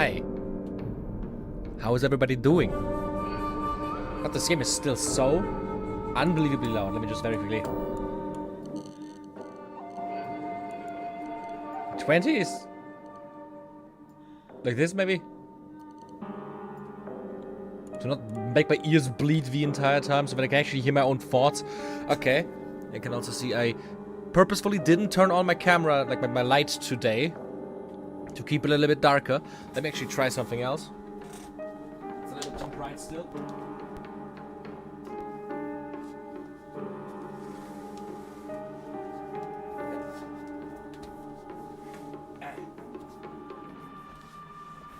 Hi. How is everybody doing? God, this game is still so unbelievably loud. Let me just very quickly. 20 is... like this, maybe? To not make my ears bleed the entire time so that I can actually hear my own thoughts. Okay. You can also see I purposefully didn't turn on my camera, like my light today. To keep it a little bit darker. Let me actually try something else. It's a little too bright still.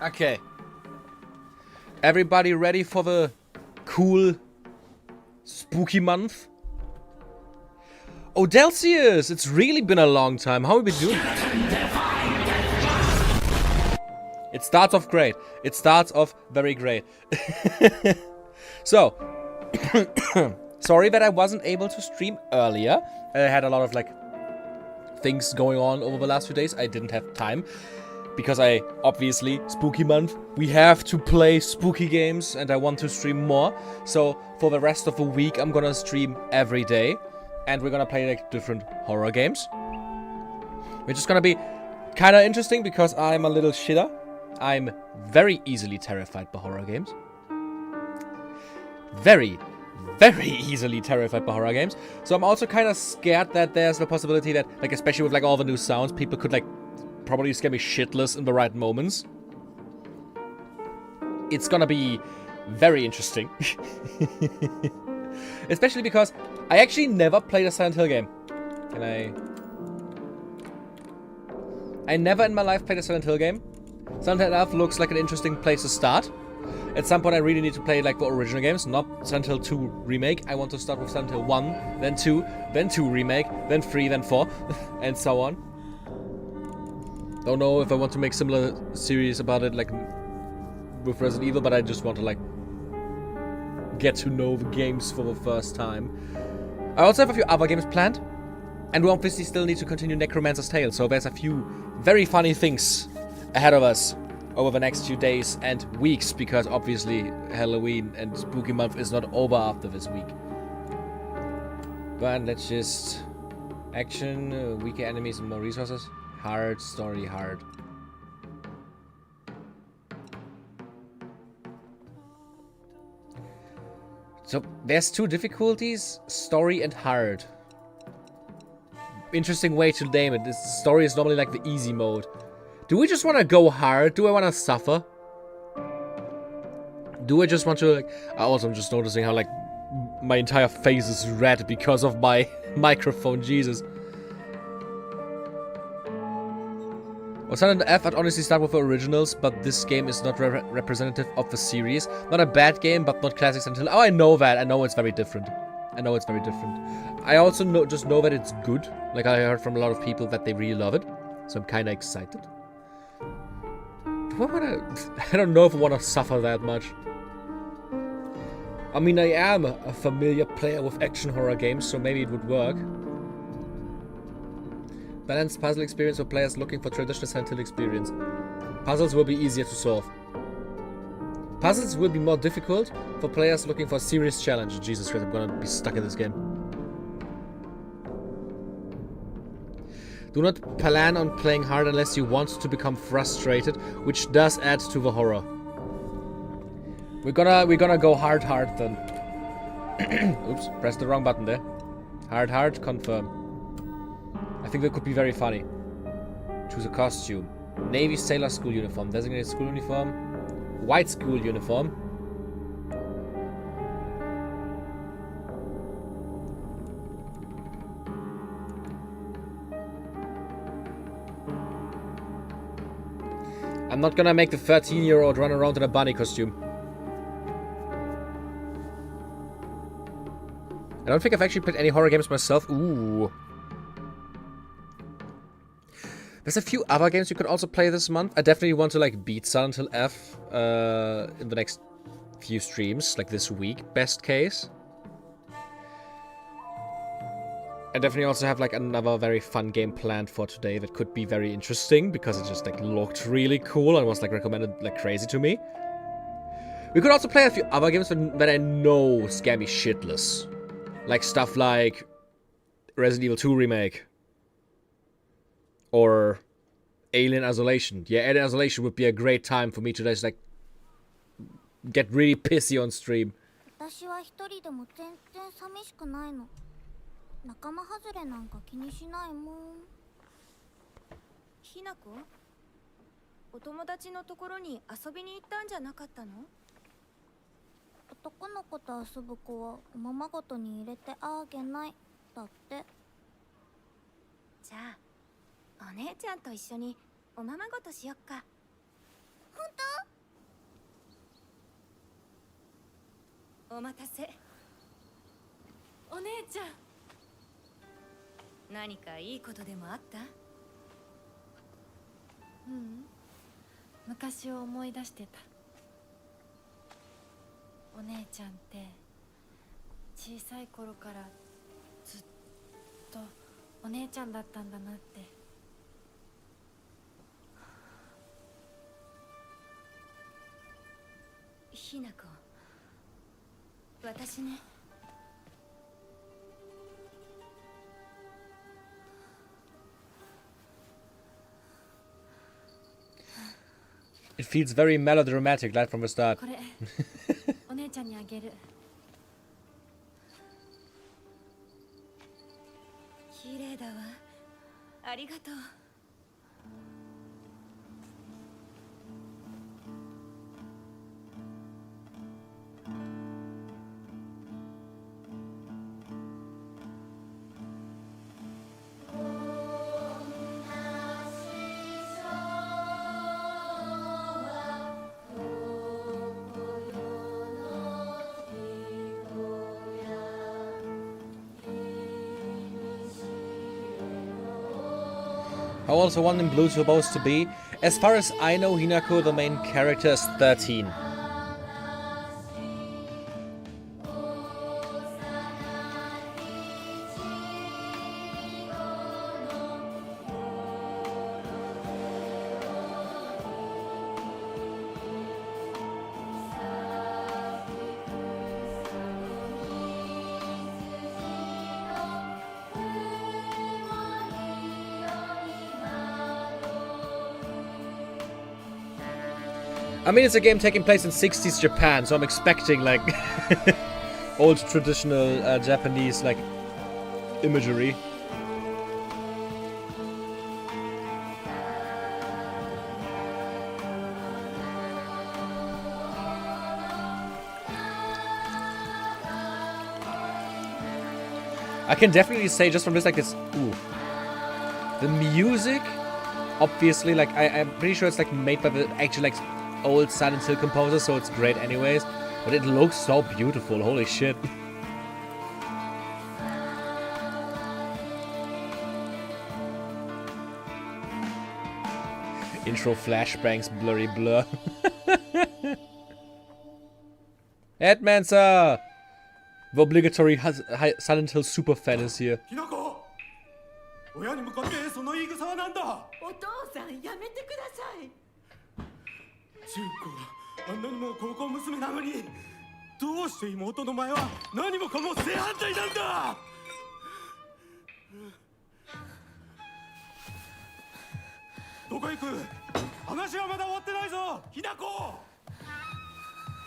Okay. Everybody ready for the cool spooky month? Oh, Delcius! It's really been a long time. How have we been doing? It starts off great. It starts off very great. So, sorry that I wasn't able to stream earlier. I had a lot of, like, things going on over the last few days. I didn't have time. Because obviously, spooky month, we have to play spooky games and I want to stream more. So, for the rest of the week, I'm gonna stream every day. And we're gonna play, like, different horror games. Which is gonna be kinda interesting because I'm a little shitter. I'm very easily terrified by horror games. Very, very easily terrified by horror games. So I'm also kind of scared that there's the possibility that, like, especially with, like, all the new sounds, people could, like, probably scare me shitless in the right moments. It's gonna be very interesting. Especially because I actually never played a Silent Hill game. I never in my life played a Silent Hill game. Silent Hill Elf looks like an interesting place to start. At some point I really need to play like the original games, not Silent Hill 2 Remake. I want to start with Silent Hill 1, then 2, then 2 Remake, then 3, then 4, and so on. Don't know if I want to make similar series about it like with Resident Evil, but I just want to like get to know the games for the first time. I also have a few other games planned. And we obviously still need to continue Necromancer's Tale, so there's a few very funny things ahead of us over the next few days and weeks, because obviously Halloween and Spooky Month is not over after this week. But let's just... action, weaker enemies and more resources. Hard, story, hard. So, there's two difficulties, story and hard. Interesting way to name it. This story is normally like the easy mode. Do we just want to go hard? Do I want to suffer? Do I just want to like... Also, I'm just noticing how like my entire face is red because of my microphone. Jesus. Well, Silent F, I'd honestly start with the originals, but this game is not representative of the series. Not a bad game, but not classics until... Oh, I know that. I know it's very different. I know it's very different. I also just know that it's good. Like, I heard from a lot of people that they really love it. So I'm kind of excited. Do I want to... I don't know if I want to suffer that much. I mean, I am a familiar player with action horror games, so maybe it would work. Balanced puzzle experience for players looking for traditional Silent Hill experience. Puzzles will be easier to solve. Puzzles will be more difficult for players looking for a serious challenge. Jesus Christ, I'm gonna be stuck in this game. Do not plan on playing hard unless you want to become frustrated, which does add to the horror. We're gonna go hard then. Oops, pressed the wrong button there. Hard, confirm. I think that could be very funny. Choose a costume. Navy Sailor School uniform. Designated school uniform. White school uniform. I'm not gonna make the 13-year-old run around in a bunny costume. I don't think I've actually played any horror games myself. Ooh. There's a few other games you could also play this month. I definitely want to like beat Silent Hill F in the next few streams, like this week, best case. I definitely also have like another very fun game planned for today that could be very interesting because it just like looked really cool and was like recommended like crazy to me. We could also play a few other games that I know scare me shitless. Like stuff like Resident Evil 2 Remake. Or Alien Isolation. Yeah, Alien Isolation would be a great time for me to just like get really pissy on stream. 私は一人でも全然寂しくないの。仲間外れなんか気にしないもん。ひなこ、お友達のところに遊びに行ったんじゃなかったの？男の子と遊ぶ子はおままごとに入れてあげないだって。じゃあお姉ちゃんと一緒におままごとしよっか。本当？お待たせ。お姉ちゃん、何かいいことでもあった？うん、昔を思い出してた。お姉ちゃんって小さい頃からずっとお姉ちゃんだったんだなって。ひなこ、私ね。It feels very melodramatic right from the start. これお姉ちゃんにあげる。綺麗だわ。ありがとう。How old is the one in blue supposed to be? As far as I know, Hinako, the main character, is 13. I mean, it's a game taking place in 60s Japan, so I'm expecting, like, old traditional Japanese, like, imagery. I can definitely say, just from this, like, this, ooh. The music, obviously, like, I'm pretty sure it's, like, made by the actual, like, old Silent Hill composer, so it's great anyways. But it looks so beautiful, holy shit. Intro flashbangs, blurry blur. Necromancer! The obligatory Silent Hill super fan is here. 親に向かってその言い草は何だ。お父さんやめてください。中高あんなにも高校娘なのにどうして妹の前は何もかも正反対なんだ。どこ行く。話はまだ終わってないぞ、ひなこ。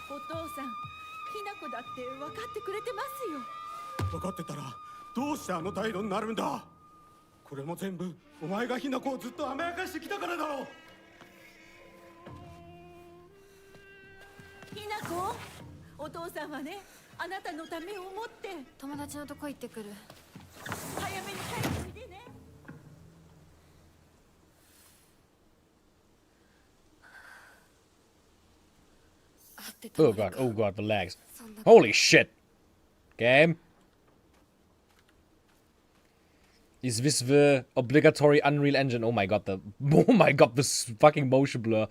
お父さん、ひなこだって分かってくれてますよ。分かってたらどうしてあの態度になるんだ。これも全部お前がひなこをずっと甘やかしてきたからだろう。ひなこ、お父さんはね、あなたのためを思って友達のとこ行ってくる。早めに帰っておいでね。Oh god, the lags. Holy shit! Game? Is this the obligatory Unreal Engine? Oh my god, this fucking motion blur.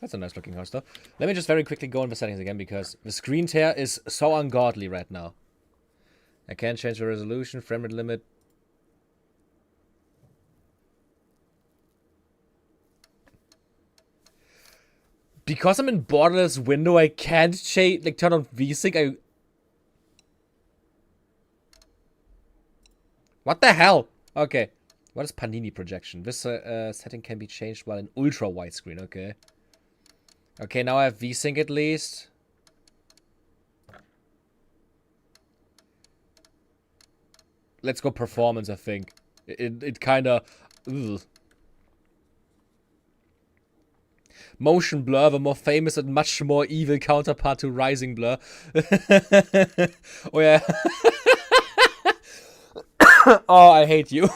That's a nice looking house though. Let me just very quickly go in the settings again because the screen tear is so ungodly right now. I can't change the resolution, frame rate limit. Because I'm in borderless window, I can't change, like turn on VSync. What the hell? Okay. What is Panini projection? This setting can be changed while in ultra widescreen. Okay. Okay, now I have VSync at least. Let's go performance, I think. It kinda... Ugh. Motion blur, the more famous and much more evil counterpart to rising blur. Oh yeah. Oh, I hate you.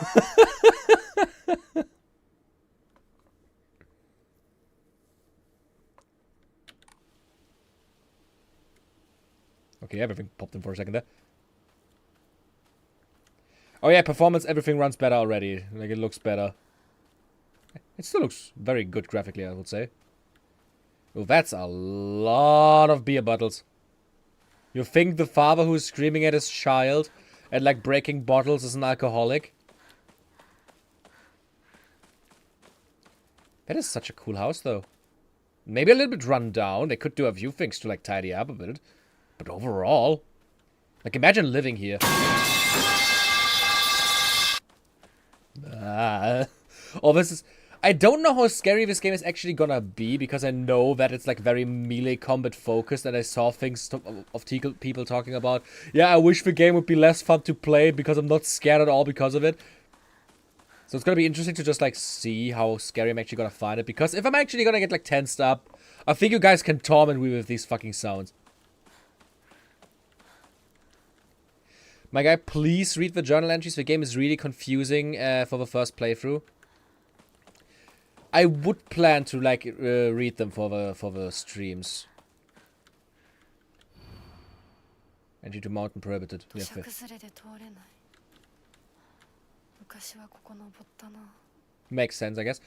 Okay, everything popped in for a second there. Oh yeah, performance, everything runs better already. Like, it looks better. It still looks very good graphically, I would say. Oh, that's a lot of beer bottles. You think the father who's screaming at his child and, like, breaking bottles is an alcoholic? That is such a cool house, though. Maybe a little bit run down. They could do a few things to, like, tidy up a bit. But overall... Like, imagine living here. Oh, this is... I don't know how scary this game is actually gonna be, because I know that it's like very melee combat focused, and I saw things of people talking about, yeah, I wish the game would be less fun to play because I'm not scared at all because of it. So it's gonna be interesting to just like see how scary I'm actually gonna find it, because if I'm actually gonna get like tensed up, I think you guys can torment me with these fucking sounds. My guy, please read the journal entries. The game is really confusing for the first playthrough. I would plan to like read them for the streams. Entry to mountain prohibited. Yeah, makes sense, I guess.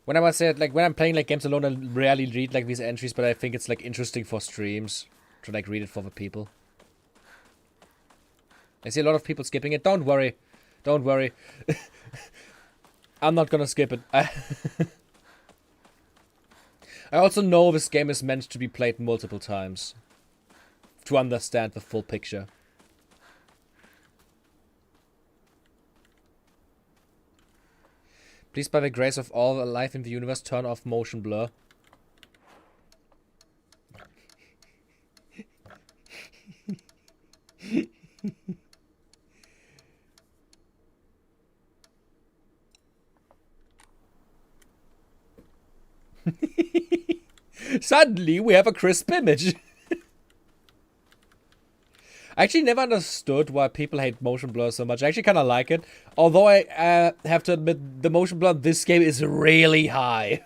When I was saying, like, when I'm playing like games alone, I rarely read like these entries, but I think it's like interesting for streams to like read it for the people. I see a lot of people skipping it. Don't worry. Don't worry. I'm not gonna skip it. I also know this game is meant to be played multiple times to understand the full picture. Please, by the grace of all alive in the universe, turn off motion blur. Suddenly, we have a crisp image. I actually never understood why people hate motion blur so much. I actually kind of like it. Although I have to admit, the motion blur in this game is really high.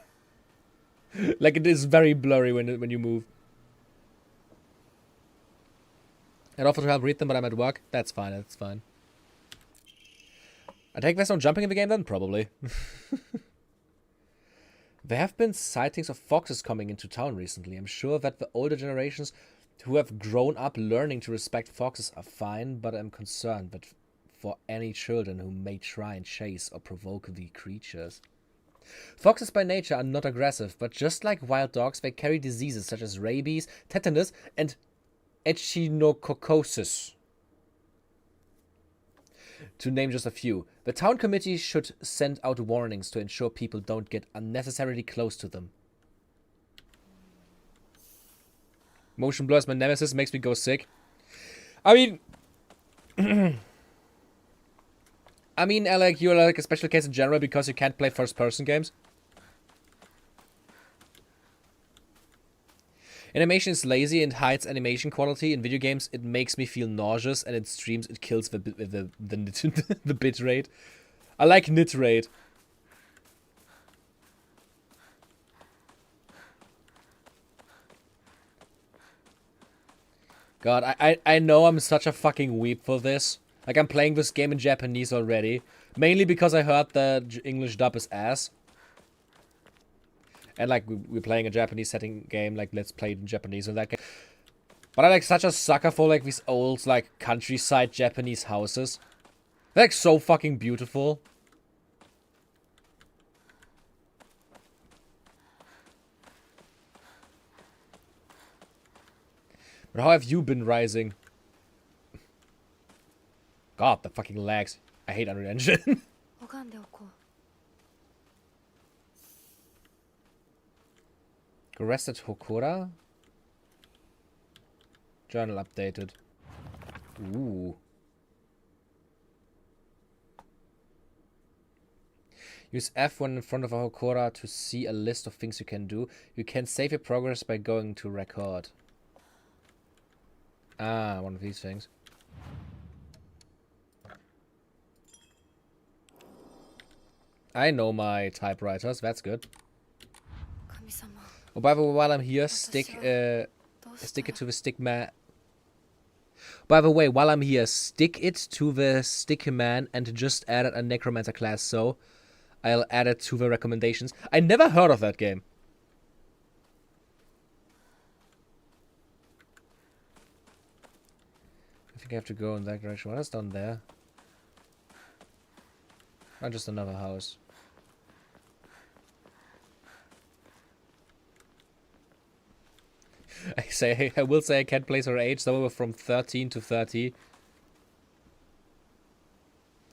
Like, it is very blurry when you move. I'd offer to help read them, but I'm at work. That's fine, that's fine. I take there's no jumping in the game then? Probably. There have been sightings of foxes coming into town recently. I'm sure that the older generations who have grown up learning to respect foxes are fine, but I'm concerned that for any children who may try and chase or provoke the creatures. Foxes by nature are not aggressive, but just like wild dogs, they carry diseases such as rabies, tetanus, and echinococosis. To name just a few. The town committee should send out warnings to ensure people don't get unnecessarily close to them. Motion blur is my nemesis, makes me go sick. I mean... Alec, you're like a special case in general because you can't play first-person games. Animation is lazy and hides animation quality. In video games, it makes me feel nauseous, and in streams, it kills the bit rate. I like nit rate. God, I know I'm such a fucking weep for this. Like, I'm playing this game in Japanese already. Mainly because I heard the English dub is ass. And like we're playing a Japanese setting game, like let's play it in Japanese in that game. But I'm like such a sucker for like these old like countryside Japanese houses. They're like so fucking beautiful. But how have you been rising? God, the fucking lags. I hate Unreal Engine. Arrested Hokora? Journal updated. Ooh. Use F when in front of a Hokora to see a list of things you can do. You can save your progress by going to record. Ah, one of these things. I know my typewriters, that's good. Oh, by the way, while I'm here, stick it to the stick man. By the way, while I'm here, stick it to the stick man and just added a Necromancer class, so I'll add it to the recommendations. I never heard of that game. I think I have to go in that direction. What is down there? Not just another house. I will say I can't place her age, somewhere from 13 to 30.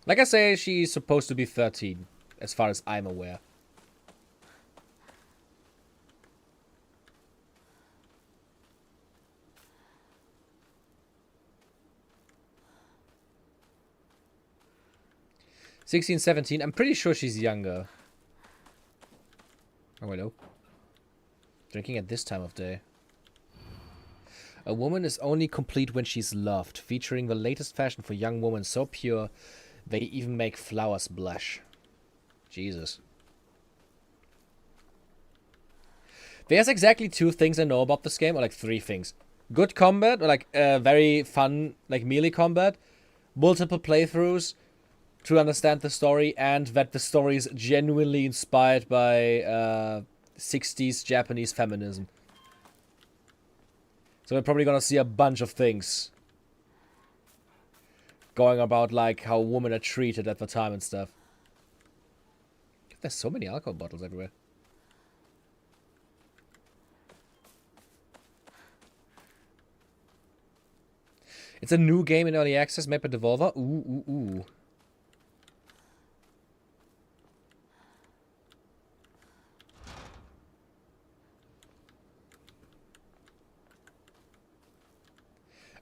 Like I say, she's supposed to be 13, as far as I'm aware. "16, 17, I'm pretty sure she's younger. Oh, hello. Drinking at this time of day. A woman is only complete when she's loved, featuring the latest fashion for young women so pure they even make flowers blush." Jesus. There's exactly 2 things I know about this game, or like 3 things. Good combat, or like very fun, like melee combat. Multiple playthroughs to understand the story, and that the story is genuinely inspired by 60s Japanese feminism. So we're probably gonna see a bunch of things going about like how women are treated at the time and stuff. There's so many alcohol bottles everywhere. It's a new game in early access, made by Devolver. Ooh, ooh, ooh.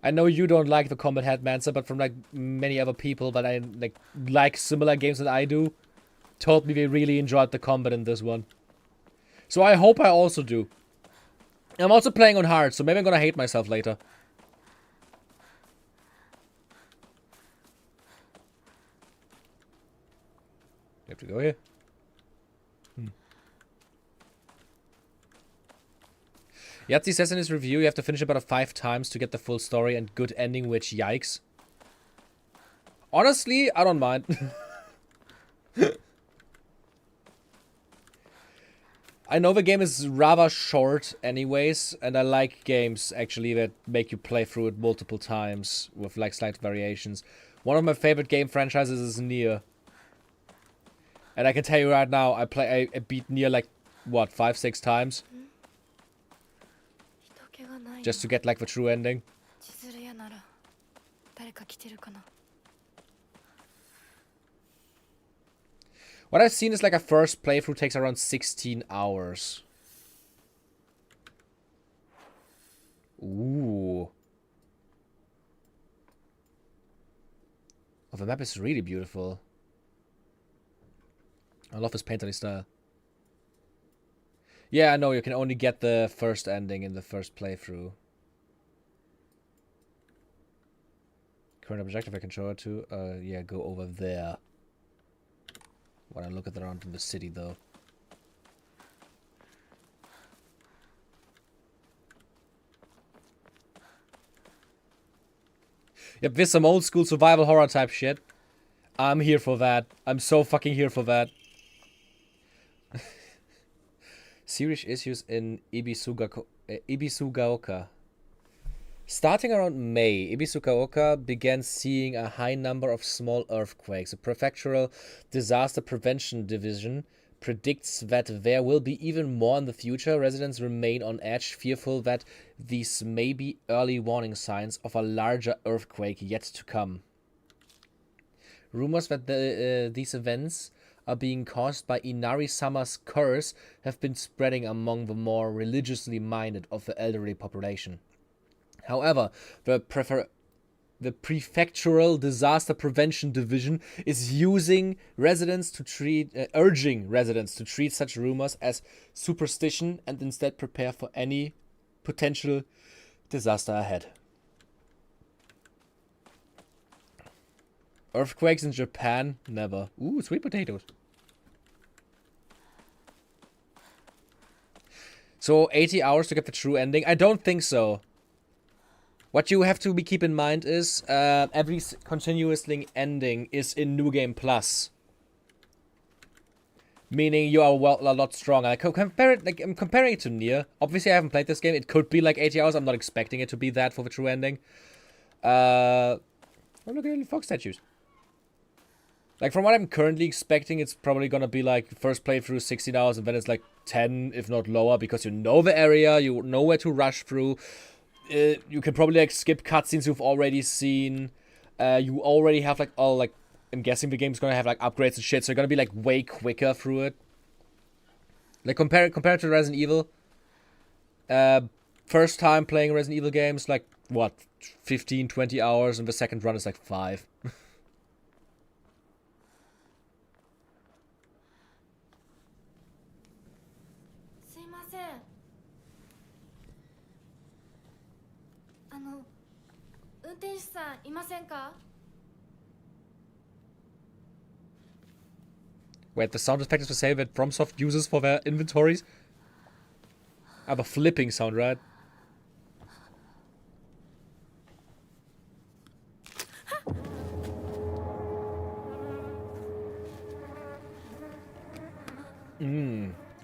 I know you don't like the Combat Headmancer, but from like many other people that I like similar games that I do, told me they really enjoyed the combat in this one. So I hope I also do. I'm also playing on hard, so maybe I'm gonna hate myself later. You have to go here. Yahtzee says in his review you have to finish about 5 times to get the full story and good ending, which yikes. Honestly, I don't mind. I know the game is rather short anyways, and I like games actually that make you play through it multiple times with like slight variations. One of my favorite game franchises is Nier. And I can tell you right now, I beat Nier like, what, 5-6 times? Just to get like the true ending. What I've seen is like a first playthrough takes around 16 hours. Ooh. Oh, the map is really beautiful. I love this painterly style. Yeah, I know, you can only get the first ending in the first playthrough. Current objective I can show it to. Yeah, go over there. When I look at around in the city, though. Yep, this some old school survival horror type shit. I'm here for that. I'm so fucking here for that. Serious issues in Ibisugaoka. Starting around May, Ibisugaoka began seeing a high number of small earthquakes. The Prefectural Disaster Prevention Division predicts that there will be even more in the future. Residents remain on edge, fearful that these may be early warning signs of a larger earthquake yet to come. Rumors that these events are being caused by Inari-sama's curse have been spreading among the more religiously minded of the elderly population. However, the Prefectural Disaster Prevention Division is urging residents to treat such rumors as superstition and instead prepare for any potential disaster ahead. Earthquakes in Japan? Never. Ooh, sweet potatoes. So 80 hours to get the true ending? I don't think so. What you have to keep in mind is every continuously ending is in New Game Plus. Meaning you are a lot stronger. I'm comparing it to Nier. Obviously I haven't played this game. It could be like 80 hours. I'm not expecting it to be that for the true ending. Oh, look at the little fox statues. Like, from what I'm currently expecting, it's probably gonna be like first playthrough 16 hours and then it's like 10, if not lower, because you know the area, you know where to rush through. You can probably like skip cutscenes you've already seen. You already have like all like, I'm guessing the game's gonna have like upgrades and shit, so you're gonna be like way quicker through it. Like compared to Resident Evil, first time playing Resident Evil games, like what, 15, 20 hours, and the second run is like 5. 運転手さんいませんか? Wait, the sound effect is the same that FromSoft uses for their inventories? I have a flipping sound, right?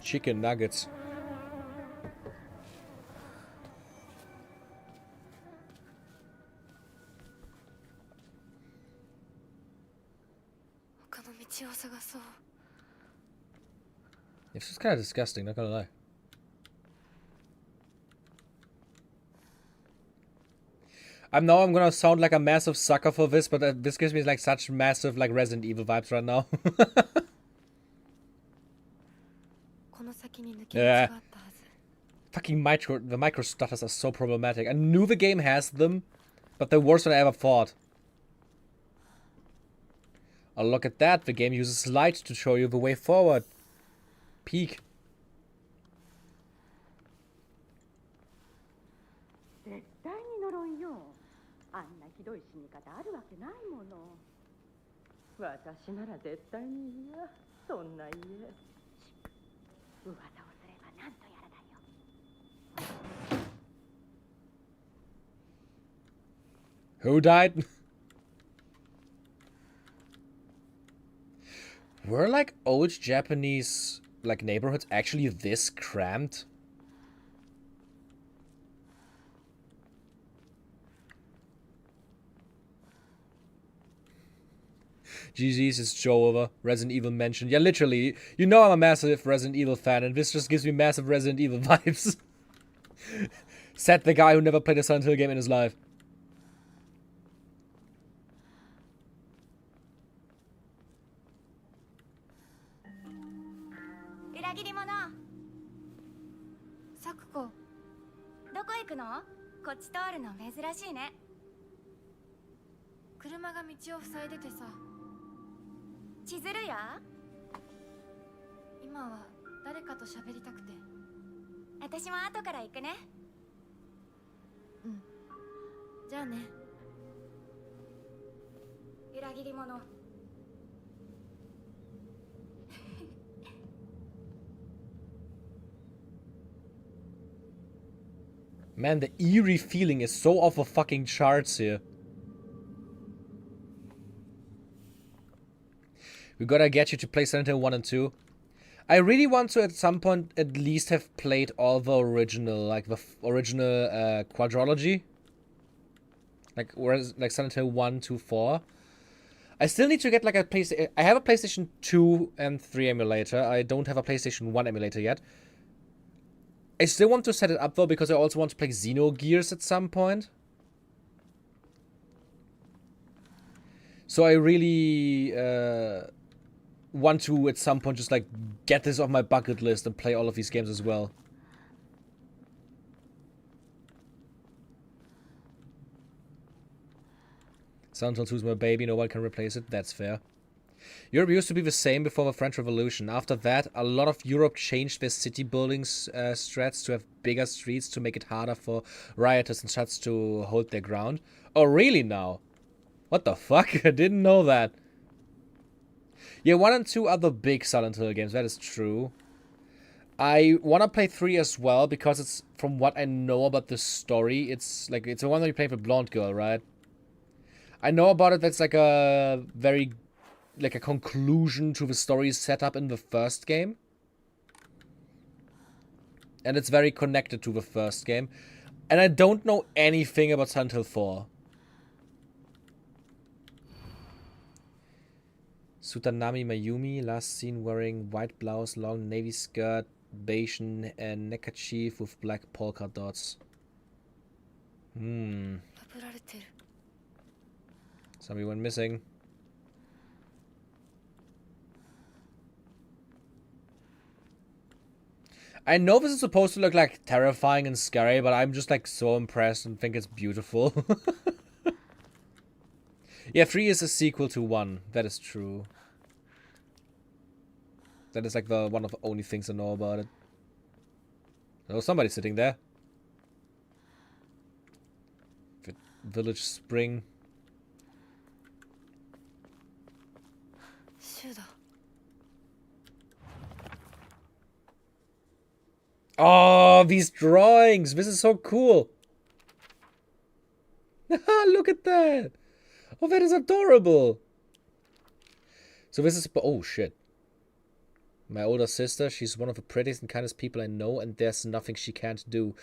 Chicken nuggets. It's just kind of disgusting, not gonna lie. I know I'm gonna sound like a massive sucker for this, but this gives me like such massive like Resident Evil vibes right now. Yeah. Fucking the micro stutters are so problematic. I knew the game has them, but they're worse than I ever thought. Oh, look at that. The game uses light to show you the way forward. Peek. Who died? Were like old Japanese like neighborhoods actually this cramped? GG's, it's Joe over. Resident Evil mentioned. Yeah, literally. You know I'm a massive Resident Evil fan, and this just gives me massive Resident Evil vibes. Said the guy who never played a Silent Hill game in his life. Sakuko, どこ行くの? こっち通るの珍しいね。車が道を塞いでてさ。千鶴や? 今は誰かと喋りたくて。私も後から行くね。うん。じゃあね。裏切り者。Man, the eerie feeling is so off the fucking charts here. We gotta get you to play Silent Hill 1 and 2. I really want to at some point at least have played all the original, like the original quadrology. Like whereas like Silent Hill 1, 2, 4. I still need to get like a PlayStation. I have a PlayStation 2 and 3 emulator. I don't have a PlayStation 1 emulator yet. I still want to set it up though because I also want to play Xenogears at some point. So I really want to at some point just like get this off my bucket list and play all of these games as well. Silent Hill 2 is my baby, no one can replace it, that's fair. Europe used to be the same before the French Revolution. After that, a lot of Europe changed their city buildings strats to have bigger streets to make it harder for rioters and such to hold their ground. Oh, really now? What the fuck? I didn't know that. Yeah, 1 and 2 are the big Silent Hill games, that is true. I want to play 3 as well, because it's, from what I know about the story, it's like, it's the one that you play with Blonde Girl, right? I know about it, that's like a very, like a conclusion to the story set up in the first game. And it's very connected to the first game. And I don't know anything about Silent Hill 4. Sutanami Mayumi, last seen wearing white blouse, long navy skirt, beige and neckerchief with black polka dots. Somebody went missing. I know this is supposed to look like terrifying and scary, but I'm just like so impressed and think it's beautiful. Yeah, 3 is a sequel to 1. That is true. That is like the one of the only things I know about it. Oh, somebody's sitting there. Village Spring. Oh, these drawings! This is so cool! Look at that! Oh, that is adorable! So this is... Oh, shit. My older sister, she's one of the prettiest and kindest people I know, and there's nothing she can't do.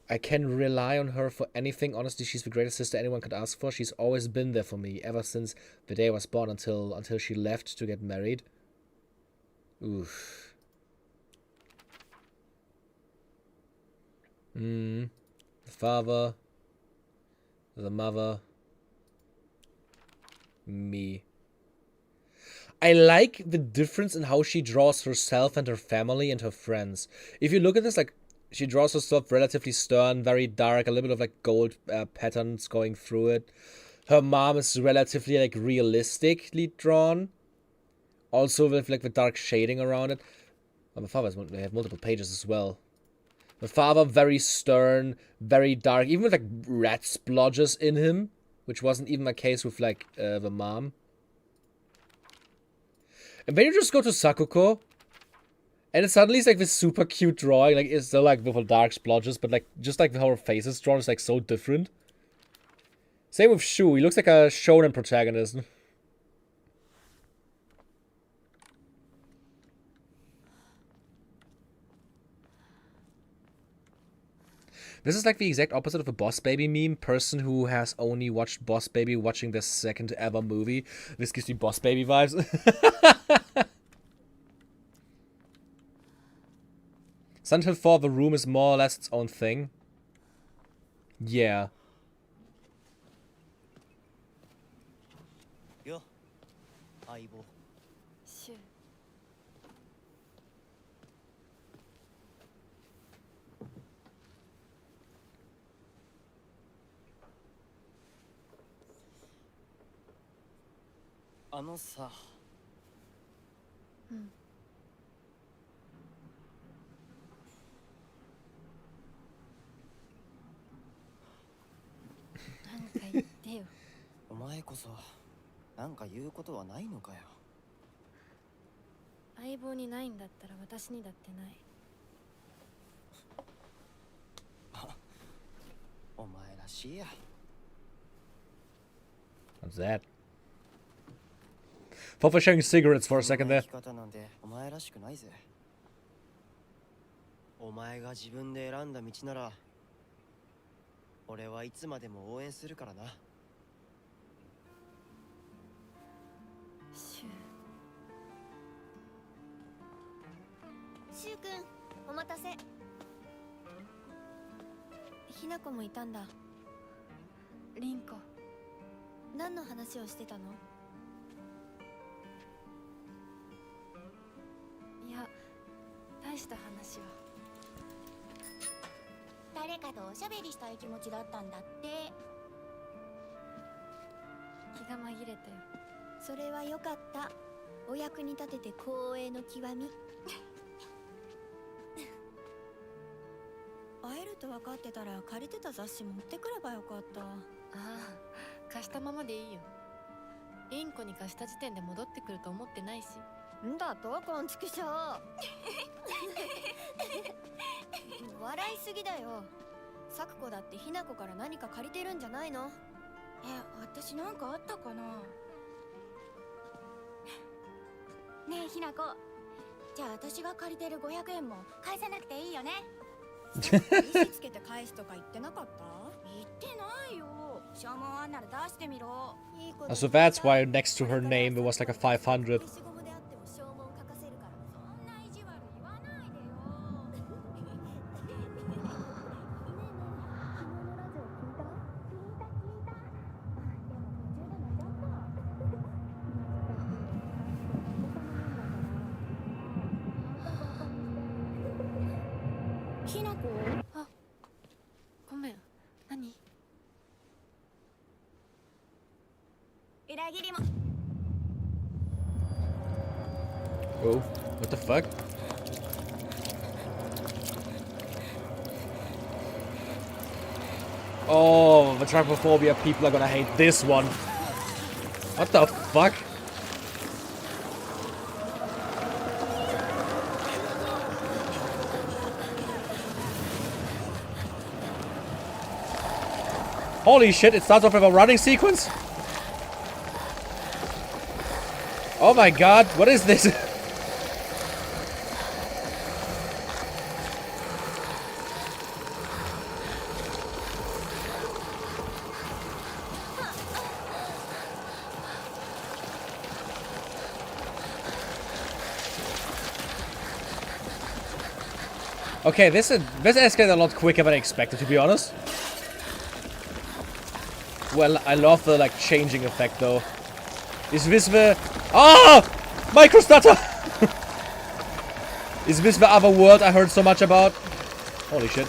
I can rely on her for anything. Honestly, she's the greatest sister anyone could ask for. She's always been there for me, ever since the day I was born until she left to get married. Oof. The father, the mother, me. I like the difference in how she draws herself and her family and her friends. If you look at this, like, she draws herself relatively stern, very dark, a little bit of like gold patterns going through it. Her mom is relatively like realistically drawn, also with like the dark shading around it. Oh, my father they have multiple pages as well. The father, very stern, very dark, even with like rat splodges in him, which wasn't even the case with like the mom. And then you just go to Sakuko, and it suddenly is like this super cute drawing, like it's still like with the dark splodges, but like just like how her face is drawn is like so different. Same with Shu, he looks like a shonen protagonist. This is like the exact opposite of a Boss Baby meme. Person who has only watched Boss Baby watching their second ever movie. This gives me Boss Baby vibes. Silent Hill 4, the room is more or less its own thing. Yeah. Yo, Aibo. Shoo. あのさ。うん。なんか言ってよ。お前こそなんか言うことはないのかよ。相棒にないんだったら私にだってない。お前らしいや。What's that? Thought for sharing cigarettes for a second there. 生き方なんてお前らしくないぜ。お前が自分で選んだ道なら俺はいつまでも応援するからな。シシュウ君、お待たせ。ひなこもいたんだ。リンコ、何の話をしてたの？いや、大した話は。誰かとおしゃべりしたい気持ちだったんだって。気が紛れたよ。それはよかった。お役に立てて光栄の極み。会えると分かってたら借りてた雑誌持ってくればよかった。ああ、貸したままでいいよ。リンコに貸した時点で戻ってくると思ってないし。んだとこんちくしょう。笑いすぎだよ。サクコだってひなこから何か借りてるんじゃないの？私なんかあったかな。ねえひなこ、じゃあ私が借りてる500円も返さなくていいよね。意志つけて返すとか言ってなかった？言ってないよ。消耗あんなら出してみろ。いい子 So that's why next to her name it was like a 500. 消しゴムであっても消耗書かせるから。そんな意地悪言わないでよ。ひなこ、あ、ごめん。何？裏切りも。Oh, what the fuck? Oh, the trypophobia people are gonna hate this one. What the fuck? Holy shit, it starts off with a running sequence? Oh my god, what is this? Okay, this escalated a lot quicker than I expected, to be honest. Well, I love the, like, changing effect, though. Is this the... Ah! Microstutter! Is this the other world I heard so much about? Holy shit.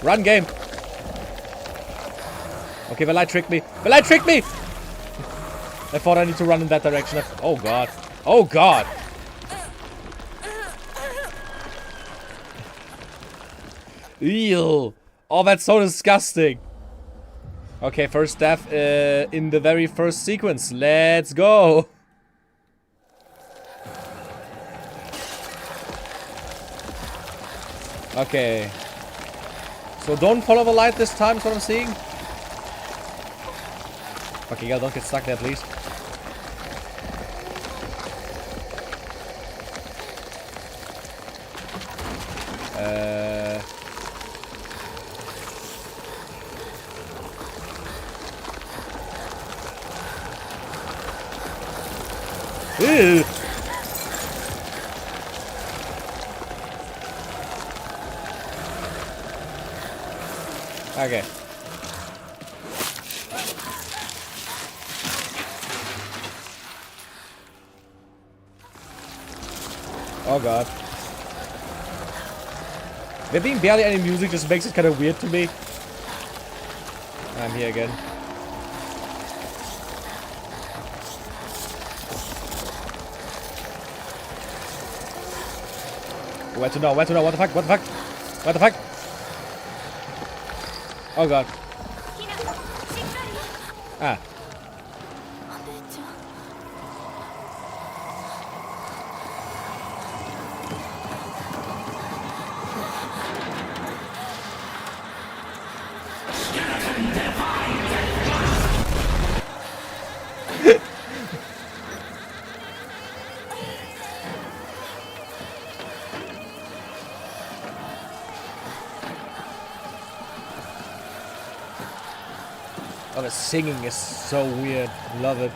Run, game. Okay, the light tricked me. The light tricked me! I thought I need to run in that direction. Oh, God. Oh, God. Ew. Oh, that's so disgusting. Okay, first death in the very first sequence. Let's go. Okay. So don't follow the light this time, is what I'm seeing. Okay, yeah, don't get stuck there, please. Ew. Okay. Oh god. There being barely any music just makes it kind of weird to me. I'm here again. Where to know? Where to know? What the fuck? What the fuck? What the fuck? Oh god. Ah. Oh, the singing is so weird. Love it.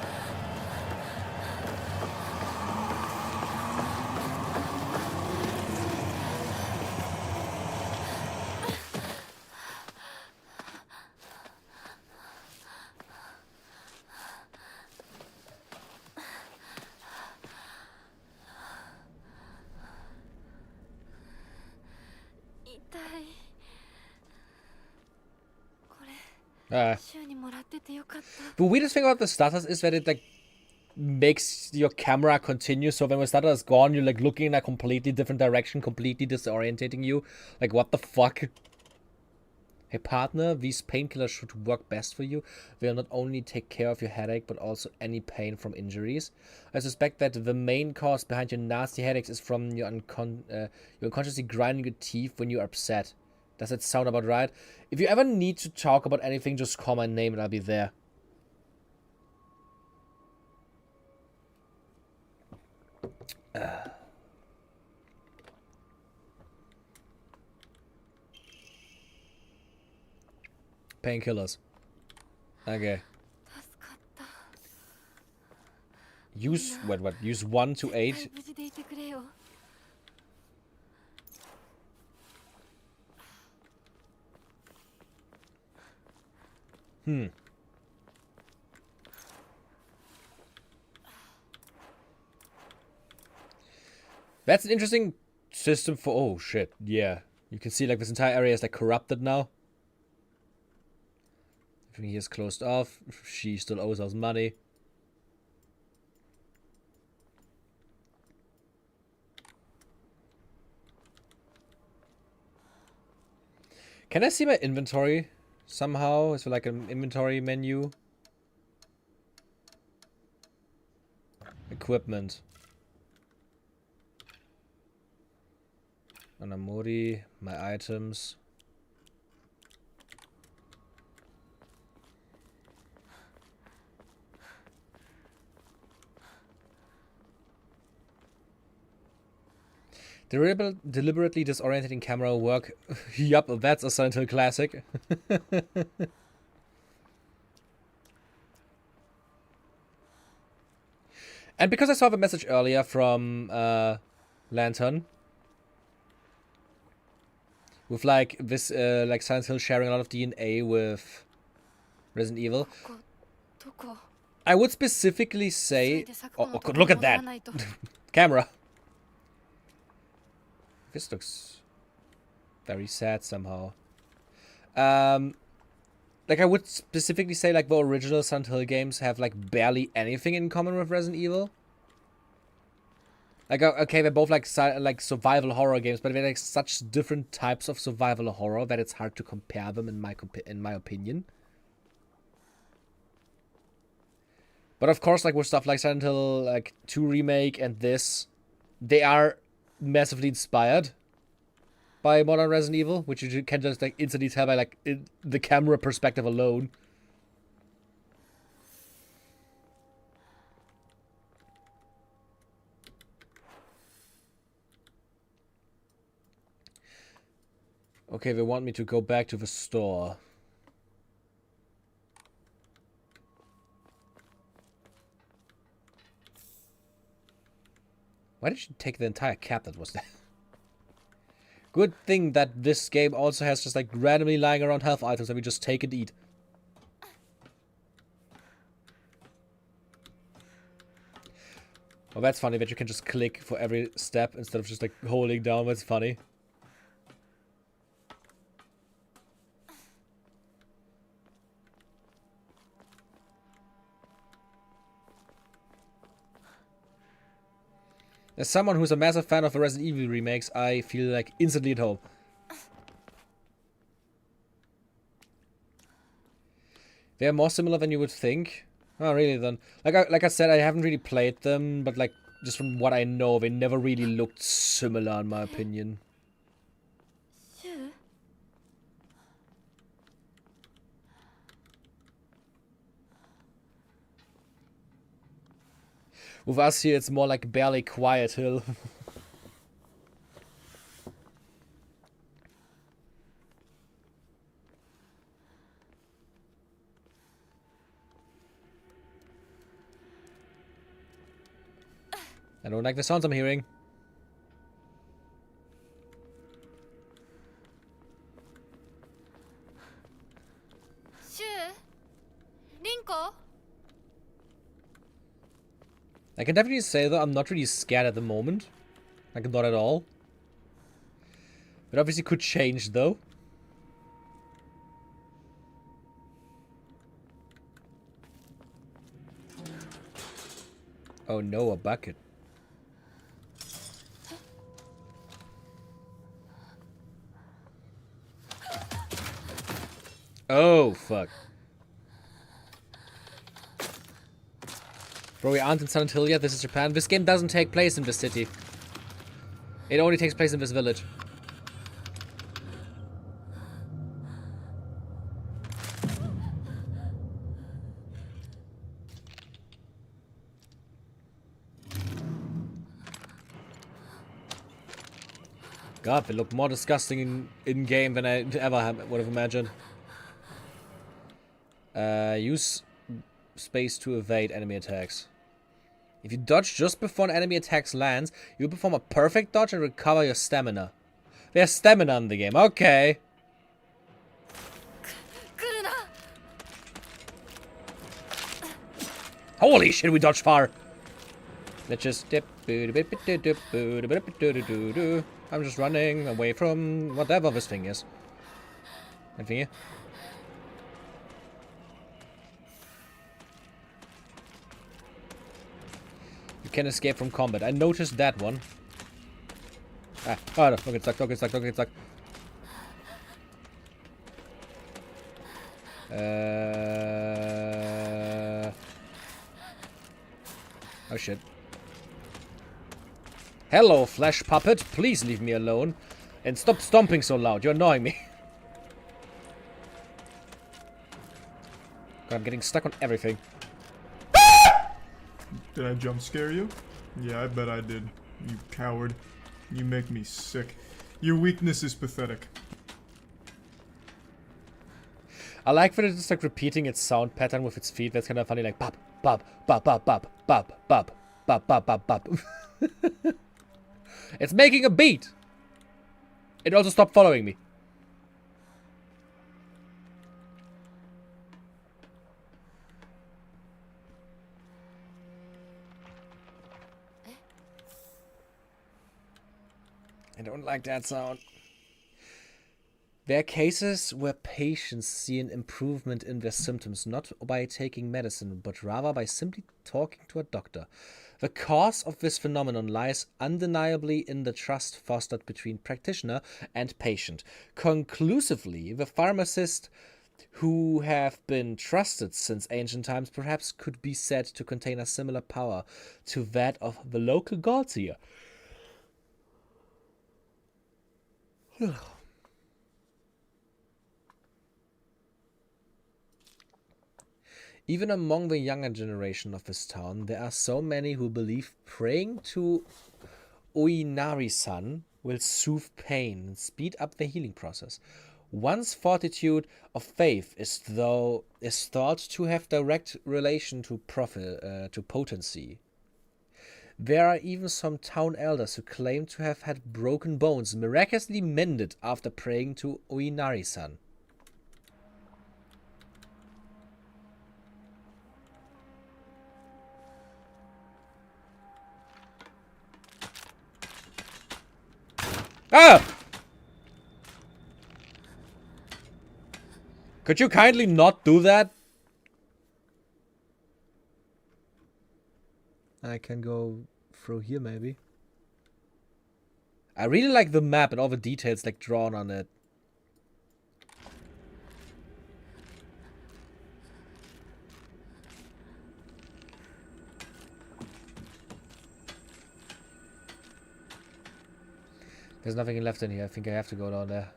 The weirdest thing about the stutters is that it like makes your camera continue. So when the stutter is gone, you're like looking in a completely different direction, completely disorientating you. Like, what the fuck? Hey partner, these painkillers should work best for you. They'll not only take care of your headache, but also any pain from injuries. I suspect that the main cause behind your nasty headaches is from your unconsciously grinding your teeth when you're upset. Does that sound about right? If you ever need to talk about anything, just call my name and I'll be there. Painkillers. Okay. Use what? Use 1 to 8. That's an interesting system for. Oh shit! Yeah, you can see like this entire area is like corrupted now. Everything here is closed off. She still owes us money. Can I see my inventory somehow? Is there like an inventory menu? Equipment. Anamori, my items. Deliberately disorientating camera work. Yup, that's a Silent Hill classic. And because I saw the message earlier from Lantern, with like this like Silent Hill sharing a lot of DNA with Resident Evil, I would specifically say, oh God, look at that camera. This looks very sad somehow. Like I would specifically say like the original Silent Hill games have like barely anything in common with Resident Evil. Like, okay, they're both like survival horror games, but they're like such different types of survival horror that it's hard to compare them in my opinion. But of course, like with stuff like Silent Hill like 2 remake and this, they are massively inspired by modern Resident Evil, which you can just like instantly tell by like the camera perspective alone. Okay, they want me to go back to the store. Why did she take the entire cap that was there? Good thing that this game also has just like randomly lying around health items that we just take and eat. Well, that's funny that you can just click for every step instead of just like holding down. That's funny. As someone who's a massive fan of the Resident Evil remakes, I feel like instantly at home. They're more similar than you would think. Oh, really then? Like I said, I haven't really played them, but like just from what I know, they never really looked similar in my opinion. With us here, it's more like barely Quiet Hill. I don't like the sounds I'm hearing. Rinko? I can definitely say though, I'm not really scared at the moment. Like, not at all. It obviously could change though. Oh no, a bucket. Oh, fuck. Bro, we aren't in Silent Hill yet. This is Japan. This game doesn't take place in this city. It only takes place in this village. God, they look more disgusting in game than I ever would have imagined. Use space to evade enemy attacks. If you dodge just before an enemy attack lands, you perform a perfect dodge and recover your stamina. There's stamina in the game, okay. Holy shit, we dodged far. Let's just dip. I'm just running away from whatever this thing is. Anything here? You can escape from combat. I noticed that one. Ah, oh no, don't get stuck, don't get stuck, don't get stuck. Oh shit. Hello, flesh puppet. Please leave me alone. And stop stomping so loud. You're annoying me. God, I'm getting stuck on everything. Did I jump scare you? Yeah, I bet I did. You coward. You make me sick. Your weakness is pathetic. I like that it's just like repeating its sound pattern with its feet. That's kind of funny, like pop, pop, pop, pop, pop, pop, pop, pop, pop, pop, pop. It's making a beat. It also stopped following me. I don't like that sound. There are cases where patients see an improvement in their symptoms not by taking medicine, but rather by simply talking to a doctor. The cause of this phenomenon lies undeniably in the trust fostered between practitioner and patient. Conclusively, the pharmacists who have been trusted since ancient times perhaps could be said to contain a similar power to that of the local gods here. Even among the younger generation of this town, there are so many who believe praying to Oinari-san will soothe pain and speed up the healing process. One's fortitude of faith is thought to have direct relation to potency. There are even some town elders who claim to have had broken bones miraculously mended after praying to Oinari-san. Ah! Could you kindly not do that? I can go through here maybe. I really like the map and all the details like drawn on it. There's nothing left in here. I think I have to go down there.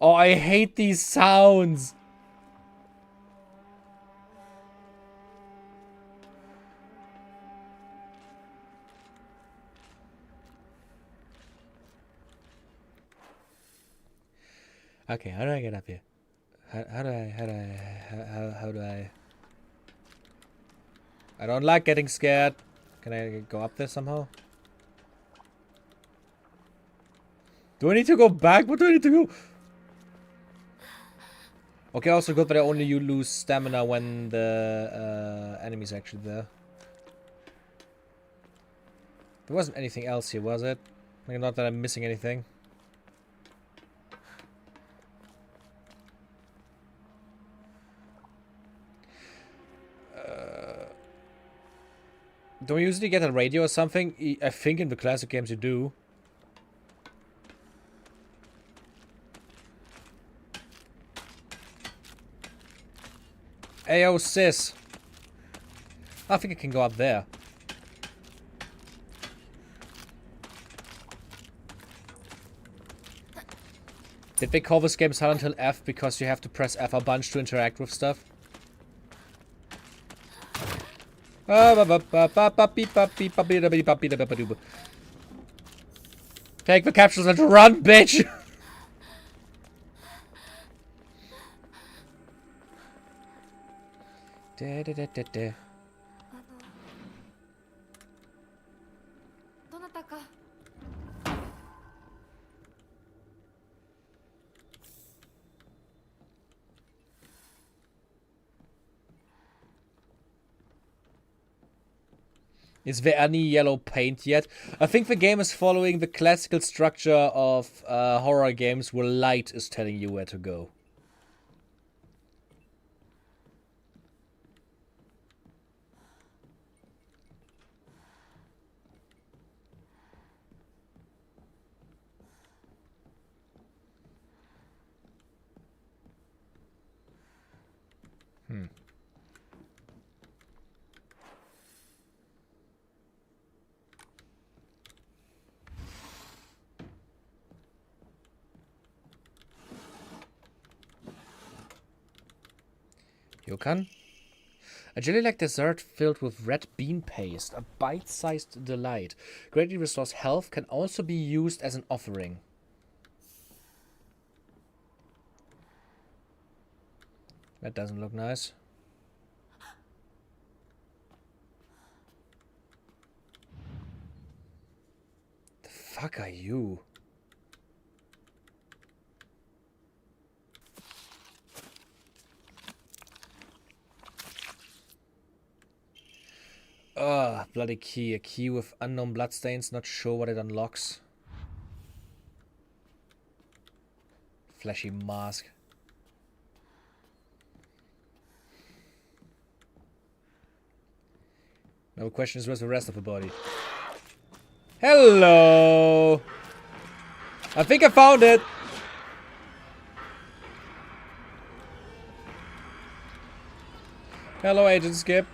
Oh, I hate these sounds. Okay, how do I get up here? How do I... I don't like getting scared. Can I go up there somehow? Do I need to go back? What do I need to go? Okay, also good that I only lose stamina when the enemy's actually there. There wasn't anything else here, was it? Like, not that I'm missing anything. Don't we usually get a radio or something? I think in the classic games you do. Ayo, sis. I think I can go up there. Did they call this game Silent Hill F because you have to press F a bunch to interact with stuff? Take the capsules and run, bitch! Is there any yellow paint yet? I think the game is following the classical structure of horror games where light is telling you where to go. Yokan? A jelly-like dessert filled with red bean paste, a bite-sized delight. Greatly restores health, can also be used as an offering. That doesn't look nice. The fuck are you? Ugh, bloody key. A key with unknown bloodstains, not sure what it unlocks. Fleshy mask. Now the question is, where's the rest of the body? Hello! I think I found it! Hello, Agent Skip.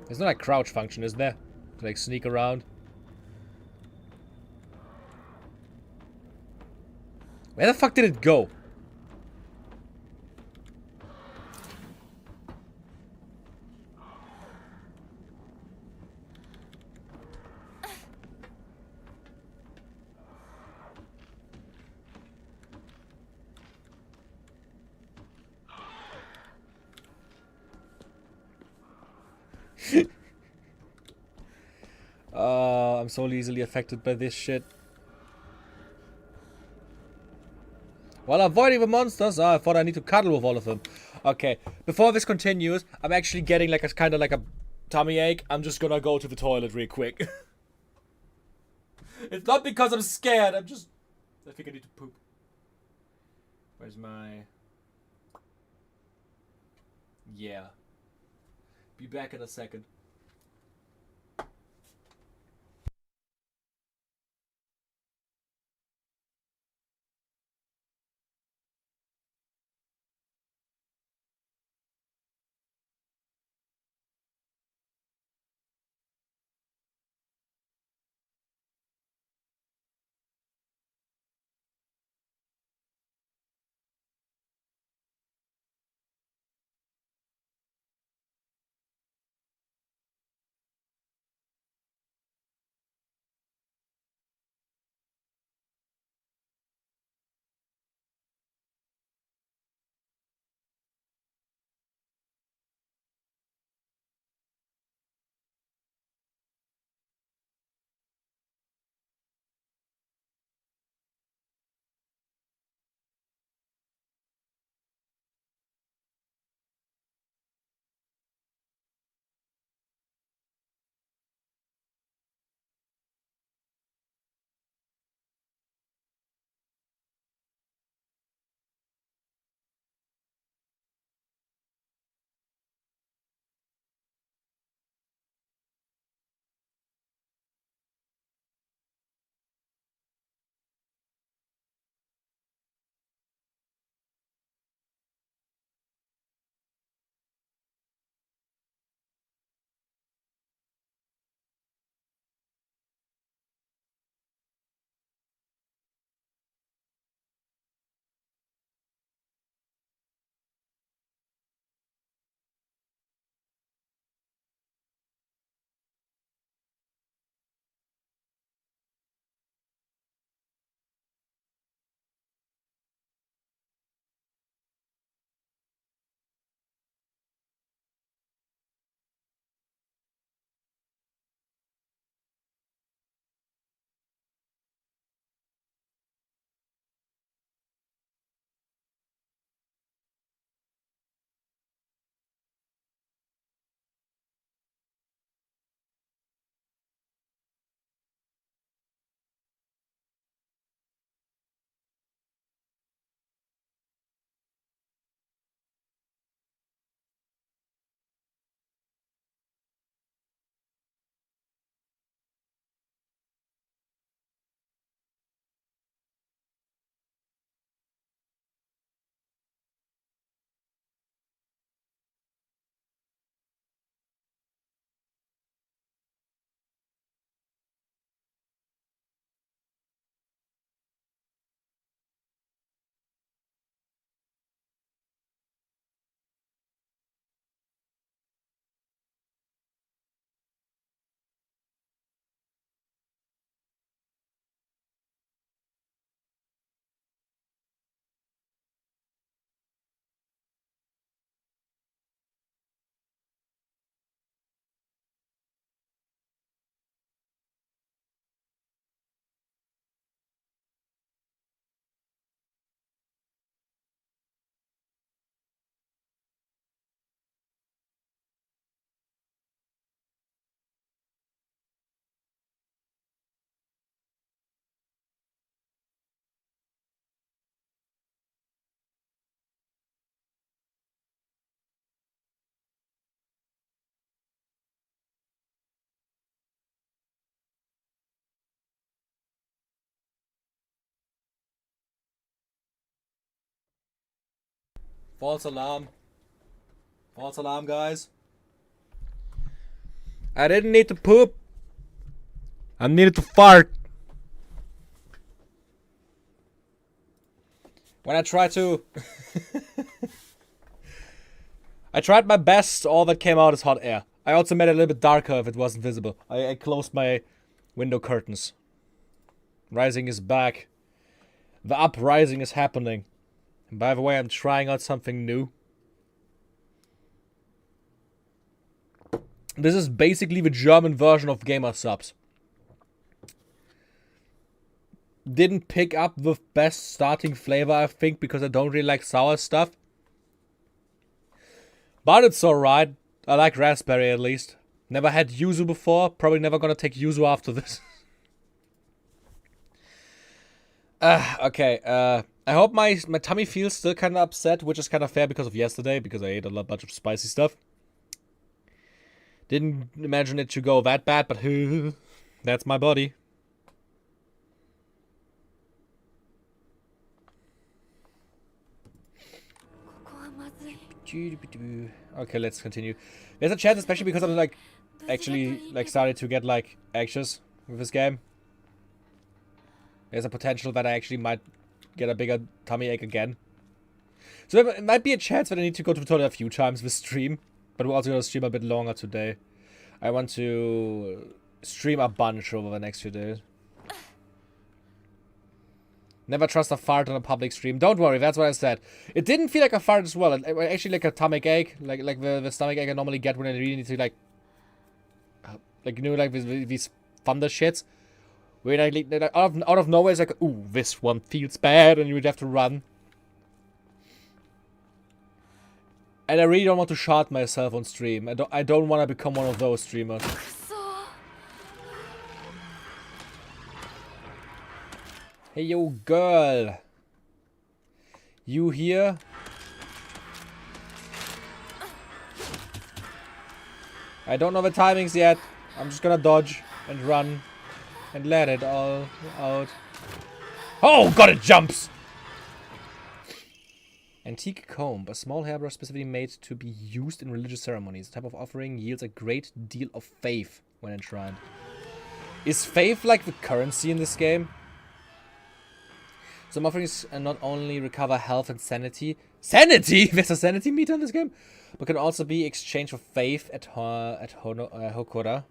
There's no like crouch function, is there? To like sneak around. Where the fuck did it go? I'm so easily affected by this shit. While avoiding the monsters, I thought I need to cuddle with all of them. Okay, before this continues, I'm actually getting like a kind of like a tummy ache. I'm just gonna go to the toilet real quick. It's not because I'm scared, I think I need to poop. Where's my... Yeah. Be back in a second. False alarm. False alarm, guys. I didn't need to poop. I needed to fart. When I tried to... I tried my best. All that came out is hot air. I also made it a little bit darker if it wasn't visible. I closed my window curtains. Rising is back. The uprising is happening. And by the way, I'm trying out something new. This is basically the German version of gamer subs. Didn't pick up the best starting flavor, I think, because I don't really like sour stuff. But it's alright. I like raspberry at least. Never had yuzu before. Probably never gonna take yuzu after this. Okay. I hope my tummy feels still kind of upset, which is kind of fair because of yesterday, because I ate a bunch of spicy stuff. Didn't imagine it to go that bad, but that's my body. Okay, let's continue. There's a chance, especially because I'm like actually like started to get like anxious with this game. There's a potential that I actually might get a bigger tummy ache again. So it might be a chance that I need to go to the toilet a few times this stream. But we're also going to stream a bit longer today. I want to stream a bunch over the next few days. Never trust a fart on a public stream. Don't worry, that's what I said. It didn't feel like a fart as well. It actually like a stomach ache. Like the stomach ache I normally get when I really need to like you know, like these thunder shits. Where like out of nowhere it's like, ooh, this one feels bad, and you would have to run. And I really don't want to shart myself on stream. I don't want to become one of those streamers. Hey, yo, girl. You here? I don't know the timings yet. I'm just gonna dodge and run and let it all out. Oh, God, it jumps! Antique comb, a small hairbrush specifically made to be used in religious ceremonies. The type of offering yields a great deal of faith when enshrined. Is faith like the currency in this game? Some offerings not only recover health and sanity. Sanity? There's a sanity meter in this game? But can also be exchanged for faith at Hokora.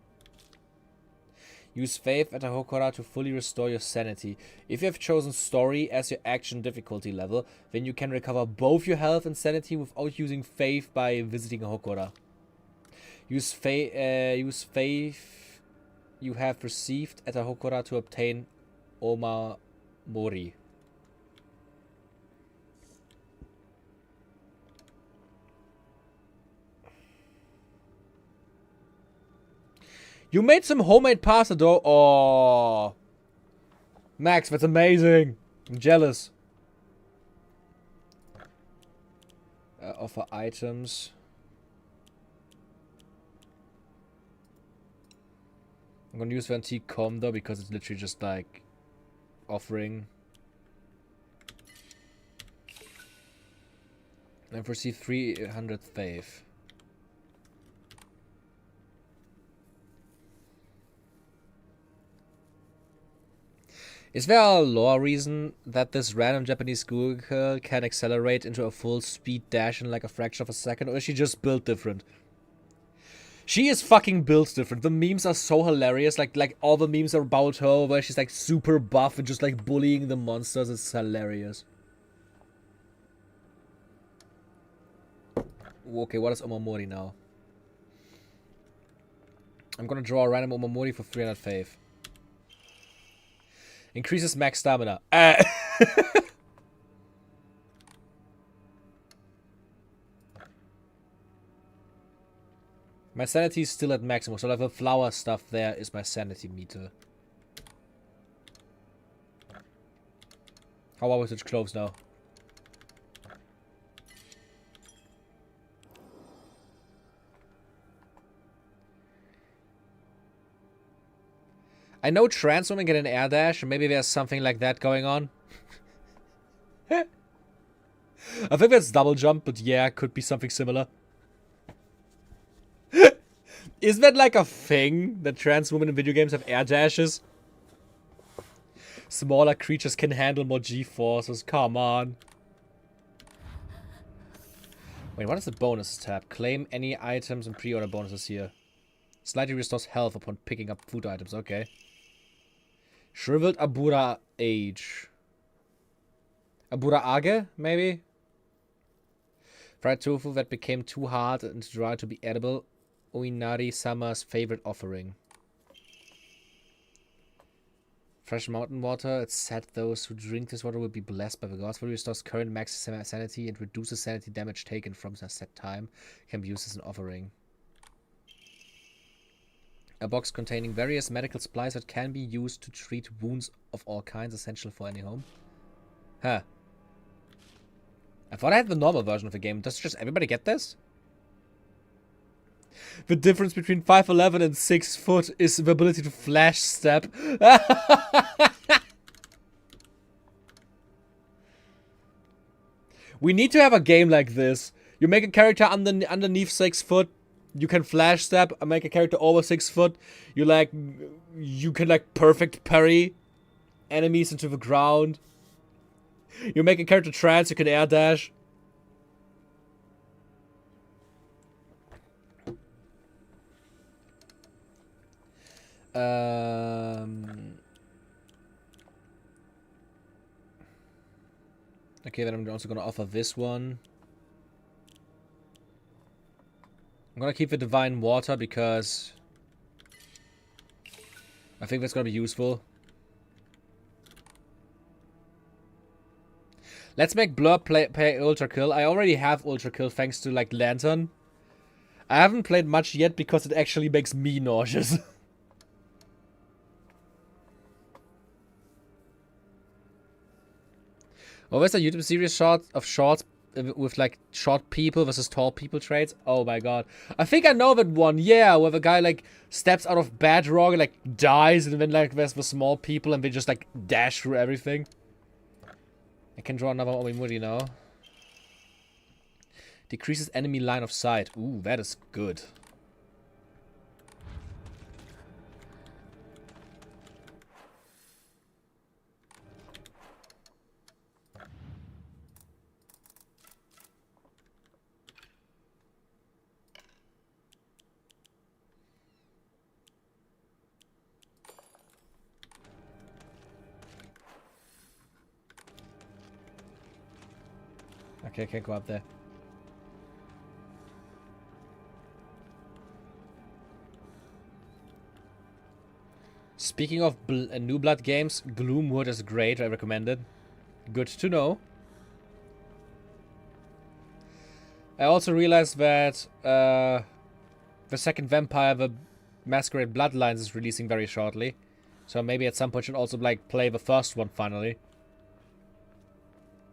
Use faith at a Hokora to fully restore your sanity. If you have chosen story as your action difficulty level, then you can recover both your health and sanity without using faith by visiting a Hokora. Use faith you have received at a Hokora to obtain Oma Mori. You made some homemade pasta dough. Oh, Max, that's amazing. I'm jealous. Offer items. I'm gonna use the antique comb though because it's literally just like offering. I've received 300 faith. Is there a lore reason that this random Japanese schoolgirl can accelerate into a full speed dash in like a fraction of a second, or is she just built different? She is fucking built different. The memes are so hilarious. Like all the memes are about her where she's like super buff and just like bullying the monsters. It's hilarious. Okay, what is Omamori now? I'm gonna draw a random Omamori for 300 faith. Increases max stamina. My sanity is still at maximum, so like the flower stuff there is my sanity meter. How about we switch clothes now? I know trans women get an air dash, and maybe there's something like that going on. I think that's double jump, but yeah, could be something similar. Isn't that like a thing that trans women in video games have air dashes? Smaller creatures can handle more G-forces. Come on. Wait, what is the bonus tab? Claim any items and pre-order bonuses here. Slightly restores health upon picking up food items. Okay. Shriveled Abura Age. Abura Age, maybe? Fried tofu that became too hard and dry to be edible. Oinari Sama's favorite offering. Fresh mountain water. It's said those who drink this water will be blessed by the gods. It restores current max sanity and reduces sanity damage taken from a set time. Can be used as an offering. A box containing various medical supplies that can be used to treat wounds of all kinds, essential for any home. Huh. I thought I had the normal version of the game. Does just everybody get this? The difference between 5'11" and 6 foot is the ability to flash step. We need to have a game like this. You make a character underneath 6 foot. You can flash step. I make a character over 6 foot. You can like perfect parry enemies into the ground. You make a character trans. You can air dash. Okay, then I'm also gonna offer this one. I'm gonna keep the divine water because I think that's gonna be useful. Let's make Blur play Ultra Kill. I already have Ultra Kill thanks to like Lantern. I haven't played much yet because it actually makes me nauseous. Oh, there's a YouTube series of shorts with like short people versus tall people traits. Oh my god. I think I know that one. Yeah, where the guy like steps out of bedrock and like dies, and then like there's the small people and they just like dash through everything. I can draw another Omimuri now. Decreases enemy line of sight. Ooh, that is good. Okay, I can't go up there. Speaking of New Blood games, Gloomwood is great. I recommend it. Good to know. I also realized that the second Vampire, the Masquerade Bloodlines, is releasing very shortly. So maybe at some point should also like play the first one finally.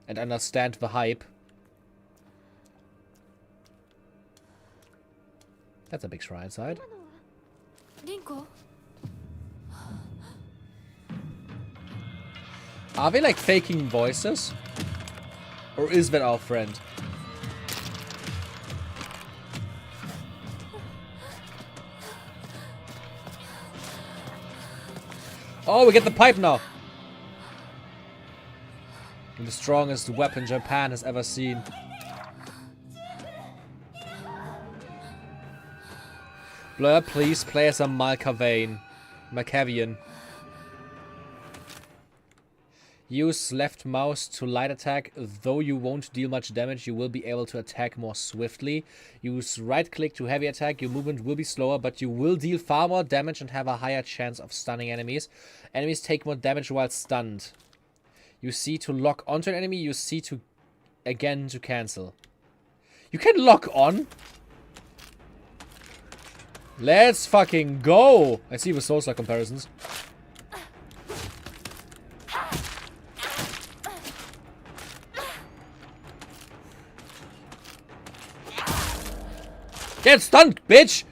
And understand the hype. That's a big shrine inside. Rinko? Are they like faking voices? Or is that our friend? Oh, we get the pipe now. And the strongest weapon Japan has ever seen. Blur, please play as a Malkavian. Use left mouse to light attack. Though you won't deal much damage, you will be able to attack more swiftly. Use right click to heavy attack. Your movement will be slower, but you will deal far more damage and have a higher chance of stunning enemies. Enemies take more damage while stunned. You see to lock onto an enemy. You see to again to cancel. You can lock on? Let's fucking go! I see the Soulstar comparisons. Get stunned, bitch!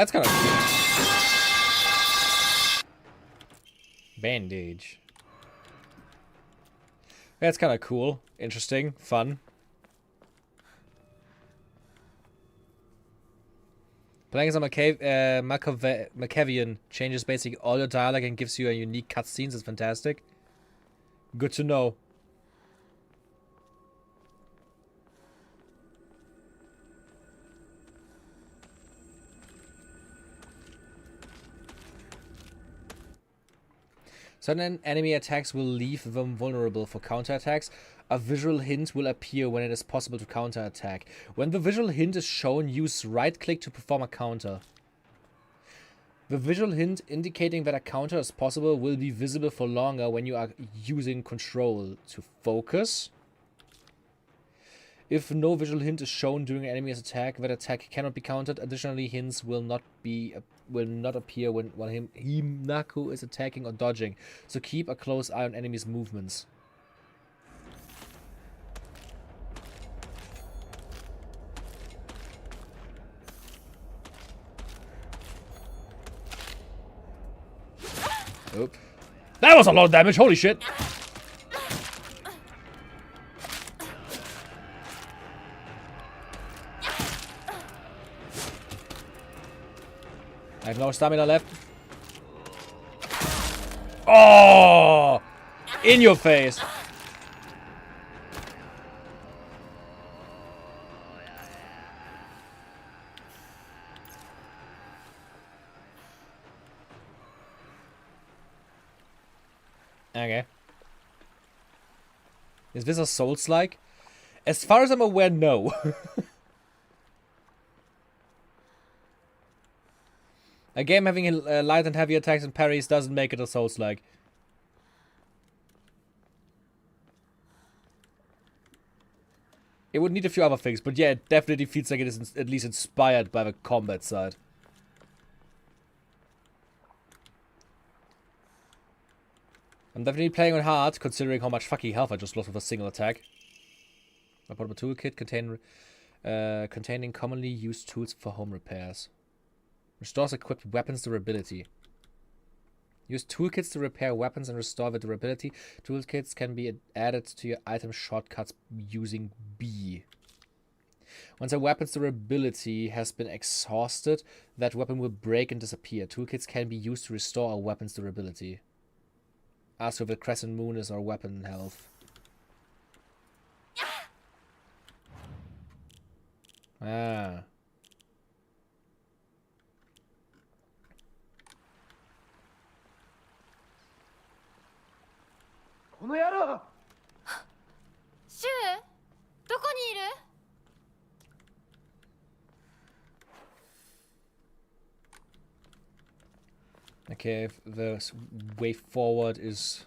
That's kind of cool. Bandage. That's kind of cool. Interesting. Fun. Playing as a Machiavellian changes basically all your dialogue and gives you a unique cutscenes. Is fantastic. Good to know. Certain enemy attacks will leave them vulnerable for counterattacks. A visual hint will appear when it is possible to counterattack. When the visual hint is shown, use right-click to perform a counter. The visual hint indicating that a counter is possible will be visible for longer when you are using control to focus. If no visual hint is shown during an enemy's attack, that attack cannot be countered. Additionally, hints will not appear when Hinaku is attacking or dodging, so keep a close eye on enemies' movements. Oop. That was a lot of damage, holy shit! I have no stamina left. Oh! In your face! Okay. Is this a Souls-like? As far as I'm aware, no. A game having light and heavy attacks and parries doesn't make it a Souls-like. It would need a few other things, but yeah, it definitely feels like it is at least inspired by the combat side. I'm definitely playing on hard, considering how much fucking health I just lost with a single attack. I bought a toolkit containing commonly used tools for home repairs. Restores equipped weapons durability. Use toolkits to repair weapons and restore the durability. Toolkits can be added to your item shortcuts using B. Once a weapon's durability has been exhausted, that weapon will break and disappear. Toolkits can be used to restore a weapon's durability. Ask if the crescent moon is our weapon health. Ah. Shu? どこにいる? Okay, the way forward is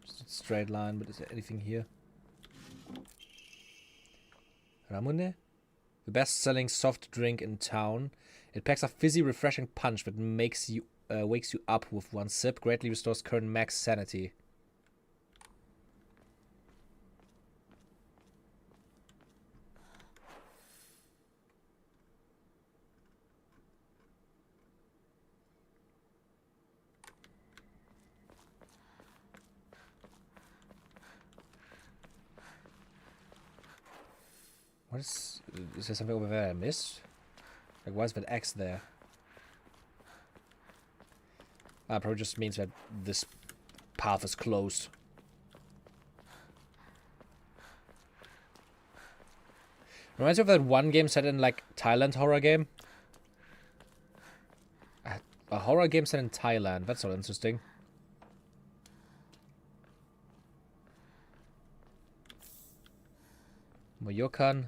just a straight line, but is there anything here? Ramune? The best-selling soft drink in town. It packs a fizzy, refreshing punch that makes you wakes you up with one sip, greatly restores current max sanity. What is there something over there I missed? Like, why is that X there? Ah, probably just means that this path is closed. Reminds me of that one game set in, like, Thailand horror game. A horror game set in Thailand. That's all interesting. Moyokan.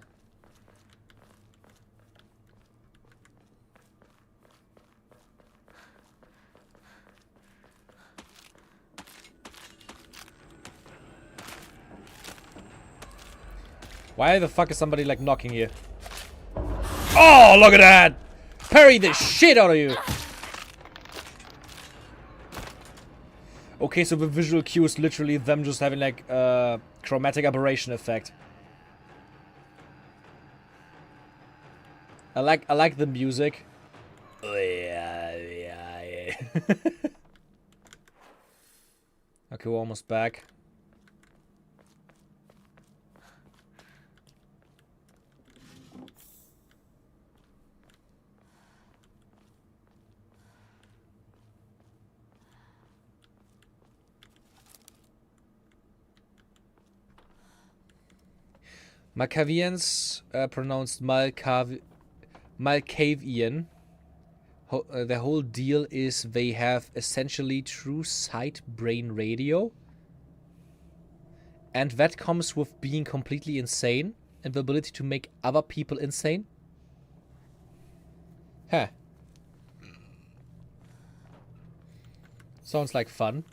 Why the fuck is somebody like knocking here? Oh, look at that! Parry the shit out of you! Okay, so the visual cue is literally them just having like a chromatic aberration effect. I like the music. Yeah. Okay, we're almost back. Malkavians, pronounced Malkavian. The whole deal is they have essentially true sight brain radio. And that comes with being completely insane and the ability to make other people insane. Huh. Sounds like fun.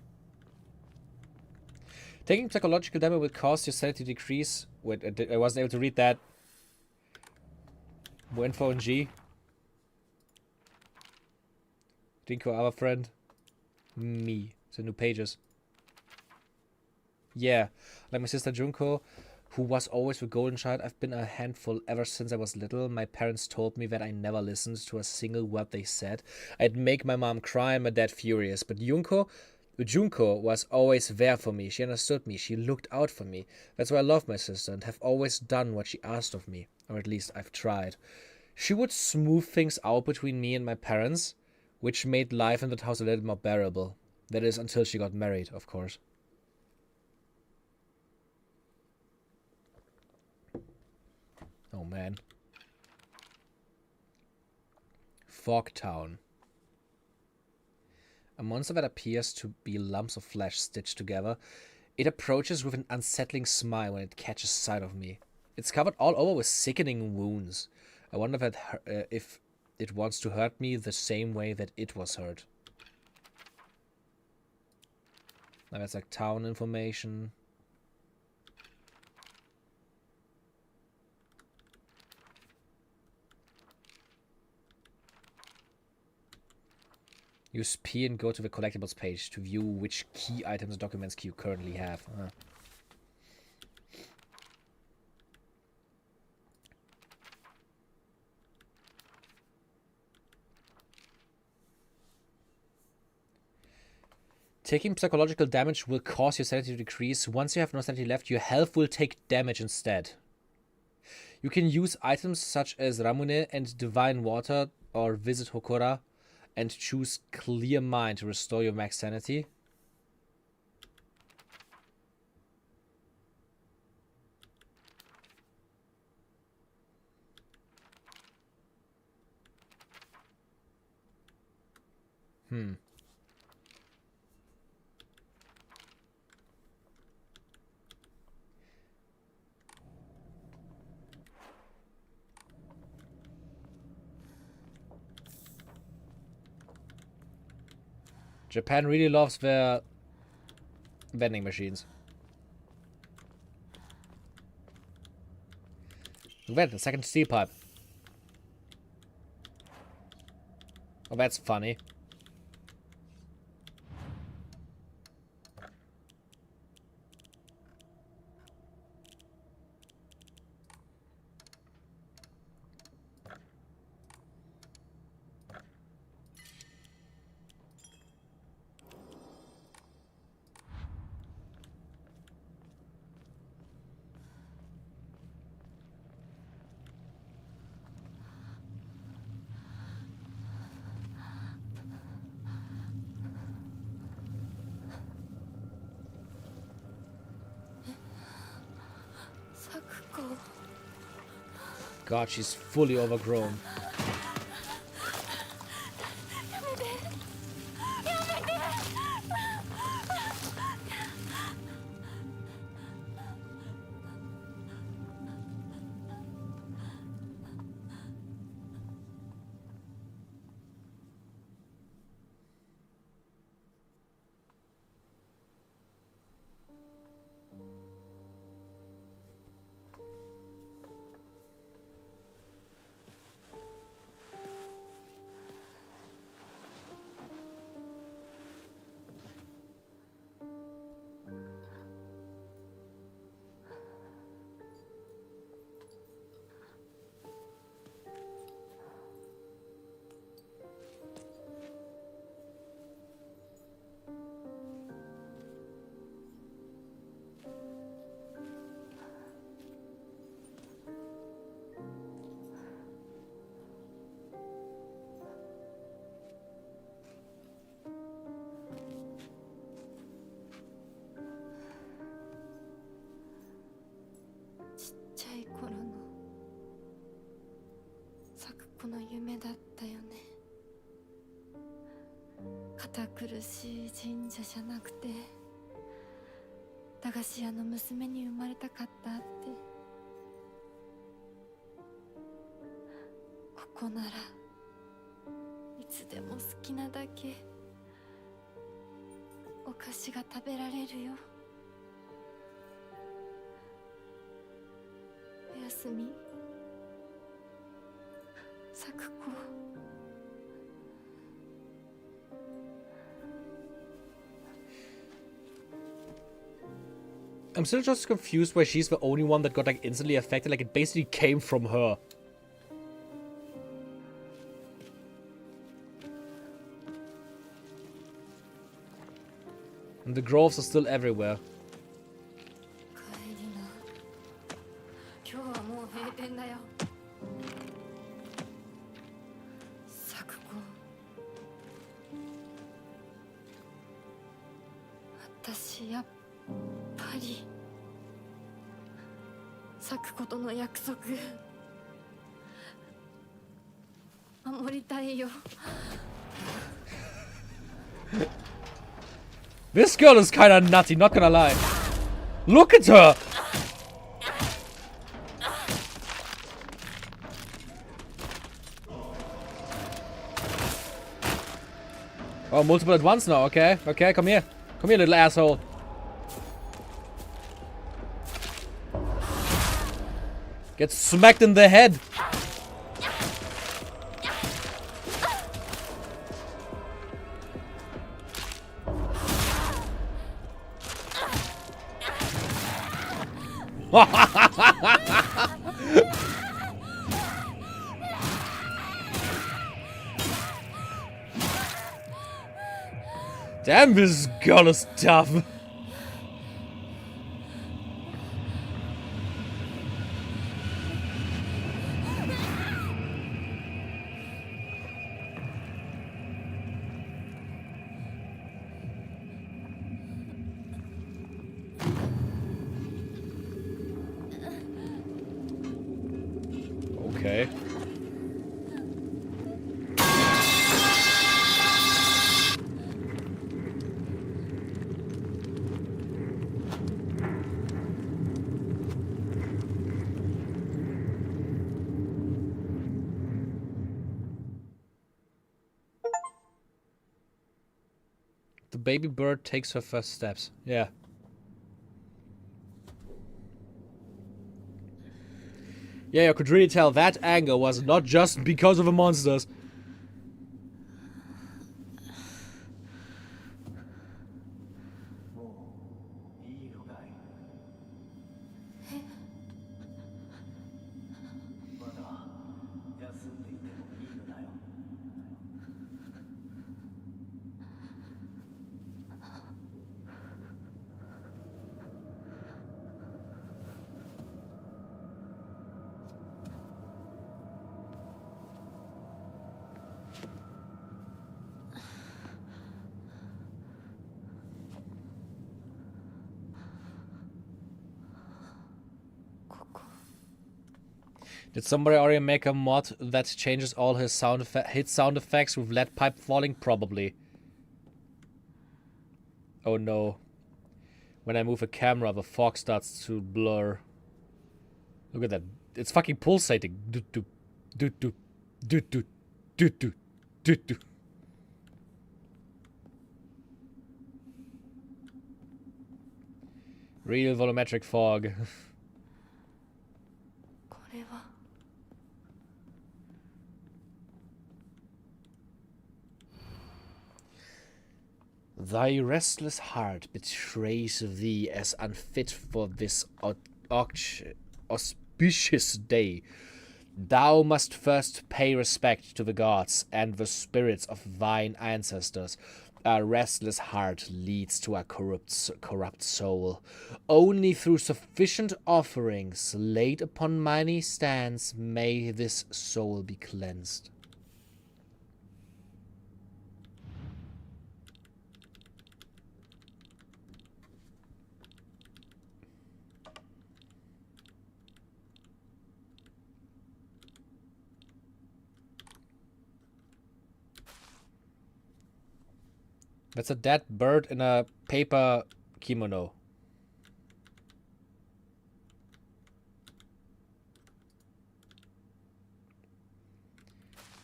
Taking psychological damage will cause your sanity to decrease. Wait, I wasn't able to read that. More info in G. Dinko, our friend. Me. So new pages. Yeah. Like my sister Junko, who was always the golden child. I've been a handful ever since I was little. My parents told me that I never listened to a single word they said. I'd make my mom cry and my dad furious. But Junko was always there for me. She understood me. She looked out for me. That's why I love my sister and have always done what she asked of me. Or at least I've tried. She would smooth things out between me and my parents, which made life in that house a little more bearable. That is, until she got married, of course. Oh, man. Fogtown. A monster that appears to be lumps of flesh stitched together. It approaches with an unsettling smile when it catches sight of me. It's covered all over with sickening wounds. I wonder if it wants to hurt me the same way that it was hurt. Now that's like town information. Use P and go to the collectibles page to view which key items and documents you currently have. Taking psychological damage will cause your sanity to decrease. Once you have no sanity left, your health will take damage instead. You can use items such as Ramune and Divine Water or visit Hokora and choose Clear Mind to restore your max sanity. Japan really loves their vending machines. Look at that, the second steel pipe. Oh, that's funny. God, she's fully overgrown. 子の夢だったよね。堅苦しい神社じゃなくて駄菓子屋の娘に生まれたかったって。ここならいつでも好きなだけお菓子が食べられるよ。おやすみ、咲子。 I'm still just confused why she's the only one that got like instantly affected. Like it basically came from her. And the groves are still everywhere. 帰りな。今日はもう閉店だよ。咲子。私やっぱり咲子との約束守りたいよ。 This girl is kinda nutty, not gonna lie. Look at her! Oh, multiple at once now, okay. Okay, come here. Come here, little asshole. Get smacked in the head. Damn, this girl is tough. Okay. The baby bird takes her first steps. Yeah. Yeah, I could really tell that anger was not just because of the monsters. Did somebody already make a mod that changes all his sound effects with lead pipe falling? Probably. Oh no. When I move a camera, the fog starts to blur. Look at that. It's fucking pulsating. Doot doot. Doot doot. Doot doot. Doot doot. Doot doot. Real volumetric fog. Thy restless heart betrays thee as unfit for this auspicious day. Thou must first pay respect to the gods and the spirits of thine ancestors. A restless heart leads to a corrupt soul. Only through sufficient offerings laid upon many stands may this soul be cleansed. That's a dead bird in a paper kimono.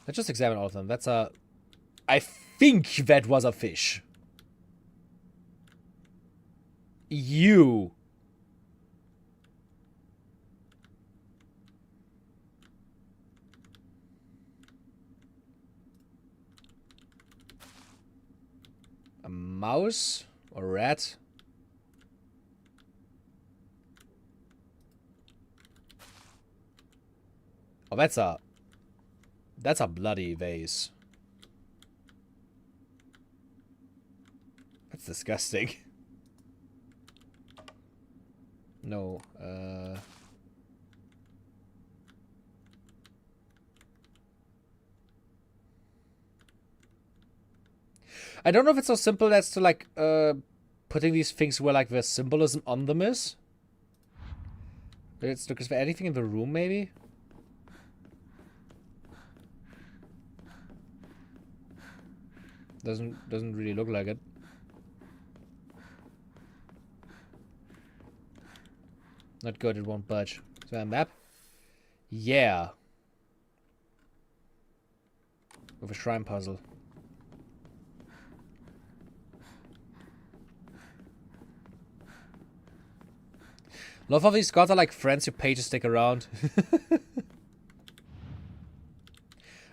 Let's just examine all of them. That's a... I think that was a fish. You. A mouse or rat? Oh, that's a bloody vase. That's disgusting. No, I don't know if it's so simple as to, like, putting these things where, like, the symbolism on them is. Let's look, is there anything in the room, maybe? Doesn't really look like it. Not good, it won't budge. Is there a map? Yeah. With a shrine puzzle. Love how these gods are like friends who pay to stick around.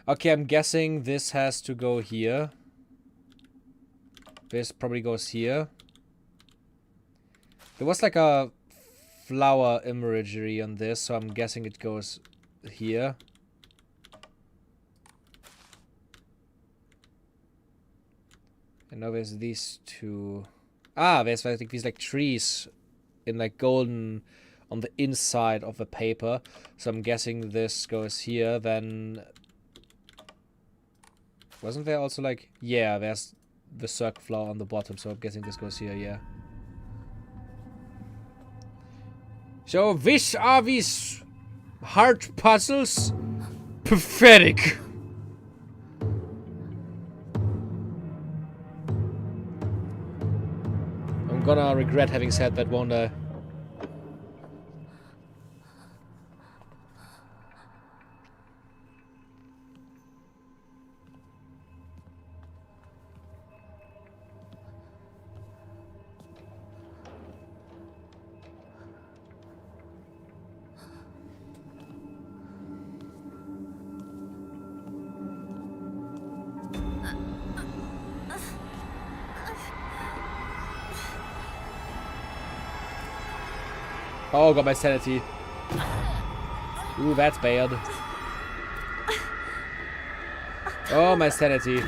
Okay, I'm guessing this has to go here. This probably goes here. There was like a flower imagery on this, so I'm guessing it goes here. And now there's these two. Ah, there's I think these like trees in like golden on the inside of the paper. So I'm guessing this goes here. Then wasn't there also like, yeah, there's the circle flower on the bottom, so I'm guessing this goes here, yeah. So these are these heart puzzles. Pathetic. I'm gonna regret having said that, won't I? Oh, got my sanity. Ooh, that's bad. Oh, my sanity.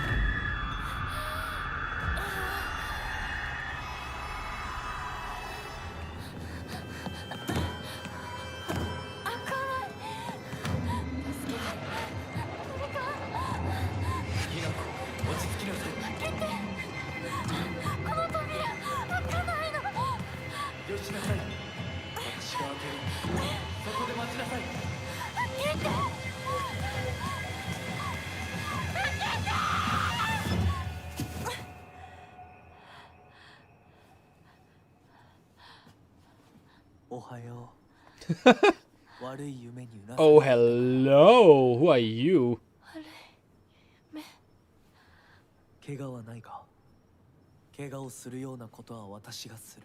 Oh, hello. Who are you? 怪我はないか。怪我をするようなことは私がする。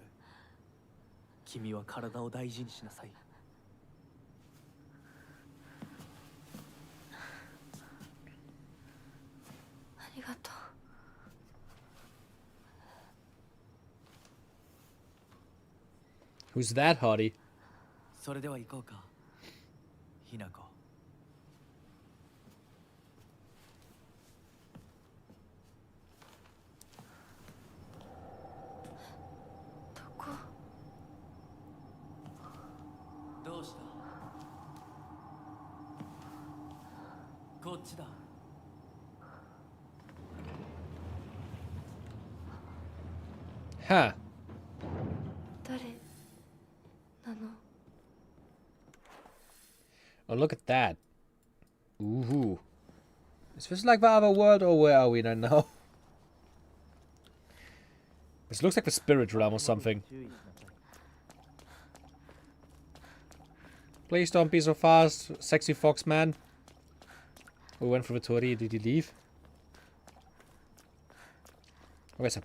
君は体を大事にしなさい。ありがとう。 Who's that, hottie? それでは行こうか。ひなこ。どこ？どうした？こっちだ。 Huh. 誰なの？ Oh, look at that. Ooh. Is this like the other world, or where are we right now? This looks like the spirit realm or something. Please don't be so fast, sexy fox man. We went for the Tori. Did he leave? Oh, there's a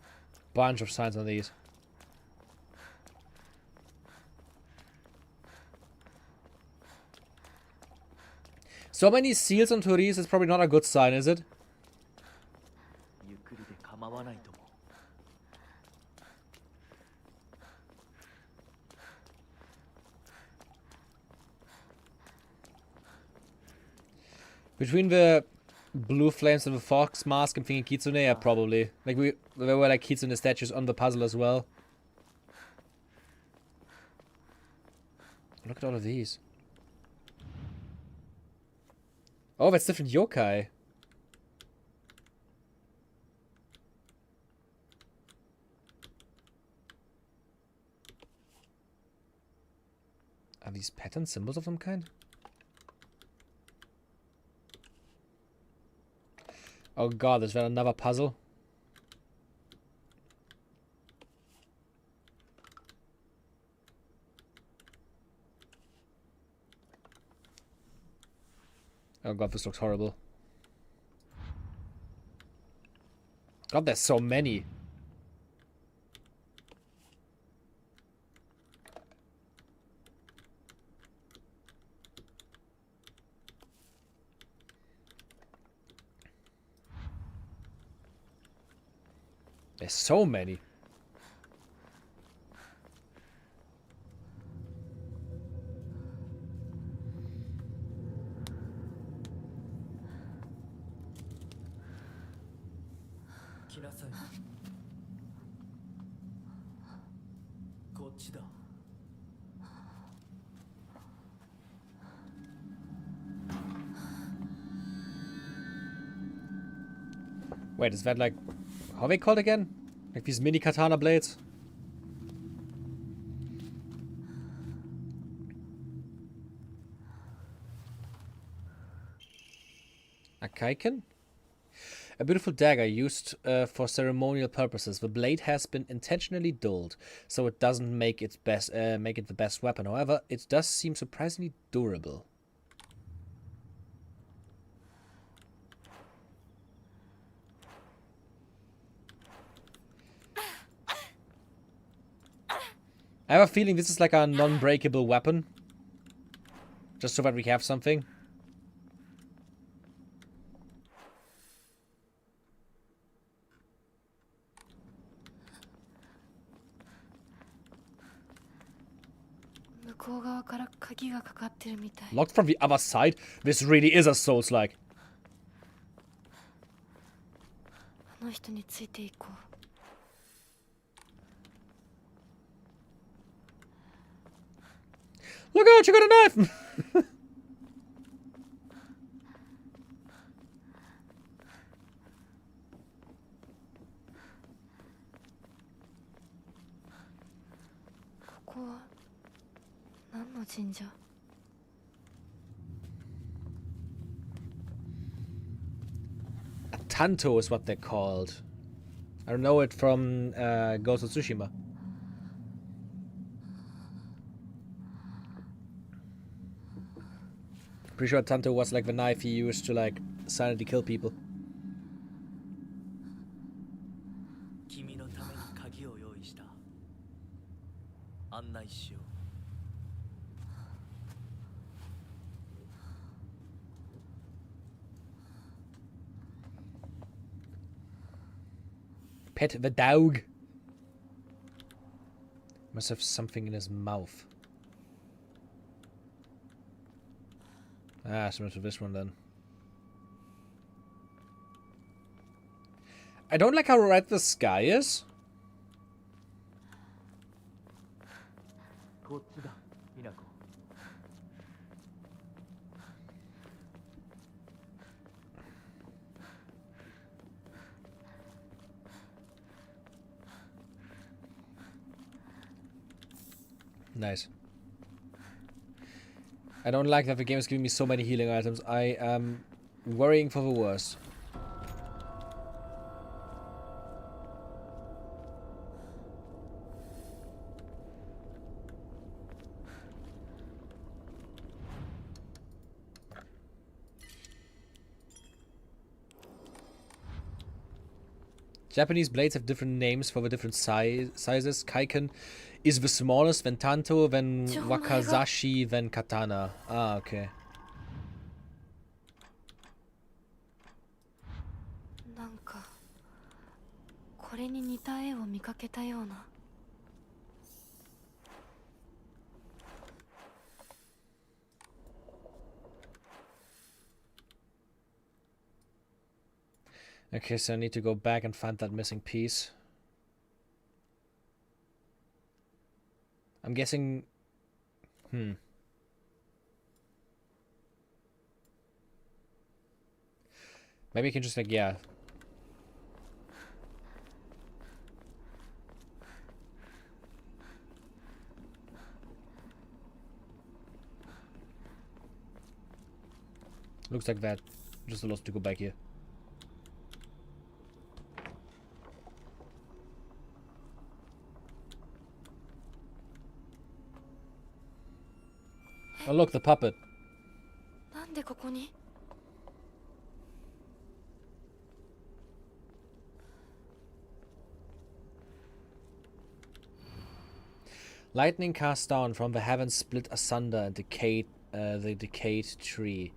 bunch of signs on these. So many seals on Toris is probably not a good sign, is it? ゆっくりで構わないとも。 Between the blue flames and the fox mask, I'm thinking Kitsune, yeah, probably. Like, there were like Kitsune statues on the puzzle as well. Look at all of these. Oh, that's different yokai. Are these pattern symbols of some kind? Oh god, there's another puzzle. Oh god, this looks horrible. God, there's so many. There's so many. Wait, is that like... How are they called again? Like these mini katana blades? A kaiken? A beautiful dagger used for ceremonial purposes. The blade has been intentionally dulled, so it doesn't make it the best weapon. However, it does seem surprisingly durable. I have a feeling this is like a non-breakable weapon. Just so that we have something. Locked from the other side? This really is a Souls-like. Look out, you got a knife! A Tanto is what they're called. I know it from Ghost of Tsushima. Pretty sure Tanto was like the knife he used to like silently kill people. Pet the dog. Must have something in his mouth. Ah, similar to this one then. I don't like how red the sky is. Nice. I don't like that the game is giving me so many healing items. I am worrying for the worst. Japanese blades have different names for the different sizes. Kaiken is the smallest, then Tanto, then Wakazashi, then Katana. Ah, okay. なんかこれに似た絵を見かけたような。 Okay, so I need to go back and find that missing piece. I'm guessing... Maybe you can just like, yeah. Looks like that. Just a lot to go back here. Oh look, the puppet. なんでここに? Lightning cast down from the heavens split asunder and decayed the decayed tree.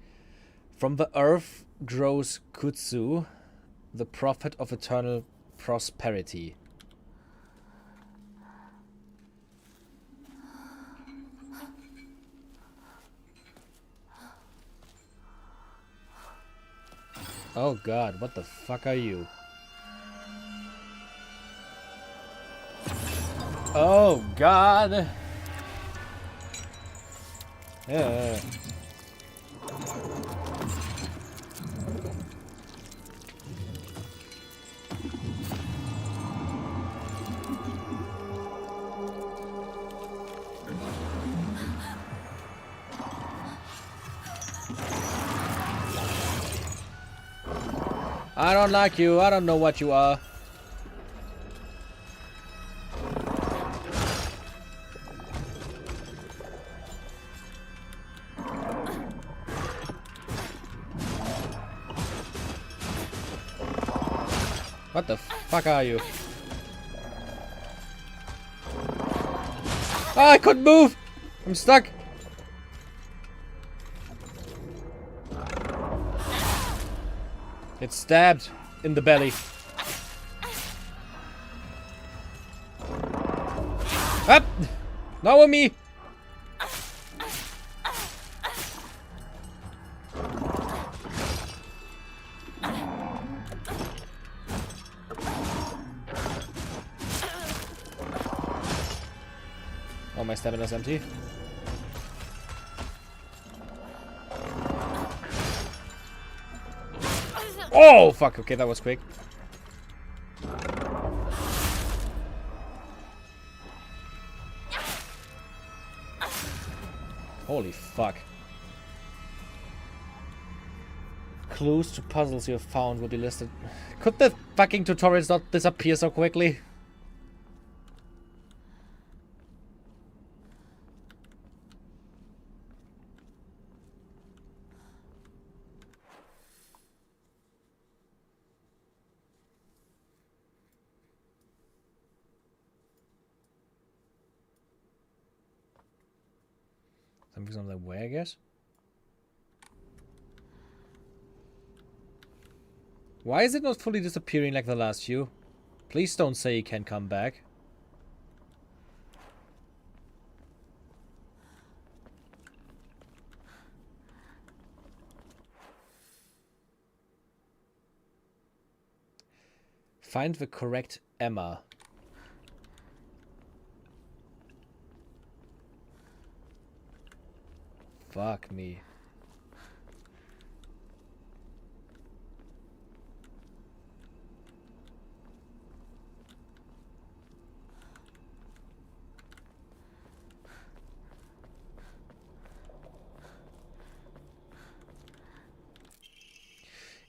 From the earth grows Kutsu, the prophet of eternal prosperity. Oh god, what the fuck are you? Oh god! Yeah. I don't like you. I don't know what you are. What the fuck are you? Oh, I couldn't move! I'm stuck! It's stabbed in the belly. Up! Not with me! Oh, my stamina's empty. Oh, fuck. Okay, that was quick. Holy fuck. Clues to puzzles you have found will be listed. Could the fucking tutorials not disappear so quickly? Something's on the way, I guess. Why is it not fully disappearing like the last few? Please don't say he can come back. Find the correct Emma. Fuck me.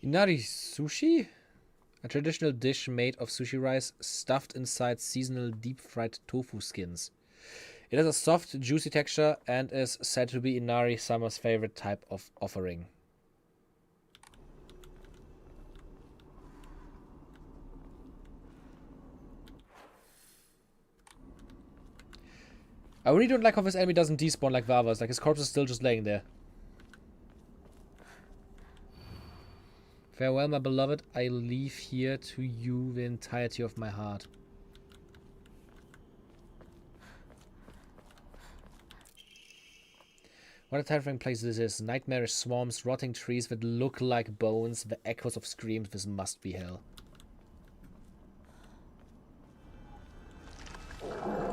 Inari sushi? A traditional dish made of sushi rice stuffed inside seasonal deep-fried tofu skins. It has a soft, juicy texture and is said to be Inari Summer's favorite type of offering. I really don't like how this enemy doesn't despawn like the others. Like, his corpse is still just laying there. Farewell, my beloved. I leave here to you the entirety of my heart. What a terrifying place this is. Nightmarish swarms, rotting trees that look like bones, the echoes of screams. This must be hell.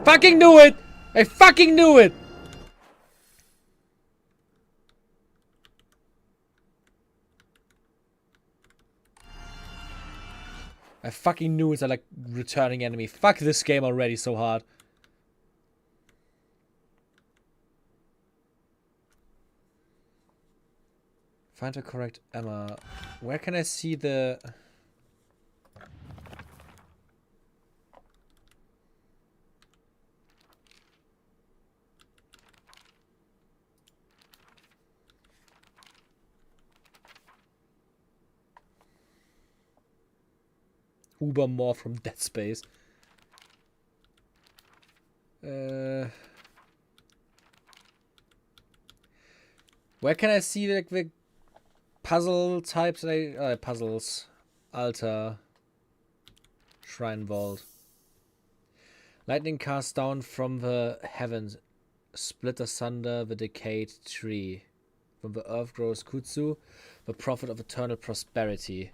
Fucking knew it! I fucking knew it! I fucking knew it's a like returning enemy. Fuck this game already so hard. Find the correct Emma. Where can I see the... Uber more from Dead Space. Where can I see like the puzzle types? Puzzles. Altar. Shrine Vault. Lightning cast down from the heavens. Split asunder the decayed tree. From the earth grows Kutsu, the prophet of eternal prosperity.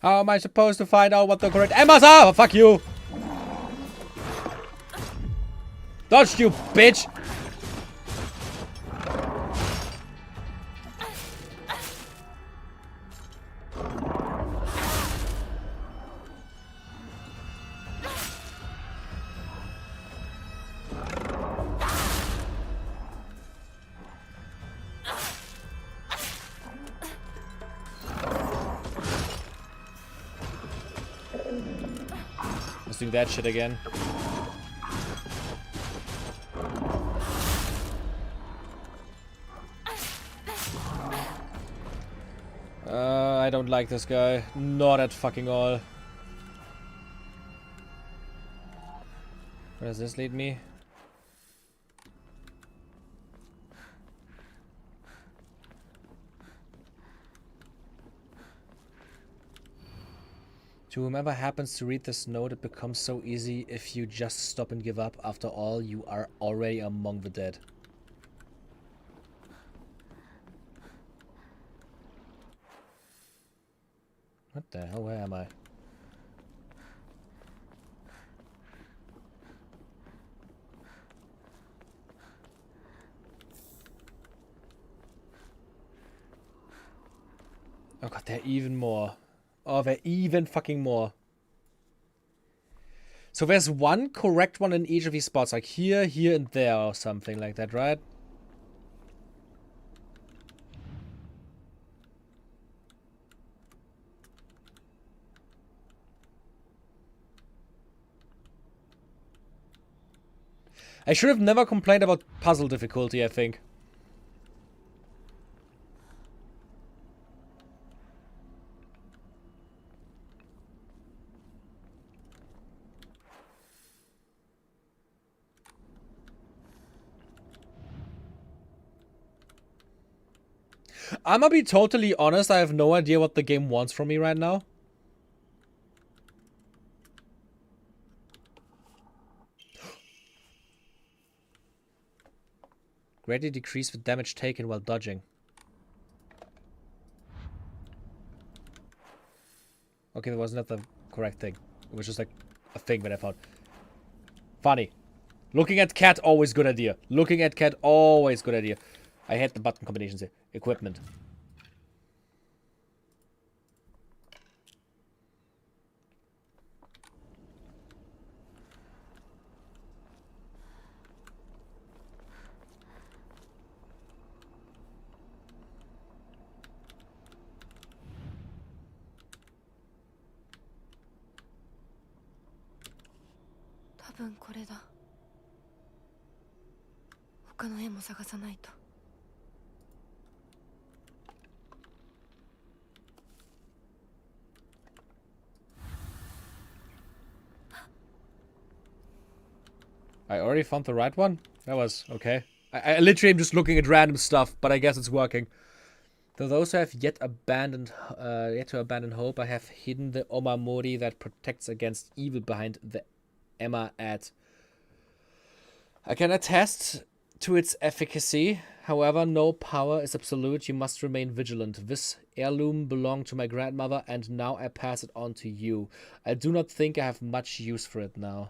How am I supposed to find out what the correct Emmas are? Oh, fuck you! Dodged, you bitch! Let's do that shit again. I don't like this guy. Not at fucking all. Where does this lead me? To whomever happens to read this note, it becomes so easy if you just stop and give up. After all, you are already among the dead. What the hell? Where am I? Oh god, there are even more. Oh, there are even fucking more. So there's one correct one in each of these spots. Like here, here, and there or something like that, right? I should have never complained about puzzle difficulty, I think. I'm gonna be totally honest, I have no idea what the game wants from me right now. Greatly decrease the damage taken while dodging. Okay, that was not the correct thing. It was just like a thing that I found. Funny. Looking at cat, always good idea. Looking at cat, always good idea. I hate the button combinations here. Equipment. 分これだ。他の絵も探さないと。I already found the right one? That was okay. I literally am just looking at random stuff, but I guess it's working. To those who have yet to abandon hope, I have hidden the Omamori that protects against evil behind the Emma ad. I can attest to its efficacy. However, no power is absolute. You must remain vigilant. This heirloom belonged to my grandmother, and now I pass it on to you. I do not think I have much use for it now.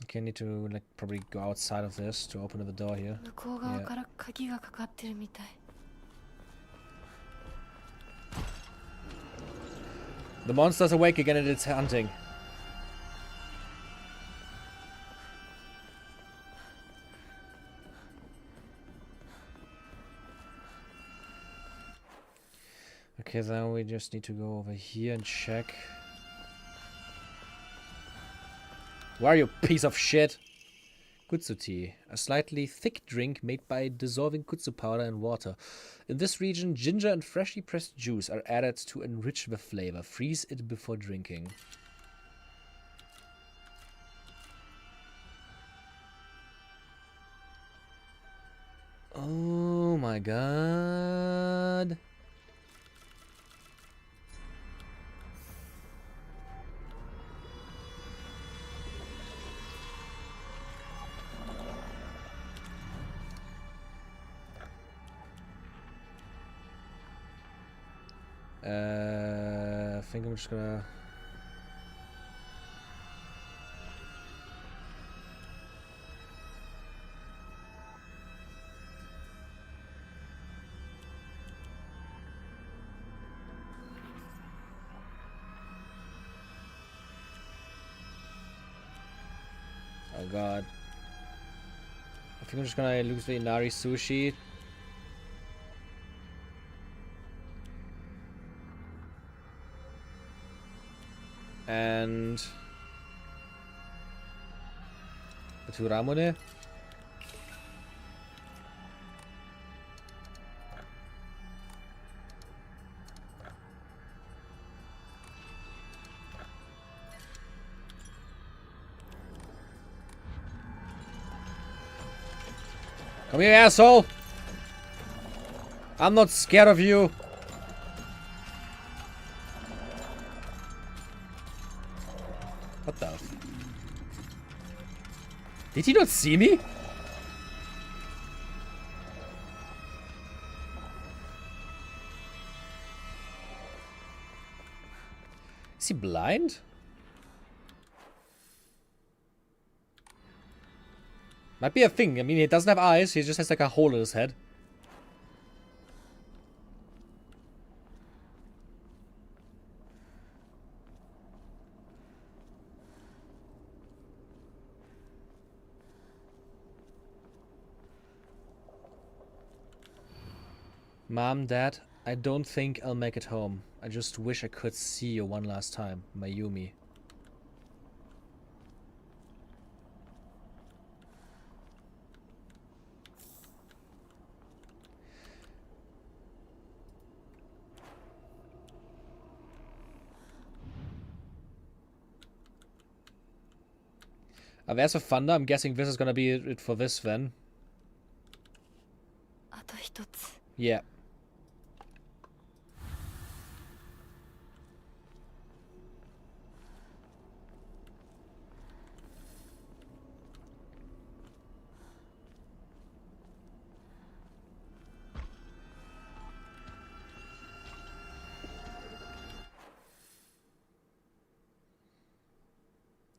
Okay, I need to like probably go outside of this to open the door here. Yeah. The monster's awake again and it's hunting. Okay, then we just need to go over here and check. Where are you, piece of shit? Kutsu tea, a slightly thick drink made by dissolving kutsu powder in water. In this region, ginger and freshly pressed juice are added to enrich the flavor. Freeze it before drinking. Oh my god. I think I'm just gonna... Oh god. I think I'm just gonna lose the Inari sushi. And the two Ramune. Come here, asshole! I'm not scared of you. What the f... Did he not see me? Is he blind? Might be a thing. I mean, he doesn't have eyes. He just has like a hole in his head. Mom, Dad, I don't think I'll make it home. I just wish I could see you one last time, Mayumi. There's a thunder. I'm guessing this is gonna be it for this then. Yeah.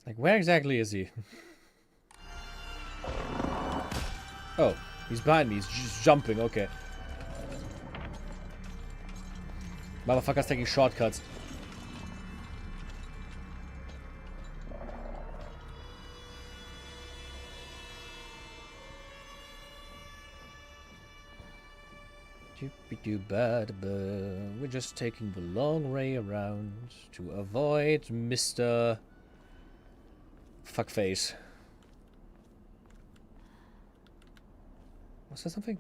Like, where exactly is he? Oh, he's behind me. He's just jumping. Okay. Motherfucker's taking shortcuts. We're just taking the long way around to avoid Mr. Fuckface. Was there something?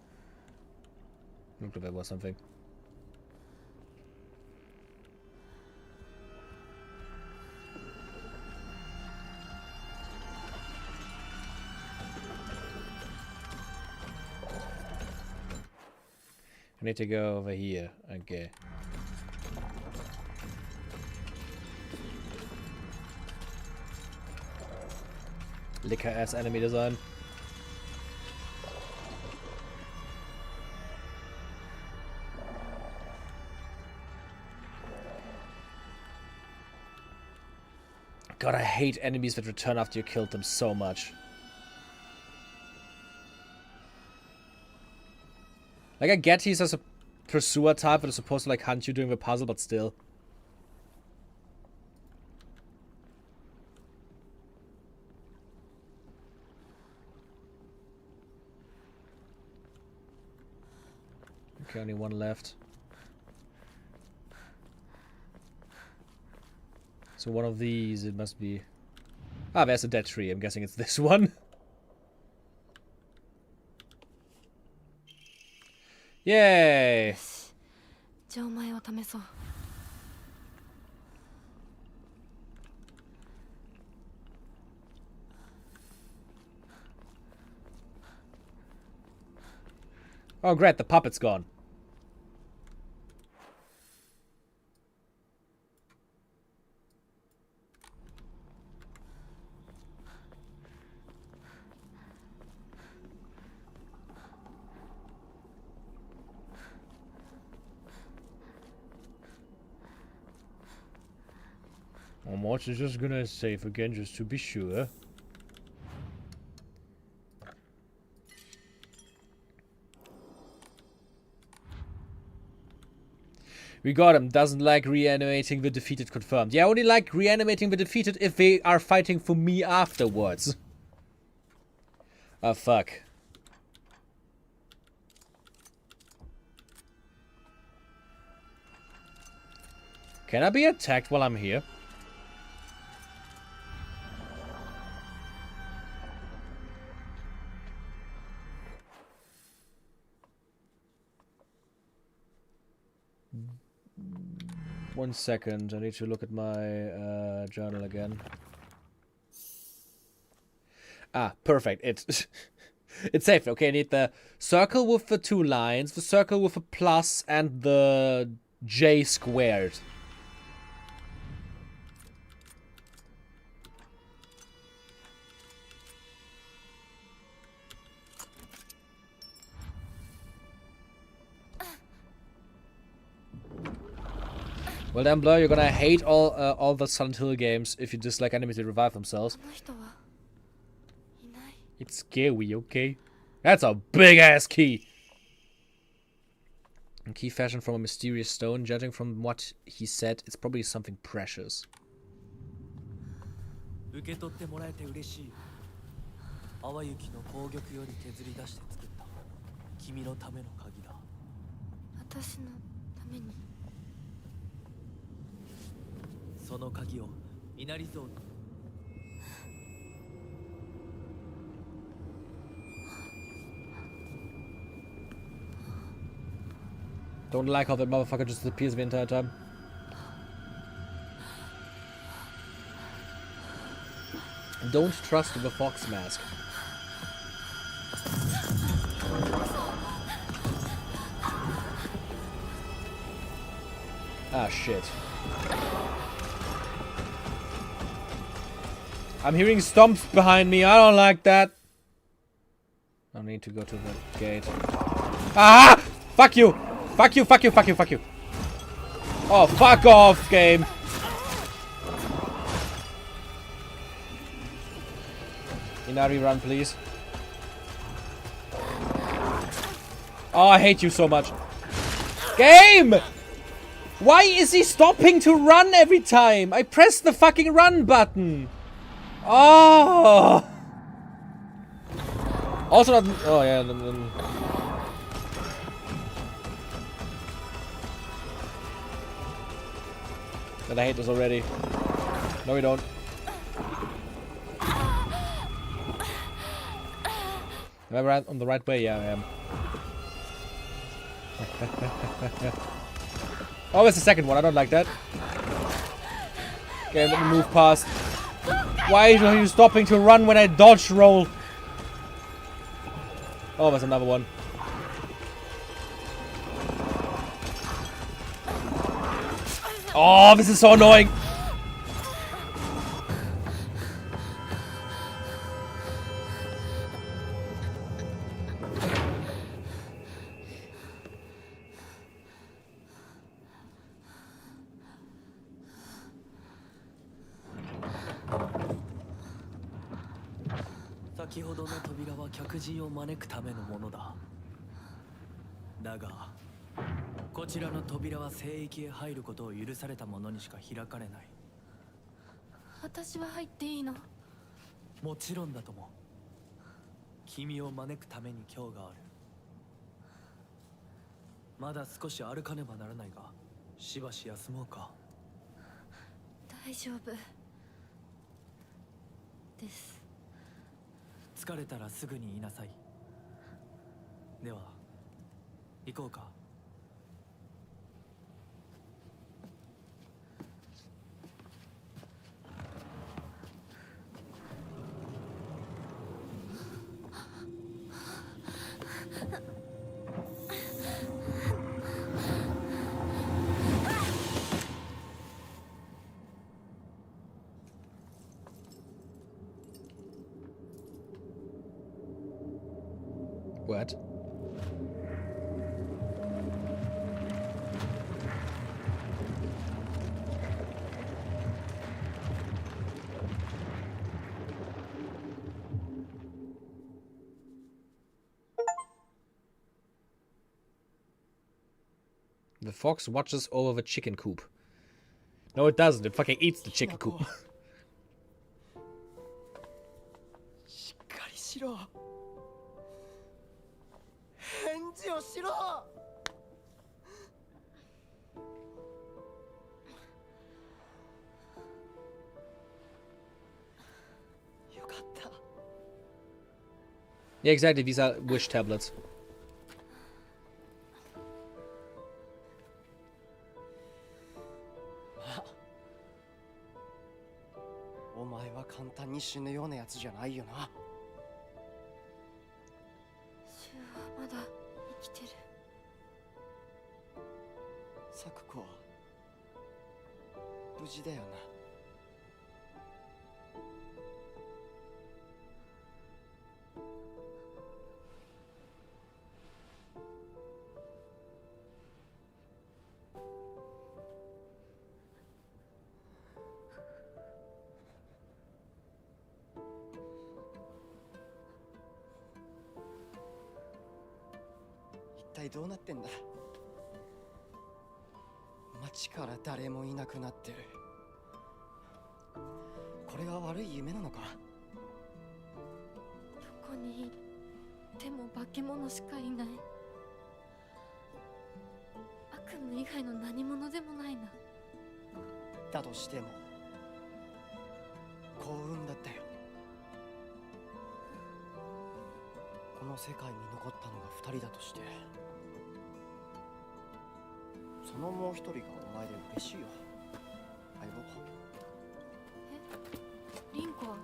Looked like there was something. I need to go over here. Okay. Licker ass enemy design. God, I hate enemies that return after you killed them so much. Like, I get he's as a pursuer type that is supposed to, like, hunt you during the puzzle, but still. Okay, only one left. So one of these, it must be... Ah, there's a dead tree. I'm guessing it's this one. Yay! Oh great, the puppet's gone. Almost is just gonna save again just to be sure. We got him. Doesn't like reanimating the defeated confirmed. Yeah, I only like reanimating the defeated if they are fighting for me afterwards. Oh, fuck. Can I be attacked while I'm here? One second, I need to look at my journal again. Ah, perfect. It's saved. Okay, I need the circle with the 2 lines, the circle with a plus, and the J squared. Well then, Blur, you're gonna hate all the Silent Hill games if you dislike enemies that revive themselves. It's scary, okay? That's a big-ass key! A key fashioned from a mysterious stone. Judging from what he said, it's probably something precious. Don't like how that motherfucker just disappears the entire time. Don't trust the fox mask. Ah, shit. I'm hearing stomps behind me. I don't like that. I need to go to the gate. Ah! Fuck you! Fuck you, fuck you, fuck you, fuck you. Oh, fuck off, game. Inari, run, please. Oh, I hate you so much. Game! Why is he stopping to run every time? I pressed the fucking run button. Oh! Also not... Oh, yeah. And I hate this already. No, we don't. Am I right on the right way? Yeah, I am. Oh, it's the second one. I don't like that. Okay, let me move past. Why are you stopping to run when I dodge roll? Oh, there's another one. Oh, this is so annoying. What? The fox watches over the chicken coop. No, it doesn't. It fucking eats the chicken coop. しっかりしろ。返事をしろ。よかった。 Yeah, exactly. These are wish tablets. お前は簡単に死ぬようなやつじゃないよな。シュウはまだ生きてる。サクコは無事だよな。一体どうなってんだ。街から誰もいなくなってる。これは悪い夢なのか。どこに行っても化け物しかいない。悪夢以外の何者でもないな。だとしても幸運だったよ。この世界に残ったのが2人だとして、そのもう一人がお前で嬉しいよ、相棒。リンコは？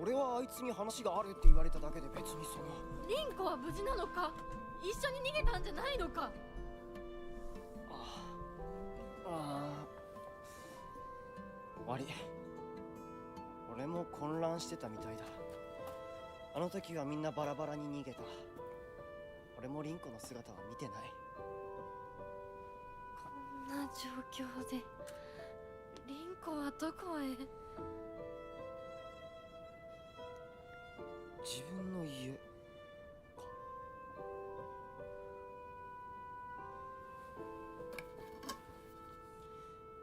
俺はあいつに話があるって言われただけで別にその。リンコは無事なのか？一緒に逃げたんじゃないのか？悪い。俺も混乱してたみたいだ。あの時はみんなバラバラに逃げた。俺もリンコの姿は見てない。こんな状況でリンコはどこへ？自分の家か。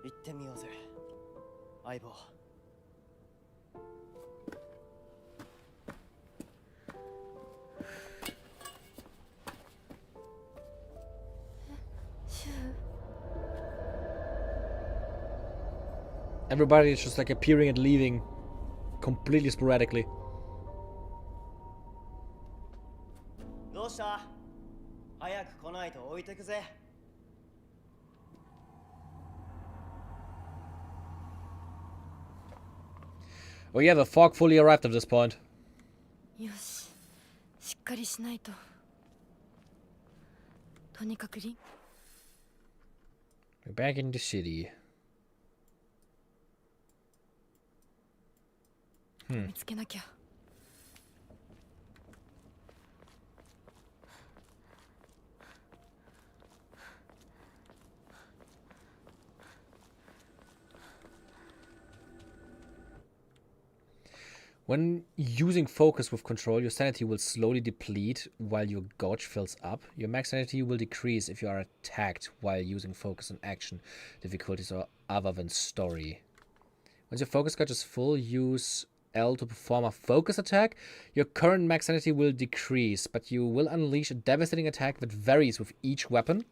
行ってみようぜ、相棒。Everybody is just like appearing and leaving completely sporadically. どうした？早く来ないと置いてくぜ。Oh yeah, the fog fully arrived at this point. よし、しっかりしないと。とにかくリン。 We're back in the city. 見つけなきゃ。When using focus with control, your sanity will slowly deplete while your gauge fills up. Your max sanity will decrease if you are attacked while using focus on action difficulties or other than story. Once your focus gauge is full, use L to perform a focus attack. Your current max sanity will decrease, but you will unleash a devastating attack that varies with each weapon.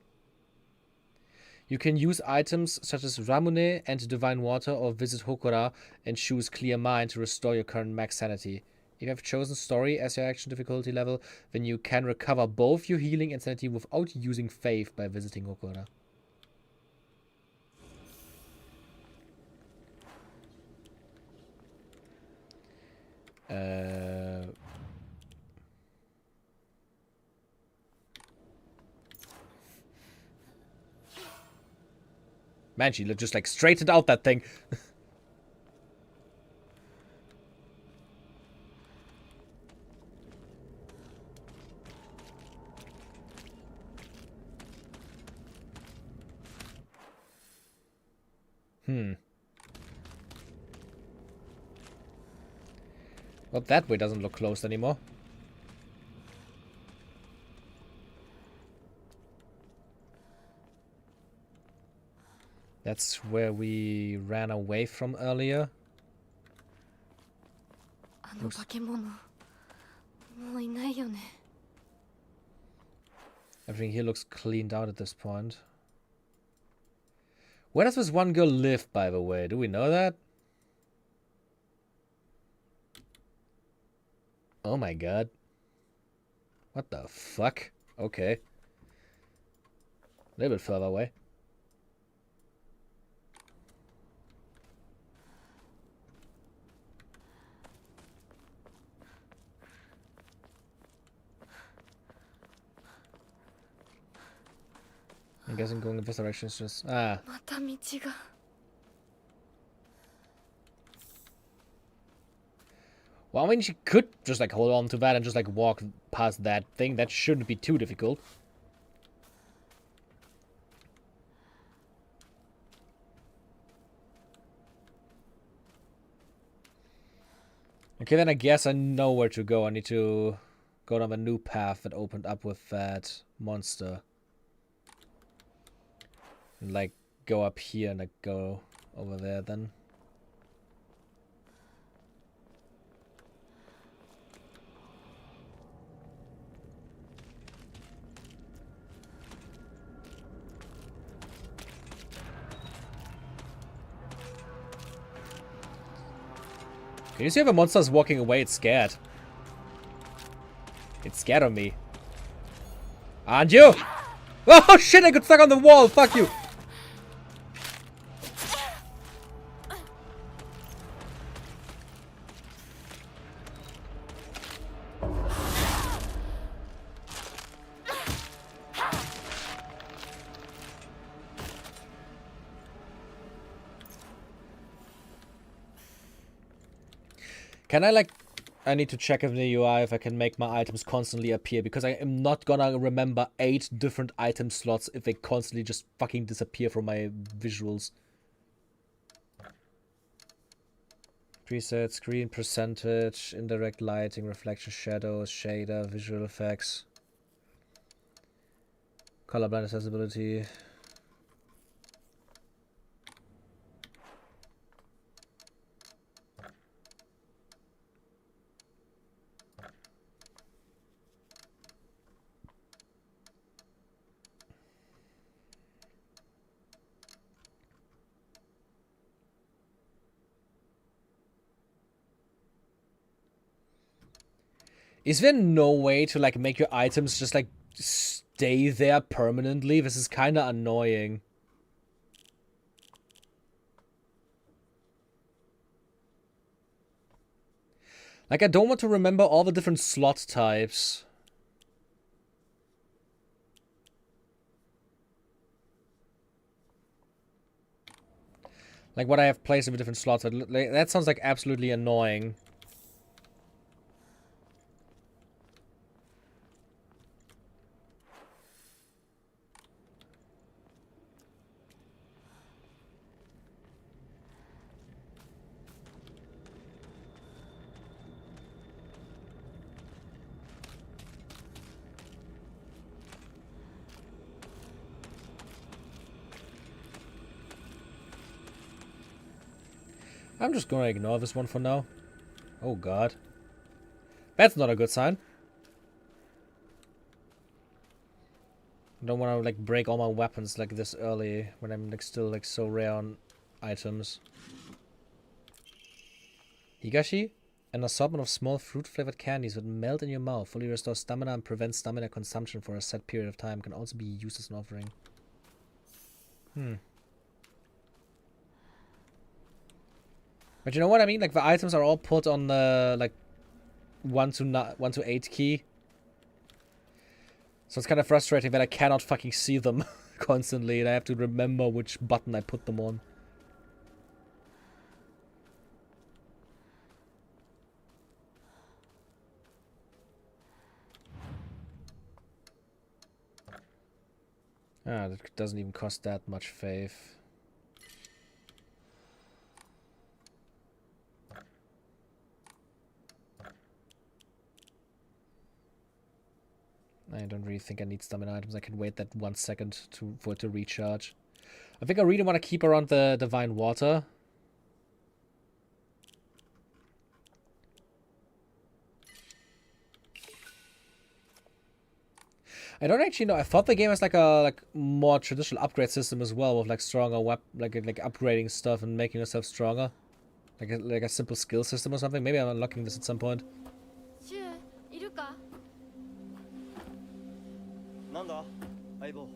You can use items such as Ramune and Divine Water or visit Hokora and choose Clear Mind to restore your current max sanity. If you have chosen Story as your action difficulty level, then you can recover both your healing and sanity without using Faith by visiting Hokora. Man, she just like straightened out that thing. Well, that way doesn't look closed anymore. That's where we ran away from earlier. あの化け物、もういないよね。 Everything here looks cleaned out at this point. Where does this one girl live, by the way? Do we know that? Oh my god. What the fuck? Okay. A little bit further away. I'm guessing going in this direction is just... Ah. また道が。 Well, I mean, she could just, like, hold on to that and just, like, walk past that thing. That shouldn't be too difficult. Okay, then I guess I know where to go. I need to go down the new path that opened up with that monster. And, like, go up here and, like, go over there then. Can you see if a monster is walking away? It's scared. It's scared of me. Aren't you? Oh shit, I got stuck on the wall. Fuck you. Can I, like... I need to check in the UI if I can make my items constantly appear, because I am not gonna remember 8 different item slots if they constantly just fucking disappear from my visuals. Preset, screen percentage, indirect lighting, reflection, shadows, shader, visual effects. Colorblind accessibility. Is there no way to like make your items just like stay there permanently? This is kind of annoying. Like, I don't want to remember all the different slot types. Like, what I have placed in the different slots. That sounds like absolutely annoying. I'm just gonna ignore this one for now. Oh god. That's not a good sign. I don't wanna like break all my weapons like this early when I'm like still like so rare on items. Higashi? An assortment of small fruit-flavored candies that melt in your mouth, fully restore stamina and prevent stamina consumption for a set period of time. Can also be used as an offering. But you know what I mean? Like, the items are all put on the, like, 1 to 8 key. So it's kind of frustrating that I cannot fucking see them constantly, and I have to remember which button I put them on. Ah, that doesn't even cost that much faith. I don't really think I need stamina items. I can wait that 1 second for it to recharge. I think I really want to keep around the divine water. I don't actually know. I thought the game has like a more traditional upgrade system as well, with like stronger like upgrading stuff and making yourself stronger, like a simple skill system or something. Maybe I'm unlocking this at some point. なんだ相棒。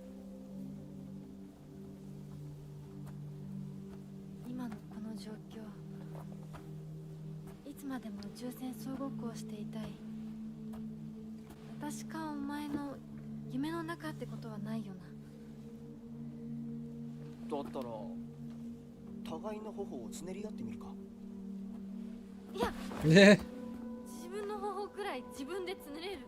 今のこの状況、いつまでも宇宙船総合行していたい。私かお前の夢の中ってことはないよな。だったら互いの頬をつねり合ってみるか。いや、ね。自分の頬くらい自分でつねれる。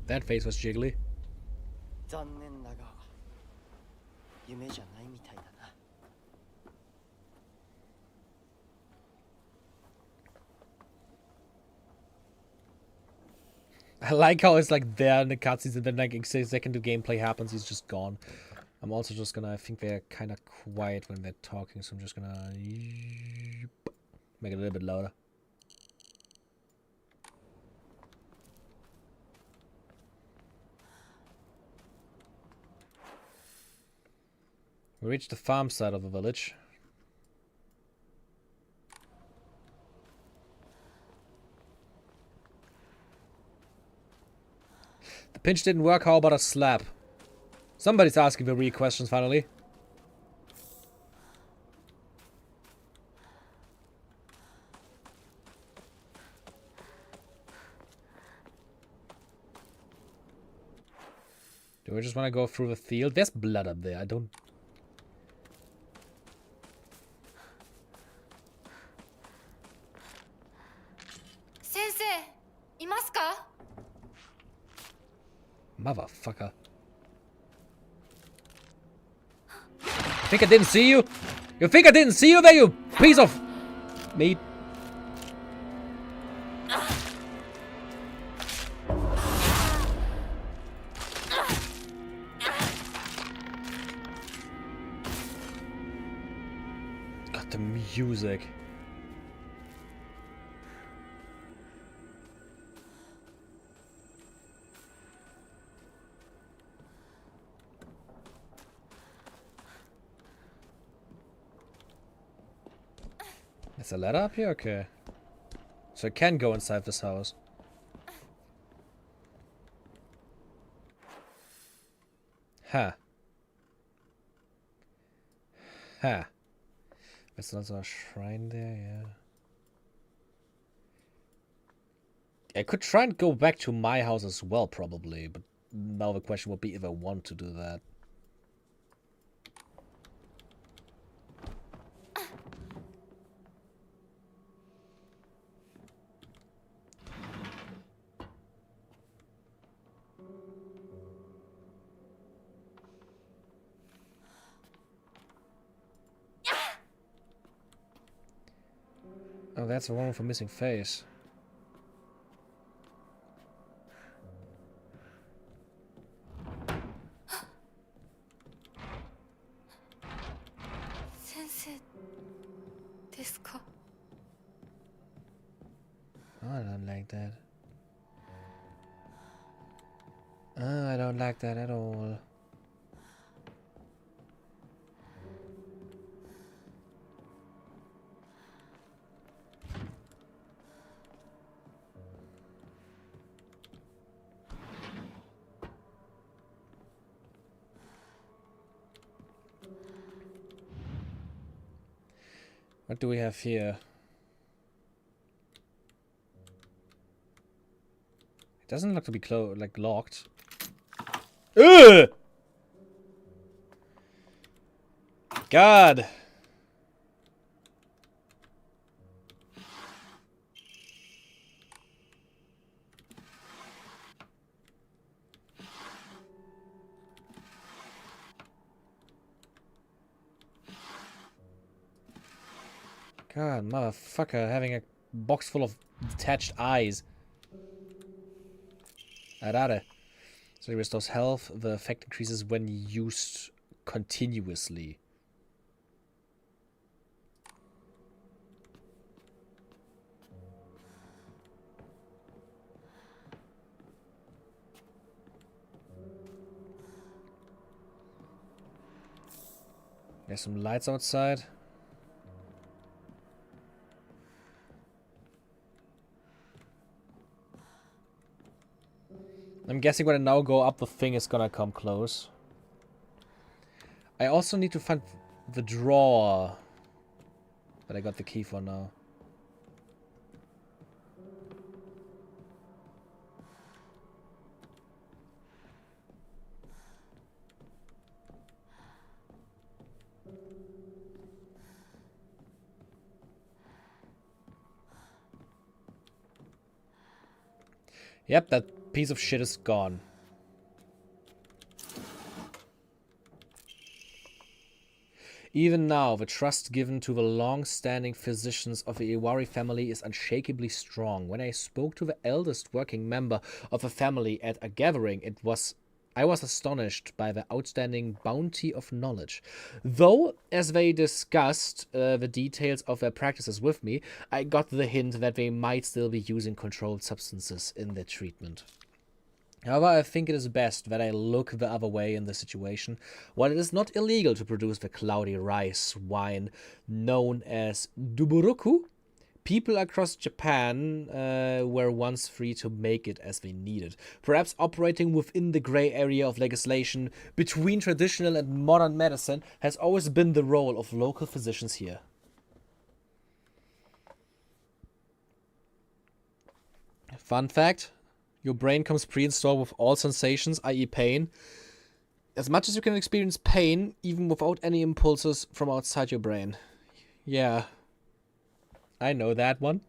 That face was jiggly. 残念だが夢じゃないみたいだな。I like how it's like there in the cutscenes and then like a second to gameplay happens, he's just gone. I'm also just gonna, I think they're kind of quiet when they're talking, so I'm just gonna make it a little bit louder. We reached the farm side of the village. The pinch didn't work, how about a slap? Somebody's asking the real questions finally. Do we just want to go through the field? There's blood up there, I don't... Motherfucker. You think I didn't see you? You think I didn't see you there, you piece of meat? God, the music. Is a ladder up here? Okay. So I can go inside this house. Huh. Huh. There's also a shrine there, yeah. I could try and go back to my house as well, probably, but now the question would be if I want to do that. Oh, that's the one with a missing face. Oh, I don't like that. Oh, I don't like that at all. What do we have here? It doesn't look to be like locked. Ugh! God! God, motherfucker, having a box full of detached eyes. Arare. So it restores health. The effect increases when used continuously. There's some lights outside. I'm guessing when I now go up, the thing is gonna come close. I also need to find the drawer that I got the key for now. Yep, that piece of shit is gone. Even now, the trust given to the long-standing physicians of the Iwari family is unshakably strong. When I spoke to the eldest working member of the family at a gathering, I was astonished by the outstanding bounty of knowledge. Though, as they discussed the details of their practices with me, I got the hint that they might still be using controlled substances in their treatment. However, I think it is best that I look the other way in this situation. While it is not illegal to produce the cloudy rice wine known as duburuku, people across Japan were once free to make it as they needed, perhaps operating within the grey area of legislation between traditional and modern medicine has always been the role of local physicians here. Fun fact, your brain comes pre-installed with all sensations, i.e. pain. As much as you can experience pain, even without any impulses from outside your brain. Yeah. I know that one.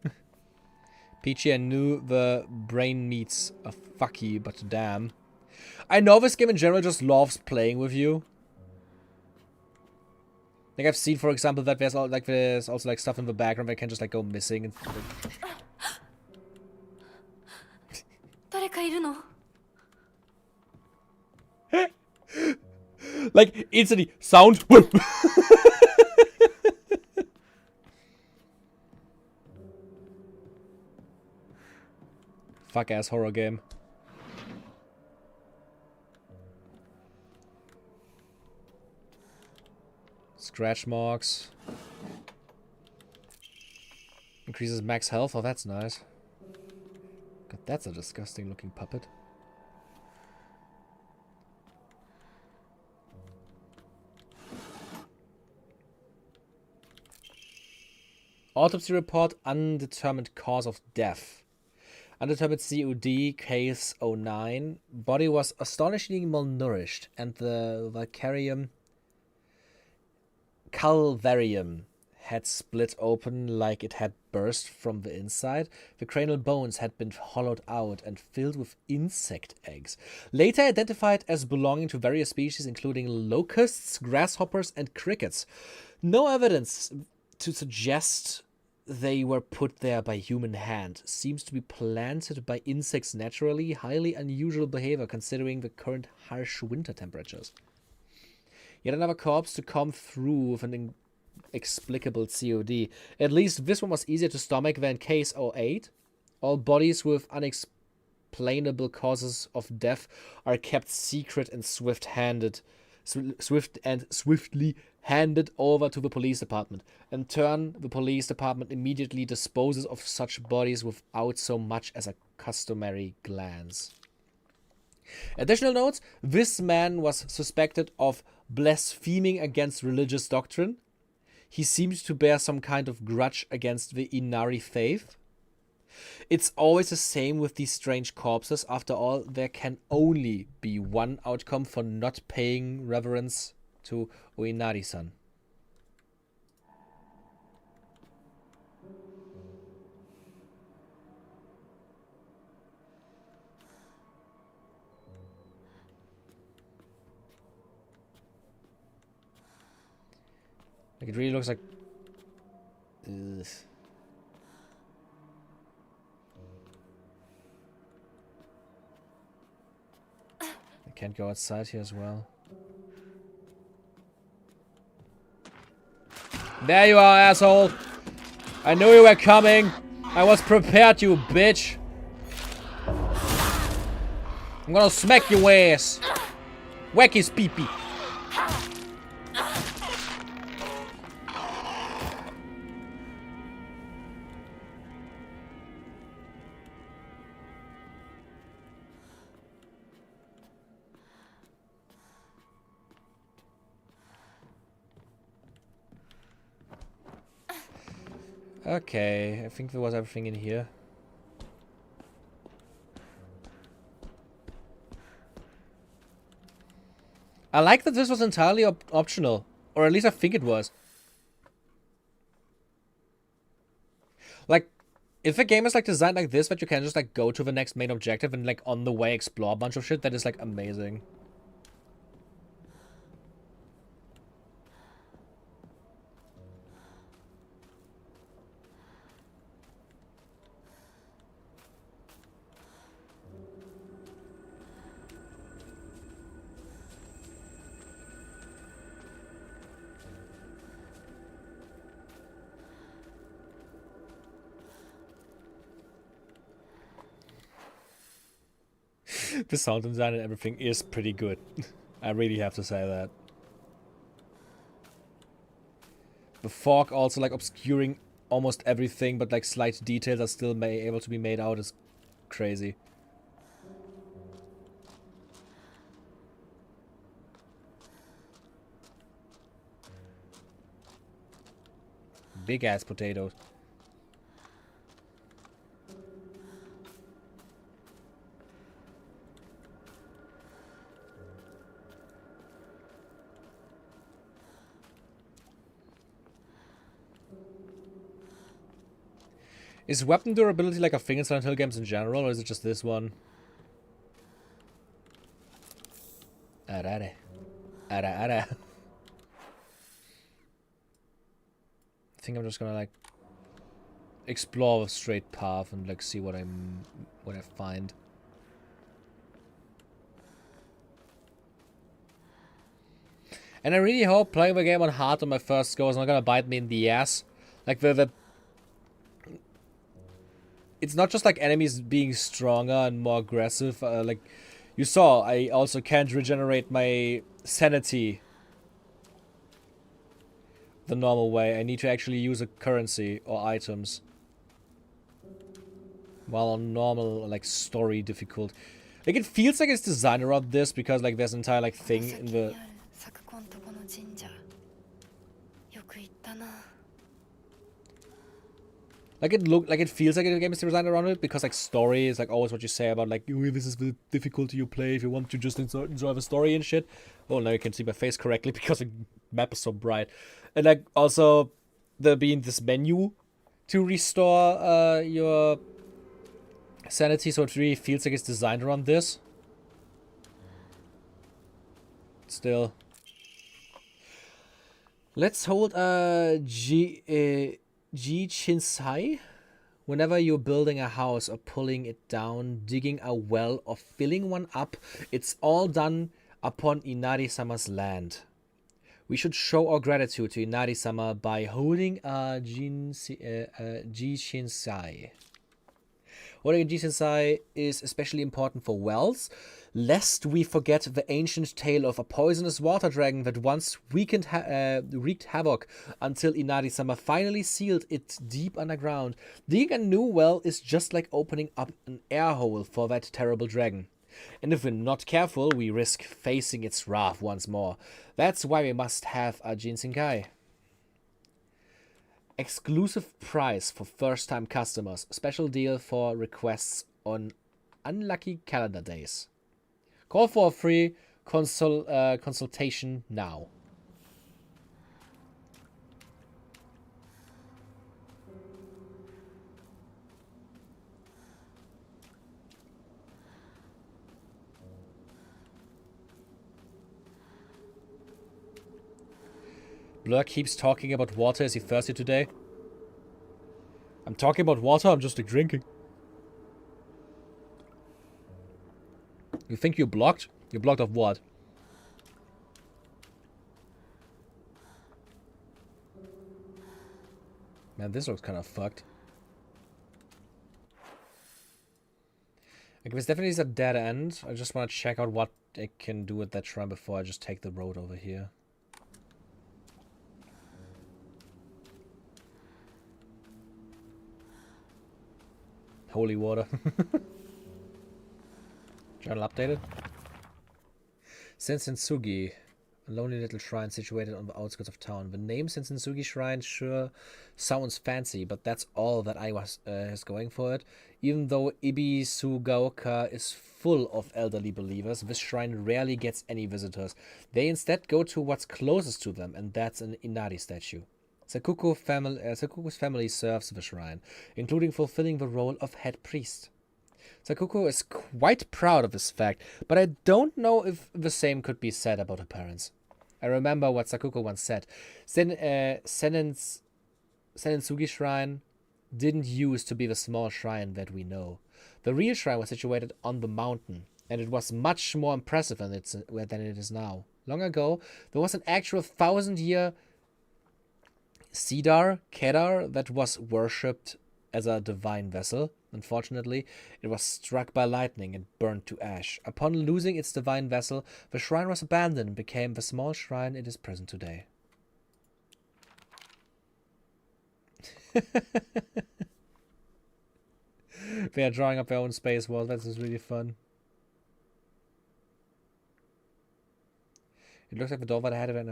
Peachy, I knew the brain needs a fucky, but damn. I know this game in general just loves playing with you. Like I've seen, for example, that there's also like stuff in the background that can just like go missing and like instantly sound. Fuck ass horror game. Scratch marks. Increases max health. Oh, that's nice. God, that's a disgusting looking puppet. Autopsy report, undetermined cause of death. Undetermined COD, case 09. Body was astonishingly malnourished, and the calvarium had split open like it had burst from the inside. The cranial bones had been hollowed out and filled with insect eggs, later identified as belonging to various species including locusts, grasshoppers, and crickets. No evidence to suggest they were put there by human hand. Seems to be planted by insects naturally. Highly unusual behavior considering the current harsh winter temperatures. Yet another corpse to come through with an inexplicable COD. At least this one was easier to stomach than case 08. All bodies with unexplainable causes of death are kept secret and swiftly handed over to the police department. In turn, the police department immediately disposes of such bodies without so much as a customary glance. Additional notes: this man was suspected of blaspheming against religious doctrine. He seems to bear some kind of grudge against the Inari faith. It's always the same with these strange corpses. After all, there can only be one outcome for not paying reverence to Oinari-san. Like, it really looks like... Ugh. I can't go outside here as well. There you are, asshole! I knew you were coming! I was prepared, you bitch! I'm gonna smack your ass! Whack his pee-pee! Okay, I think there was everything in here. I like that this was entirely optional. Or at least I think it was. Like, if a game is like designed like this, that you can just like go to the next main objective and like on the way explore a bunch of shit, that is like amazing. The sound design and everything is pretty good. I really have to say that. The fog also like obscuring almost everything, but like slight details are still able to be made out is crazy. Big ass potatoes. Is weapon durability like a thing in Silent Hill games in general, or is it just this one? Arare. Ara ara. I think I'm just gonna like explore a straight path and like see what I find. And I really hope playing the game on hard on my first go is not gonna bite me in the ass. Like the it's not just like enemies being stronger and more aggressive. Like you saw, I also can't regenerate my sanity the normal way. I need to actually use a currency or items. While on normal, like, story difficult. Like, it feels like it's designed around this because, like, there's an entire, like, thing in the... Like, it feels like the game is designed around it because, like, story is, like, always what you say about, like, "Oh, this is the difficulty you play if you want to just enjoy the story and shit." Oh, now you can see my face correctly because the map is so bright. And, like, also, there being this menu to restore your sanity, so it really feels like it's designed around this. Still. Let's hold Ji Chinsai. Whenever you're building a house or pulling it down, digging a well or filling one up, it's all done upon Inari-sama's land. We should show our gratitude to Inari-sama by holding a Ji Chinsai. Holding a Ji Chinsai is especially important for wells, lest we forget the ancient tale of a poisonous water dragon that once wreaked havoc until Inari-sama finally sealed it deep underground. Digging a new well is just like opening up an air hole for that terrible dragon. And if we're not careful, we risk facing its wrath once more. That's why we must have a Jinsenkai. Exclusive price for first-time customers. Special deal for requests on unlucky calendar days. Call for a free consultation now. Blur keeps talking about water. Is he thirsty today? I'm talking about water, I'm just like drinking. You think you're blocked? You're blocked of what? Man, this looks kind of fucked. Like, this definitely is a dead end. I just want to check out what I can do with that shrine before I just take the road over here. Holy water. Journal updated. Sensentsugi, a lonely little shrine situated on the outskirts of town. The name Sensentsugi Shrine sure sounds fancy, but that's all that I was going for it. Even though Ibisugaoka is full of elderly believers, this shrine rarely gets any visitors. They instead go to what's closest to them, and that's an Inari statue. Sakuku's family serves the shrine, including fulfilling the role of head priest. Sakuku is quite proud of this fact, but I don't know if the same could be said about her parents. I remember what Sakuku once said. Senentsugi Shrine didn't used to be the small shrine that we know. The real shrine was situated on the mountain, and it was much more impressive than it is now. Long ago, there was an actual 1,000-year Cedar, Kedar, that was worshipped as a divine vessel. Unfortunately, it was struck by lightning and burned to ash. Upon losing its divine vessel, the shrine was abandoned and became the small shrine it is present today. They are drawing up their own space world. That is really fun. It looks like the doll that I had when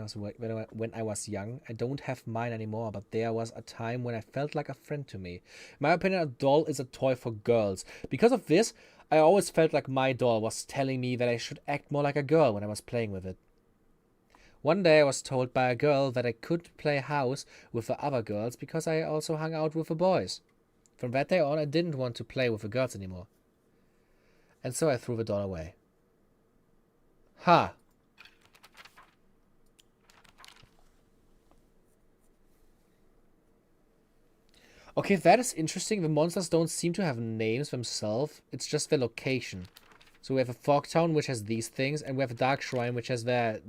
I was young. I don't have mine anymore, but there was a time when I felt like a friend to me. In my opinion, a doll is a toy for girls. Because of this, I always felt like my doll was telling me that I should act more like a girl when I was playing with it. One day I was told by a girl that I could play house with the other girls because I also hung out with the boys. From that day on, I didn't want to play with the girls anymore. And so I threw the doll away. Ha! Okay, that is interesting. The monsters don't seem to have names themselves. It's just their location. So we have a fog town, which has these things, and we have a dark shrine, which has that.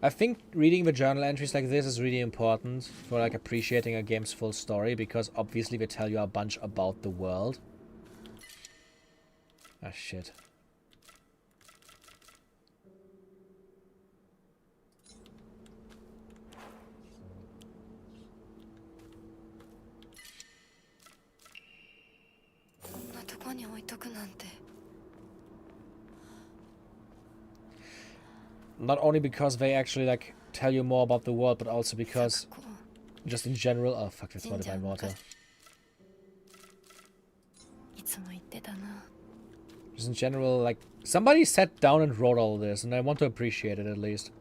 I think reading the journal entries like this is really important for like appreciating a game's full story, because obviously they tell you a bunch about the world. Ah, shit. Not only because they actually like tell you more about the world, but also because just in general. Oh fuck, that's my divine water. Just in general, like somebody sat down and wrote all this, and I want to appreciate it at least.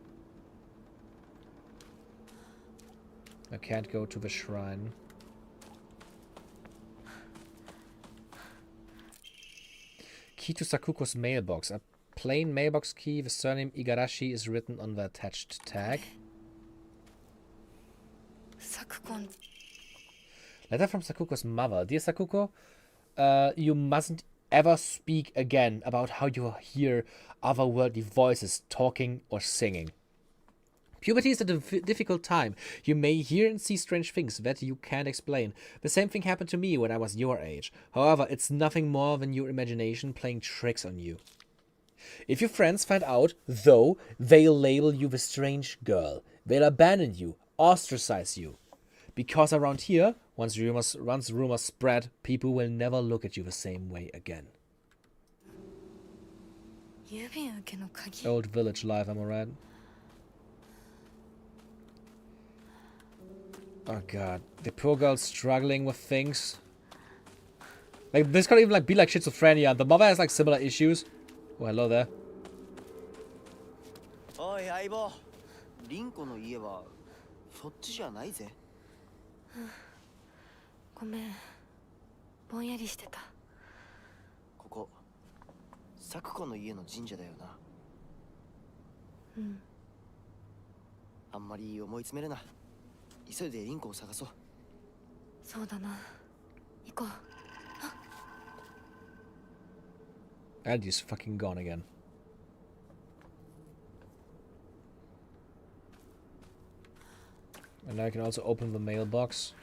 I can't go to the shrine. Key to Sakuko's mailbox. A plain mailbox key. The surname Igarashi is written on the attached tag. Letter from Sakuko's mother. Dear Sakuko, you mustn't ever speak again about how you hear otherworldly voices talking or singing. Puberty is a difficult time. You may hear and see strange things that you can't explain. The same thing happened to me when I was your age. However, it's nothing more than your imagination playing tricks on you. If your friends find out, though, they'll label you the strange girl. They'll abandon you, ostracize you. Because around here, once rumors spread, people will never look at you the same way again. Old village life, am I right? Oh god, the poor girl's struggling with things. Like this could even like be like schizophrenia. The mother has like similar issues. Oh, hello there. Oi, Aibo. Rinko no ie wa sochi ja nai ze. ごめん。ぼんやりしてた。ここ、サクコの家の神社だよな。うん。あんまり思い詰めるな。急いでリンコを探そう。そうだな。行こう。Aldi's fucking gone again. And now I can also open the mailbox.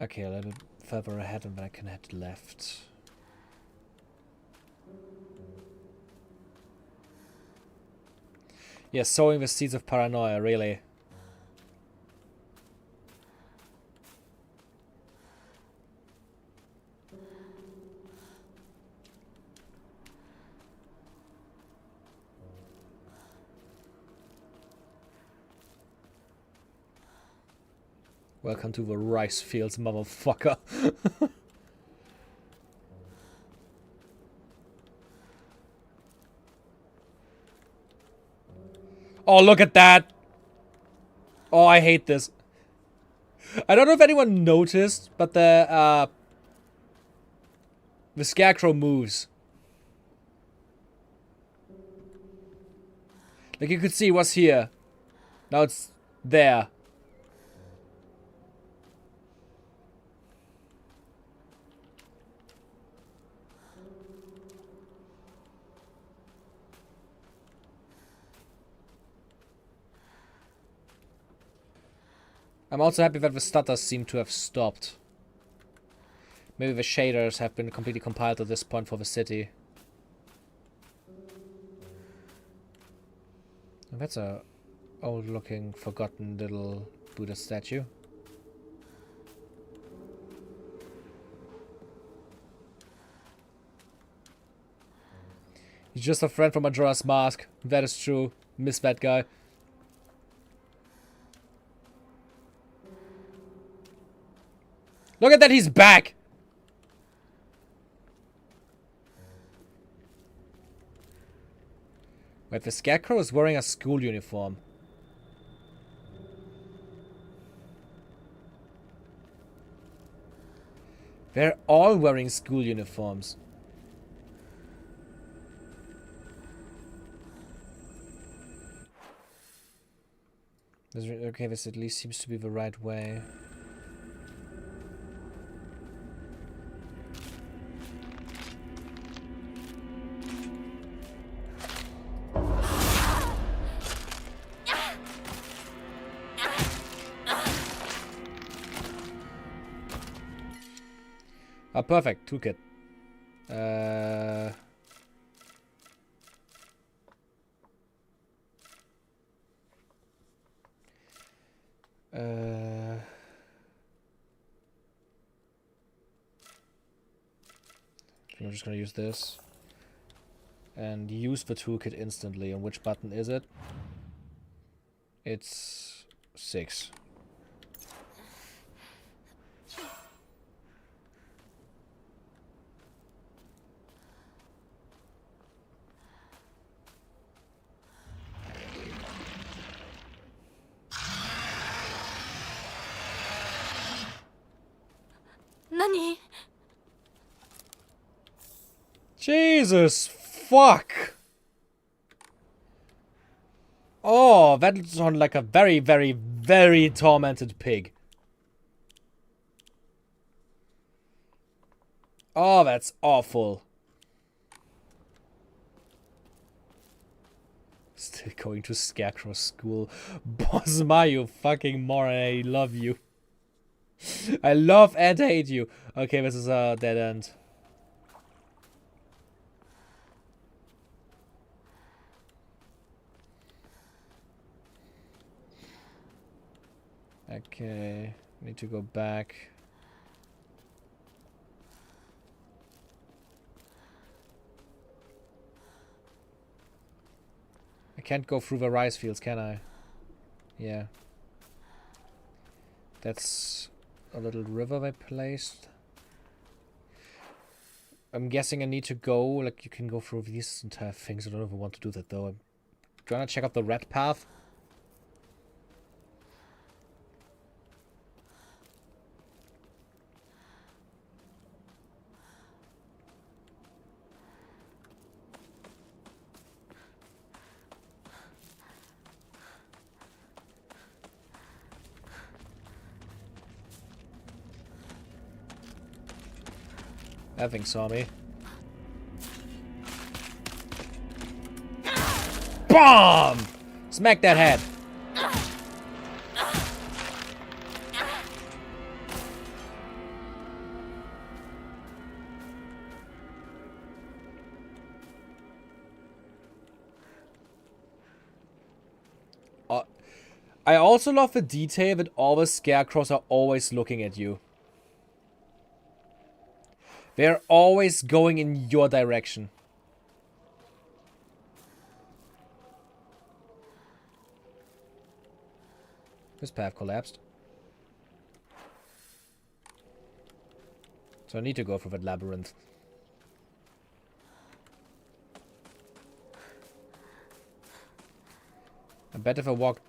Okay, a little bit further ahead and then I can head left. Yeah, sowing the seeds of paranoia, really. Welcome to the rice fields, motherfucker. Oh, look at that! Oh, I hate this. I don't know if anyone noticed, but the scarecrow moves. Like you could see it was here. Now it's there. I'm also happy that the stutters seem to have stopped. Maybe the shaders have been completely compiled at this point for the city. And that's a old looking forgotten little Buddha statue. He's just a friend from Majora's Mask. That is true. Miss that guy. Look at that, he's back! Wait, the scarecrow is wearing a school uniform. They're all wearing school uniforms. Okay, this at least seems to be the right way. Ah, perfect. Toolkit. I'm just gonna use this and use the toolkit instantly. And which button is it? It's 6. Nani? Jesus fuck! Oh, that sounded like a very, very, very tormented pig. Oh, that's awful. Still going to Scarecrow school. Bosma, you fucking moron, I love you. I love and hate you. Okay, this is a dead end. Okay, need to go back. I can't go through the rice fields, can I? Yeah. That's a little river they placed. I'm guessing I need to go, like, you can go through these entire things. I don't know if I want to do that, though. I'm trying to check out the red path. That thing saw me. BOMB! Smack that head. I also love the detail that all the scarecrows are always looking at you. They're always going in your direction. This path collapsed. So I need to go through that labyrinth. I bet if I walk...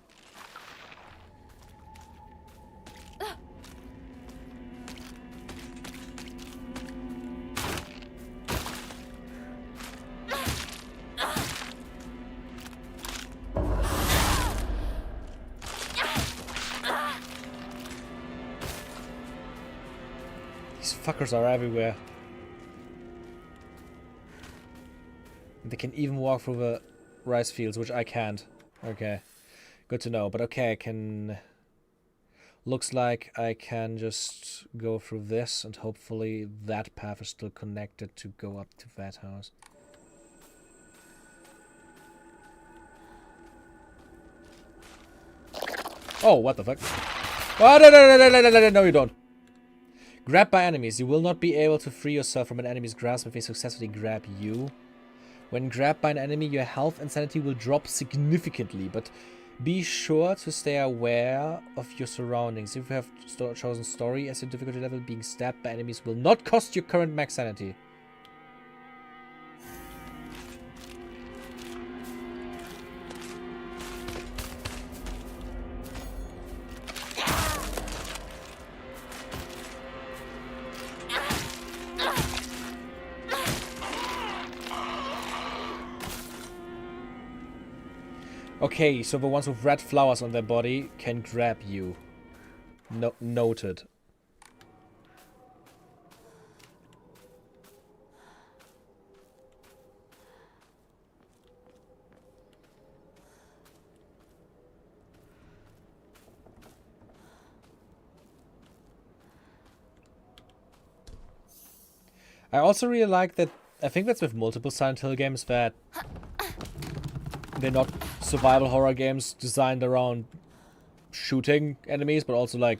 Fuckers are everywhere. They can even walk through the rice fields, which I can't. Okay. Good to know. But okay, I can... Looks like I can just go through this, and hopefully that path is still connected to go up to that house. Oh, what the fuck? Oh, no, you don't. Grabbed by enemies. You will not be able to free yourself from an enemy's grasp if they successfully grab you. When grabbed by an enemy, your health and sanity will drop significantly, but be sure to stay aware of your surroundings. If you have chosen story as your difficulty level, being stabbed by enemies will not cost your current max sanity. Okay, so the ones with red flowers on their body can grab you. Noted. I also really like that, I think that's with multiple Silent Hill games, that they're not survival horror games designed around shooting enemies, but also like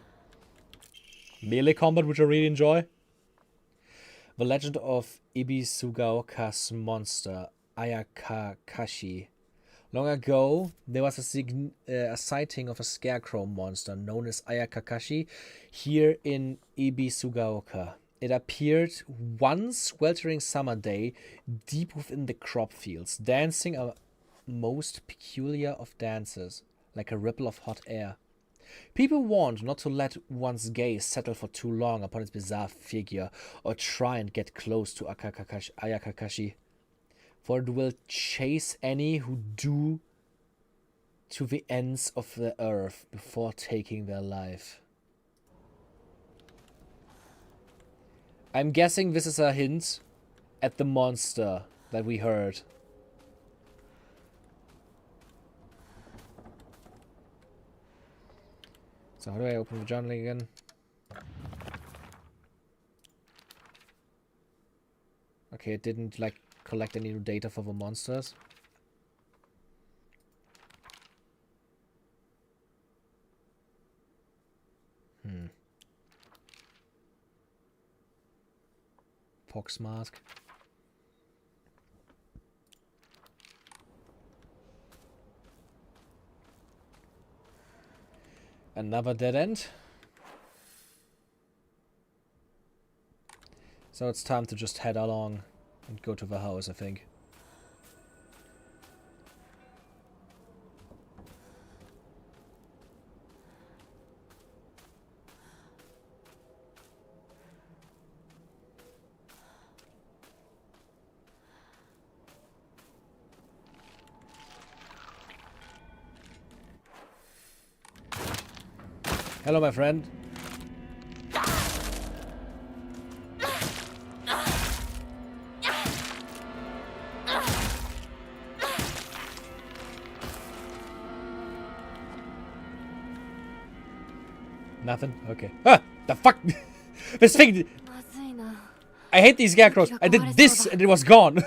melee combat, which I really enjoy. The Legend of Ibisugaoka's monster, Ayakakashi. Long ago, there was a sighting of a scarecrow monster known as Ayakakashi here in Ibisugaoka. It appeared one sweltering summer day deep within the crop fields, dancing a most peculiar of dances, like a ripple of hot air. People warned not to let one's gaze settle for too long upon its bizarre figure, or try and get close to Ayakakashi, for it will chase any who do to the ends of the earth before taking their life. I'm guessing this is a hint at the monster that we heard. So how do I open the journaling again? Okay, it didn't like collect any new data for the monsters. Pox mask. Another dead end. So it's time to just head along and go to the house, I think. Hello, my friend. Nothing? Okay. Ah! The fuck? This thing... I hate these scarecrows. I did this and it was gone.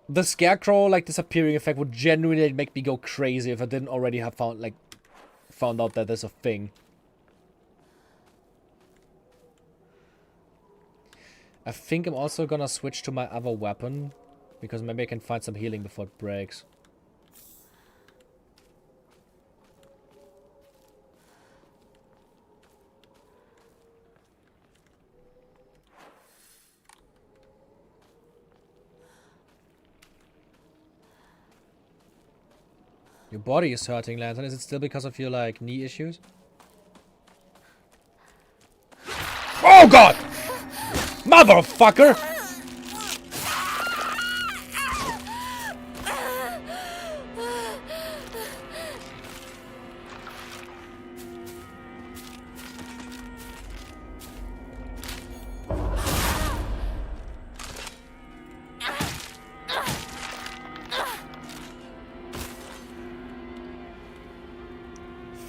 The scarecrow like disappearing effect would genuinely make me go crazy if I didn't already have found out that there's a thing. I think I'm also gonna switch to my other weapon because maybe I can find some healing before it breaks. Your body is hurting, Lantern. Is it still because of your, like, knee issues? Oh, God! Motherfucker!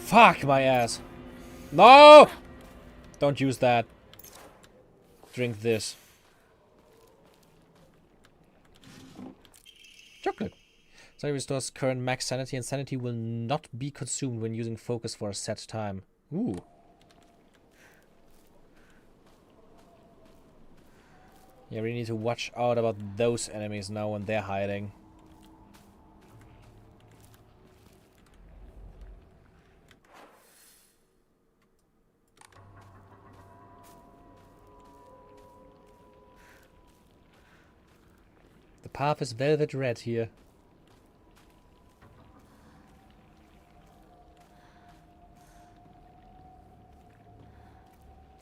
Fuck my ass. No! Don't use that. Drink this. Chocolate. Sanity restores current max sanity, and sanity will not be consumed when using focus for a set time. Ooh. Yeah, we need to watch out about those enemies now when they're hiding. The path is velvet red here.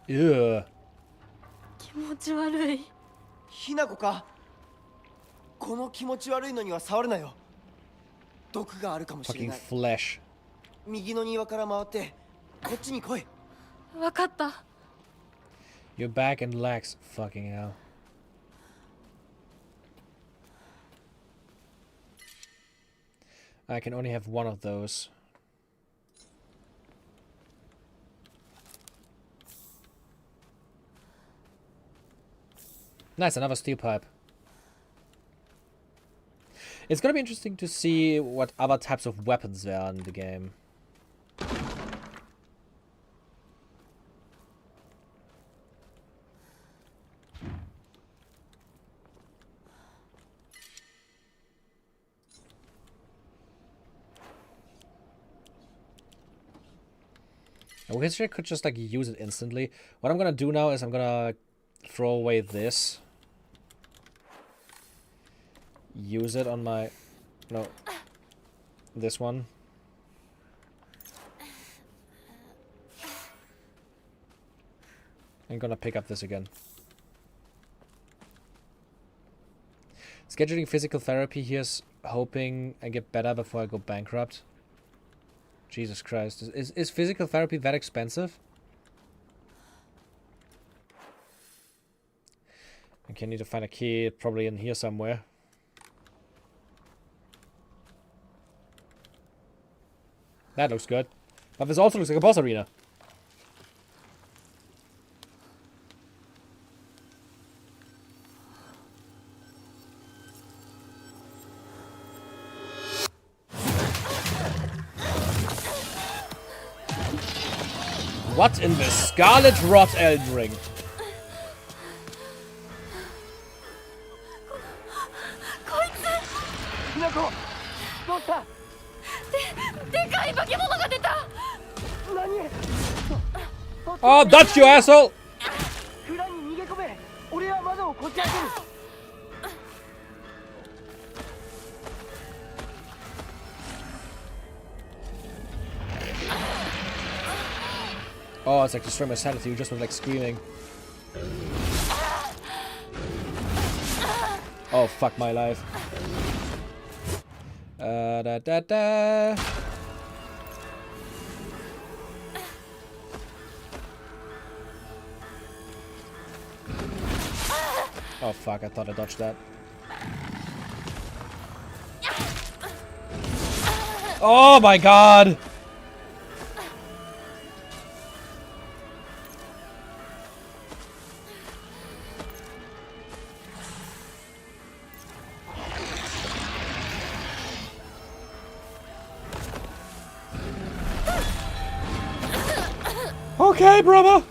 Ugh. ち悪い。ひなこか。この気持ち悪いのには触るなよ。毒があるかもしれ Fucking ない。 flesh. 右の庭から回ってこっちに来い。わかった。 Your back and legs. Fucking hell. I can only have one of those. Nice, another steel pipe. It's gonna be interesting to see what other types of weapons there are in the game. I wish I could just like use it instantly. What I'm gonna do now is I'm gonna throw away this. Use it on my... No. This one. I'm gonna pick up this again. Scheduling physical therapy here's hoping I get better before I go bankrupt. Jesus Christ. Is physical therapy that expensive? Okay, I need to find a key, probably in here somewhere. That looks good. But this also looks like a boss arena. What in the Scarlet Rot Elden Ring? ひなこ、どうした？でかい化け物が出た。何Oh, that's you, asshole! 蔵に逃げ込め。俺は窓をこじ開ける。Oh, it's like destroying my sanity just with like screaming. Oh, fuck my life. Da da da. Oh fuck, I thought I dodged that. Oh my god! Okay, brother!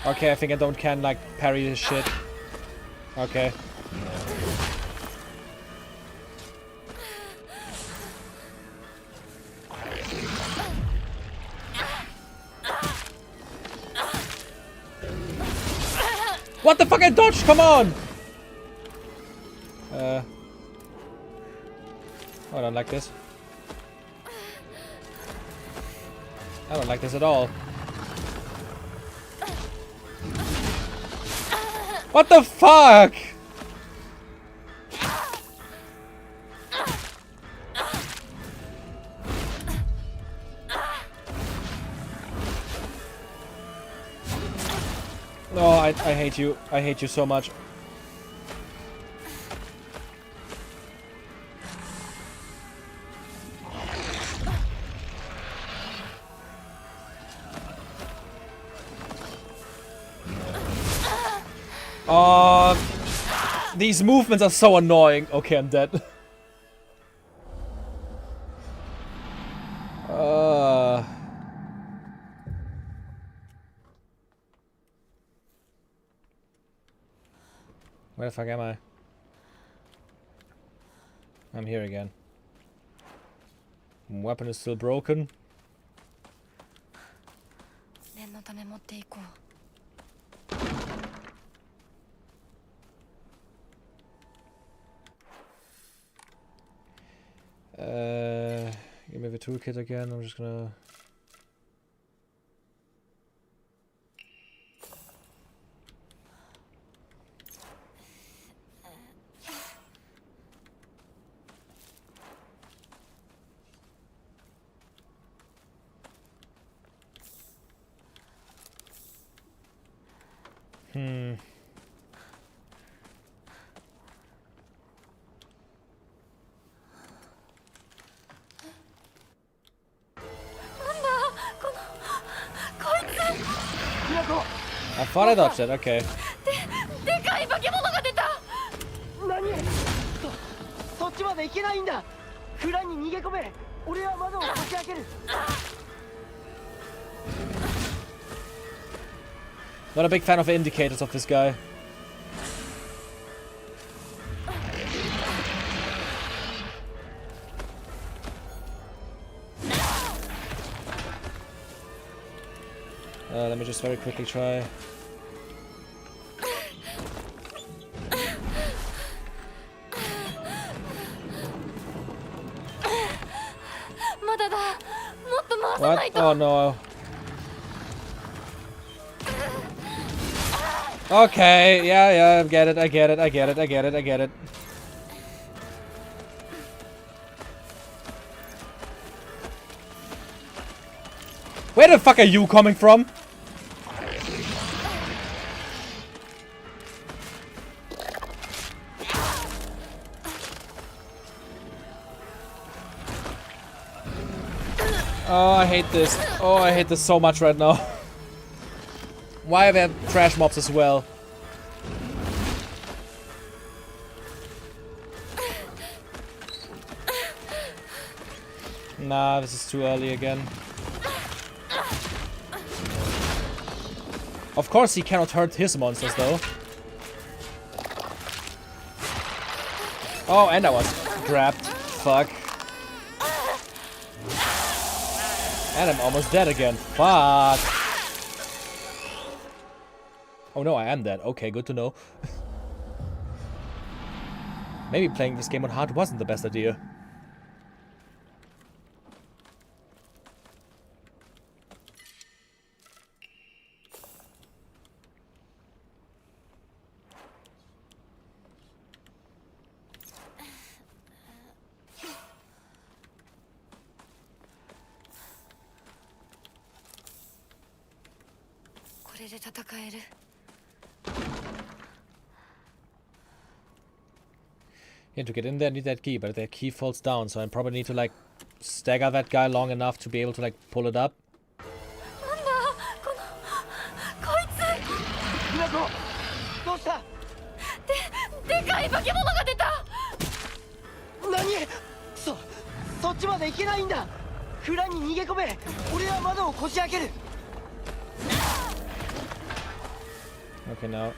Okay, I think I can like parry this shit. Okay. What the fuck, I dodged, come on! I don't like this. I don't like this at all. What the fuck? No, I hate you. I hate you so much. These movements are so annoying. Okay, I'm dead. Where the fuck am I? I'm here again. Weapon is still broken. 念のため持っていこう。me the toolkit again. I'm just gonna... I thought I dodged it, okay. でかい化け物が出た。何？そっちまで行けないんだ。蔵に逃げ込め。俺は窓をこじ開ける。Not a big fan of the indicators of this guy. Let me just very quickly try. What? Oh no. Okay, yeah, I get it. Where the fuck are you coming from? Oh, I hate this. Oh, I hate this so much right now. Why are there trash mobs as well? Nah, this is too early again. Of course he cannot hurt his monsters though. Oh, and I was grabbed. Fuck. And I'm almost dead again. Fuck. Oh no, I am dead. Okay, good to know. Maybe playing this game on hard wasn't the best idea. Yeah, to get in there I need that key, but that key falls down, so I probably need to like stagger that guy long enough to be able to like pull it up. Okay, now.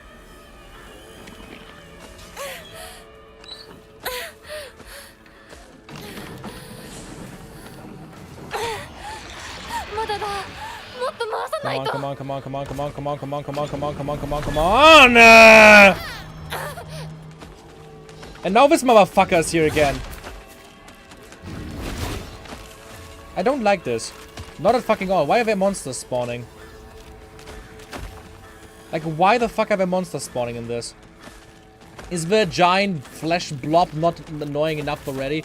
Come on, come on, come on, come on, come on, come on, come on, come on, come on, come on, come on, And now this motherfucker is here again. I don't like this. Not at fucking all. Why are there monsters spawning? Like, why the fuck are there monsters spawning in this? Is the giant flesh blob not annoying enough already?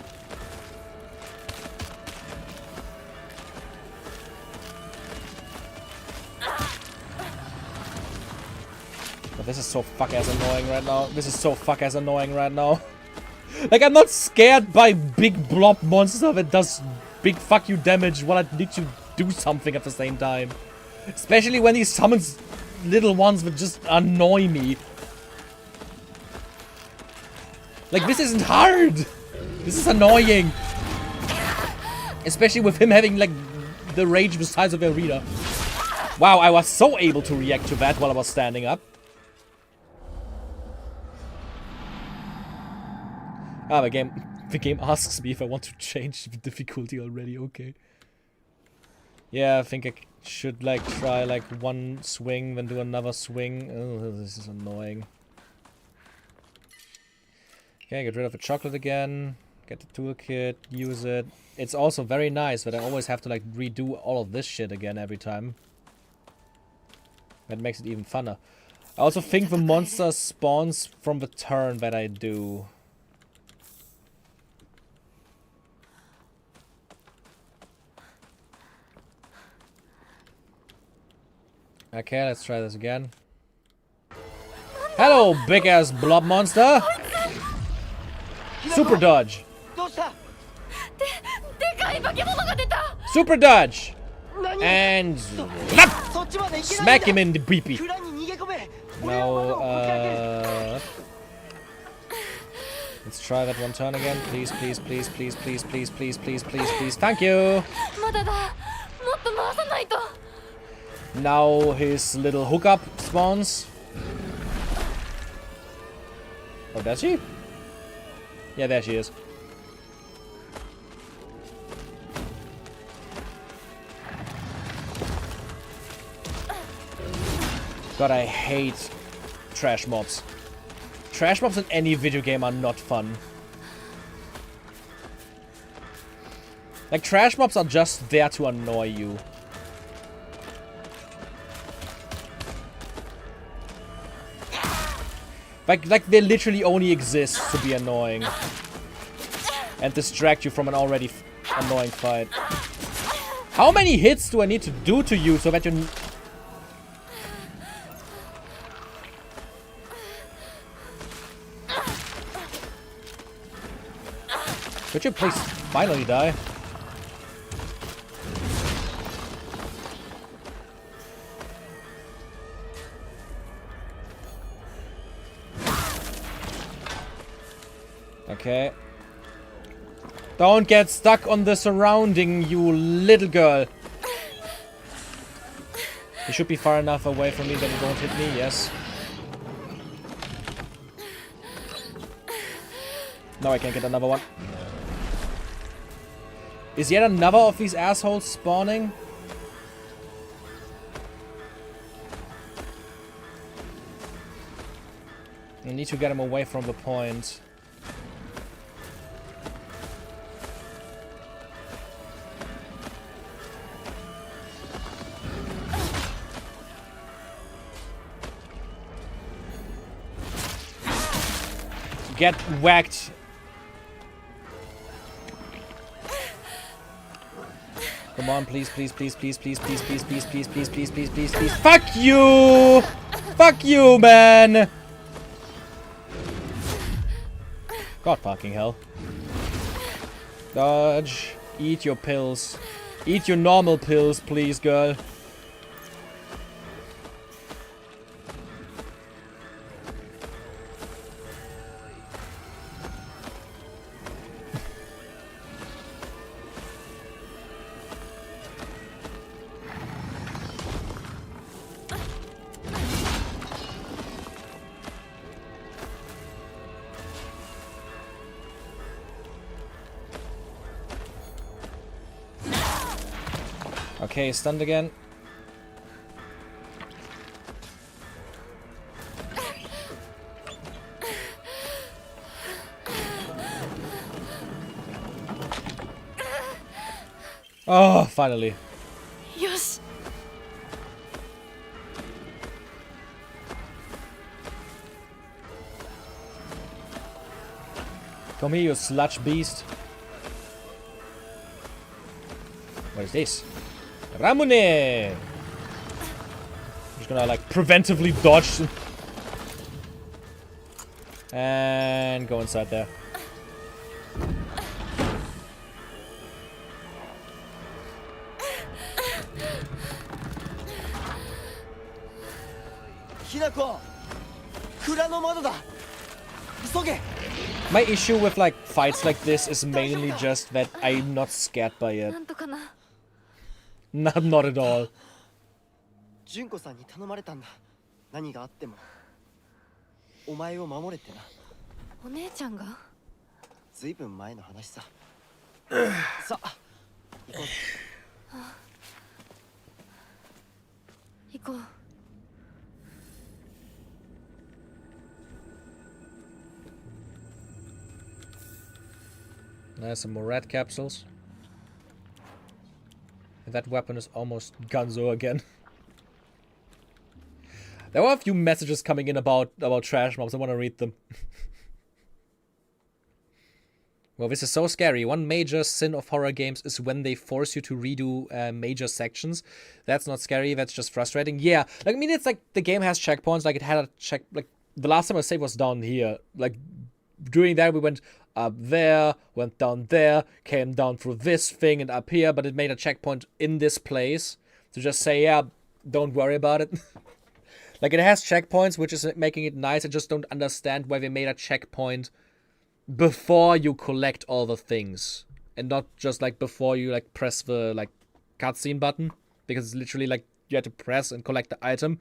But this is so fuck-ass annoying right now. This is so fuck-ass annoying right now. Like, I'm not scared by big blob monster that does big fuck you damage while I need to do something at the same time. Especially when he summons little ones that just annoy me. Like, this isn't hard. This is annoying. Especially with him having, like, the rage the size of a reader. Wow, I was so able to react to that while I was standing up. Ah, the game asks me if I want to change the difficulty already. Okay. Yeah, I think I should, like, try, like, one swing, then do another swing. Oh, this is annoying. Okay, get rid of the chocolate again. Get the toolkit, use it. It's also very nice, but I always have to like redo all of this shit again every time. That makes it even funner. I also think the monster spawns from the turn that I do. Okay, let's try this again. Hello, big ass blob monster! Super dodge! Super dodge! And smack him in the beepy. Now, let's try that one turn again. Please, please, please, please, please, please, please, please, please, please. Thank you! Now his little hookup spawns. Oh, does she? Yeah, there she is. God, I hate trash mobs. Trash mobs in any video game are not fun. Like, trash mobs are just there to annoy you. Like they literally only exist to be annoying. And distract you from an already annoying fight. How many hits do I need to do to you so that you... Could you please finally die? Okay. Don't get stuck on the surrounding, you little girl. You should be far enough away from me that you don't hit me, yes. Now I can get another one. Is yet another of these assholes spawning? I need to get him away from the point. Get whacked. Come on, please, please, please, please, please, please, please, please, please, please, please, please, please, please. Fuck you! Fuck you, man! God fucking hell. Dodge. Eat your pills. Eat your normal pills, please, girl. Okay, stunned again. Oh, finally. Yes. Come here, you sludge beast. What is this? Ramune! I'm just gonna like preventively dodge and go inside there. My issue with like fights like this is mainly just that I'm not scared by it. Not at all. 純子さんに頼まれたんだ。何があってもお前を守れってな。お姉ちゃんが？ずいぶん前の話さ。さあ、行こう。行こう。Nice, some more red capsules. That weapon is almost gunzo again. There were a few messages coming in about trash mobs. I want to read them. Well, this is so scary. One major sin of horror games is when they force you to redo major sections. That's not scary, that's just frustrating. Yeah, like, I mean, it's like the game has checkpoints. Like, it had a check, like, the last time I saved was down here. Like, during that we went up there, went down there, came down through this thing and up here, but it made a checkpoint in this place to just say, yeah, don't worry about it. Like, it has checkpoints, which is making it nice. I just don't understand why they made a checkpoint before you collect all the things, and not just like before you like press the like cutscene button, because it's literally like you had to press and collect the item,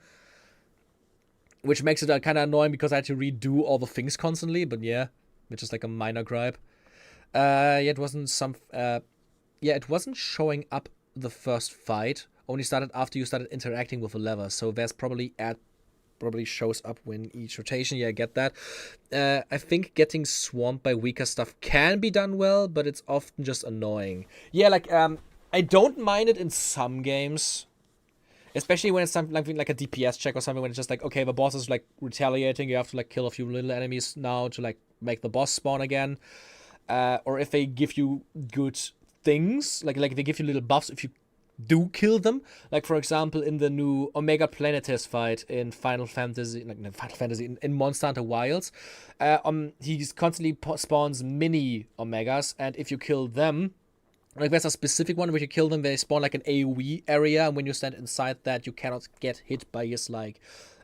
which makes it kind of annoying because I had to redo all the things constantly. But yeah, which is like a minor gripe. Yeah, it wasn't it wasn't showing up the first fight. Only started after you started interacting with the lever. So there's probably shows up when each rotation. Yeah, I get that. I think getting swamped by weaker stuff can be done well, but it's often just annoying. Yeah, like, I don't mind it in some games. Especially when it's something like a DPS check or something, when it's just like, okay, the boss is like retaliating, you have to like kill a few little enemies now to like make the boss spawn again. Or if they give you good things, like they give you little buffs if you do kill them. Like, for example, in the new Omega Planetes fight in Final Fantasy, in Monster Hunter Wilds, he constantly spawns mini Omegas, and if you kill them, like, there's a specific one where you kill them, they spawn like an AoE area, and when you stand inside that, you cannot get hit by his like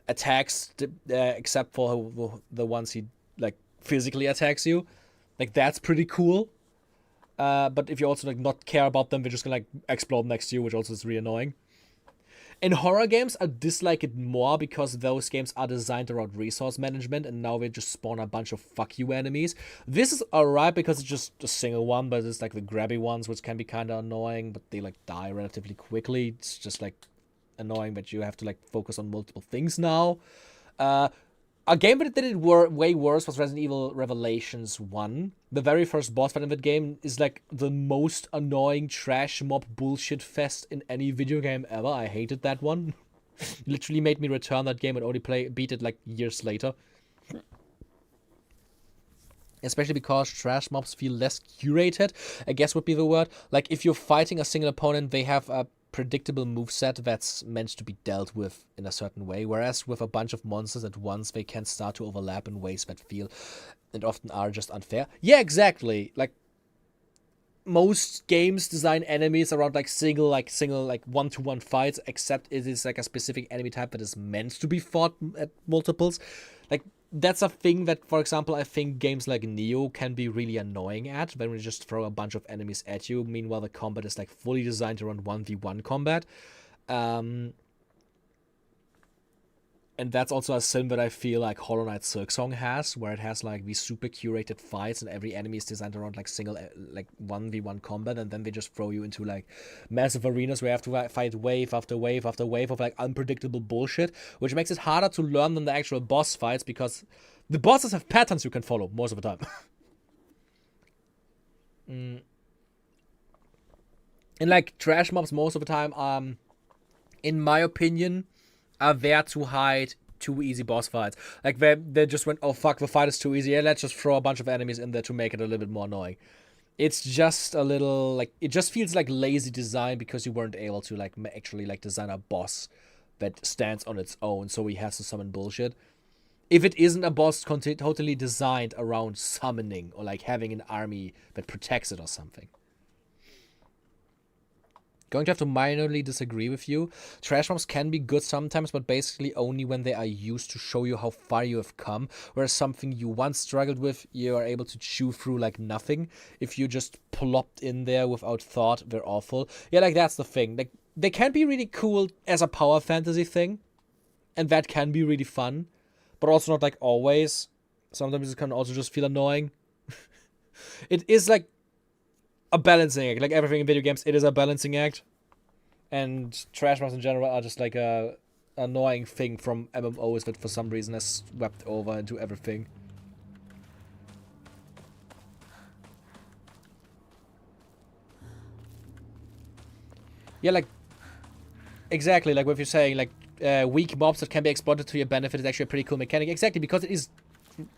attacks, except for the ones he like physically attacks you. Like, that's pretty cool. But if you also like not care about them, they're just gonna like explode next to you, which also is really annoying. In horror games, I dislike it more because those games are designed around resource management, and now they just spawn a bunch of fuck you enemies. This is alright because it's just a single one, but it's like the grabby ones, which can be kind of annoying, but they like die relatively quickly. It's just like annoying that you have to like focus on multiple things now. A game that did it way worse was Resident Evil Revelations 1. The very first boss fight in that game is like the most annoying trash mob bullshit fest in any video game ever. I hated that one. Literally made me return that game and only beat it like years later. Especially because trash mobs feel less curated, I guess would be the word. Like, if you're fighting a single opponent, they have a predictable moveset that's meant to be dealt with in a certain way, whereas with a bunch of monsters at once, they can start to overlap in ways that feel and often are just unfair. Yeah, exactly. Like, most games design enemies around like single one-to-one fights, except it is like a specific enemy type that is meant to be fought at multiples. Like, that's a thing that, for example, I think games like Neo can be really annoying at, when we just throw a bunch of enemies at you. Meanwhile, the combat is like fully designed around 1v1 combat. And that's also a sin that I feel like Hollow Knight Silksong has, where it has like these super curated fights and every enemy is designed around like single, like 1v1 combat, and then they just throw you into like massive arenas where you have to fight wave after wave after wave of like unpredictable bullshit, which makes it harder to learn than the actual boss fights, because the bosses have patterns you can follow most of the time. And like trash mobs most of the time, in my opinion, are there to hide too easy boss fights. Like, they just went, oh fuck, the fight is too easy, yeah, let's just throw a bunch of enemies in there to make it a little bit more annoying. It's just a little, like, it just feels like lazy design because you weren't able to, like, actually, like, design a boss that stands on its own, so he has to summon bullshit. If it isn't a boss totally designed around summoning, or, like, having an army that protects it or something. Going to have to minorly disagree with you. Trash mobs can be good sometimes, but basically only when they are used to show you how far you have come, whereas something you once struggled with, you are able to chew through like nothing. If you just plopped in there without thought, they're awful. Yeah, like, that's the thing. Like, they can be really cool as a power fantasy thing, and that can be really fun, but also not like always. Sometimes it can also just feel annoying. It is like a balancing act. Like everything in video games, it is a balancing act. And trash mobs in general are just like a annoying thing from MMOs that for some reason has swept over into everything. Yeah, like, exactly, like what you're saying, like, weak mobs that can be exploited to your benefit is actually a pretty cool mechanic. Exactly, because it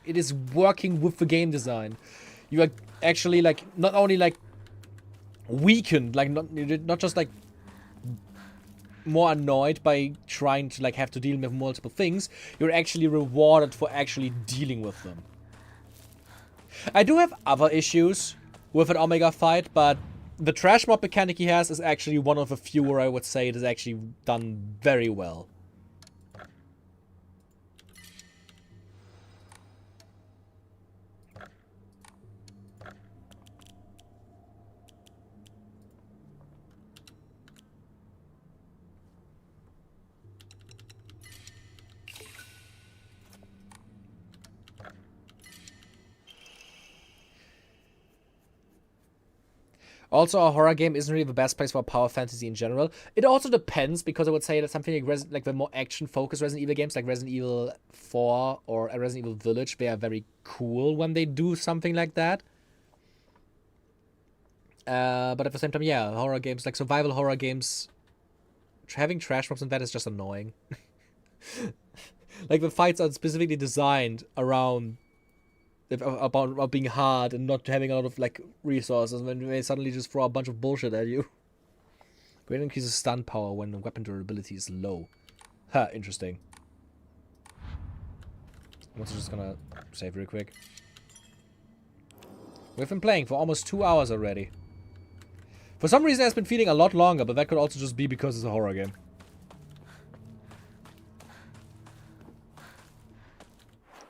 is working with the game design. You are actually, like, not only, like, weakened, like, not just, like, more annoyed by trying to, like, have to deal with multiple things, you're actually rewarded for actually dealing with them. I do have other issues with an Omega fight, but the trash mob mechanic he has is actually one of the few where I would say it is actually done very well. Also, a horror game isn't really the best place for power fantasy in general. It also depends, because I would say that something like the more action-focused Resident Evil games, like Resident Evil 4 or Resident Evil Village, they are very cool when they do something like that. But at the same time, yeah, horror games, like survival horror games, having trash mobs in that is just annoying. Like, the fights are specifically designed around about being hard and not having a lot of, like, resources, when they suddenly just throw a bunch of bullshit at you. Great increases stun power when the weapon durability is low. Ha, interesting. I'm also just gonna save real quick. We've been playing for almost 2 hours already. For some reason it's been feeling a lot longer, but that could also just be because it's a horror game.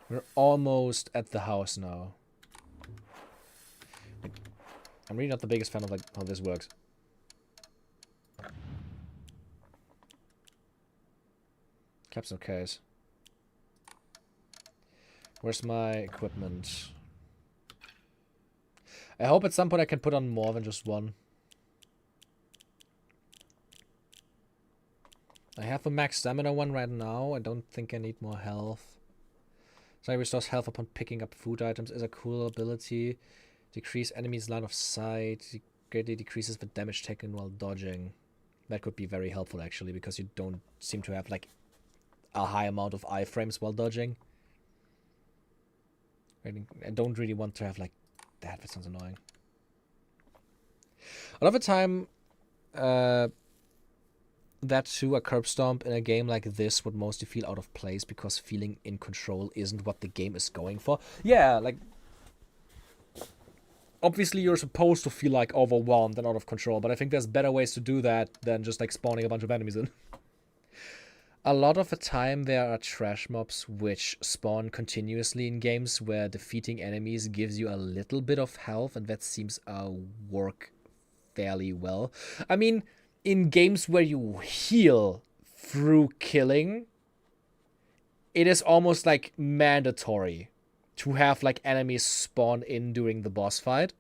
We're almost at the house now. I'm really not the biggest fan of, like, how this works. Capsule case. Where's my equipment? I hope at some point I can put on more than just one. I have a max stamina one right now. I don't think I need more health. So restores health upon picking up food items is a cool ability. Decrease enemies' line of sight. Greatly decreases the damage taken while dodging. That could be very helpful, actually, because you don't seem to have, like, a high amount of iframes while dodging. I don't really want to have, like, that. That sounds annoying. A lot of the time, that too, a curb stomp in a game like this would mostly feel out of place because feeling in control isn't what the game is going for. Yeah, like, obviously you're supposed to feel, like, overwhelmed and out of control, but I think there's better ways to do that than just, like, spawning a bunch of enemies in. A lot of the time there are trash mobs which spawn continuously in games where defeating enemies gives you a little bit of health, and that seems to work fairly well. I mean, in games where you heal through killing, it is almost, like, mandatory to have, like, enemies spawn in during the boss fight.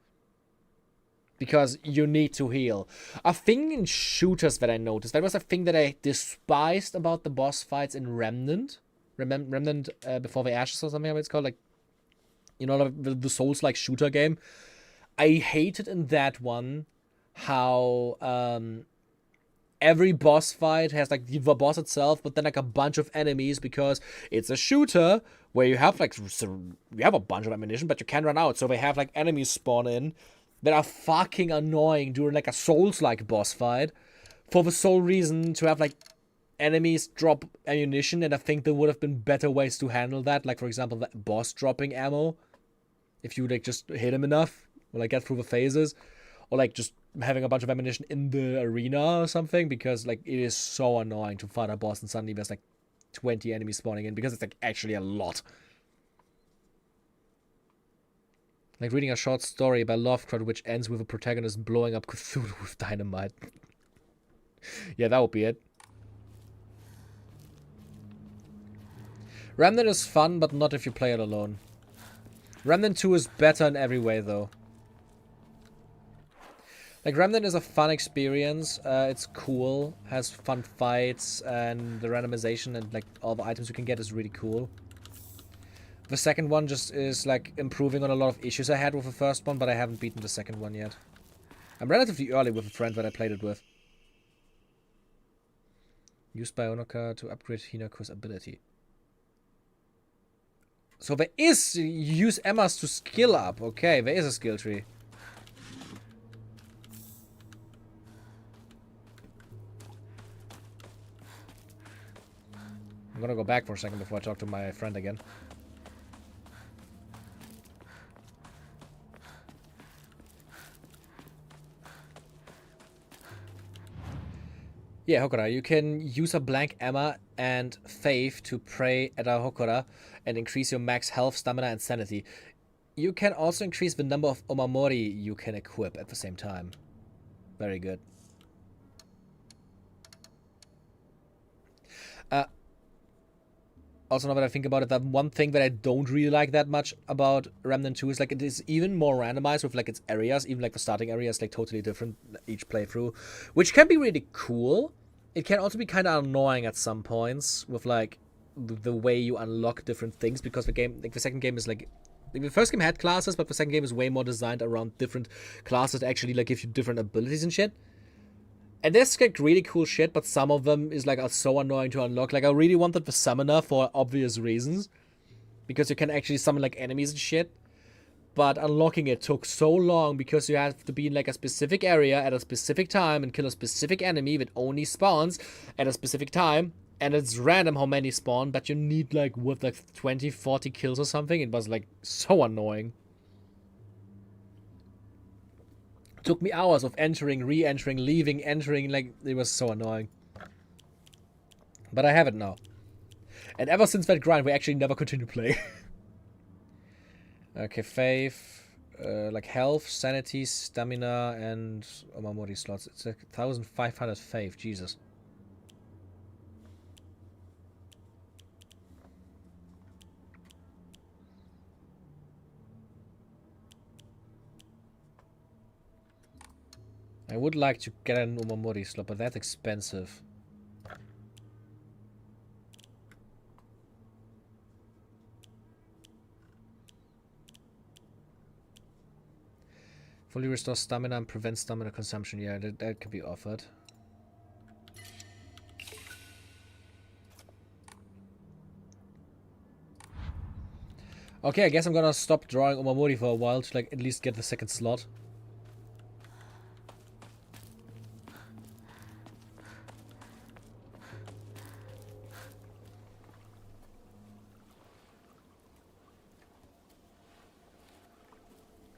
Because you need to heal. A thing in shooters that I noticed, that was a thing that I despised about the boss fights in Remnant. Remnant Before the Ashes or something, how it's called. Like, you know, the Souls-like shooter game. I hated in that one how every boss fight has, like, the boss itself, but then, like, a bunch of enemies, because it's a shooter where you have, like, you have a bunch of ammunition, but you can't run out. So they have, like, enemies spawn in that are fucking annoying during, like, a Souls-like boss fight for the sole reason to have, like, enemies drop ammunition, and I think there would have been better ways to handle that. Like, for example, the boss dropping ammo if you, like, just hit him enough, or, like, get through the phases, or, like, just having a bunch of ammunition in the arena or something, because, like, it is so annoying to fight a boss and suddenly there's, like, 20 enemies spawning in, because it's, like, actually a lot. Like reading a short story by Lovecraft which ends with a protagonist blowing up Cthulhu with dynamite. Yeah, that would be it. Remnant is fun, but not if you play it alone. Remnant 2 is better in every way, though. Like, Remnant is a fun experience. It's cool, has fun fights, and the randomization and, like, all the items you can get is really cool. The second one just is, like, improving on a lot of issues I had with the first one, but I haven't beaten the second one yet. I'm relatively early with a friend that I played it with. Used by Onoka to upgrade Hinako's ability. So there is, use Emma's to skill up. Okay, there is a skill tree. I'm gonna go back for a second before I talk to my friend again. Yeah, Hokora, you can use a blank Emma and Faith to pray at a Hokora and increase your max health, stamina, and sanity. You can also increase the number of Omamori you can equip at the same time. Very good. Also, now that I think about it, that one thing that I don't really like that much about Remnant 2 is like it is even more randomized with like its areas, even like the starting area is like totally different each playthrough, which can be really cool. It can also be kind of annoying at some points with like the way you unlock different things, because the game, like the second game is like, the first game had classes, but the second game is way more designed around different classes to actually like give you different abilities and shit. And there's like really cool shit, but some of them is like are so annoying to unlock. Like I really wanted the summoner for obvious reasons, because you can actually summon like enemies and shit. But unlocking it took so long because you have to be in like a specific area at a specific time and kill a specific enemy that only spawns at a specific time. And it's random how many spawn, but you need like, what, like 20, 40 kills or something. It was like so annoying. Took me hours of entering, re-entering, leaving, entering, like, it was so annoying. But I have it now. And ever since that grind, we actually never continue playing. Okay, faith, like health, sanity, stamina, and Omamori slots. It's like 1,500 faith, Jesus. I would like to get an Omamori slot, but that's expensive. Fully restore stamina and prevent stamina consumption. Yeah, that could be offered. Okay, I guess I'm gonna stop drawing Omamori for a while to like at least get the second slot.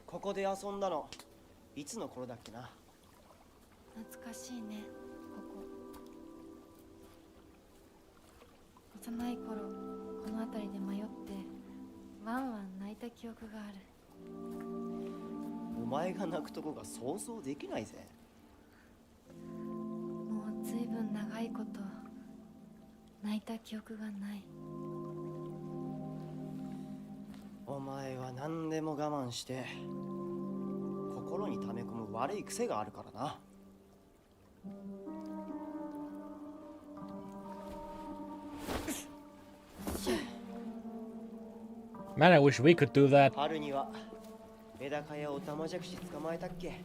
ここで遊んだのいつの頃だっけな。懐かしいね、ここ。幼い頃この辺りで迷ってワンワン泣いた記憶がある。お前が泣くとこが想像できないぜ。もうずいぶん長いこと泣いた記憶がない。お前は何でも我慢して心に溜め込む悪い癖があるからな。Man, I wish we could do that. 春にはメダカやオタマジャクシ捕まえたっけ。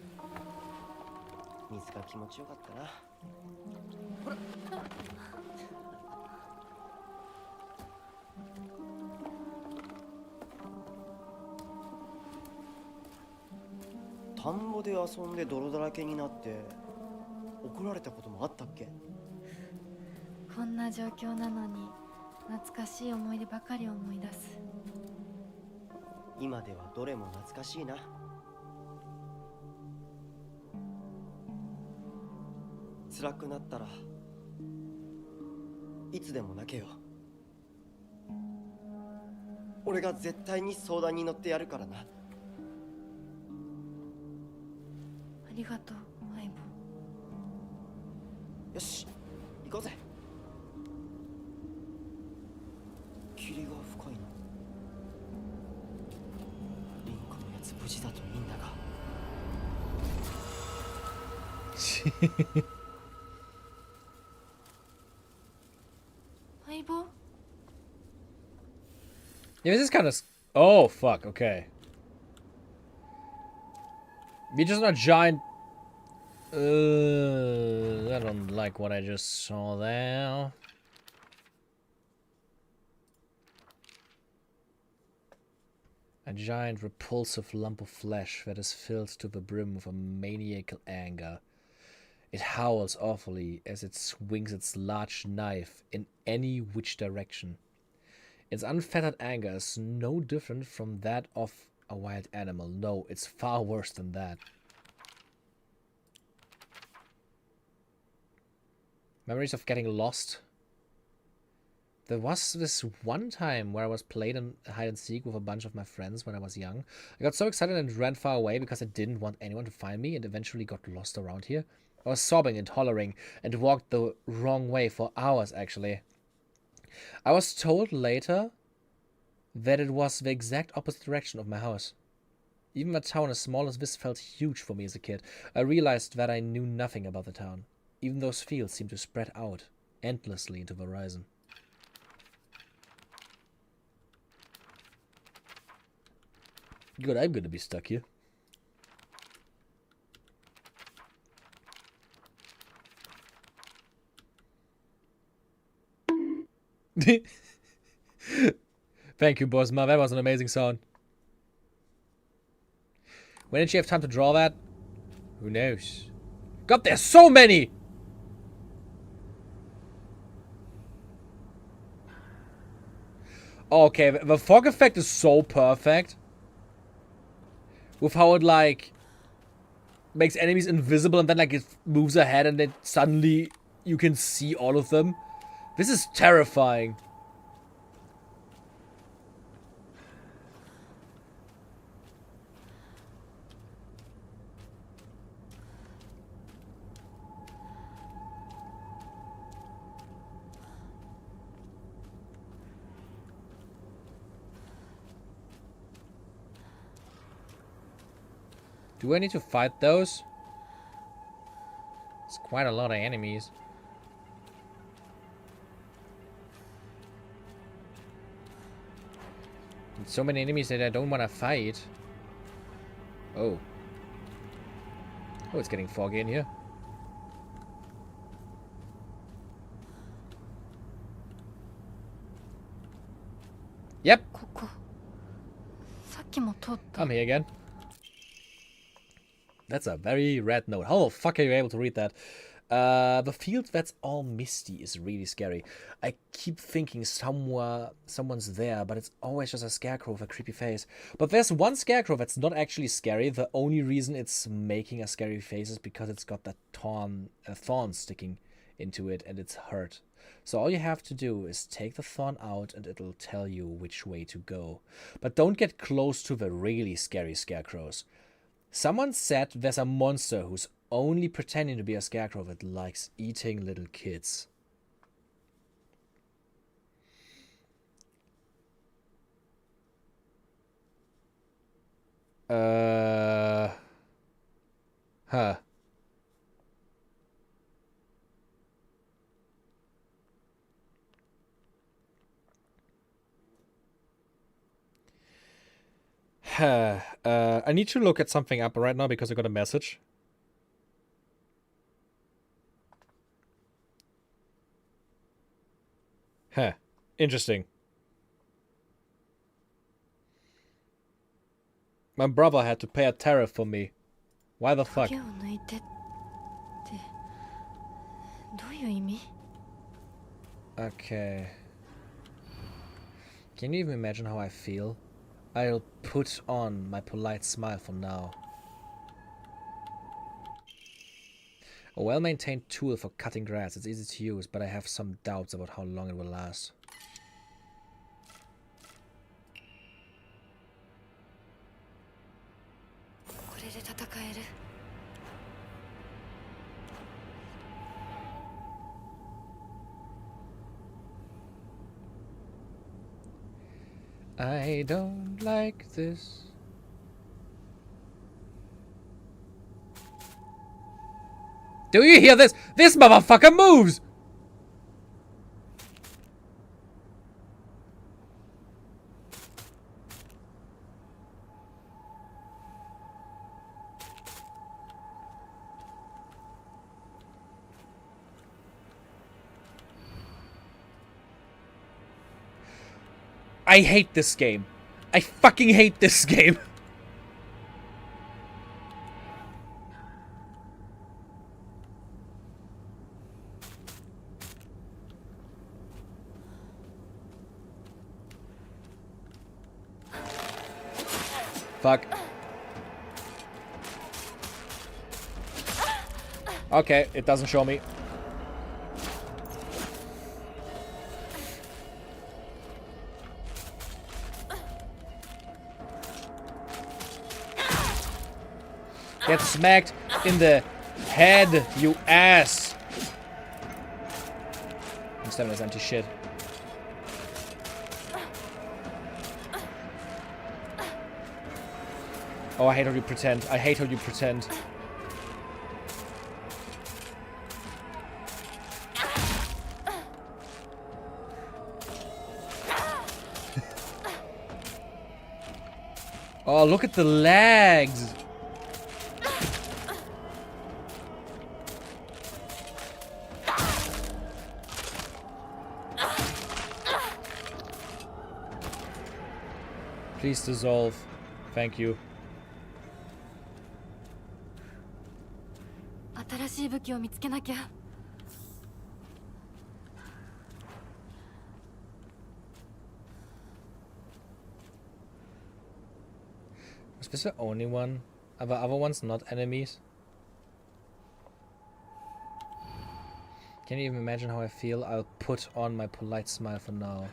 水が気持ちよかったな。ほら。田んぼで遊んで泥だらけになって怒られたこともあったっけ。こんな状況なのに懐かしい思い出ばかり思い出す。今ではどれも懐かしいな。辛くなったらいつでも泣けよ。俺が絶対に相談に乗ってやるからな。ありがとう、相棒。よし、行こうぜ。霧が深いな。リンクのやつ無事だといいんだが。相棒 Yeah, this is kind of... Oh, fuck, okay. We're just not giant... I don't like what I just saw there. A giant repulsive lump of flesh that is filled to the brim with a maniacal anger. It howls awfully as it swings its large knife in any which direction. Its unfettered anger is no different from that of a wild animal. No, it's far worse than that. Memories of getting lost. There was this one time where I was playing hide and seek with a bunch of my friends when I was young. I got so excited and ran far away because I didn't want anyone to find me and eventually got lost around here. I was sobbing and hollering and walked the wrong way for hours, actually. I was told later that it was the exact opposite direction of my house. Even a town as small as this felt huge for me as a kid. I realized that I knew nothing about the town. Even those fields seemed to spread out endlessly into the horizon. Good, I'm gonna be stuck here. Thank you, Bosma. That was an amazing sound. When did she have time to draw that? Who knows? God, there's so many! Okay, the fog effect is so perfect. With how it, like, makes enemies invisible and then, like, it moves ahead and then suddenly you can see all of them. This is terrifying. Do I need to fight those? It's quite a lot of enemies. And so many enemies that I don't want to fight. Oh. Oh, it's getting foggy in here. Yep. I'm here again. That's a very red note. How the fuck are you able to read that? The field that's all misty is really scary. I keep thinking someone's there, but it's always just a scarecrow with a creepy face. But there's one scarecrow that's not actually scary. The only reason it's making a scary face is because it's got that thorn sticking into it and it's hurt. So all you have to do is take the thorn out and it'll tell you which way to go. But don't get close to the really scary scarecrows. Someone said there's a monster who's only pretending to be a scarecrow that likes eating little kids. Huh. I need to look at something up right now because I got a message. Huh. Interesting. My brother had to pay a tariff for me. Why the fuck? Okay. Can you even imagine how I feel? I'll put on my polite smile for now. A well-maintained tool for cutting grass. It's easy to use, but I have some doubts about how long it will last. I don't like this. Do you hear this? This motherfucker moves! I hate this game. I fucking hate this game. Fuck. Okay, it doesn't show me. Get smacked in the head, you ass! My stamina's empty shit. Oh, I hate how you pretend. I hate how you pretend. Oh, look at the legs! Please dissolve. Thank you. 新しい武器を見つけなきゃ。Was this the only one? Are the other ones not enemies? Can you even imagine how I feel? I'll put on my polite smile for now.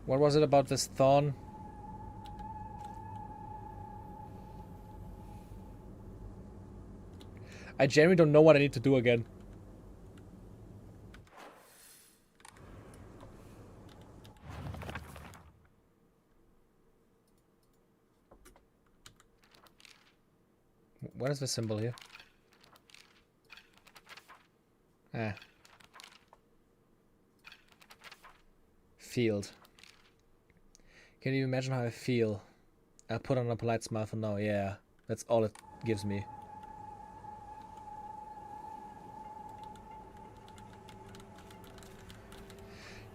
What was it about this thorn? I genuinely don't know what I need to do again. What is the symbol here? Ah. Field. Can you imagine how I feel? I'll put on a polite smile for now, yeah. That's all it gives me.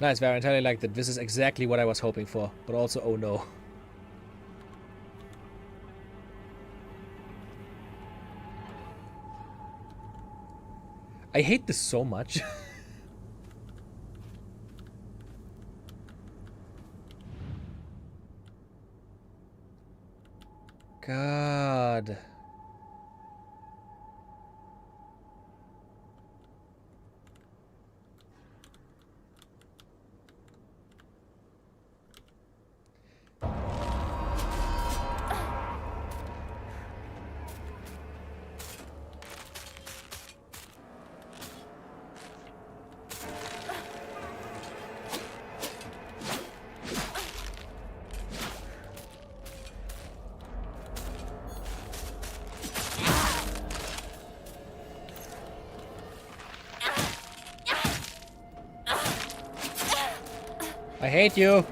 Nice, very entirely like that. This is exactly what I was hoping for. But also, oh no. I hate this so much. God. I hate you.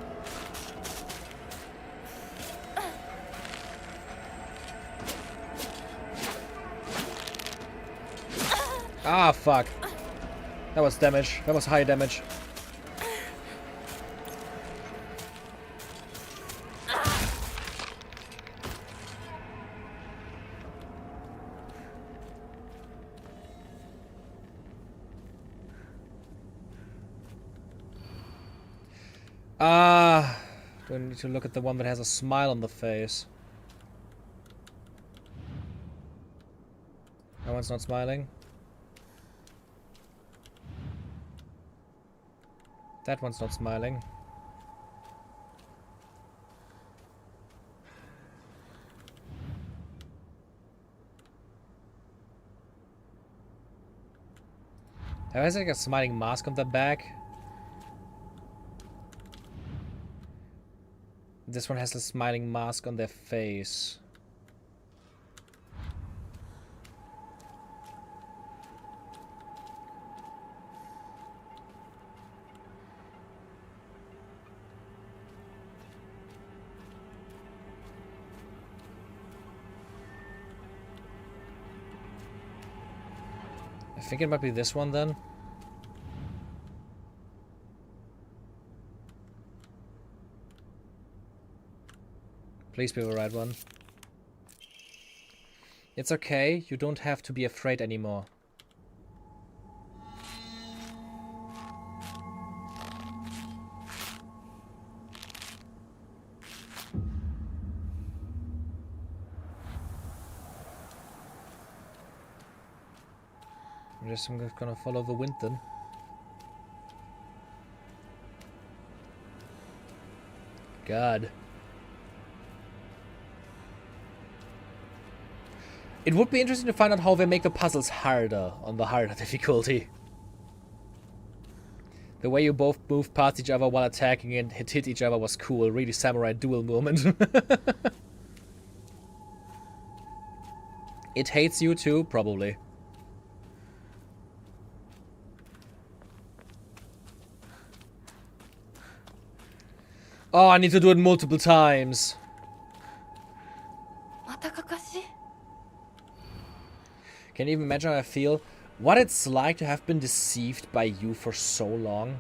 Ah, fuck. That was damage. That was high damage. Do I need to look at the one that has a smile on the face? That one's not smiling. That one's not smiling. Has like a smiling mask on the back? This one has a smiling mask on their face. I think it might be this one then. Please be the right one. It's okay, you don't have to be afraid anymore. I'm just gonna follow the wind then. God. It would be interesting to find out how they make the puzzles harder on the harder difficulty. The way you both moved past each other while attacking and hit each other was cool. Really samurai duel moment. It hates you too, probably. Oh, I need to do it multiple times. Can you even imagine how I feel? What it's like to have been deceived by you for so long?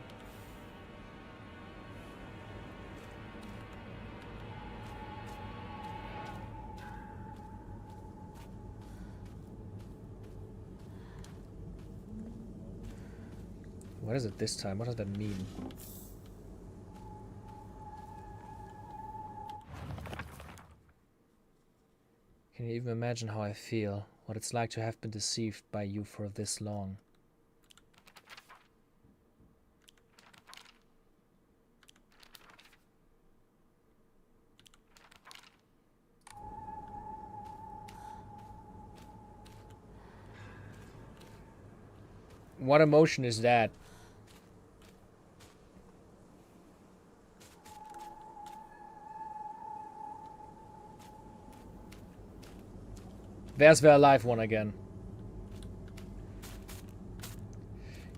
What is it this time? What does that mean? Can you even imagine how I feel? What it's like to have been deceived by you for this long? What emotion is that? There's the alive one again.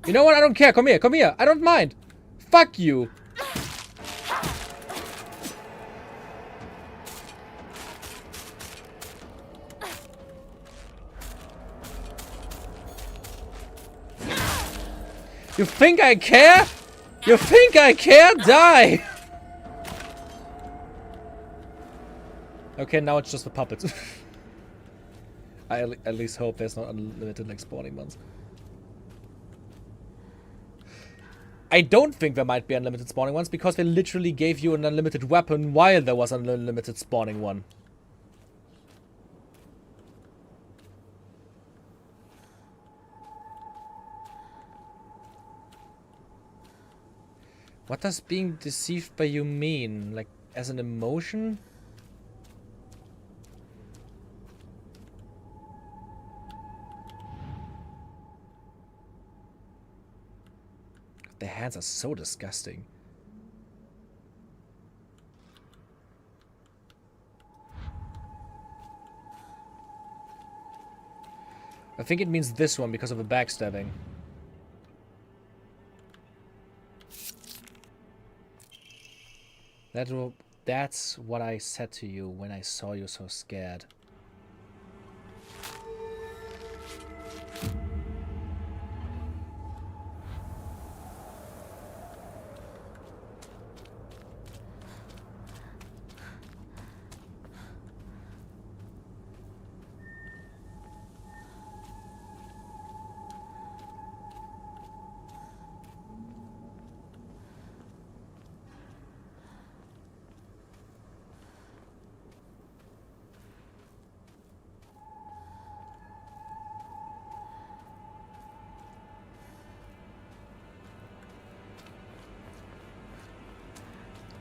You know what? I don't care. Come here. Come here. I don't mind. Fuck you. You think I care? You think I care? Die! Okay, now it's just the puppets. I at least hope there's not unlimited like spawning ones. I don't think there might be unlimited spawning ones because they literally gave you an unlimited weapon while there was an unlimited spawning one. What does being deceived by you mean? Like, as an emotion? Their hands are so disgusting. I think it means this one because of the backstabbing. That's what I said to you when I saw you so scared.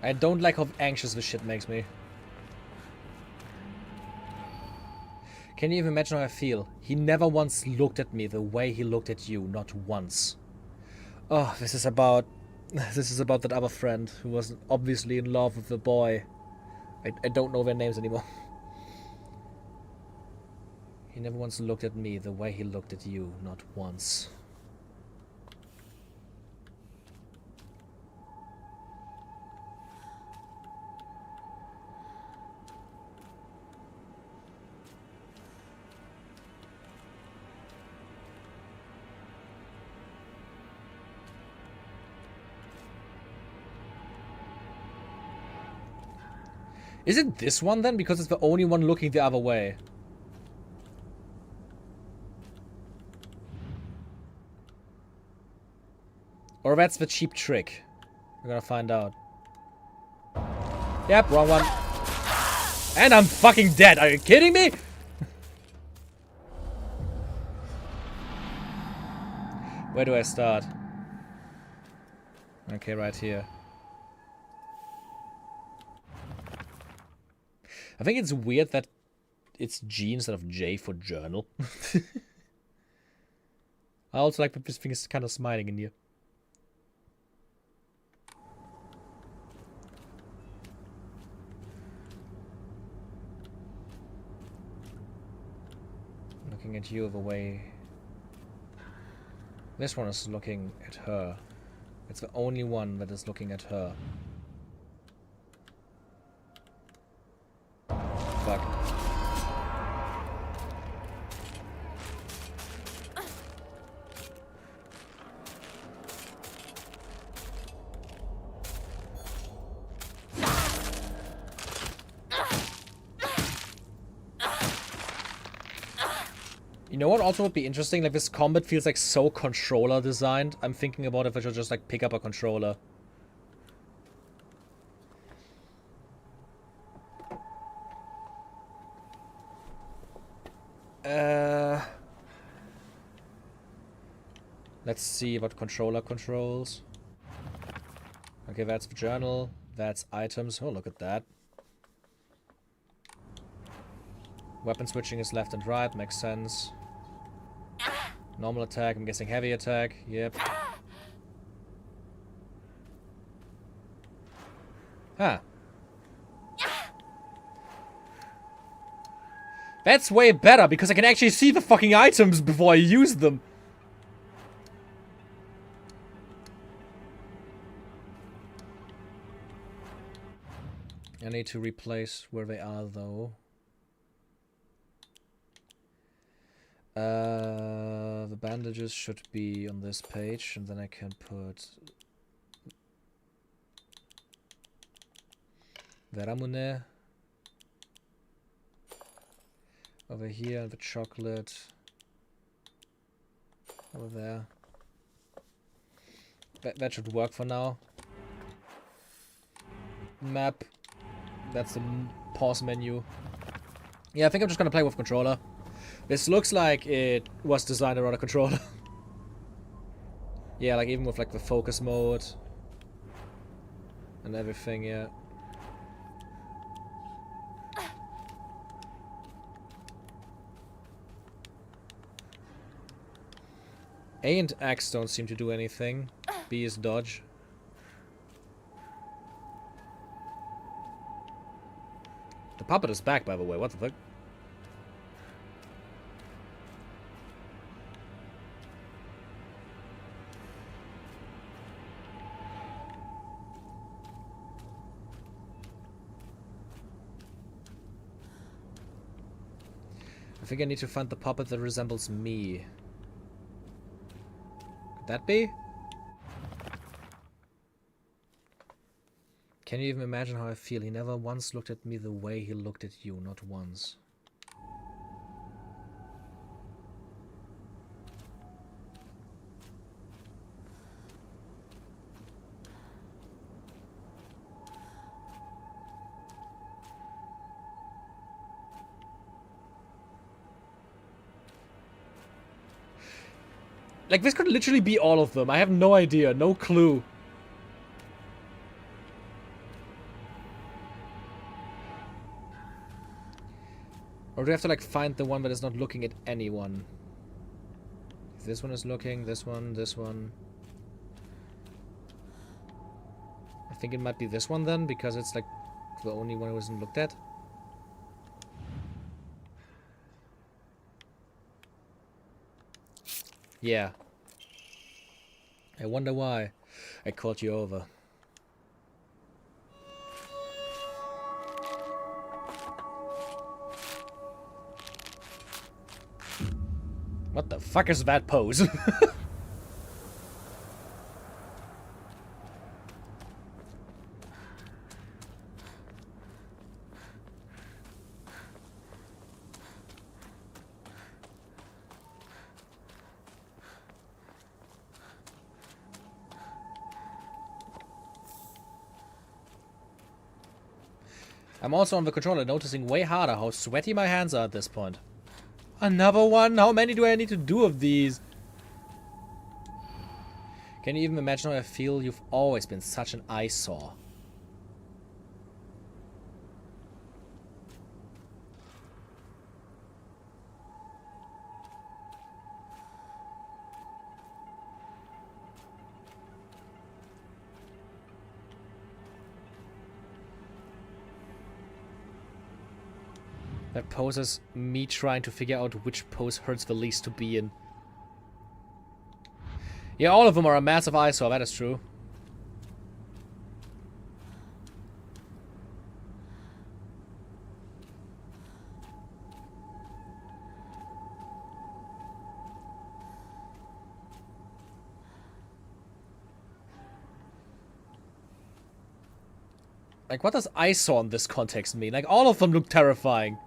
I don't like how anxious this shit makes me. Can you even imagine how I feel? He never once looked at me the way he looked at you, not once. Oh, this is about that other friend who was obviously in love with the boy. I don't know their names anymore. He never once looked at me the way he looked at you, not once. Is it this one then? Because it's the only one looking the other way. Or that's the cheap trick. We're gonna find out. Yep, wrong one. And I'm fucking dead. Are you kidding me? Where do I start? Okay, right here. I think it's weird that it's G instead of J for journal. I also like that this thing is kind of smiling in here. Looking at you the way... This one is looking at her. It's the only one that is looking at her. Fuck. You know what also would be interesting? Like, this combat feels like so controller designed. I'm thinking about if I should just like pick up a controller. Let's see what controller controls. Okay, that's the journal. That's items. Oh, look at that. Weapon switching is left and right. Makes sense. Normal attack. I'm guessing heavy attack. Yep. Huh. That's way better because I can actually see the fucking items before I use them. I need to replace where they are though. The bandages should be on this page, and then I can put Veramune over here, and the chocolate over there. That should work for now. Map. That's the pause menu. Yeah, I think I'm just gonna play with controller. This looks like it was designed around a controller. Yeah, like even with like the focus mode and everything, yeah. A and X don't seem to do anything. B is dodge. The puppet is back, by the way. What the fuck? I think I need to find the puppet that resembles me. Could that be? Can you even imagine how I feel? He never once looked at me the way he looked at you. Not once. Like, this could literally be all of them. I have no idea. No clue. Or do I have to, like, find the one that is not looking at anyone? If this one is looking, this one, this one. I think it might be this one then, because it's, like, the only one who isn't looked at. Yeah. I wonder why I called you over. What the fuck is that pose? I'm also on the controller noticing way harder how sweaty my hands are at this point. Another one? How many do I need to do of these? Can you even imagine how I feel? You've always been such an eyesore. That pose is me trying to figure out which pose hurts the least to be in. Yeah, all of them are a massive eyesore, that is true. Like, what does eyesore in this context mean? Like, all of them look terrifying.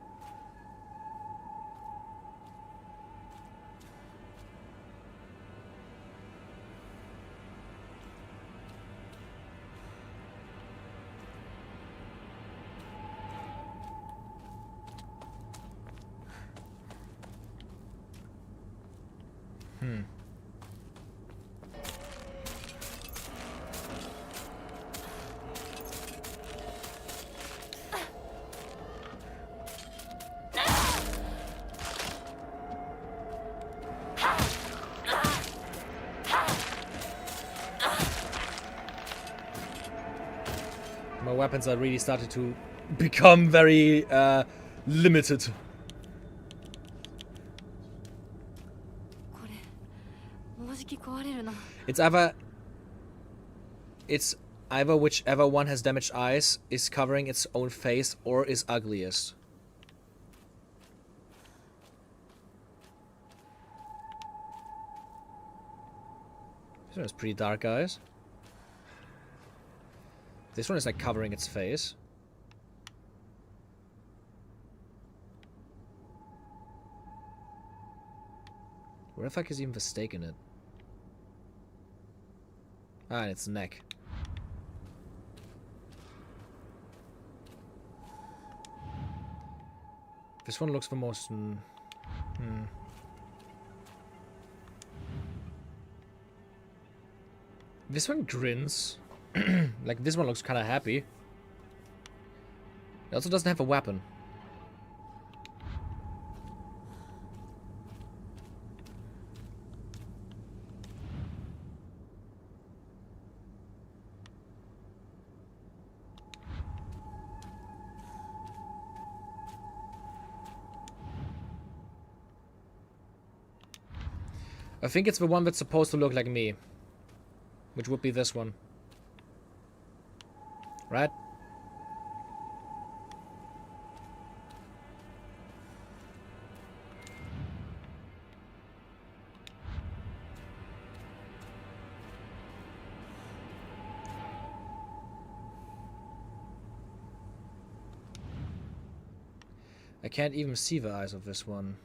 My weapons are really started to become very limited. It's either whichever one has damaged eyes is covering its own face or is ugliest. This one has pretty dark eyes. This one is like covering its face. Where the fuck is even the stake in it? Ah, and its neck. This one looks the most... This one grins. Like, this one looks kind of happy. It also doesn't have a weapon. I think it's the one that's supposed to look like me. Which would be this one. Right? I can't even see the eyes of this one.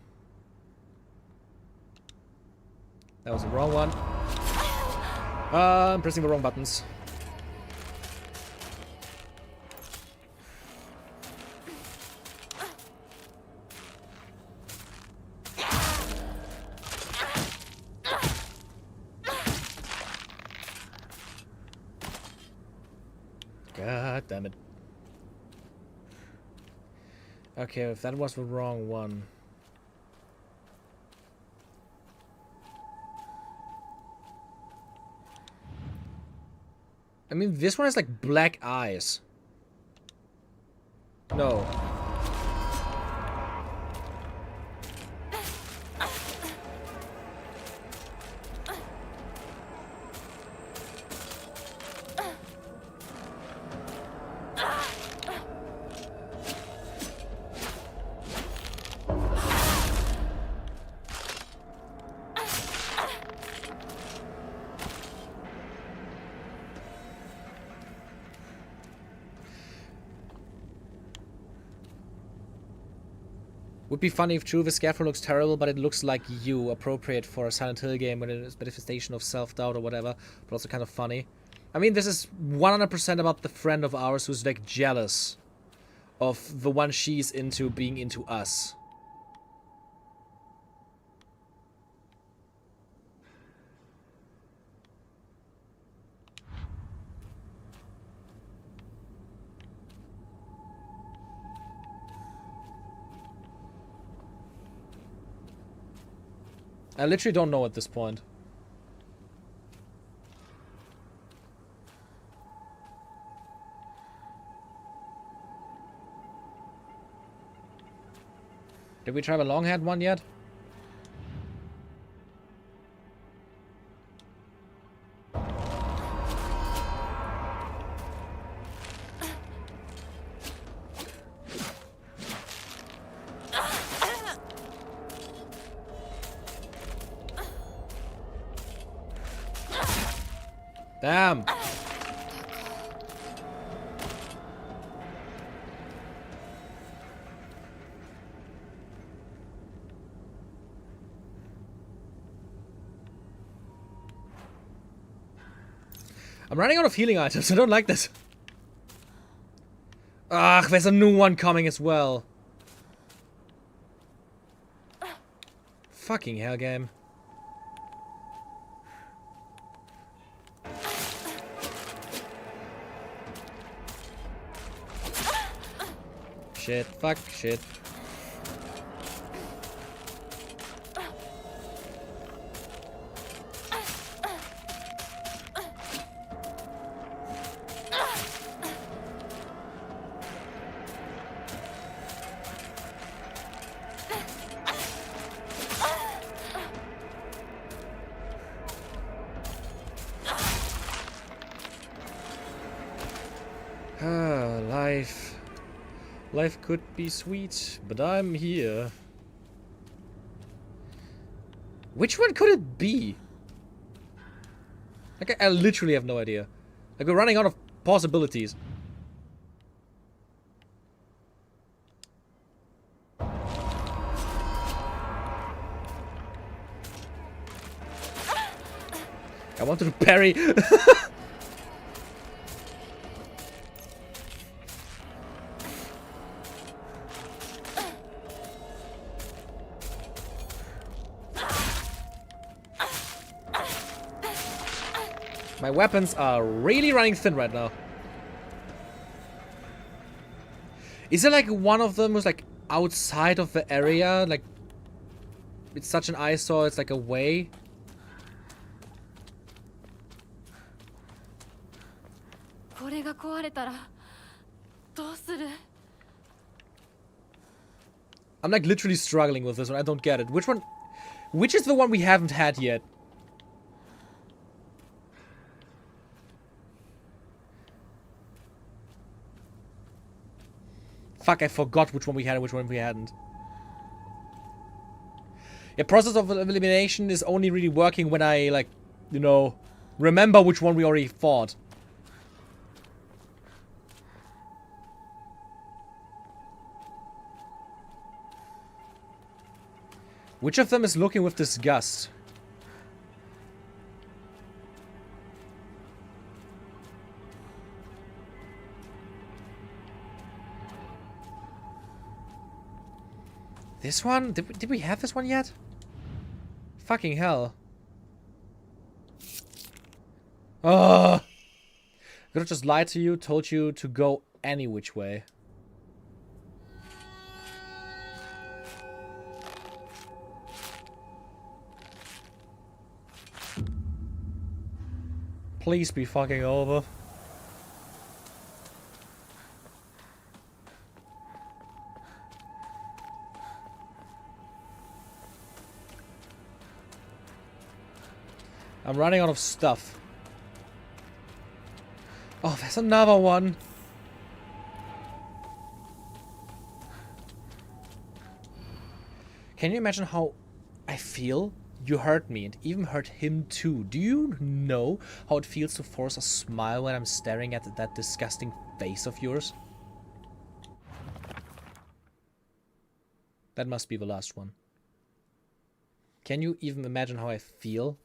That was the wrong one. I'm pressing the wrong buttons. God damn it. Okay, if that was the wrong one. I mean, this one has like black eyes. No. Would be funny if true, the scarecrow looks terrible, but it looks like you, appropriate for a Silent Hill game when it is manifestation of self-doubt or whatever, but also kind of funny. I mean, this is 100% about the friend of ours who's like jealous of the one she's into being into us. I literally don't know at this point. Did we try the long-haired one yet? Damn. I'm running out of healing items. I don't like this. Ugh, there's a new one coming as well. Fucking hell, game. Shit, fuck, shit. Ah, life. Life could be sweet, but I'm here. Which one could it be? Like, I literally have no idea. Like, we're running out of possibilities. I wanted to parry. My weapons are really running thin right now. Is it like one of them was like outside of the area? Like, it's such an eyesore, it's like away? I'm like literally struggling with this one. I don't get it. Which one? Which is the one we haven't had yet? Fuck, I forgot which one we had and which one we hadn't. Yeah, process of elimination is only really working when I, like, you know, remember which one we already fought. Which of them is looking with disgust? This one? Did we have this one yet? Fucking hell. Ugh. I could have just lied to you, told you to go any which way. Please be fucking over. I'm running out of stuff. Oh, there's another one. Can you imagine how I feel? You hurt me and even hurt him too. Do you know how it feels to force a smile when I'm staring at that disgusting face of yours? That must be the last one. Can you even imagine how I feel?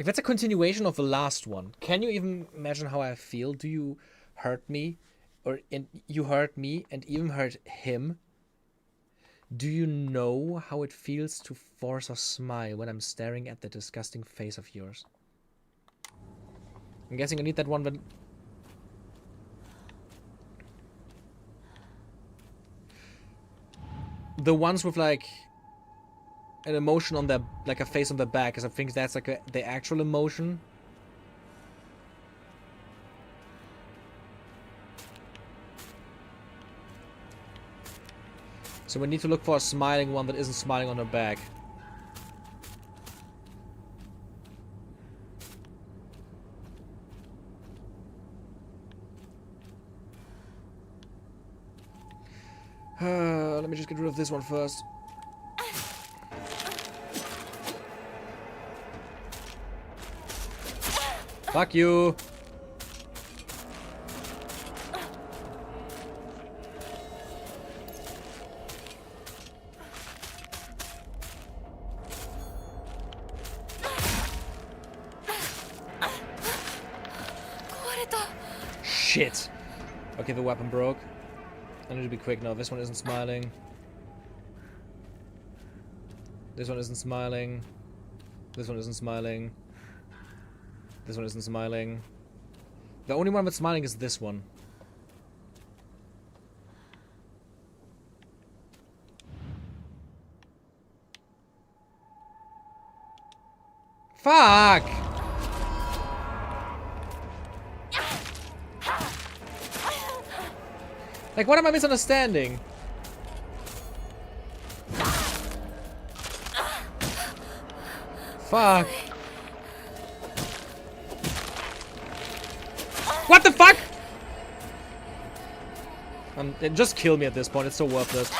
If that's a continuation of the last one, can you even imagine how I feel? Do you hurt me? You hurt me and even hurt him? Do you know how it feels to force a smile when I'm staring at the disgusting face of yours? I'm guessing I need that one, but... The ones with, like, an emotion on their... Like, a face on their back, because I think that's, like, the actual emotion. So we need to look for a smiling one that isn't smiling on her back. Let me just get rid of this one first. Fuck you! Shit! Okay, the weapon broke. I need to be quick now. This one isn't smiling. This one isn't smiling. This one isn't smiling. This one isn't smiling. The only one that's smiling is this one. Fuck! Like, what am I misunderstanding? Fuck. What the fuck? Just kill me at this point. It's so worthless.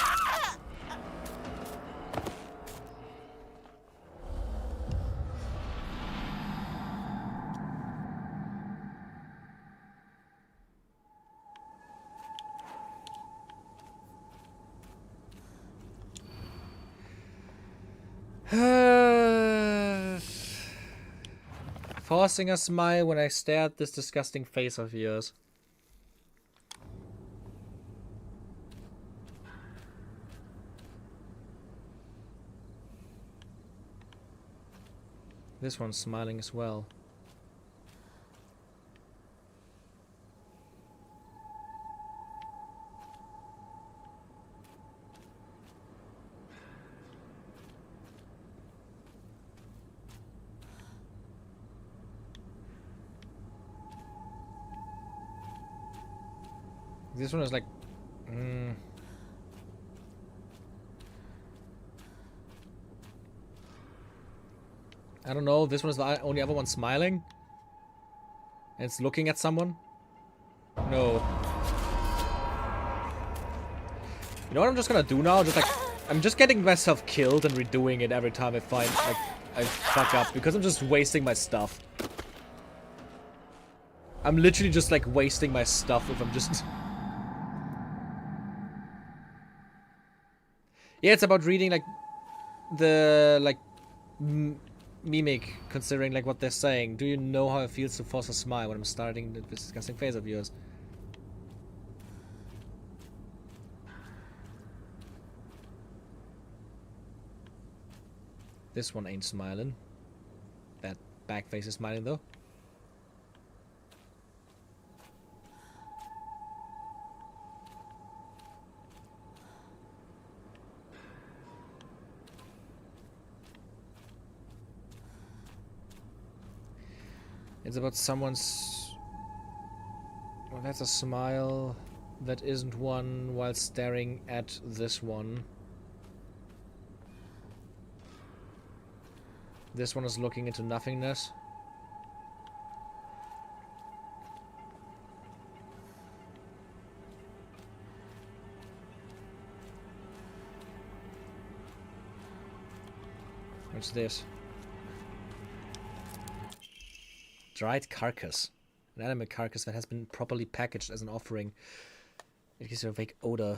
Forcing a smile when I stare at this disgusting face of yours. This one's smiling as well. This one is like... I don't know, this one is the only other one smiling? And it's looking at someone? No. You know what I'm just gonna do now? Just like... I'm just getting myself killed and redoing it every time I find... Like, I fuck up, because I'm just wasting my stuff. I'm literally just like wasting my stuff if I'm just... Yeah, it's about reading, like, the, like, mimic, considering, like, what they're saying. Do you know how it feels to force a smile when I'm starting this disgusting face of yours? This one ain't smiling. That back face is smiling, though. It's about someone's... Well, that's a smile that isn't one while staring at this one. This one is looking into nothingness. What's this? Dried carcass. An animal carcass that has been properly packaged as an offering. It gives you a vague odor.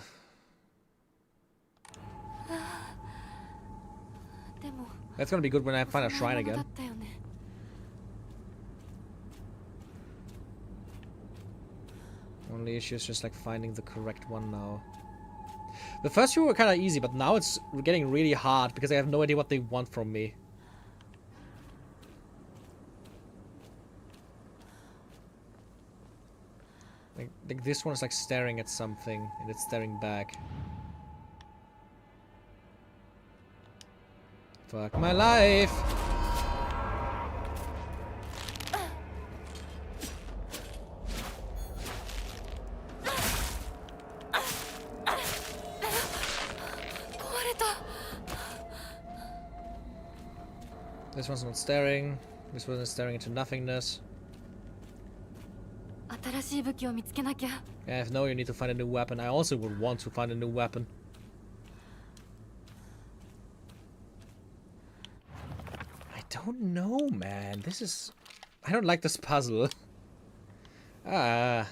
That's gonna be good when I find a shrine again. Only issue is just like finding the correct one now. The first few were kind of easy, but now it's getting really hard because I have no idea what they want from me. Like this one is like staring at something and it's staring back. Fuck my life! This one's not staring. This one is staring into nothingness. Yeah, if no, you need to find a new weapon. I also would want to find a new weapon. I don't know, man. This is... I don't like this puzzle. Ah.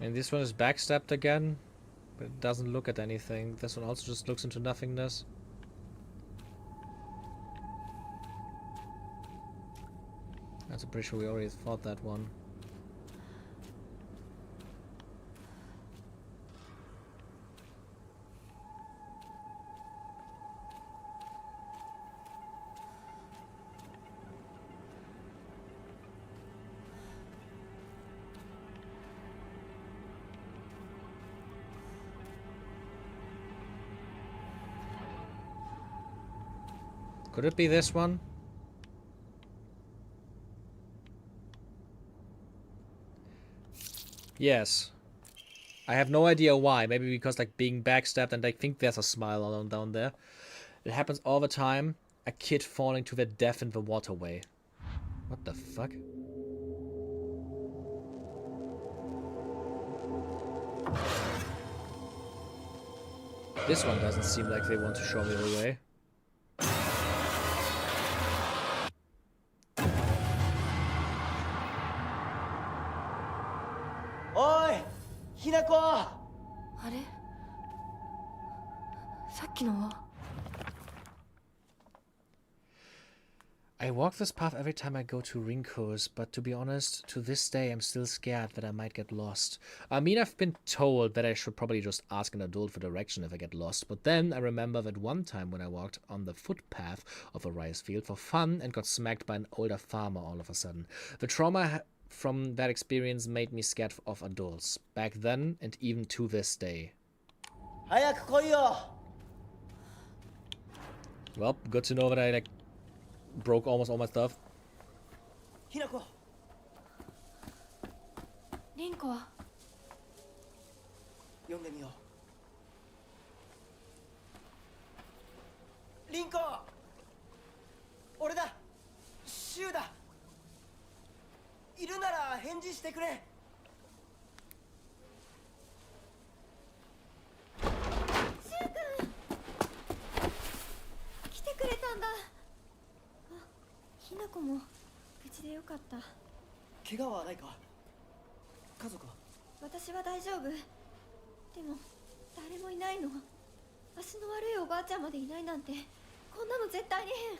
And this one is backstabbed again. But it doesn't look at anything. This one also just looks into nothingness. I'm pretty sure we already fought that one. Could it be this one? Yes. I have no idea why. Maybe because like being backstabbed and I think there's a smile on down there. It happens all the time. A kid falling to their death in the waterway. What the fuck? This one doesn't seem like they want to show me the way. I walk this path every time I go to Rinko's, but to be honest, to this day I'm still scared that I might get lost. I mean, I've been told that I should probably just ask an adult for direction if I get lost, but then I remember that one time when I walked on the footpath of a rice field for fun and got smacked by an older farmer all of a sudden. The trauma from that experience made me scared of adults, back then and even to this day. Well, good to know that I like broke almost all my stuff. Rinko. Rinko! 俺だ! シュウだ! いるなら返事してくれ! 来てくれたんだ。ひなこも無事でよかった。怪我はないか? 家族は? 私は大丈夫。でも誰もいないの。足の悪いおばあちゃんまでいないなんて、こんなの絶対に変。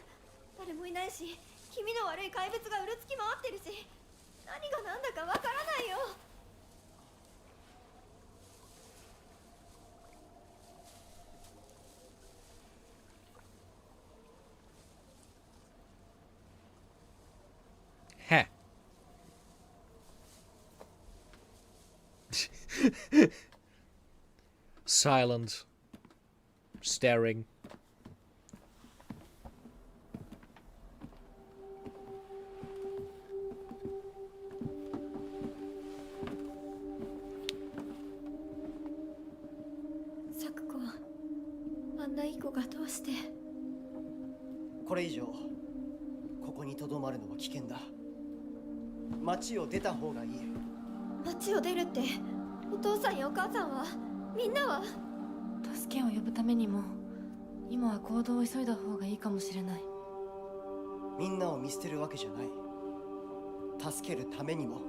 誰もいないし、気味の悪い怪物がうろつき回ってるし、何が何だかわからないよ。Heh. Silent. Staring. Sakuko, あんないい子がどうして？これ以上ここに留まるのは危険だ。町を出た方がいい。町を出るって、お父さんやお母さんは、みんなは？助けを呼ぶためにも今は行動を急いだ方がいいかもしれない。みんなを見捨てるわけじゃない。助けるためにも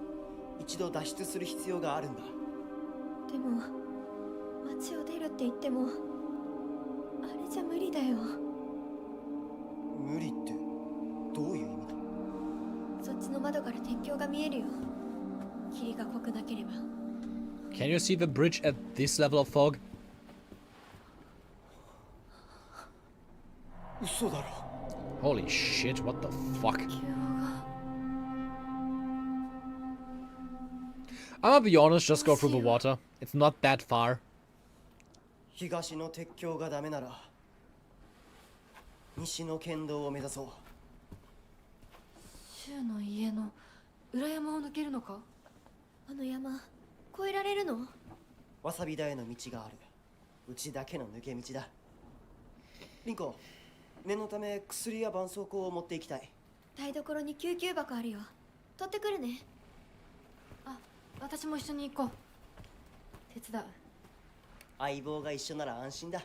一度脱出する必要があるんだ。でも町を出るって言ってもあれじゃ無理だよ。無理ってどういう意味だ？そっちの窓から天橋が見えるよ。霧が濃くなければ。 Can you see the bridge at this level of fog? 嘘だろ。 Holy shit, what the fuck? I'm gonna be honest, just go through the water. It's not that far. 東の鉄橋がダメなら西の県道を目指そう。柊の家の裏山を抜けるのか？あの山越えられるの？わさび田への道がある。うちだけの抜け道だ。リンコ、念のため薬や絆創膏を持っていきたい。台所に救急箱あるよ。取ってくるね。あ、私も一緒に行こう。手伝う。相棒が一緒なら安心だ。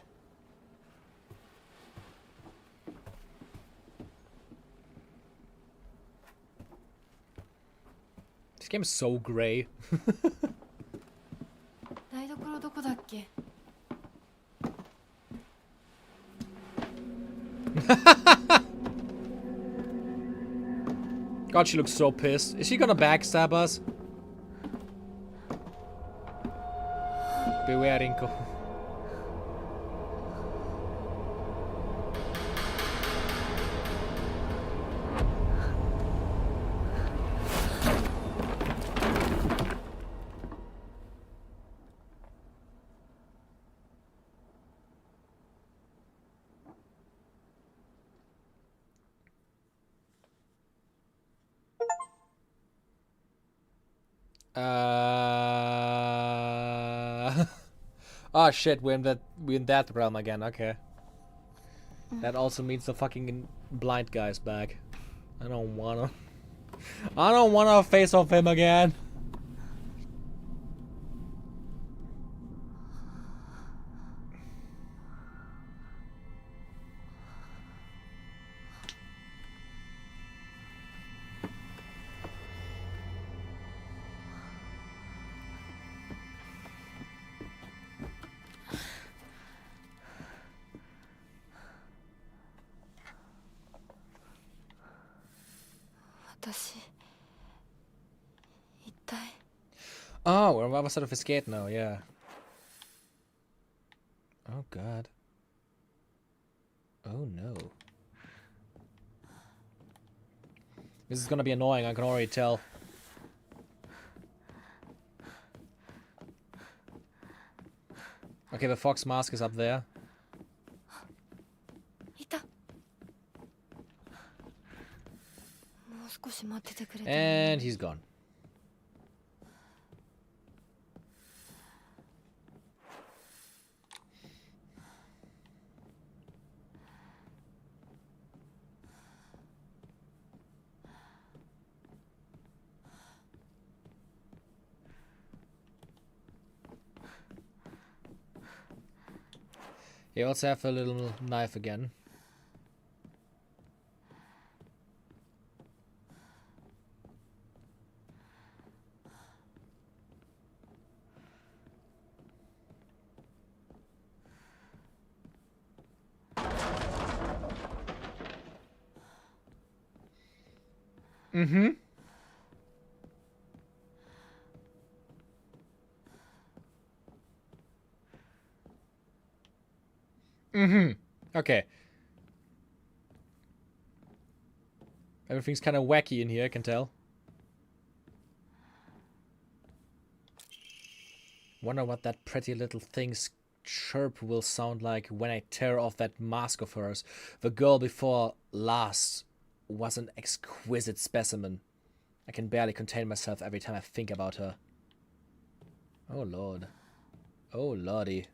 This game is so gray. 台所どこだっけ？ God, she looks so pissed. Is she gonna backstab us? Beware, Rinko. Oh shit, we're in that realm again, okay. That also means the fucking blind guy's back. I don't wanna face off him again. Oh, we're on the other side of his gate now, yeah. Oh god. Oh no. This is gonna be annoying, I can already tell. Okay, the fox mask is up there. And he's gone. You also have a little knife again. Mm-hmm. Mm-hmm. Okay. Everything's kind of wacky in here, I can tell. Wonder what that pretty little thing's chirp will sound like when I tear off that mask of hers. The girl before last was an exquisite specimen. I can barely contain myself every time I think about her. Oh lord. Oh lordy.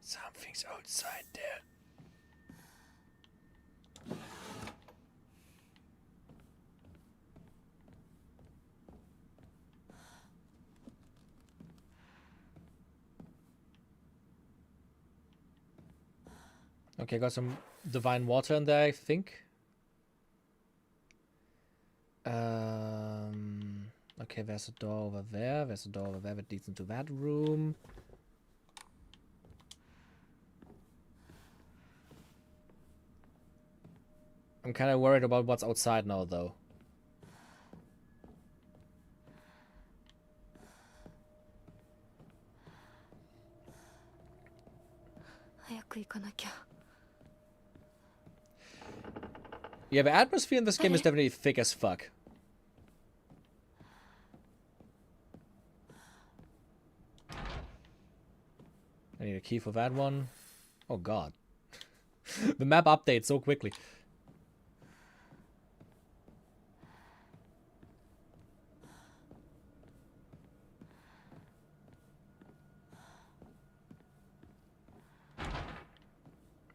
Something's outside there. Okay, got some divine water in there, I think. Okay, there's a door over there. There's a door over there that leads into that room. I'm kind of worried about what's outside now, though. Yeah, the atmosphere in this game is definitely thick as fuck. I need a key for that one. Oh god. The map updates so quickly.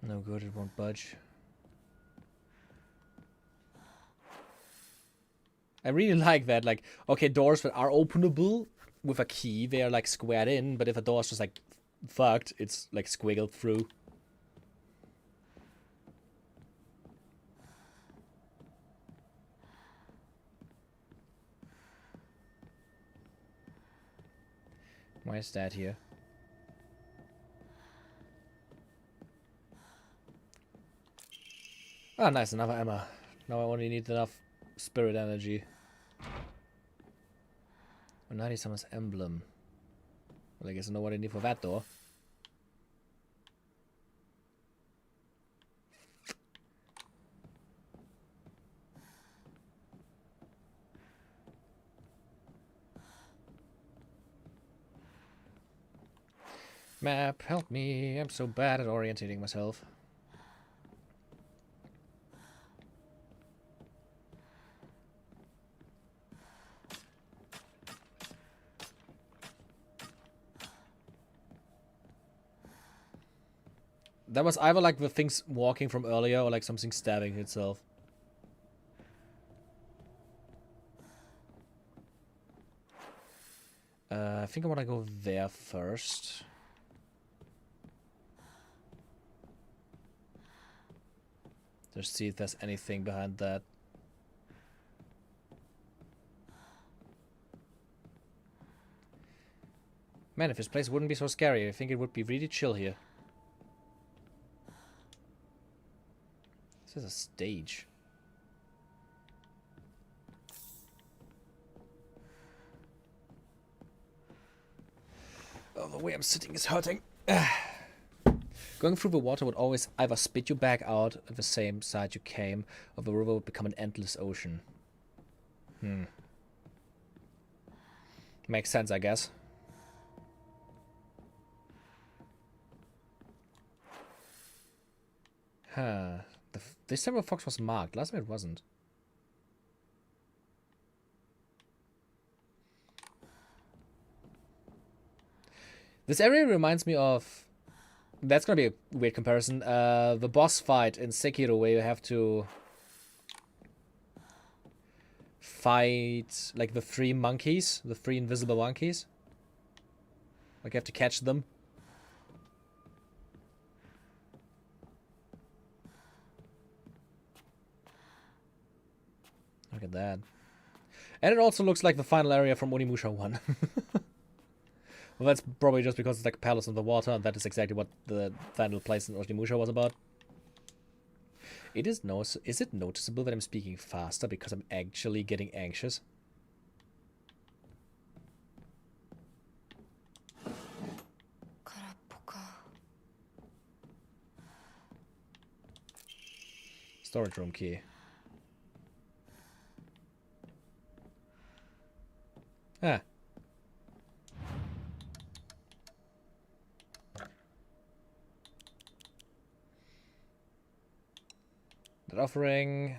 No good, it won't budge. I really like that, like, okay, doors that are openable with a key, they are like squared in, but if a door's just like fucked, it's like squiggled through. Why is that here? Ah, nice, another Emma. Now I only need enough spirit energy. And now I need someone's emblem. Well, I guess I know what I need for that door. Map, help me. I'm so bad at orientating myself. That was either like the things walking from earlier or like something stabbing itself. I think I want to go there first. Just see if there's anything behind that. Man, if this place wouldn't be so scary, I think it would be really chill here. This is a stage. Oh, the way I'm sitting is hurting. Going through the water would always either spit you back out at the same side you came, or the river would become an endless ocean. Makes sense, I guess. Huh. This time the fox was marked. Last time it wasn't. This area reminds me of... That's gonna be a weird comparison. The boss fight in Sekiro where you have to fight like the three monkeys, the three invisible monkeys. Like you have to catch them. Look at that. And it also looks like the final area from Onimusha 1. Well, that's probably just because it's like a palace in the water, and that is exactly what the final place in Onimusha was about. Is it noticeable that I'm speaking faster because I'm actually getting anxious? Storage room key. Ah. That offering.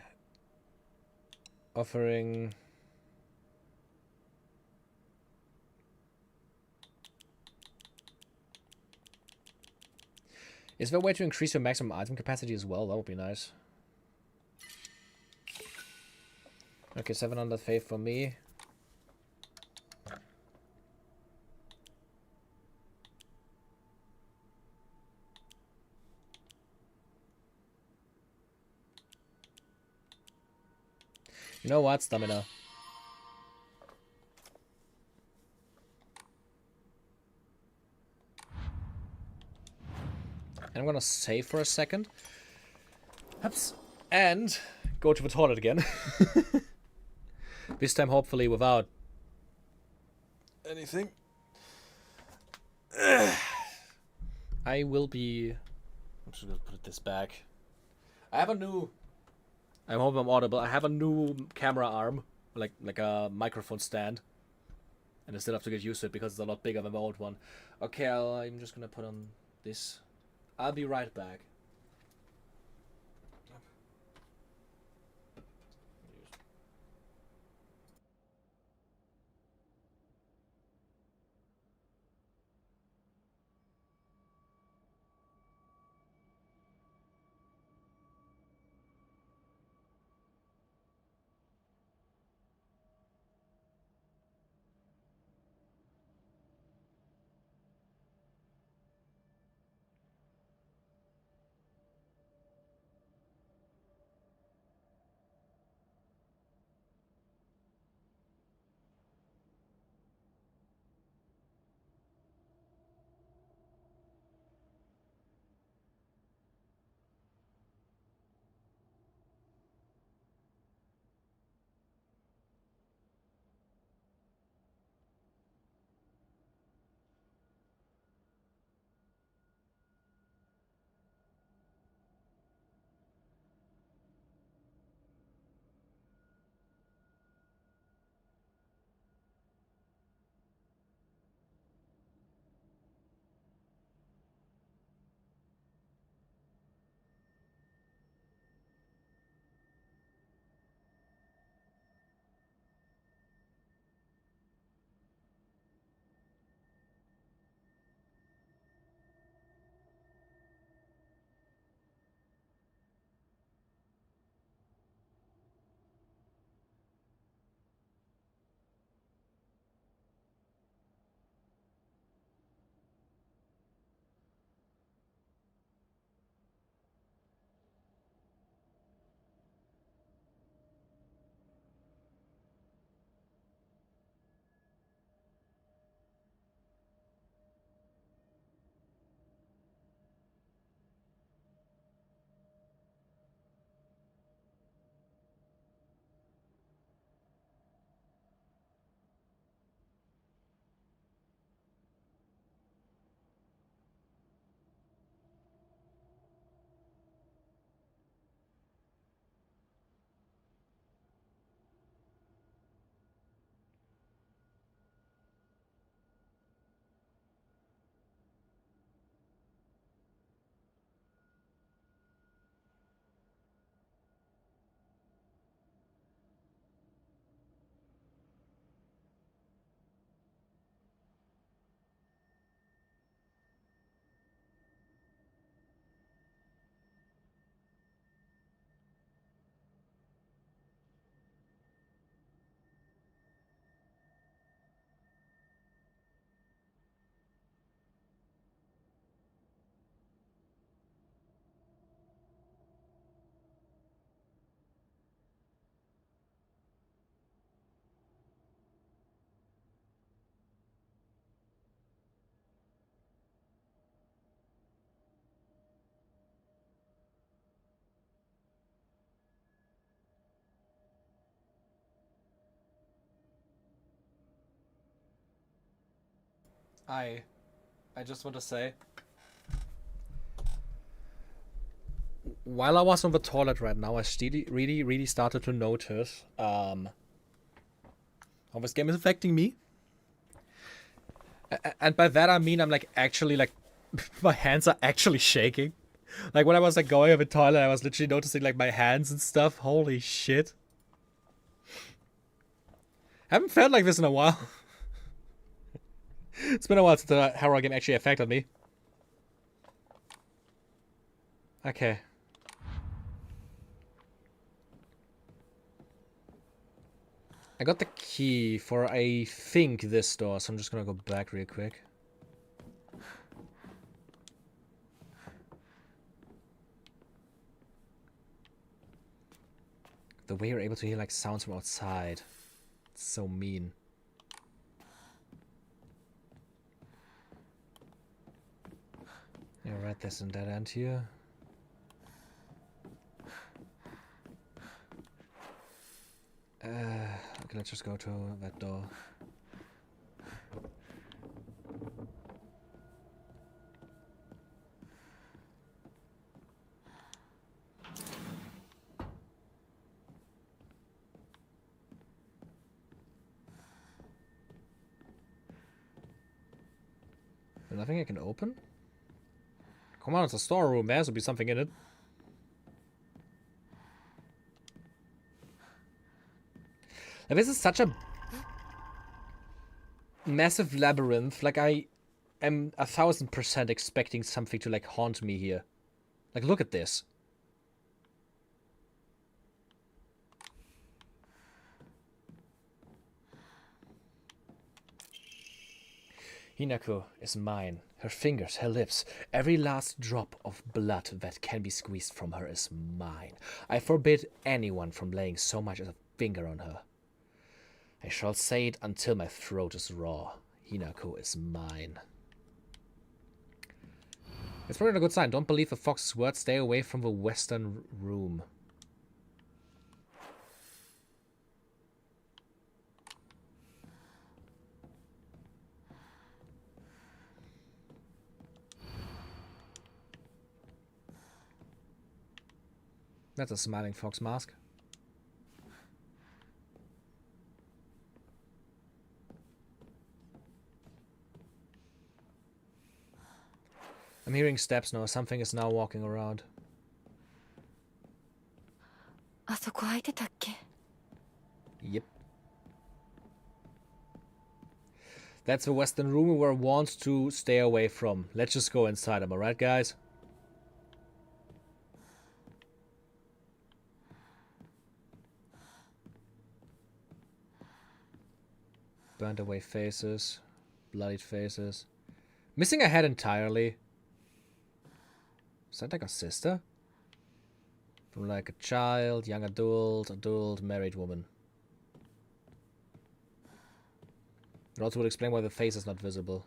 Is there a way to increase your maximum item capacity as well? That would be nice. Okay, 700 faith for me. You know what? Stamina. And I'm gonna save for a second. Oops. And go to the toilet again. This time, hopefully, without anything. I will be... I'm just gonna put this back. I have a new... I hope I'm audible. I have a new camera arm. Like a microphone stand. And I still have to get used to it because it's a lot bigger than my old one. Okay, I'm just gonna put on this. I'll be right back. I just want to say, while I was on the toilet right now, I really started to notice how this game is affecting me. And by that I mean I'm like actually like my hands are actually shaking. Like when I was like going to the toilet, I was literally noticing like my hands and stuff. Holy shit. Haven't felt like this in a while. It's been a while since the horror game actually affected me. Okay. I got the key for, I think, this door, so I'm just gonna go back real quick. The way you're able to hear like sounds from outside. It's so mean. Yeah, right, there's a dead end here. Okay, let's just go to that door. There's nothing I can open? Come on, it's a storeroom. There has to be something in it. Like, this is such a massive labyrinth. Like, I am 1000% expecting something to, like, haunt me here. Like, look at this. Hinako is mine. Her fingers, her lips, every last drop of blood that can be squeezed from her is mine. I forbid anyone from laying so much as a finger on her. I shall say it until my throat is raw. Hinako is mine. It's probably not a good sign. Don't believe the fox's words. Stay away from the western room. That's a smiling fox mask. I'm hearing steps now. Something is now walking around. あそこ開いてたっけ? Yep. That's the western room we were warned to stay away from. Let's just go inside. Am I right, guys? Burned away faces. Bloodied faces. Missing a head entirely. Is that like a sister? From like a child, young adult, married woman. It also would explain why the face is not visible.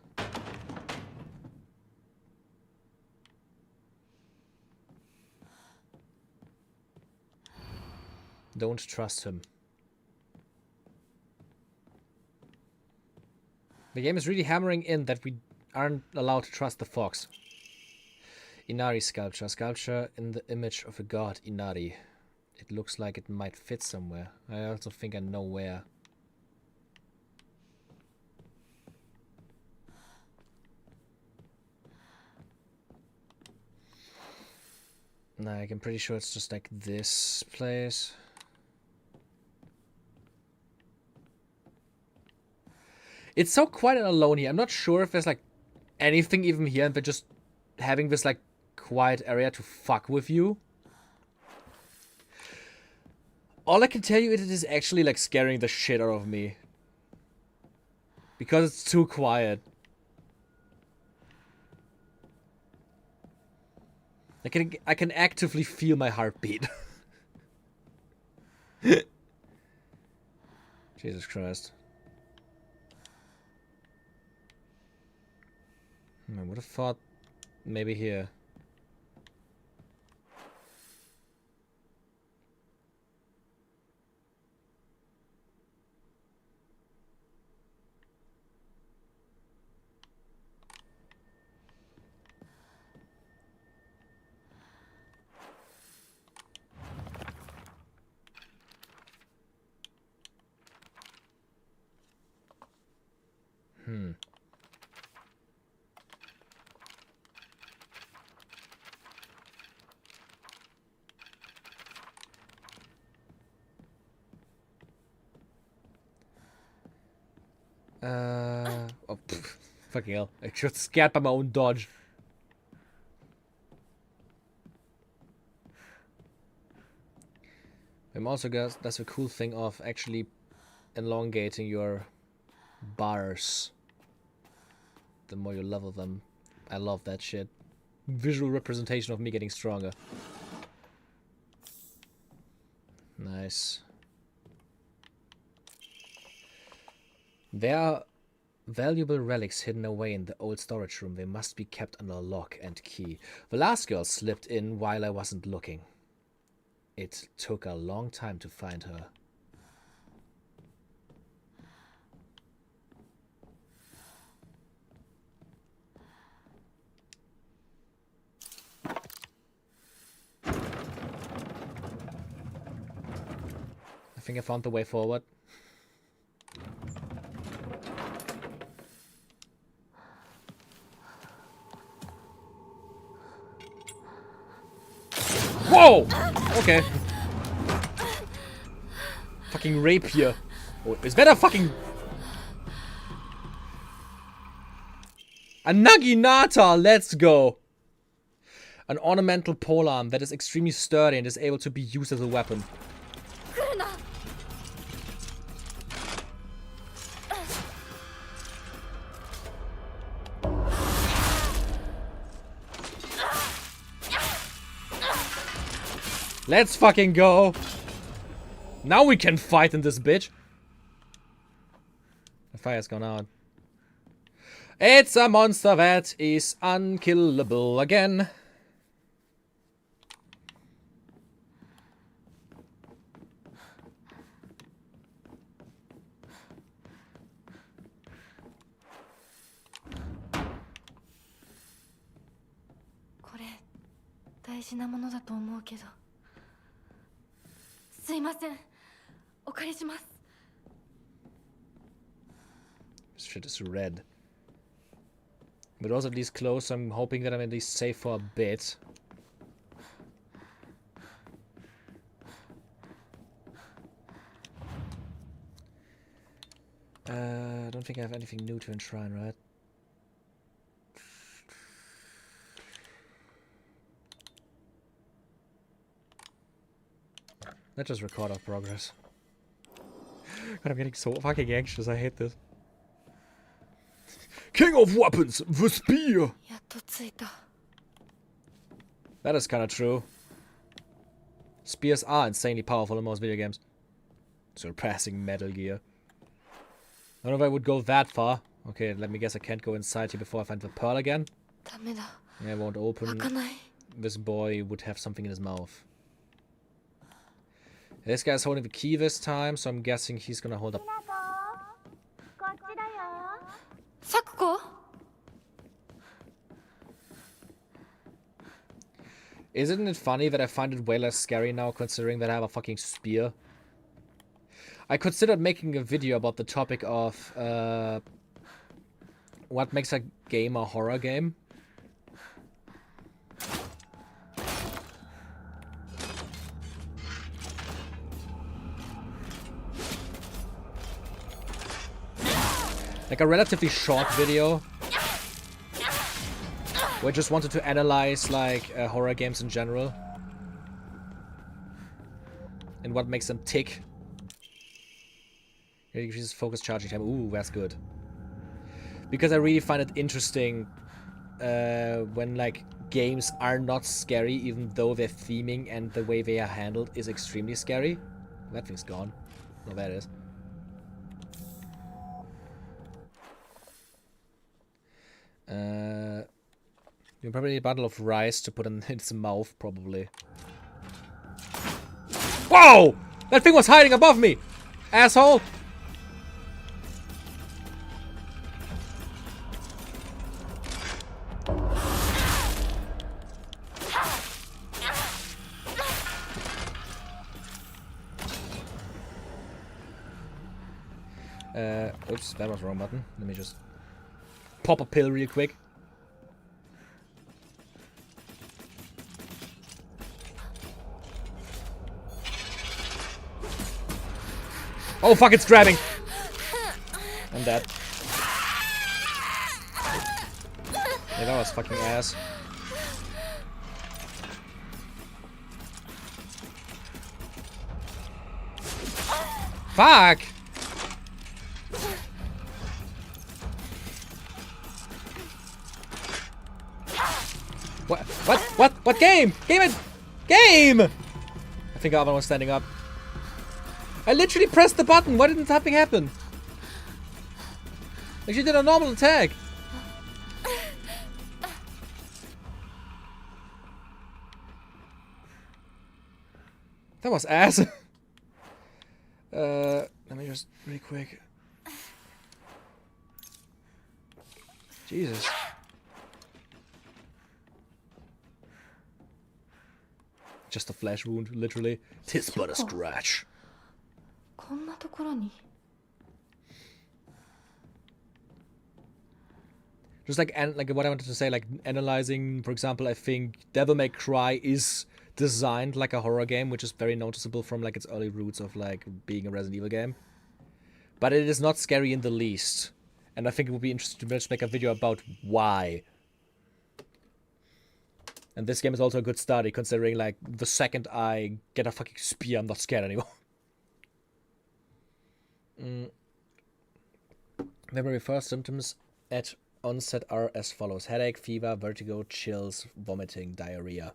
Don't trust him. The game is really hammering in that we aren't allowed to trust the fox. Inari sculpture. Sculpture in the image of a god, Inari. It looks like it might fit somewhere. I also think I know where. Like, I'm pretty sure it's just like this place. It's so quiet and alone here. I'm not sure if there's like anything even here, and they're just having this like quiet area to fuck with you. All I can tell you is it is actually like scaring the shit out of me. Because it's too quiet. I can actively feel my heartbeat. Jesus Christ. I would have thought maybe here. Oh, pff, fucking hell. I got scared by my own dodge. I'm also does a cool thing of actually elongating your bars. The more you level them. I love that shit. Visual representation of me getting stronger. Nice. There are valuable relics hidden away in the old storage room. They must be kept under lock and key. The last girl slipped in while I wasn't looking. It took a long time to find her. I think I found the way forward. Whoa! Okay. Fucking rapier. Oh, is that a fucking... A naginata! Let's go! An ornamental polearm that is extremely sturdy and is able to be used as a weapon. Let's fucking go! Now we can fight in this bitch! The fire's gone out. It's a monster that is unkillable again. This shit is red. But also at least close, so I'm hoping that I'm at least safe for a bit. I don't think I have anything new to enshrine, right? Let's just record our progress. God, I'm getting so fucking anxious. I hate this. King of weapons, the spear! That is kind of true. Spears are insanely powerful in most video games. Surpassing Metal Gear. I don't know if I would go that far. Okay, let me guess I can't go inside here before I find the pearl again. Yeah, it won't open. This boy would have something in his mouth. This guy's holding the key this time, so I'm guessing he's gonna hold up. Isn't it funny that I find it way less scary now, considering that I have a fucking spear? I considered making a video about the topic of what makes a game a horror game. Like a relatively short video where I just wanted to analyze like horror games in general and what makes them tick. It increases focus charging time. Ooh, that's good. Because I really find it interesting when like games are not scary, even though their theming and the way they are handled is extremely scary. That thing's gone. No, there it is. You probably need a bottle of rice to put in its mouth, probably. Whoa! That thing was hiding above me! Asshole! Oops, that was the wrong button. Let me just pop a pill real quick. Oh fuck, it's grabbing! I'm dead. Yeah, that was fucking ass. Fuck! What game? Game it! Game! I think the other one's standing up. I literally pressed the button. Why didn't something happen? Like she did a normal attack. That was ass. Let me just really quick. Jesus. Just a flesh wound, literally. Tis but a scratch. こんなところに Just like what I wanted to say, like analyzing, for example, I think Devil May Cry is designed like a horror game, which is very noticeable from like its early roots of like being a Resident Evil game. But it is not scary in the least. And I think it would be interesting to just make a video about why. And this game is also a good study, considering like the second I get a fucking spear, I'm not scared anymore. Memory first symptoms at onset are as follows: headache, fever, vertigo, chills, vomiting, diarrhea.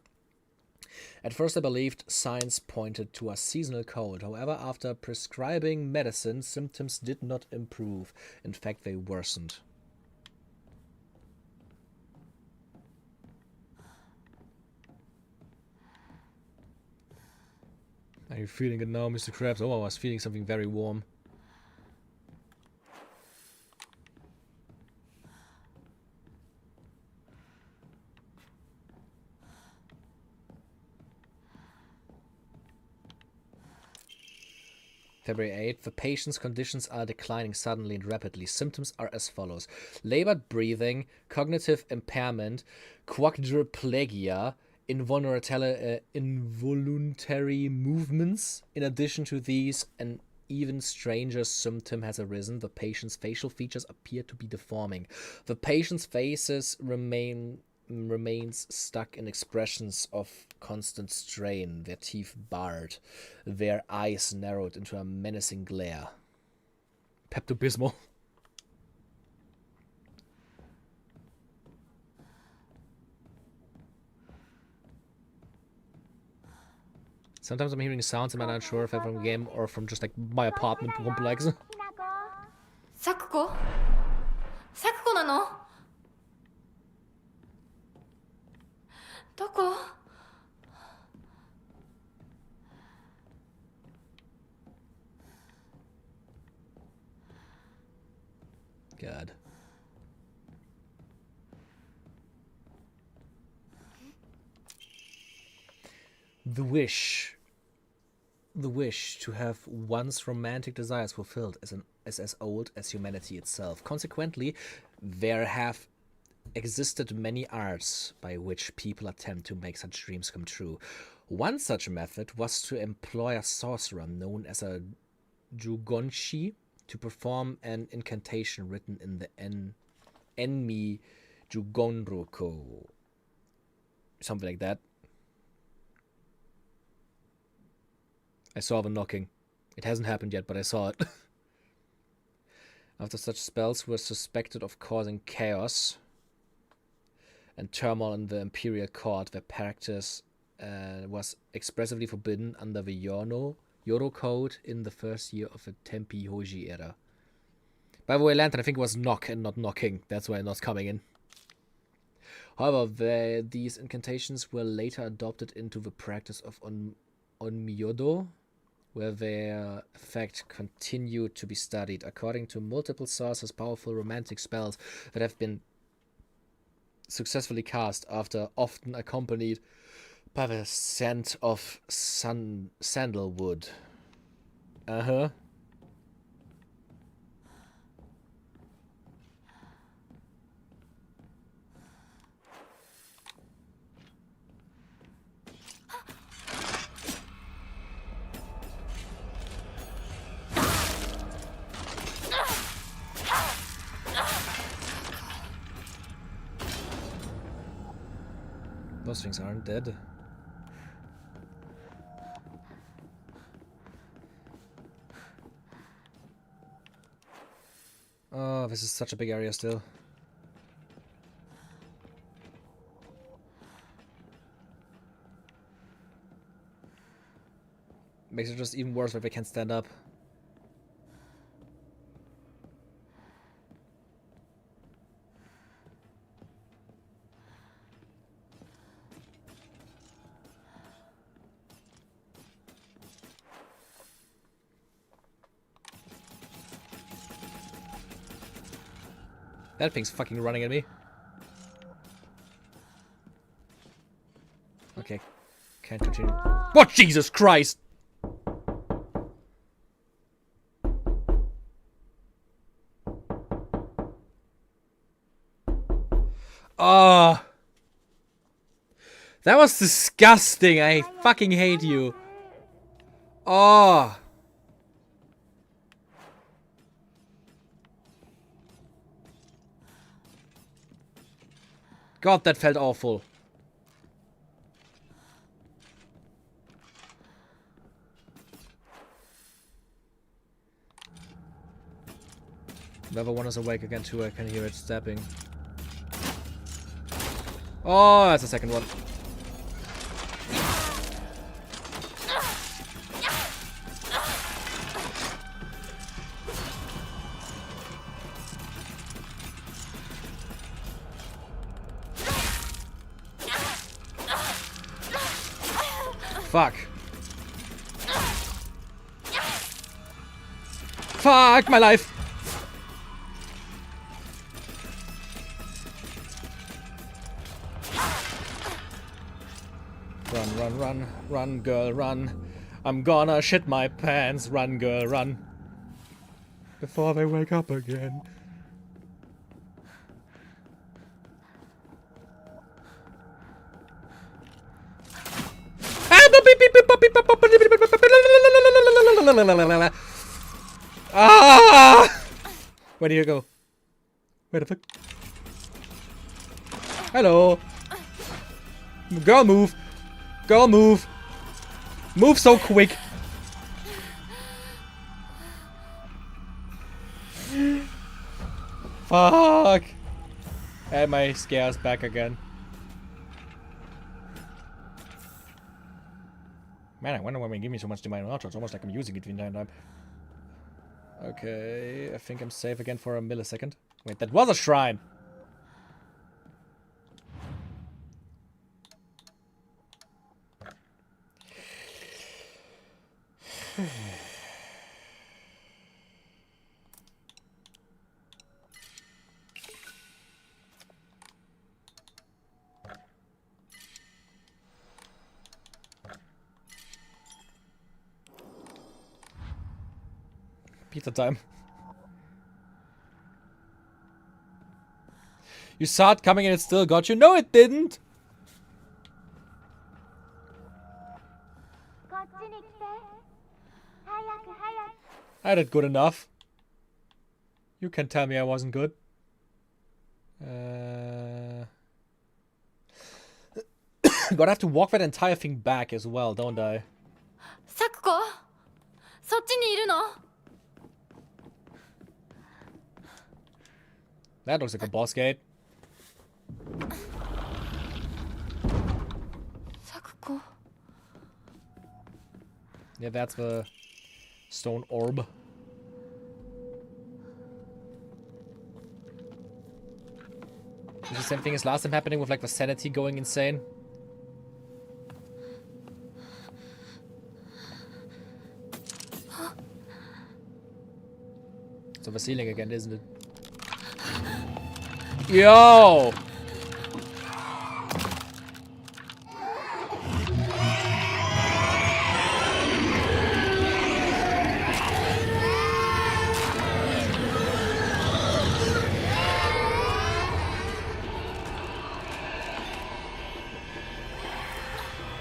At first I believed signs pointed to a seasonal cold. However, after prescribing medicine, symptoms did not improve. In fact, they worsened. Are you feeling it now, Mr. Krabs? Oh, I was feeling something very warm. February 8th. The patient's conditions are declining suddenly and rapidly. Symptoms are as follows: labored breathing, cognitive impairment, quadriplegia, involuntary movements. In addition to these, an even stranger symptom has arisen. The patient's facial features appear to be deforming. The patient's faces remains stuck in expressions of constant strain, their teeth barred, their eyes narrowed into a menacing glare. Pepto-Bismol. Sometimes I'm hearing sounds and I'm not sure if they're from a game or from just like my apartment complex. サクコなのどこ God. The wish to have one's romantic desires fulfilled is as old as humanity itself. Consequently, there have existed many arts by which people attempt to make such dreams come true. One such method was to employ a sorcerer known as a jugonshi to perform an incantation written in the Enmi Jugonroko. Something like that. I saw them knocking. It hasn't happened yet, but I saw it. After such spells were suspected of causing chaos and turmoil in the imperial court, their practice was expressively forbidden under the Yoro Code in the first year of the Tempi Hoji era. By the way, Lantern, I think it was knock and not knocking. That's why not coming in. However, these incantations were later adopted into the practice of Onmyodo, where their effect continued to be studied. According to multiple sources, powerful romantic spells that have been successfully cast after often accompanied by the scent of sandalwood. Uh-huh. Those things aren't dead. Oh, this is such a big area still. Makes it just even worse if they can't stand up. That thing's fucking running at me. Okay. Can't continue. What? Jesus Christ! Oh. That was disgusting. I fucking hate you. Oh. God, that felt awful. The other one is awake again too, I can hear it stepping. Oh, that's the second one. Fuck. Fuck my life. Run, run, run, run, girl, run. I'm gonna shit my pants. Run, girl, run. Before they wake up again. Ah! Where do you go? Where the fuck? Hello. Girl, move. Girl, move. Move so quick. Fuck. And my scare's back again. Man, I wonder why they give me so much divine knowledge. It's almost like I'm using it the entire time. Okay, I think I'm safe again for a millisecond. Wait, that was a shrine! Pizza time. You saw it coming and it still got you? No, it didn't! I did good enough. You can tell me I wasn't good. Gotta have to walk that entire thing back as well, don't I? Sakuko, そっちにいるの? That looks like a boss gate. Sakuko. Yeah, that's the stone orb. Is the same thing as last time happening with like the sanity going insane? It's over ceiling again, isn't it? Yo!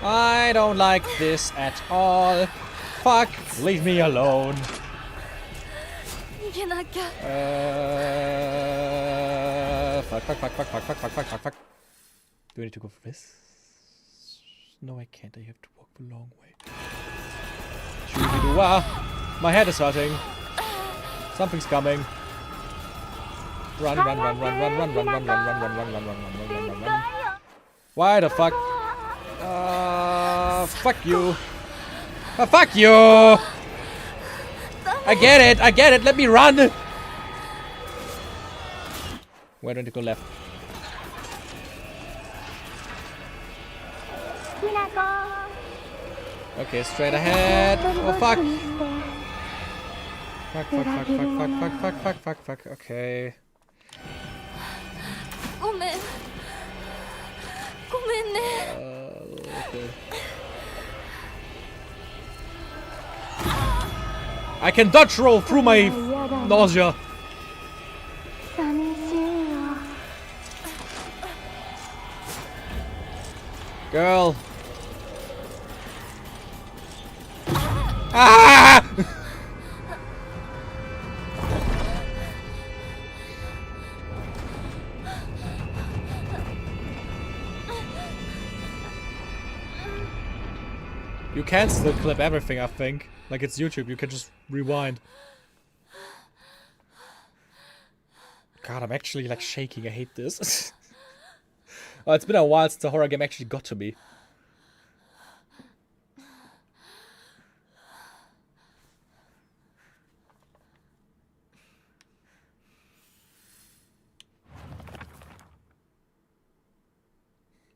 I don't like this at all. Fuck, leave me alone. Fuck. Do I need to go for this? No, I can't. I have to walk the long way. Shoo-dee-doo-wah. My head is hurting. Something's coming. Run. Why the fuck? Fuck you. Oh, fuck you! I get it, let me run! Where do I need to go left? Okay, straight ahead. Oh, fuck! Fuck. Okay. ごめんね Okay. I can dodge roll through my nausea. Girl. Ah! You can still clip everything, I think. Like it's YouTube, you can just rewind. God, I'm actually like shaking, I hate this. Oh, it's been a while since the horror game actually got to me.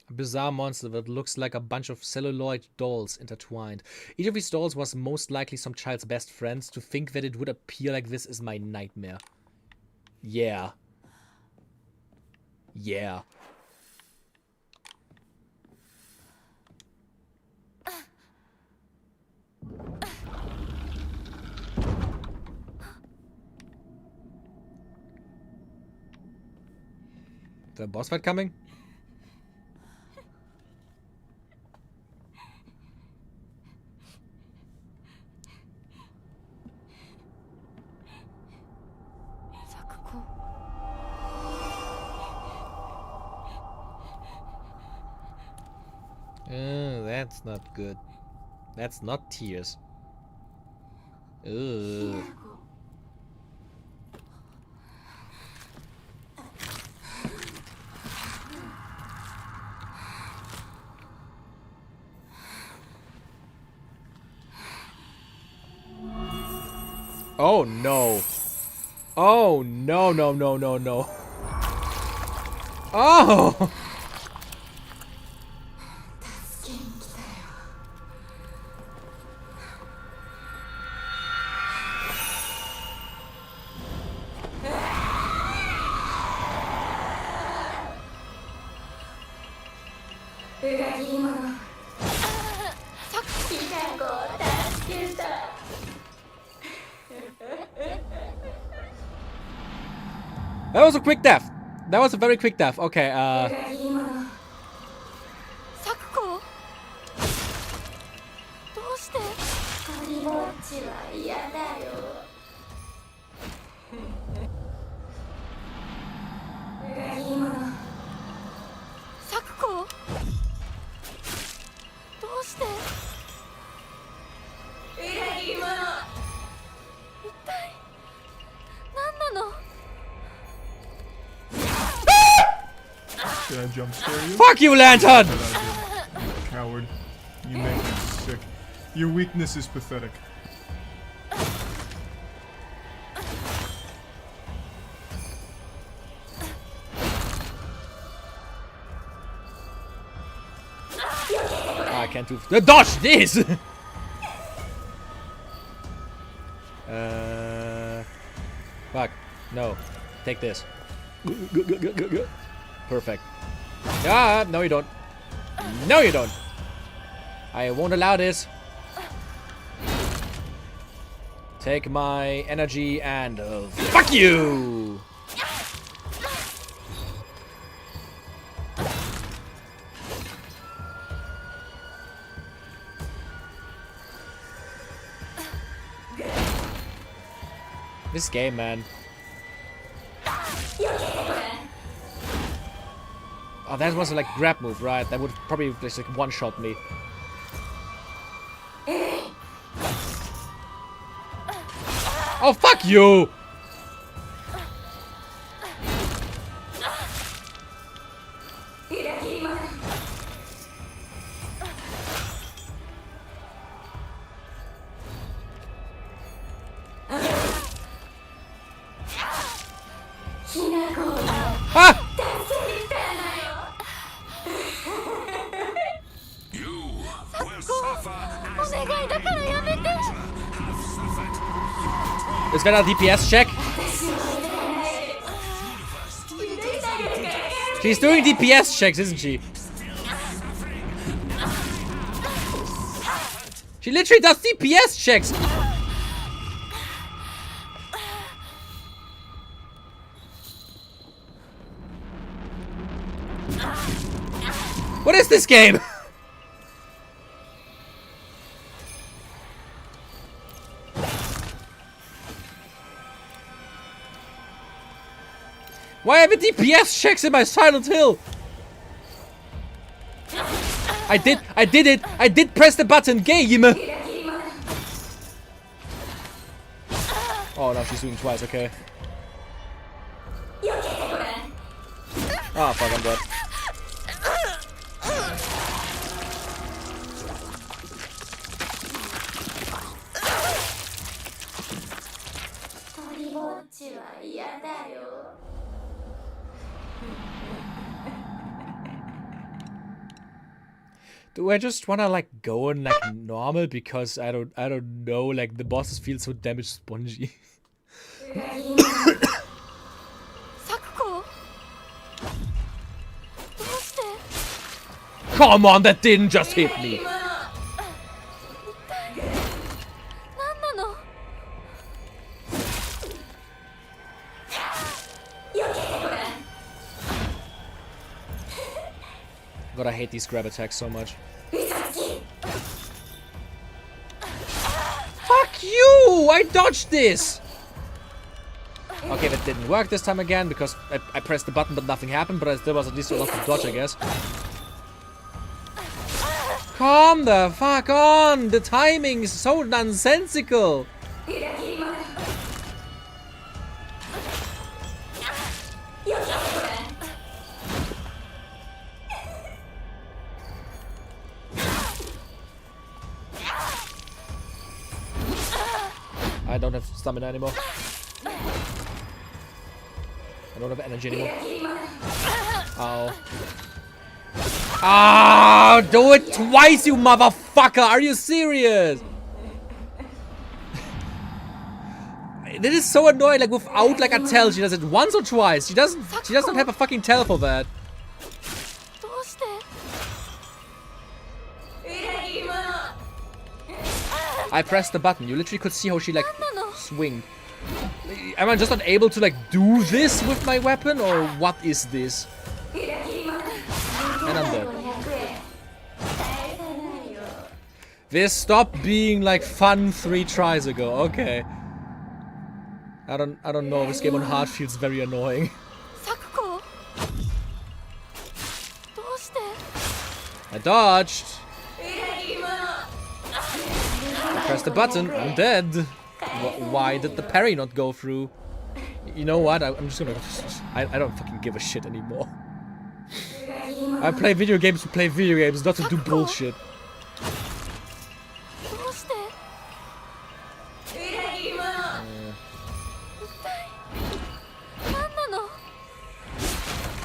A bizarre monster that looks like a bunch of celluloid dolls intertwined. Each of these dolls was most likely some child's best friends. To think that it would appear like this is my nightmare. Yeah. Yeah. The boss fight coming? That's not good. That's not tears. Ugh. Oh no. Oh no. Oh! That was a quick death. That was a very quick death. Okay, Sakuko? どうして? Sakuko? どうして? 一体何なの? Did I jump scare you? fuck you, Lantern! You coward. You make me sick. Your weakness is pathetic. I can't do dodge this. Fuck. No. Take this. Perfect. Ah, no you don't. No you don't. I won't allow this. Take my energy and fuck you. This game, man. Oh, that was a like grab move, right? That would probably just like one-shot me. Oh, fuck you! Ah! Is that a DPS check? She's doing DPS checks, isn't she? She literally does DPS checks! What is this game? Why have I DPS checks in my Silent Hill? I did it! I did press the button, game! Oh no, she's doing twice, okay. Oh fuck, I'm dead. Do I just wanna like go on like normal because I don't know, like the bosses feel so damage spongy. Come on, that didn't just hit me. God, I hate these grab attacks so much. Fuck you! I dodged this! Okay, that didn't work this time again because I pressed the button but nothing happened, but I still was at least enough to dodge, I guess. Come the fuck on! The timing is so nonsensical! I don't have stamina anymore. I don't have energy anymore. Ow. Ah! Do it twice, you motherfucker! Are you serious? This is so annoying. Like without like a tell, she does it once or twice. She doesn't have a fucking tell for that. I pressed the button. You literally could see how she like swing. Am I just not able to like do this with my weapon, or what is this? And I'm dead. This stopped being like fun 3 tries ago. Okay. I don't know. This game on hard feels very annoying. I dodged. I pressed the button. I'm dead. Why did the parry not go through? You know what? I'm just gonna... I don't fucking give a shit anymore. I play video games to play video games, not to do bullshit.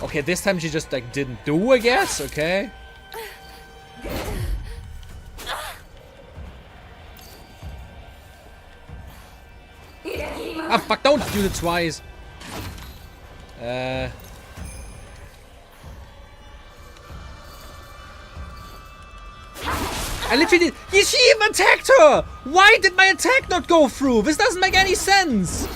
Okay, this time she just like didn't do, I guess. Okay. Ah, fuck, don't do it twice. I literally did. She even attacked her! Why did my attack not go through? This doesn't make any sense!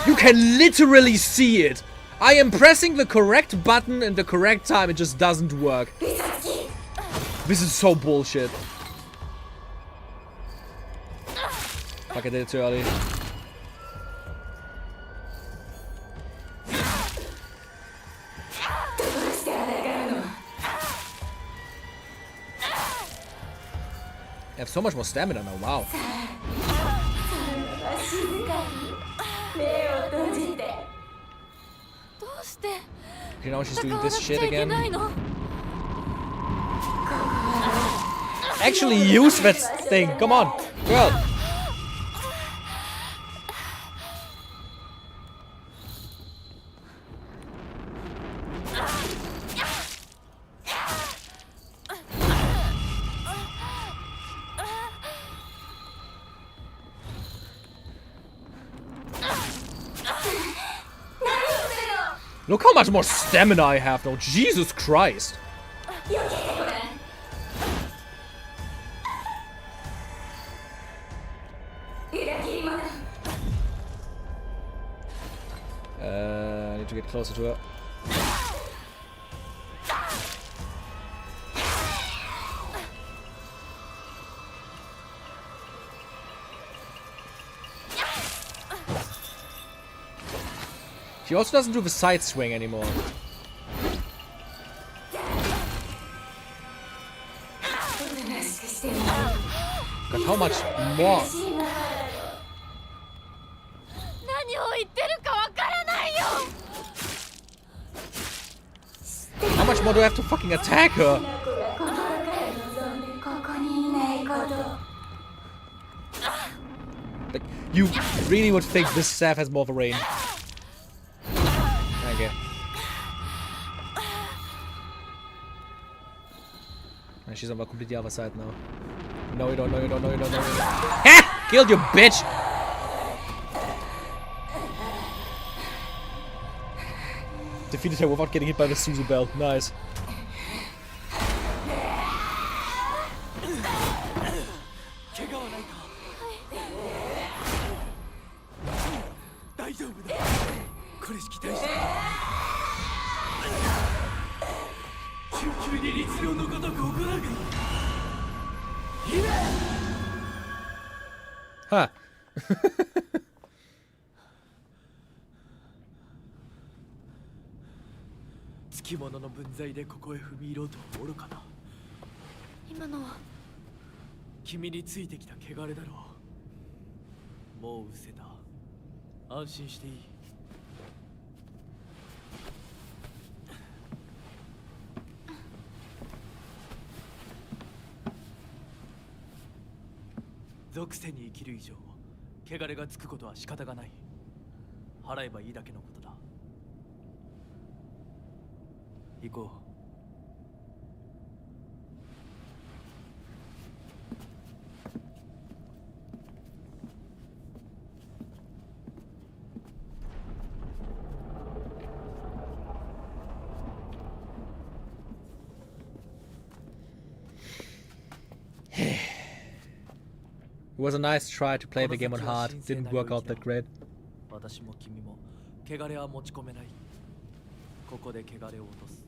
You can literally see it! I am pressing the correct button in the correct time, it just doesn't work. This is so bullshit. Fuck, I did it too early. I have so much more stamina now, wow. Okay, now she's doing this shit again. Actually use that thing. Come on, girl. Look how much more stamina I have now. Jesus Christ. I need to get closer to her. She also doesn't do the side swing anymore. God, how much more? How much more do I have to fucking attack her? Like, you really would think this staff has more of a range. Okay. And she's on the completely other side now. No, you don't, no, you don't, no, you don't, no, you don't. Ha! Killed you, bitch! Defeated her without getting hit by the Suzu bell. Nice. Huh. つきものの分際でここへ踏み入ろうと愚かな。今のは君についてきた汚れだろう。もう失せた。安心していい。属性に生きる以上、汚れがつくことは仕方がない。払えばいいだけのことだ。行こう。It was a nice try to play the game on hard. Didn't work out that great. 私も君も汚れは持ち込めない。ここで汚れを落とす。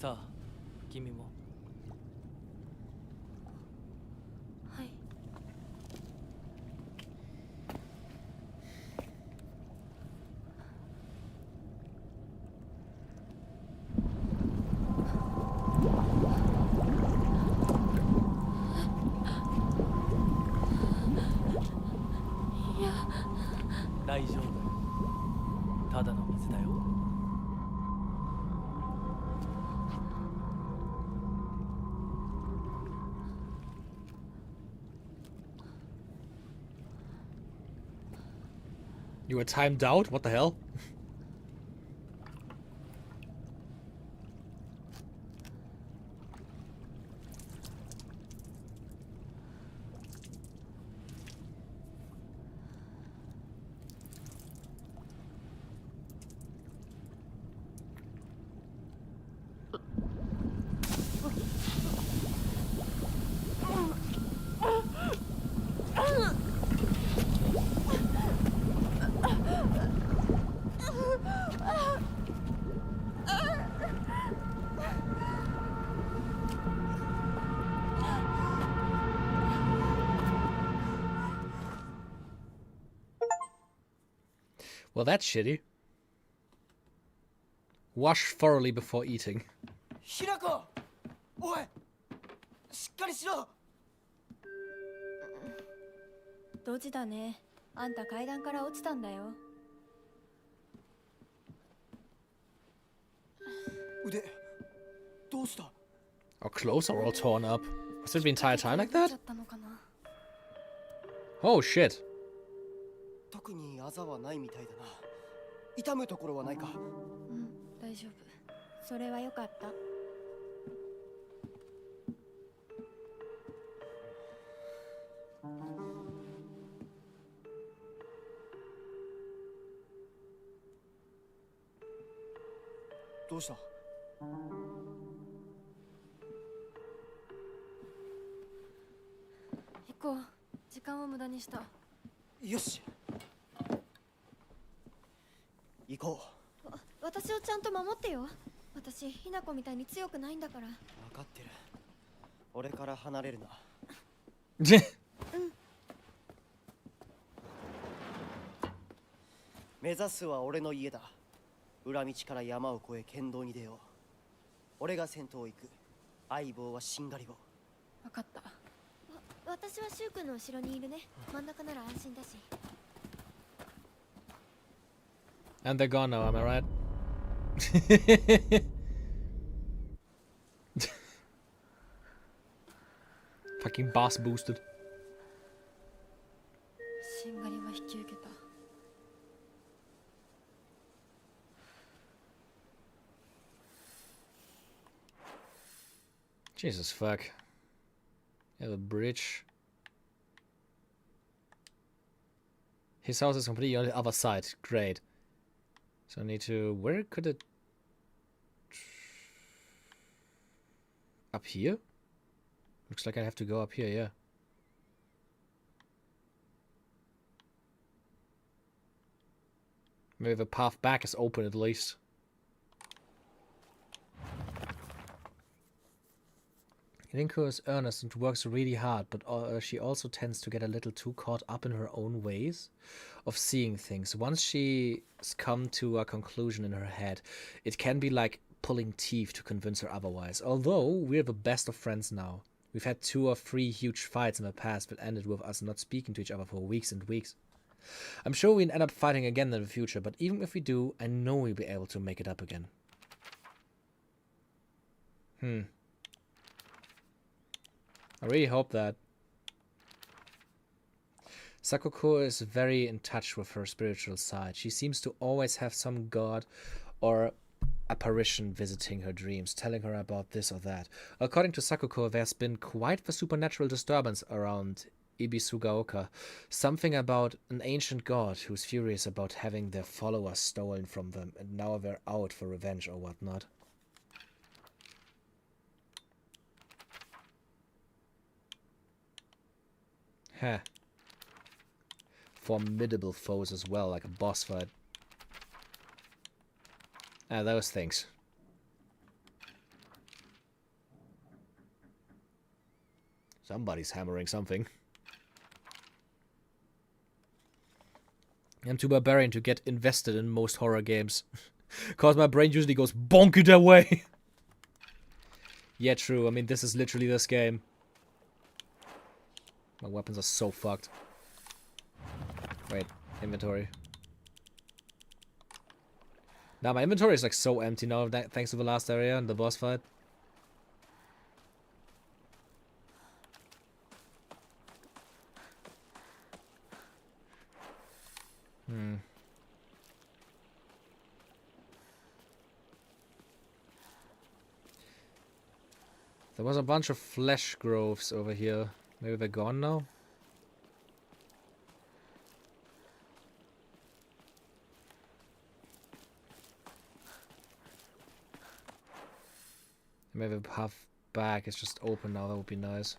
さあ、君も。はい。いや、大丈夫。ただの水だよ。You were timed out? What the hell? Well, that's shitty. Wash thoroughly before eating. ひなこおいしっかりしろドジだね。あんた階段から落ちたんだよ。腕どうした Our clothes are all torn up. Was it the entire time like ちゃ that? ったのかな。 Oh shit. 特にあざはないみたいだな痛むところはないかうん、大丈夫。それはよかった。どうした行こう。時間を無駄にした。よし行こ私をちゃんと守ってよ。私、ひなこみたいに強くないんだから。う分かってる俺から離れるな目指すは俺の家だ裏道から山を越え県道に出よう俺が先頭を行く相棒はしんがりを分かった。私はシュウ君の後ろにいるね。真ん中なら安心だし。 And they're gone now, am I right? Fucking boss boosted. しんがりは引き受けた。 Jesus fuck. You have a bridge. His house is completely on the other side. Great. So I need to... Where could it... Up here? Looks like I have to go up here, yeah. Maybe the path back is open at least. Rinko is earnest and works really hard, but she also tends to get a little too caught up in her own ways of seeing things. Once she's come to a conclusion in her head, it can be like pulling teeth to convince her otherwise. Although we're the best of friends now. We've had 2 or 3 huge fights in the past that ended with us not speaking to each other for weeks and weeks. I'm sure we'll end up fighting again in the future, but even if we do, I know we'll be able to make it up again. I really hope that. Sakoko is very in touch with her spiritual side. She seems to always have some god or apparition visiting her dreams, telling her about this or that. According to Sakoko, there's been quite the supernatural disturbance around Ibisugaoka. Something about an ancient god who's furious about having their followers stolen from them, and now they're out for revenge or whatnot. Huh. Formidable foes as well, like a boss fight. Ah, those things. Somebody's hammering something. I'm too barbarian to get invested in most horror games. Cause my brain usually goes bonk it away. Yeah, true. I mean, this is literally this game. My weapons are so fucked. Wait, inventory. Now my inventory is like so empty now, thanks to the last area and the boss fight. There was a bunch of flesh groves over here. Maybe they're gone now? Maybe the path back is just open now. That would be nice.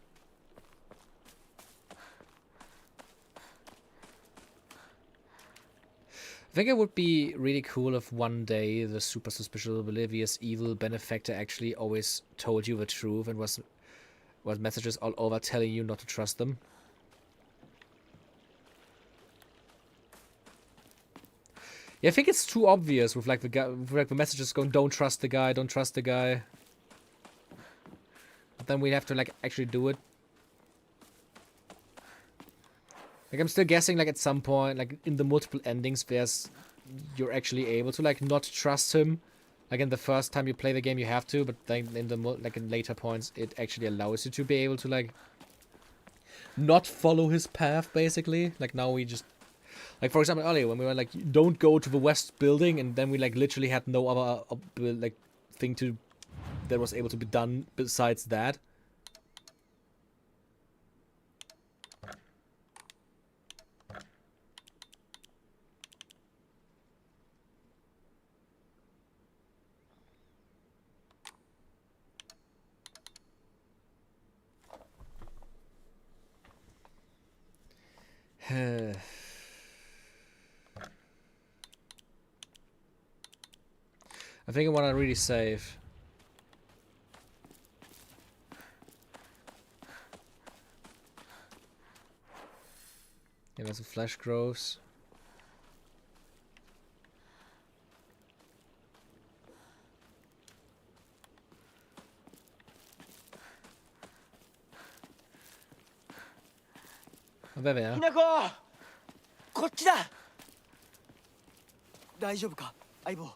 I think it would be really cool if one day the super suspicious, oblivious, evil benefactor actually always told you the truth and was messages all over telling you not to trust them. Yeah, I think it's too obvious with like the guy, with like the messages going, "Don't trust the guy, don't trust the guy." But then we have to like actually do it. Like I'm still guessing like at some point, like in the multiple endings, you're actually able to like not trust him. Like in the first time you play the game, you have to, but then in the in later points, it actually allows you to be able to like not follow his path, basically. Like now we just, like for example earlier when we were like, don't go to the west building, and then we like literally had no other like thing that was able to be done besides that. I think I want to really save. Yeah, there's some flesh groves. Oh, there they are. ひなこ、こっちだ。大丈夫か、相棒。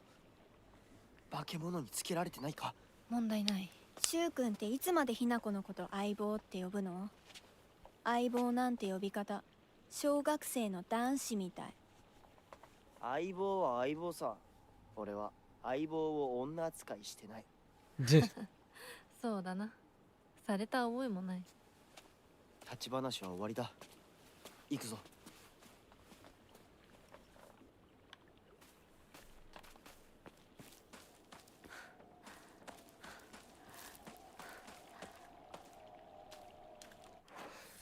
化け物につけられてないか。問題ない。シュウ君っていつまでひな子のこと相棒って呼ぶの？相棒なんて呼び方、小学生の男子みたい。相棒は相棒さ。俺は相棒を女扱いしてない。そうだな。された覚えもない。立ち話は終わりだ。行くぞ。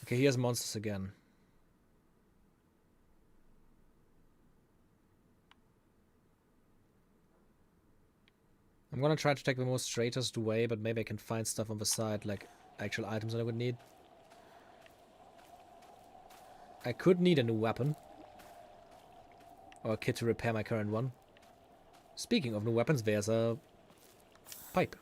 Okay, here's monsters again. I'm gonna try to take the most straightest way, but maybe I can find stuff on the side, like actual items that I would need. I could need a new weapon. Or a kit to repair my current one. Speaking of new weapons, there's a pipe.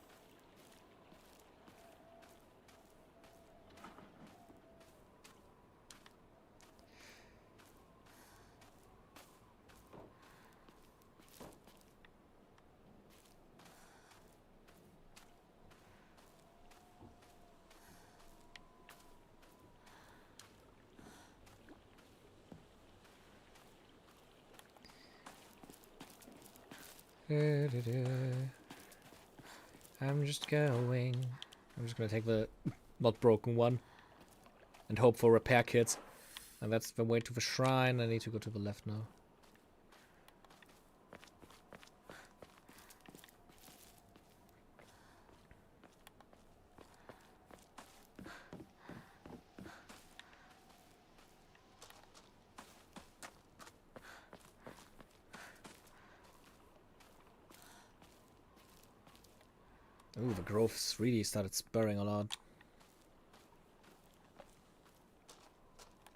I'm just going. I'm just gonna take the not broken one and hope for repair kits. And that's the way to the shrine. I need to go to the left now. Ooh, the growths really started spurring a lot.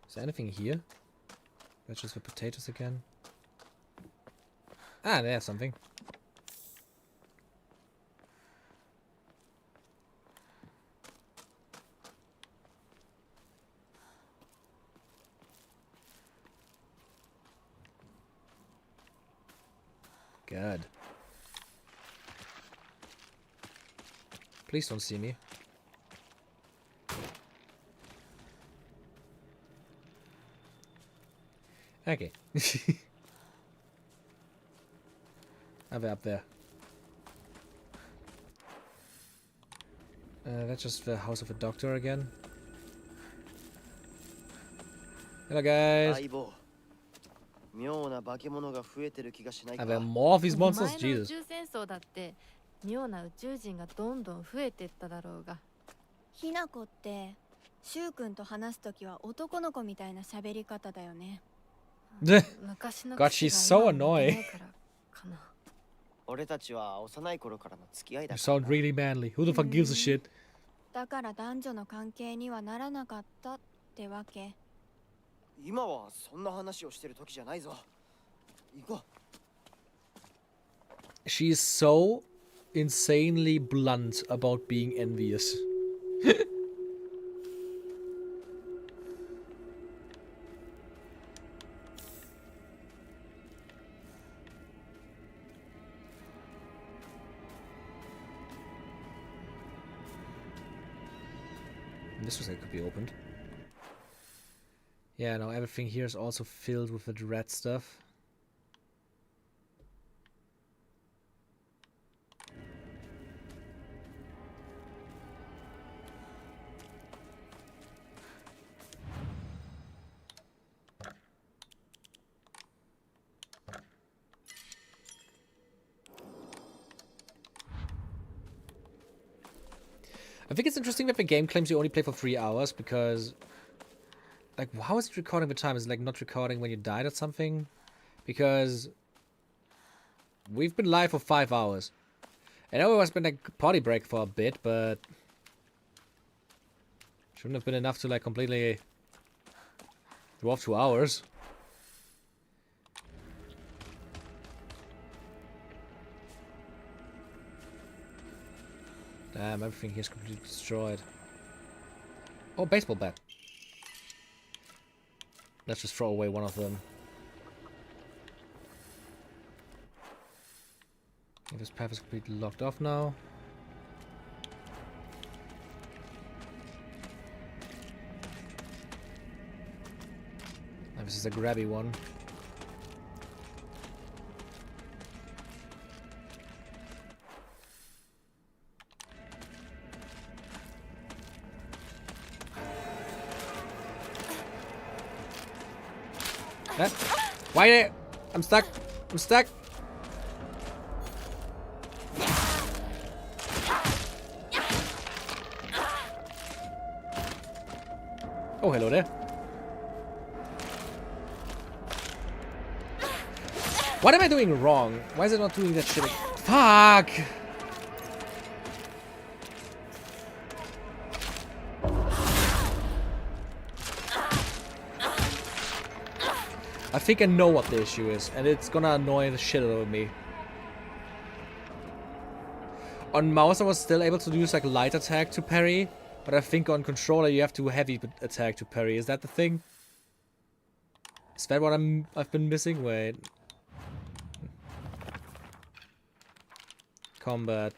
Is there anything here? That's just the potatoes again. Ah, there's something. Good. Please don't see me. Okay. Are they up there? That's just the house of a doctor again. Hello guys. 相棒妙な化け物が増えてる気がしないか Are there more of these 前 monsters? の宇 Jesus. 宙戦争だって妙な宇宙人がどんどん増えてっただろうが。ひなこってしゅうくんと話すときは男の子みたいな喋り方だよね。昔の God, 癖 she's が so 今も出 annoying. ないからかな。俺たちは幼い頃からの付き合い You だから sound really manly. Who the fuck gives a shit? だから男女の関係にはならなかったってわけ。今はそんな話をしてる時じゃないぞ行こ She is so insanely blunt about being envious. This was like could be opened. Yeah, now everything here is also filled with the red stuff. I think it's interesting that the game claims you only play for 3 hours because, like, how is it recording the time? Is it like not recording when you died or something? Because we've been live for 5 hours. I know it has been like potty break for a bit, but shouldn't have been enough to like completely go off 2 hours. Damn, everything here is completely destroyed. Oh, baseball bat. Let's just throw away one of them. Okay, this path is completely locked off now. And this is a grabby one. Why there? I'm stuck. I'm stuck. Oh, hello there. What am I doing wrong? Why is it not doing that shit? Fuck! I think I know what the issue is, and it's gonna annoy the shit out of me. On mouse I was still able to use like light attack to parry, but I think on controller you have to heavy attack to parry. Is that the thing? Is that what I've been missing? Wait. Combat.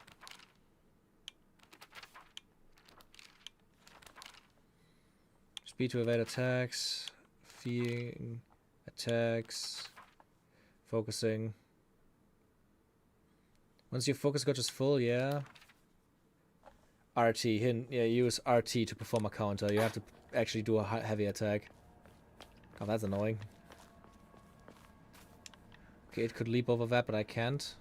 Speed to evade attacks. Feeling. Attacks, focusing. Once your focus gauge is full, yeah. RT, hint, yeah, use RT to perform a counter. You have to actually do a heavy attack. Oh, that's annoying. Okay, it could leap over that, but I can't.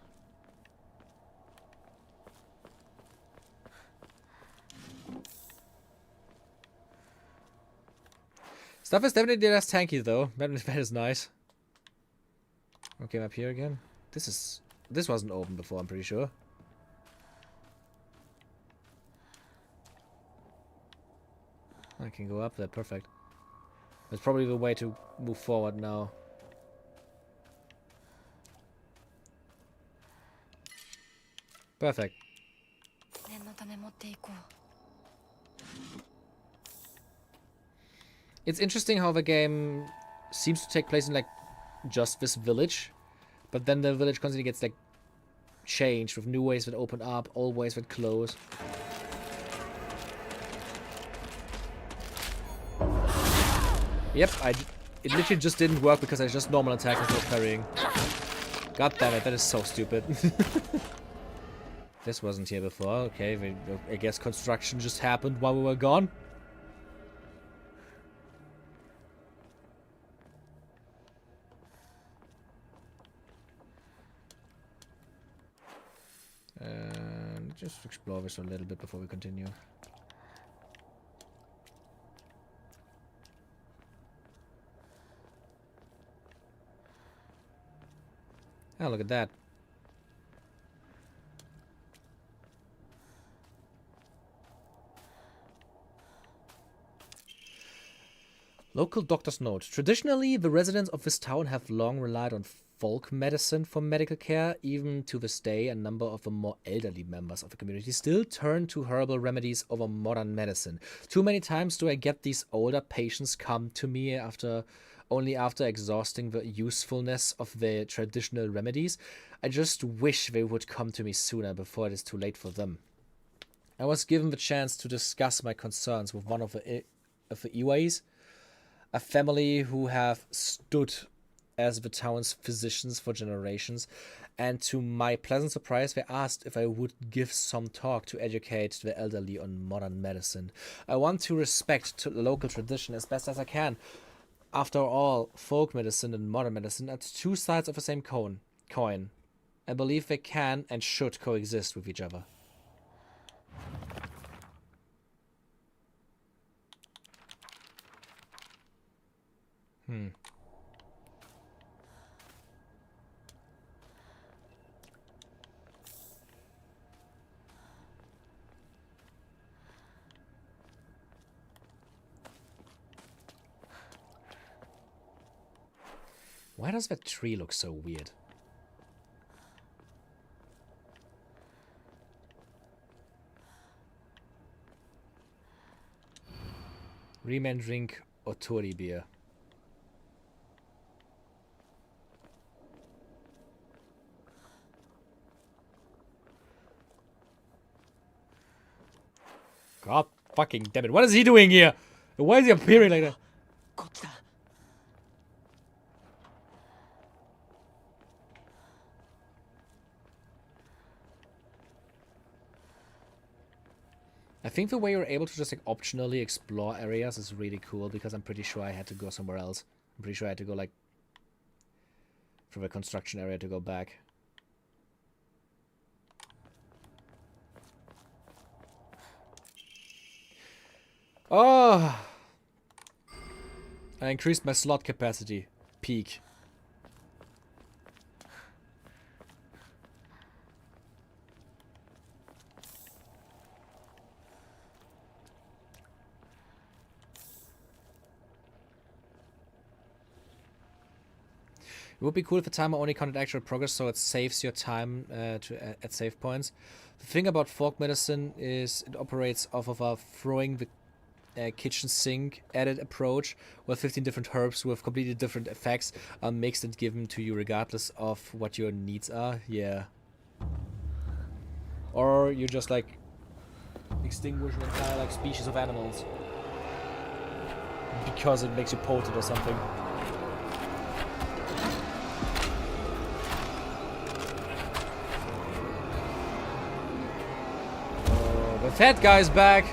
Stuff is definitely less tanky though. That is nice. Okay, I'm up here again. This wasn't open before, I'm pretty sure. I can go up there, perfect. That's probably the way to move forward now. Perfect. It's interesting how the game seems to take place in like just this village, but then the village constantly gets like changed with new ways that open up, old ways that close. Yep, it literally just didn't work because I just normal attack instead of parrying. God damn it, that is so stupid. This wasn't here before. Okay, I guess construction just happened while we were gone. Just explore this a little bit before we continue. Oh, look at that. Local doctor's note. Traditionally, the residents of this town have long relied on folk medicine for medical care. Even to this day, a number of the more elderly members of the community still turn to herbal remedies over modern medicine. Too many times do I get these older patients come to me only after exhausting the usefulness of their traditional remedies. I just wish they would come to me sooner before it is too late for them. I was given the chance to discuss my concerns with one of the Iwais, a family who have stood as the town's physicians for generations, and to my pleasant surprise, they asked if I would give some talk to educate the elderly on modern medicine. I want to respect local tradition as best as I can. After all, folk medicine and modern medicine are two sides of the same coin. I believe they can and should coexist with each other. Why does that tree look so weird? Remand drink Otori beer. God fucking damn it. What is he doing here? Why is he appearing like that? I think the way you're able to just like optionally explore areas is really cool, because I'm pretty sure I had to go somewhere else. I'm pretty sure I had to go like from a construction area to go back. Oh! I increased my slot capacity. Peak. It would be cool if the timer only counted actual progress, so it saves your time at save points. The thing about folk medicine is it operates off of a throwing the kitchen sink added approach, where 15 different herbs with completely different effects are mixed and given to you regardless of what your needs are. Yeah. Or you just like extinguish an entire like species of animals because it makes you potent or something. The fat guy's back.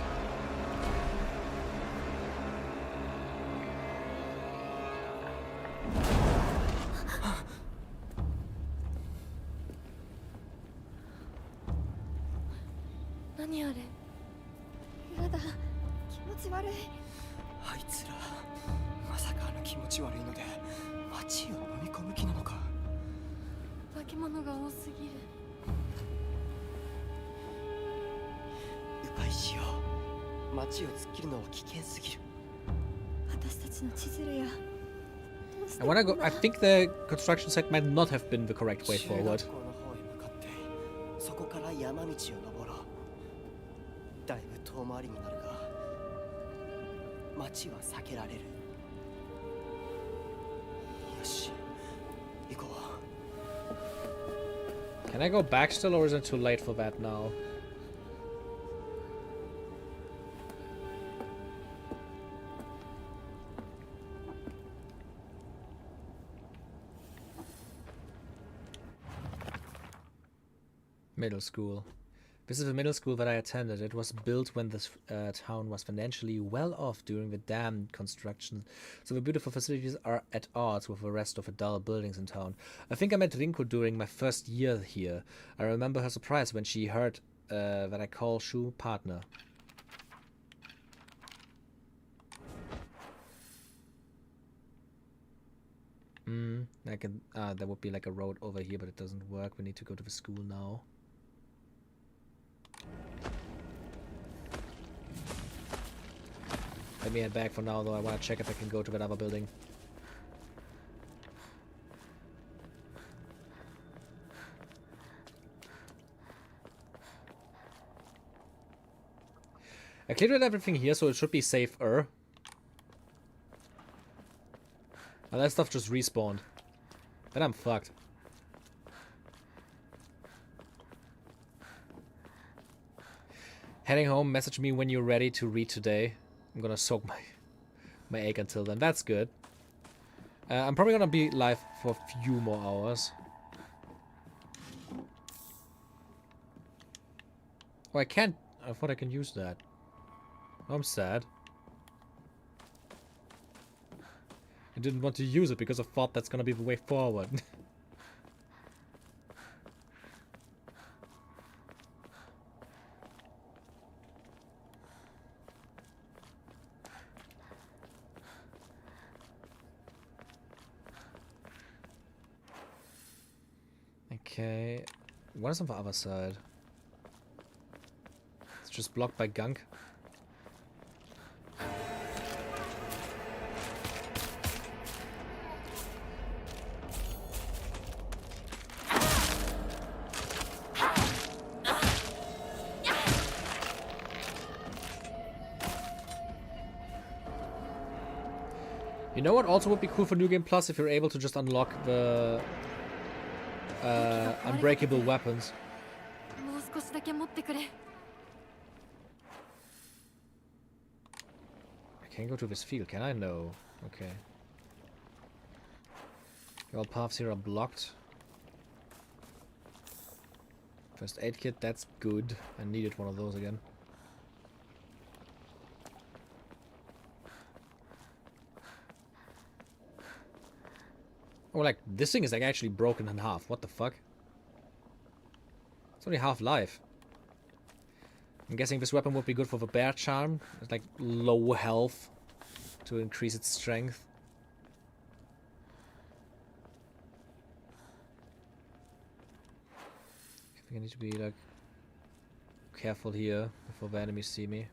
I think the construction site might not have been the correct way forward. Can I go back still, or is it too late for that now? Middle school. This is the middle school that I attended. It was built when this town was financially well off during the dam construction, so the beautiful facilities are at odds with the rest of the dull buildings in town. I think I met Rinko during my first year here. I remember her surprise when she heard that I call Shu partner. I can. There would be like a road over here, but it doesn't work. We need to go to the school now. Let me head back for now, though. I want to check if I can go to that other building. I cleared out everything here, so it should be safer. And that stuff just respawned. Then I'm fucked. Heading home, message me when you're ready to read today. I'm gonna soak my egg until then. That's good. I'm probably gonna be live for a few more hours. Oh, I can't. I thought I can use that. I'm sad. I didn't want to use it because I thought that's gonna be the way forward. Okay, what is on the other side? It's just blocked by gunk. You know what also would be cool for New Game Plus if you're able to just unlock the unbreakable weapons. I can't go to this field, can I? No. Okay. All paths here are blocked. First aid kit, that's good. I needed one of those again. Oh, like, this thing is like actually broken in half. What the fuck? It's only half life. I'm guessing this weapon would be good for the bear charm. It's like low health to increase its strength. I think I need to be like careful here before the enemies see me.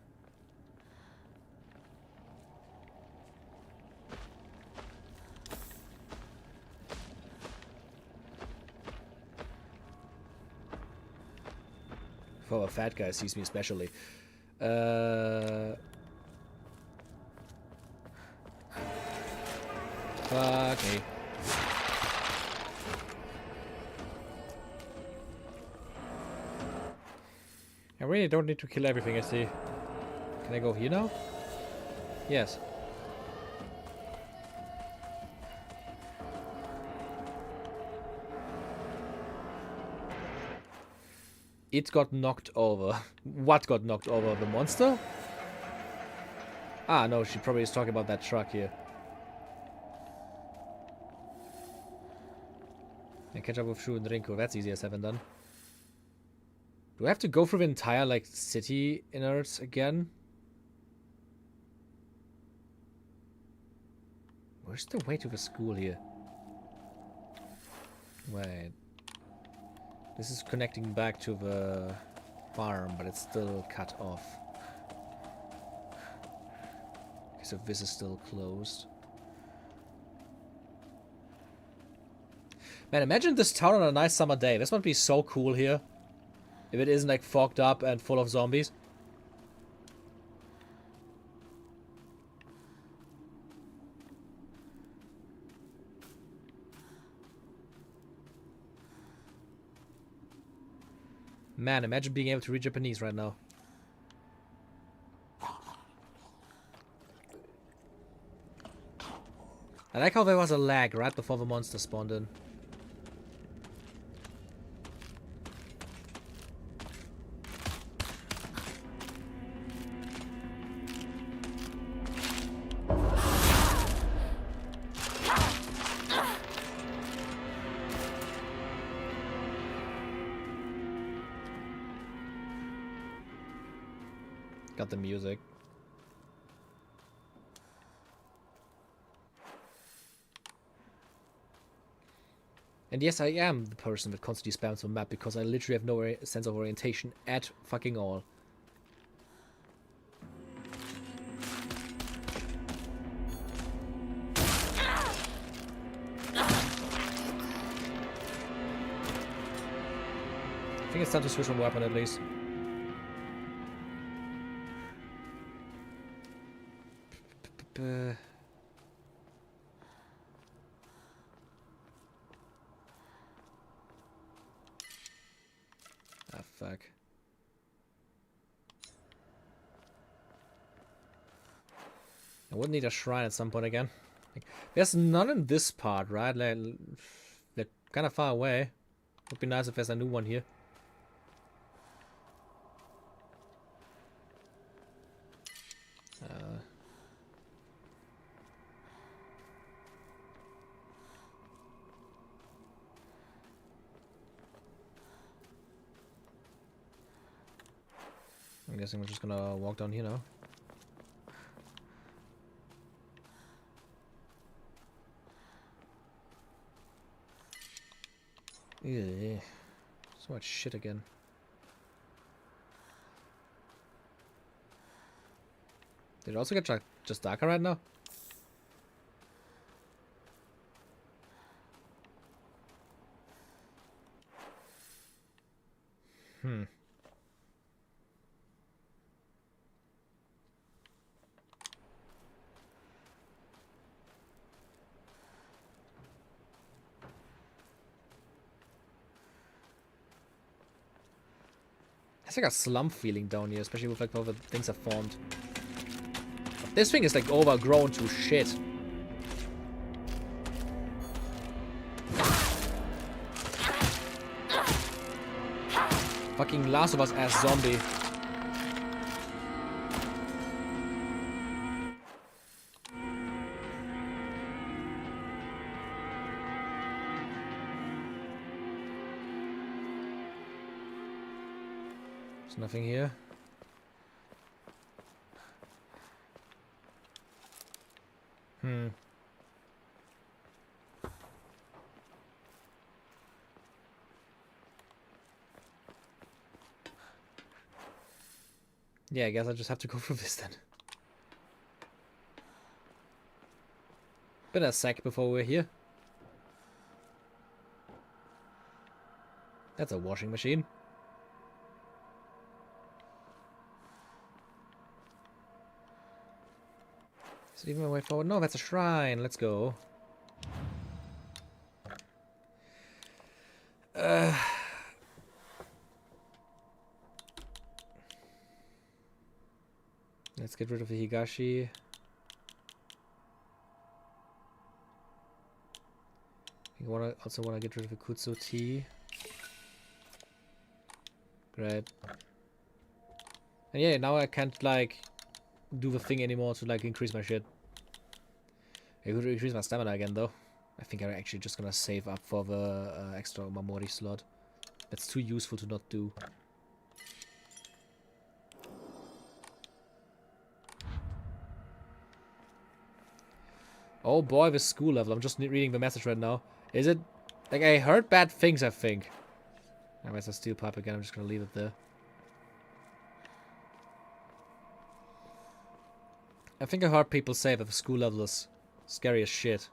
Oh, a fat guy sees me especially. Fuck me. I really don't need to kill everything I see. Can I go here now? Yes. It got knocked over. What got knocked over? The monster? Ah, no, she probably is talking about that truck here. And catch up with Shu and Rinko. That's easier said than done. Do I have to go through the entire, like, city innards again? Where's the way to the school here? Wait. This is connecting back to the farm, but it's still cut off. Okay, so this is still closed. Man, imagine this town on a nice summer day. This would be so cool here. If it isn't like fogged up and full of zombies. Man, imagine being able to read Japanese right now. I like how there was a lag right before the monster spawned in. Got the music. And yes, I am the person that constantly spams the map because I literally have no sense of orientation at fucking all. I think it's time to switch from weapon at least. Ah, fuck. I would need a shrine at some point again. Like, there's none in this part, right? Like, they're kind of far away. Would be nice if there's a new one here. I'm guessing we're just gonna walk down here now. Yeah, so much shit again. Did it also get just darker right now? Hmm. It's like a slump feeling down here, especially with like how the things are formed. This thing is like overgrown to shit. Fucking Last of Us ass zombie. There's nothing here. Yeah, I guess I just have to go through this then. Been a sec before we're here. That's a washing machine. Is it even my way forward? No, that's a shrine. Let's go. Let's get rid of the Higashi. I also want to get rid of the Kutsu Tea. Great. And yeah, now I can't like do the thing anymore to like increase my shit. I could increase my stamina again though. I think I'm actually just gonna save up for the extra Mamori slot. That's too useful to not do. Oh boy, this school level. I'm just reading the message right now. Is it... like, I heard bad things, I think. Now there's a steel pipe again. I'm just gonna leave it there. I think I heard people say that the school level is scary as shit.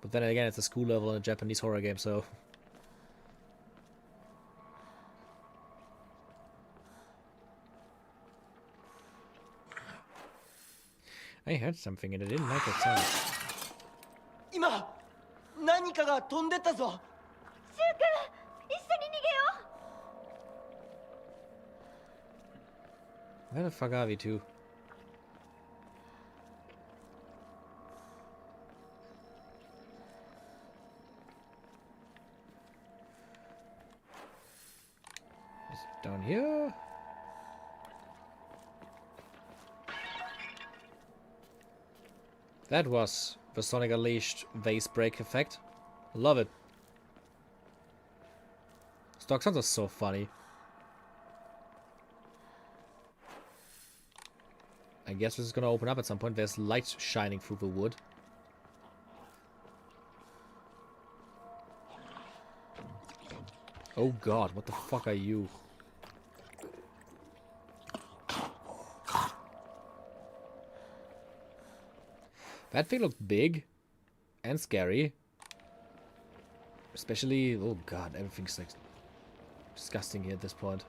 But then again, it's a school level in a Japanese horror game, so... I heard something and I didn't like that sound. 今何かが飛んでったぞ。シュウ君、一緒に逃げよう。 Where the fuck are we to? Is it down here? That was the Sonic Unleashed vase break effect. Love it. Stock sounds are so funny. I guess this is gonna open up at some point. There's light shining through the wood. Oh god, what the fuck are you? That thing looked big and scary. Especially, oh god, everything's like disgusting here at this point.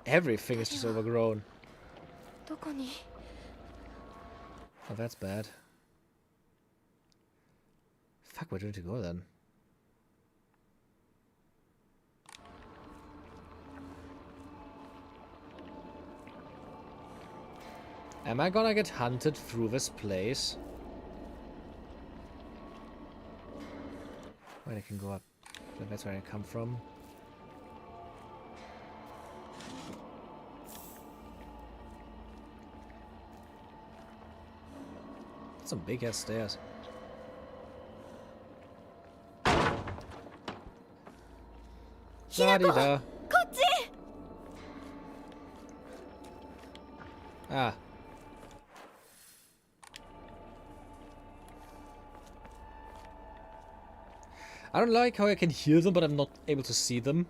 Everything is just overgrown. Oh, that's bad. Fuck, where do we need to go then? Am I gonna get hunted through this place? Wait, I can go up. That's where I come from. Some big ass stairs. La-di-da. Ah. I don't like how I can hear them, but I'm not able to see them.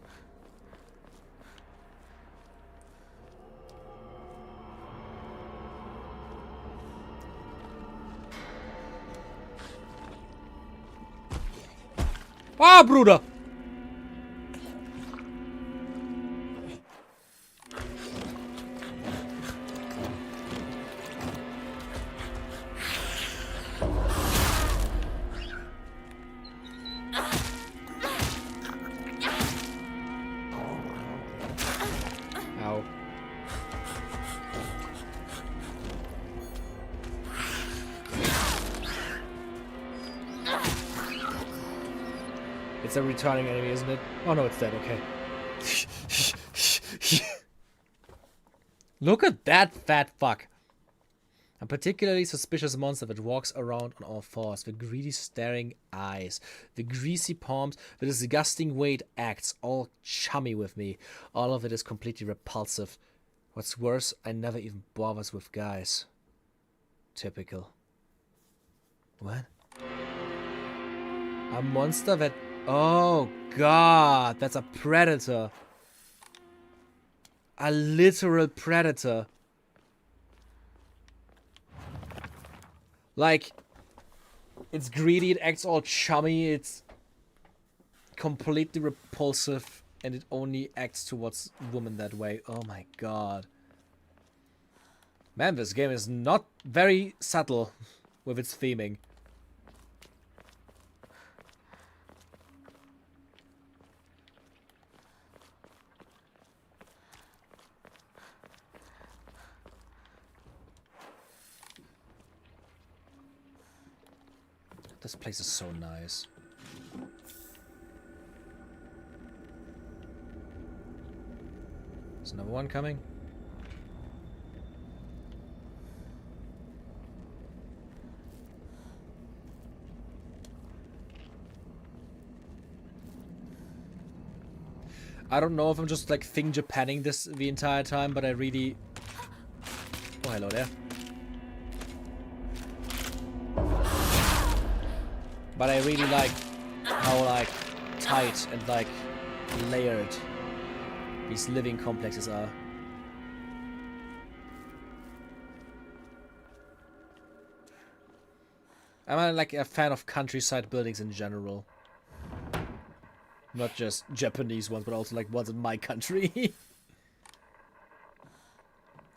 Ah, Bruder! Ow. It's a returning enemy, isn't it? Oh no, it's dead, okay. Look at that fat fuck. A particularly suspicious monster that walks around on all fours, the greedy staring eyes, the greasy palms, the disgusting way it acts, all chummy with me. All of it is completely repulsive. What's worse, I never even bothers with guys. Typical. What? A monster that... Oh god, that's a predator. A literal predator. Like, it's greedy, it acts all chummy, it's completely repulsive, and it only acts towards women that way. Oh my god. Man, this game is not very subtle with its theming. This place is so nice. There's another one coming. I don't know if I'm just like thing Japanning this the entire time, but I really... Oh, hello there. But I really like how like tight and like layered these living complexes are. I'm like a fan of countryside buildings in general. Not just Japanese ones, but also like ones in my country.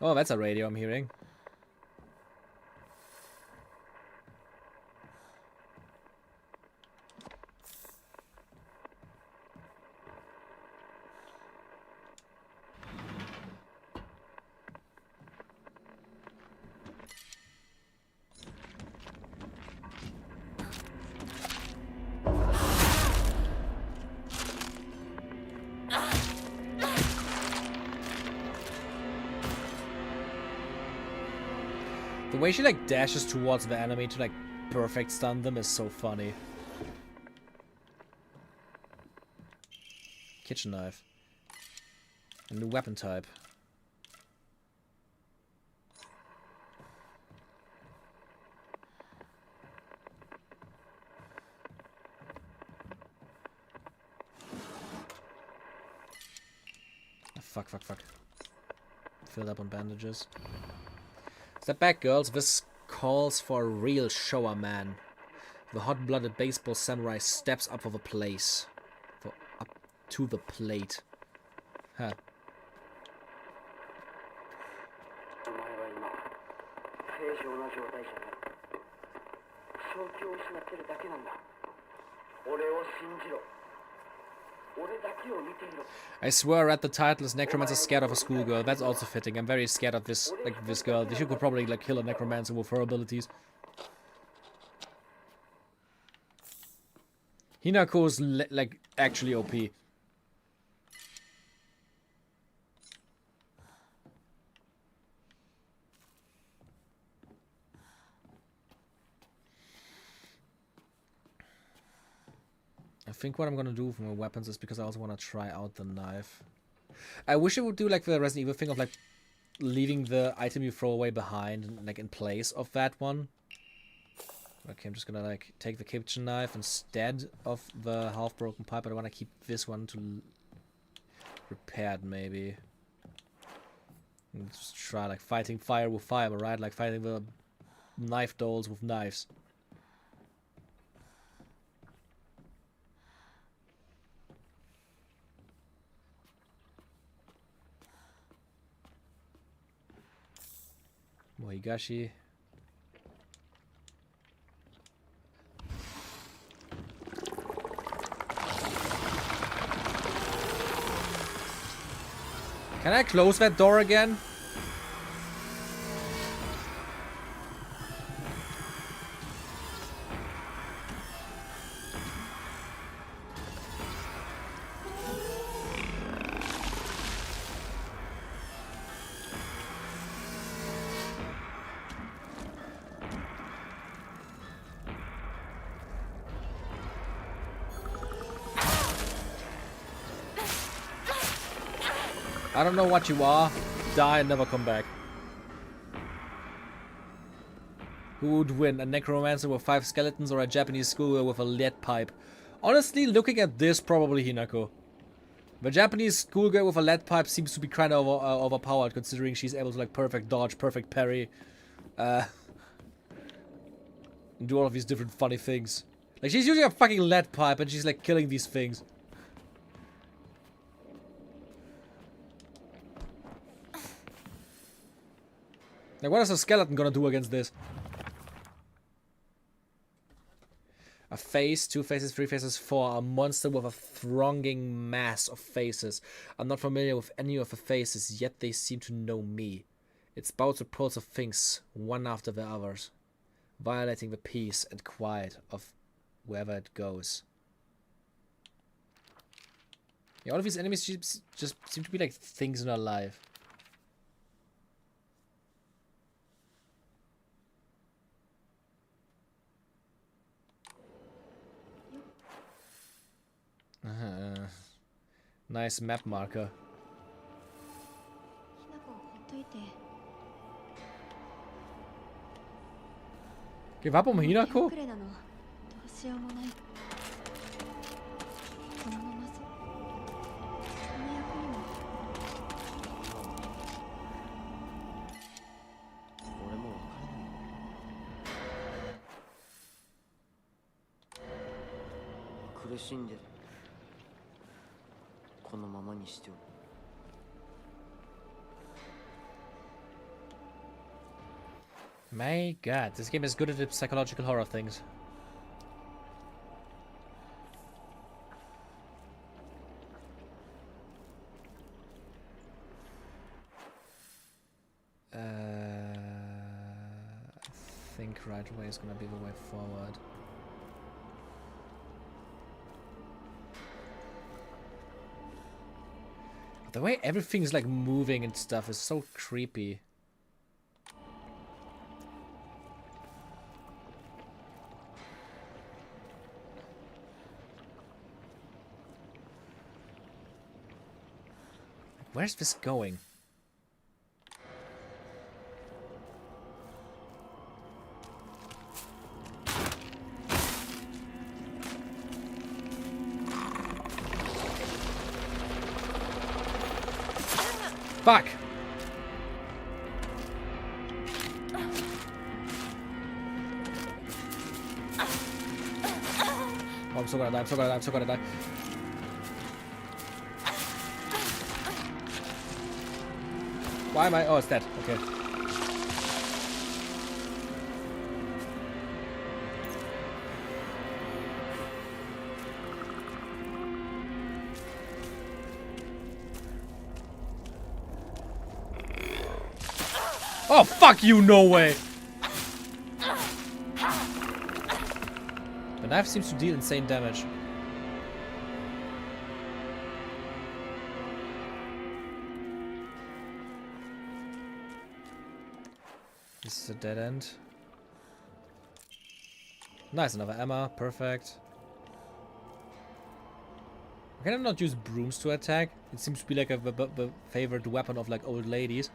Oh, that's a radio I'm hearing. The way she like dashes towards the enemy to like perfect stun them is so funny. Kitchen knife. A new weapon type. Fuck, fuck, fuck. Filled up on bandages. Step back, girls. This calls for a real shower man. The hot-blooded baseball samurai steps up for the place. Up to the plate. Huh. I swear I read the title is Necromancer scared of a schoolgirl. That's also fitting. I'm very scared of this, like, this girl. She could probably, like, kill a necromancer with her abilities. Hinako is, like, actually OP. I think what I'm gonna do with my weapons is because I also want to try out the knife. I wish it would do like the Resident Evil thing of like leaving the item you throw away behind, like in place of that one. Okay, I'm just gonna like take the kitchen knife instead of the half-broken pipe, but I want to keep this one to repaired maybe. And just try like fighting fire with fire, right? Like fighting the knife dolls with knives. Mohigashi. Can I close that door again? I don't know what you are. Die and never come back. Who would win? A necromancer with 5 skeletons or a Japanese schoolgirl with a lead pipe? Honestly, looking at this, probably Hinako. The Japanese schoolgirl with a lead pipe seems to be kind of overpowered, considering she's able to like perfect dodge, perfect parry, and do all of these different funny things. Like she's using a fucking lead pipe and she's like killing these things. Like, what is a skeleton gonna do against this? A face, 2 faces, 3 faces, 4. A monster with a thronging mass of faces. I'm not familiar with any of the faces, yet they seem to know me. It spouts reports of things, one after the others, violating the peace and quiet of wherever it goes. Yeah, all of these enemies just seem to be like things in our life. Nice map marker. Give up on Hinako? My god, this game is good at the psychological horror things. I think right away is gonna be the way forward. The way everything's like moving and stuff is so creepy. Where's this going? Fuck! Oh, I'm so gonna die, I'm so gonna die, I'm so gonna die. Why am I? Oh, it's dead. Okay. Oh, fuck you, no way! The knife seems to deal insane damage. This is a dead end. Nice, another ammo. Perfect. Can I not use brooms to attack? It seems to be like a favorite weapon of like old ladies.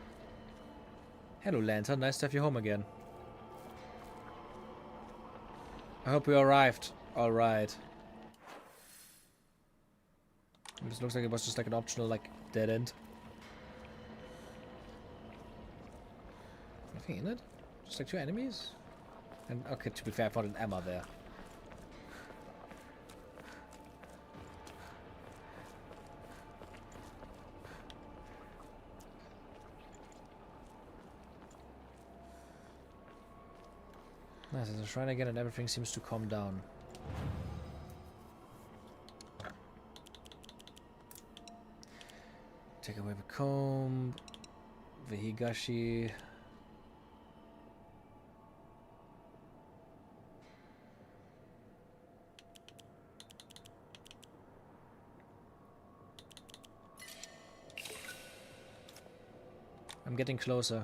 Hello, Lantern. Nice to have you home again. I hope you arrived. Alright. This looks like it was just like an optional like dead end. Nothing in it? Just like 2 enemies? And okay, to be fair, I found an ammo there. Nice, there's a shrine again and everything seems to calm down. Take away the comb, the higashi. I'm getting closer.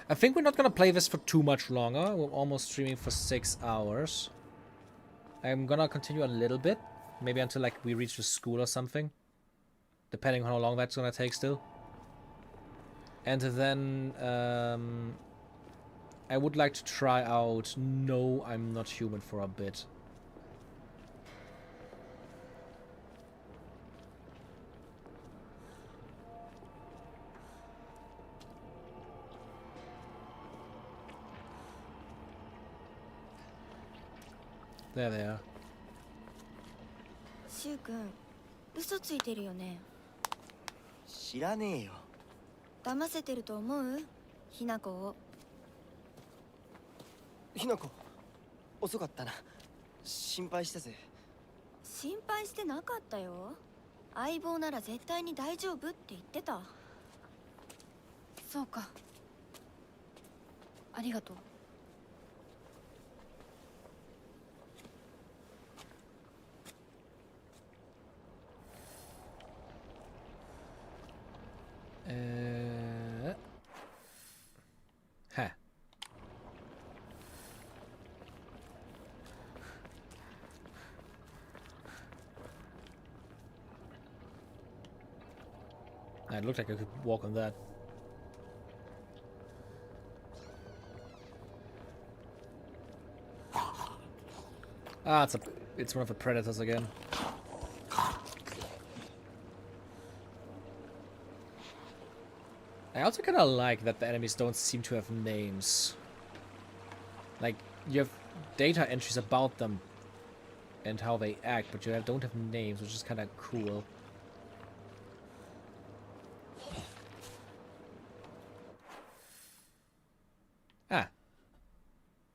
I think we're not gonna play this for too much longer. We're almost streaming for 6 hours. I'm gonna continue a little bit. Maybe until like we reach the school or something. Depending on how long that's gonna take still. And then I would like to try out No, I'm Not Human for a bit. There they are. シュウ君、嘘ついてるよね。知らねえよ。騙せてると思う？ひなこを。ひなこ、遅かったな。心配したぜ。心配してなかったよ。相棒なら絶対に大丈夫って言ってた。そうか。ありがとう。Huh. It looked like I could walk on that. Ah, it's one of the predators again. I also kind of like that the enemies don't seem to have names. Like, you have data entries about them and how they act, but you don't have names, which is kind of cool. Ah.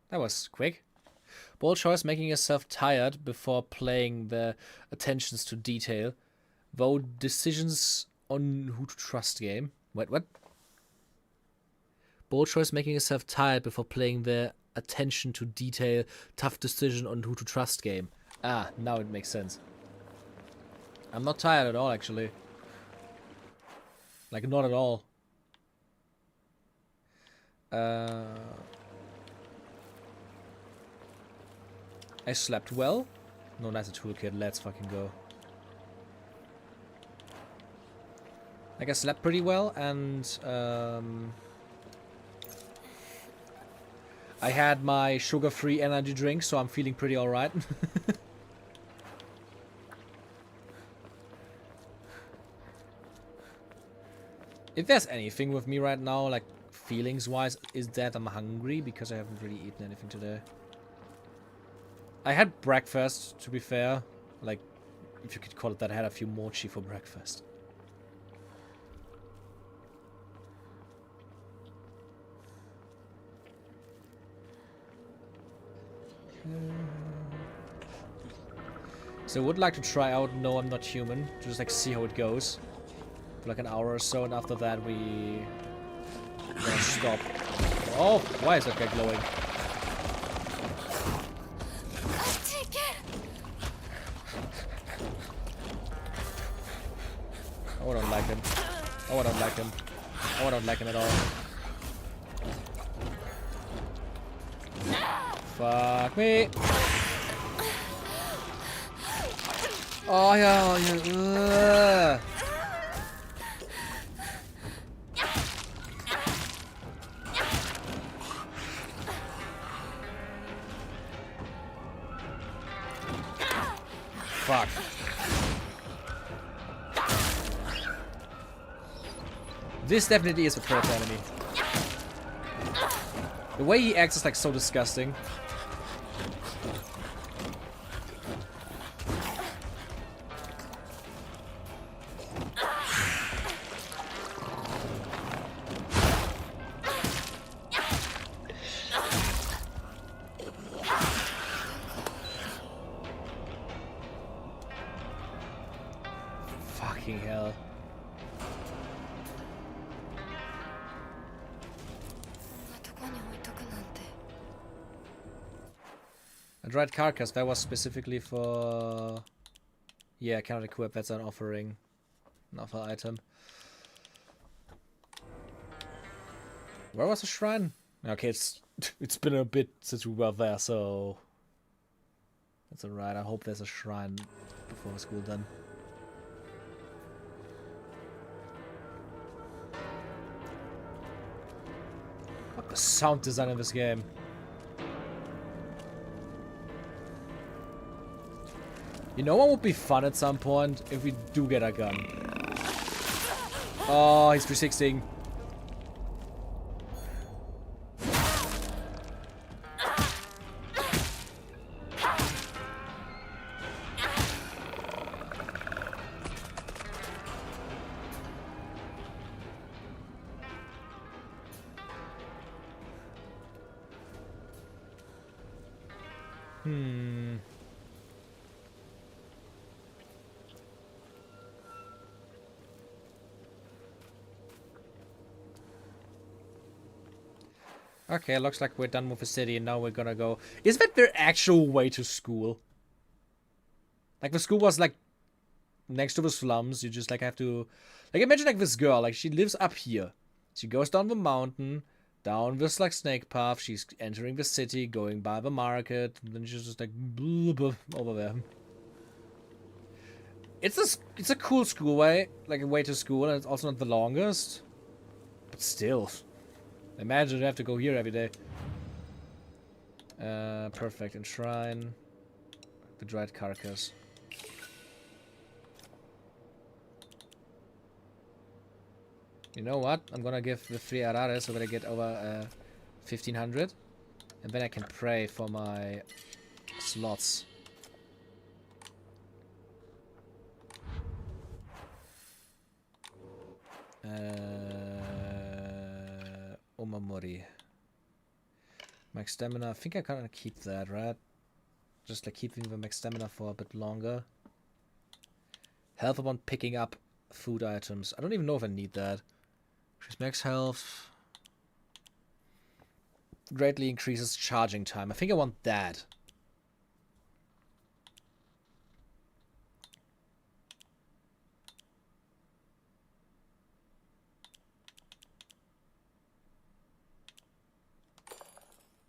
That was quick. Bold choice, making yourself tired before playing the attentions to detail. Though decisions on who to trust game. Wait, what? Bold choice, making yourself tired before playing the attention to detail, tough decision on who to trust game. Ah, now it makes sense. I'm not tired at all, actually. Like, not at all. I slept well. No, that's a toolkit. Let's fucking go. Like, I slept pretty well, and I had my sugar-free energy drink, so I'm feeling pretty alright. If there's anything with me right now, like feelings-wise, is that I'm hungry because I haven't really eaten anything today. I had breakfast, to be fair. Like, if you could call it that, I had a few mochi for breakfast. So I would like to try out No, I'm Not Human, just like see how it goes for like an hour or so, and after that we gonna stop. Oh, why is that guy glowing? Oh, I don't like him. Oh, I don't like him. Oh, I don't like him at all. Fuck me. Oh, yeah, yeah. Fuck. This definitely is a predator enemy. The way he acts is like so disgusting. Fucking hell. A dried carcass, that was specifically for... Yeah, I cannot equip, that's an offering. An offer item. Where was the shrine? Okay, it's been a bit since we were there, so... That's alright, I hope there's a shrine before school done. Fuck the sound design in this game. You know what would be fun at some point? If we do get a gun. Oh, he's 360. Okay, looks like we're done with the city and now we're gonna go... Is that their actual way to school? Like, the school was, like, next to the slums. You just, like, have to... Like, imagine, like, this girl. Like, she lives up here. She goes down the mountain, down this, like, snake path. She's entering the city, going by the market. And then she's just, like, over there. It's a cool school way. Like, a way to school, and it's also not the longest. But still... Imagine you have to go here every day. Perfect. Enshrine. The dried carcass. You know what? I'm gonna give the 3 arares so that I get over 1500. And then I can pray for my slots. Omamori. Max stamina. I think I can keep that, right? Just like keeping the max stamina for a bit longer. Health upon picking up food items. I don't even know if I need that. Increase max health. Greatly increases charging time. I think I want that.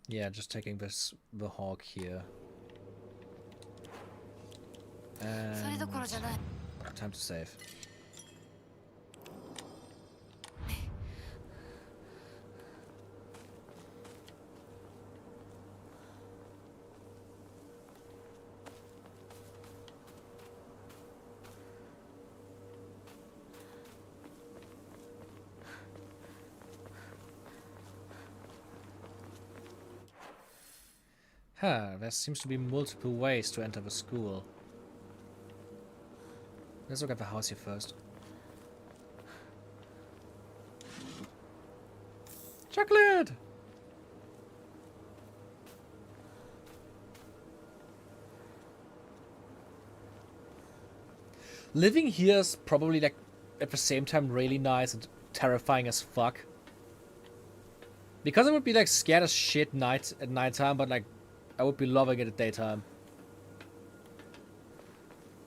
Yeah, just taking the hawk here. それどころじゃない Time to save. There seems to be multiple ways to enter the school. Let's look at the house here first. Chocolate! Living here is probably like at the same time really nice and terrifying as fuck. Because I would be like scared as shit at nighttime, but like I would be loving it at daytime.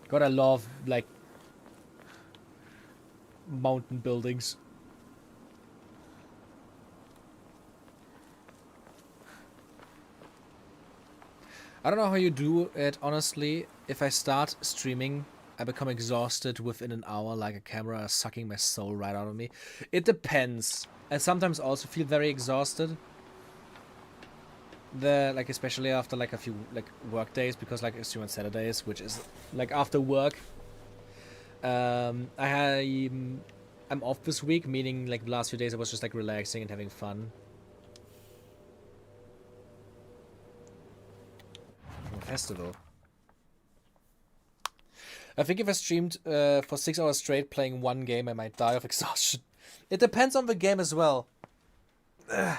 God, I love like mountain buildings. I don't know how you do it, honestly. If I start streaming, I become exhausted within an hour, like a camera is sucking my soul right out of me. It depends. I sometimes also feel very exhausted. Like especially after like a few like work days, because like I stream on Saturdays, which is like after work. I'm off this week, meaning like the last few days I was just like relaxing and having fun. Festival. I think if I streamed for 6 hours straight playing one game, I might die of exhaustion. It depends on the game as well. Ugh.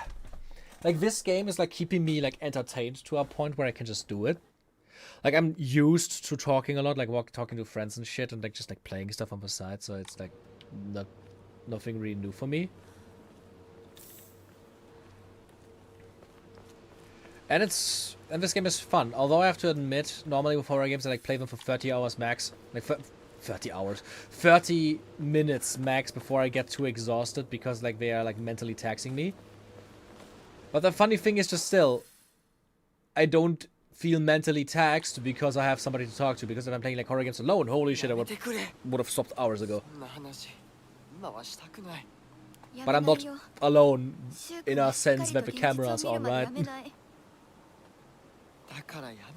Like this game is like keeping me like entertained to a point where I can just do it. Like I'm used to talking a lot, like talking to friends and shit, and like just like playing stuff on the side, so it's like nothing really new for me. And this game is fun. Although I have to admit, normally with horror games I like play them for 30 hours max, like 30 minutes max before I get too exhausted, because like they are like mentally taxing me. But the funny thing is just still, I don't feel mentally taxed because I have somebody to talk to, because if I'm playing like horror games alone, holy shit, I would have stopped hours ago. But I'm not alone in a sense that the camera's on, right?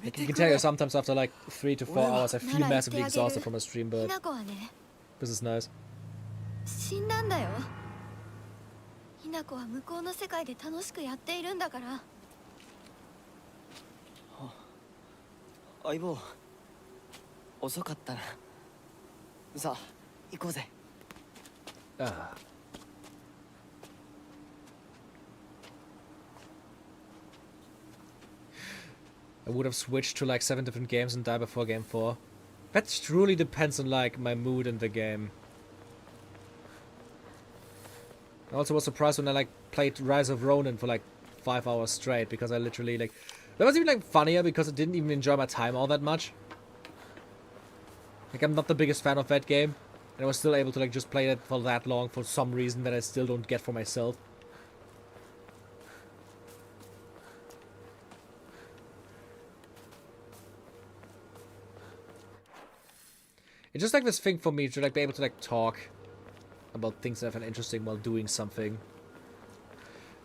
Like, you can tell you sometimes after like 3 to 4 hours I feel massively exhausted from a stream, but this is nice. な子は向こうの世界で楽しくやっているんだから。相棒、遅かったな。さあ、行こうぜ。Ah. I would have switched to like 7 different games and die before game 4. That truly depends on like my mood in the game. I also was surprised when I like played Rise of Ronin for like 5 hours straight, because I literally like... That was even like funnier because I didn't even enjoy my time all that much. Like I'm not the biggest fan of that game, and I was still able to like just play it for that long for some reason that I still don't get for myself. It's just like this thing for me to like be able to like talk about things that I find interesting while doing something.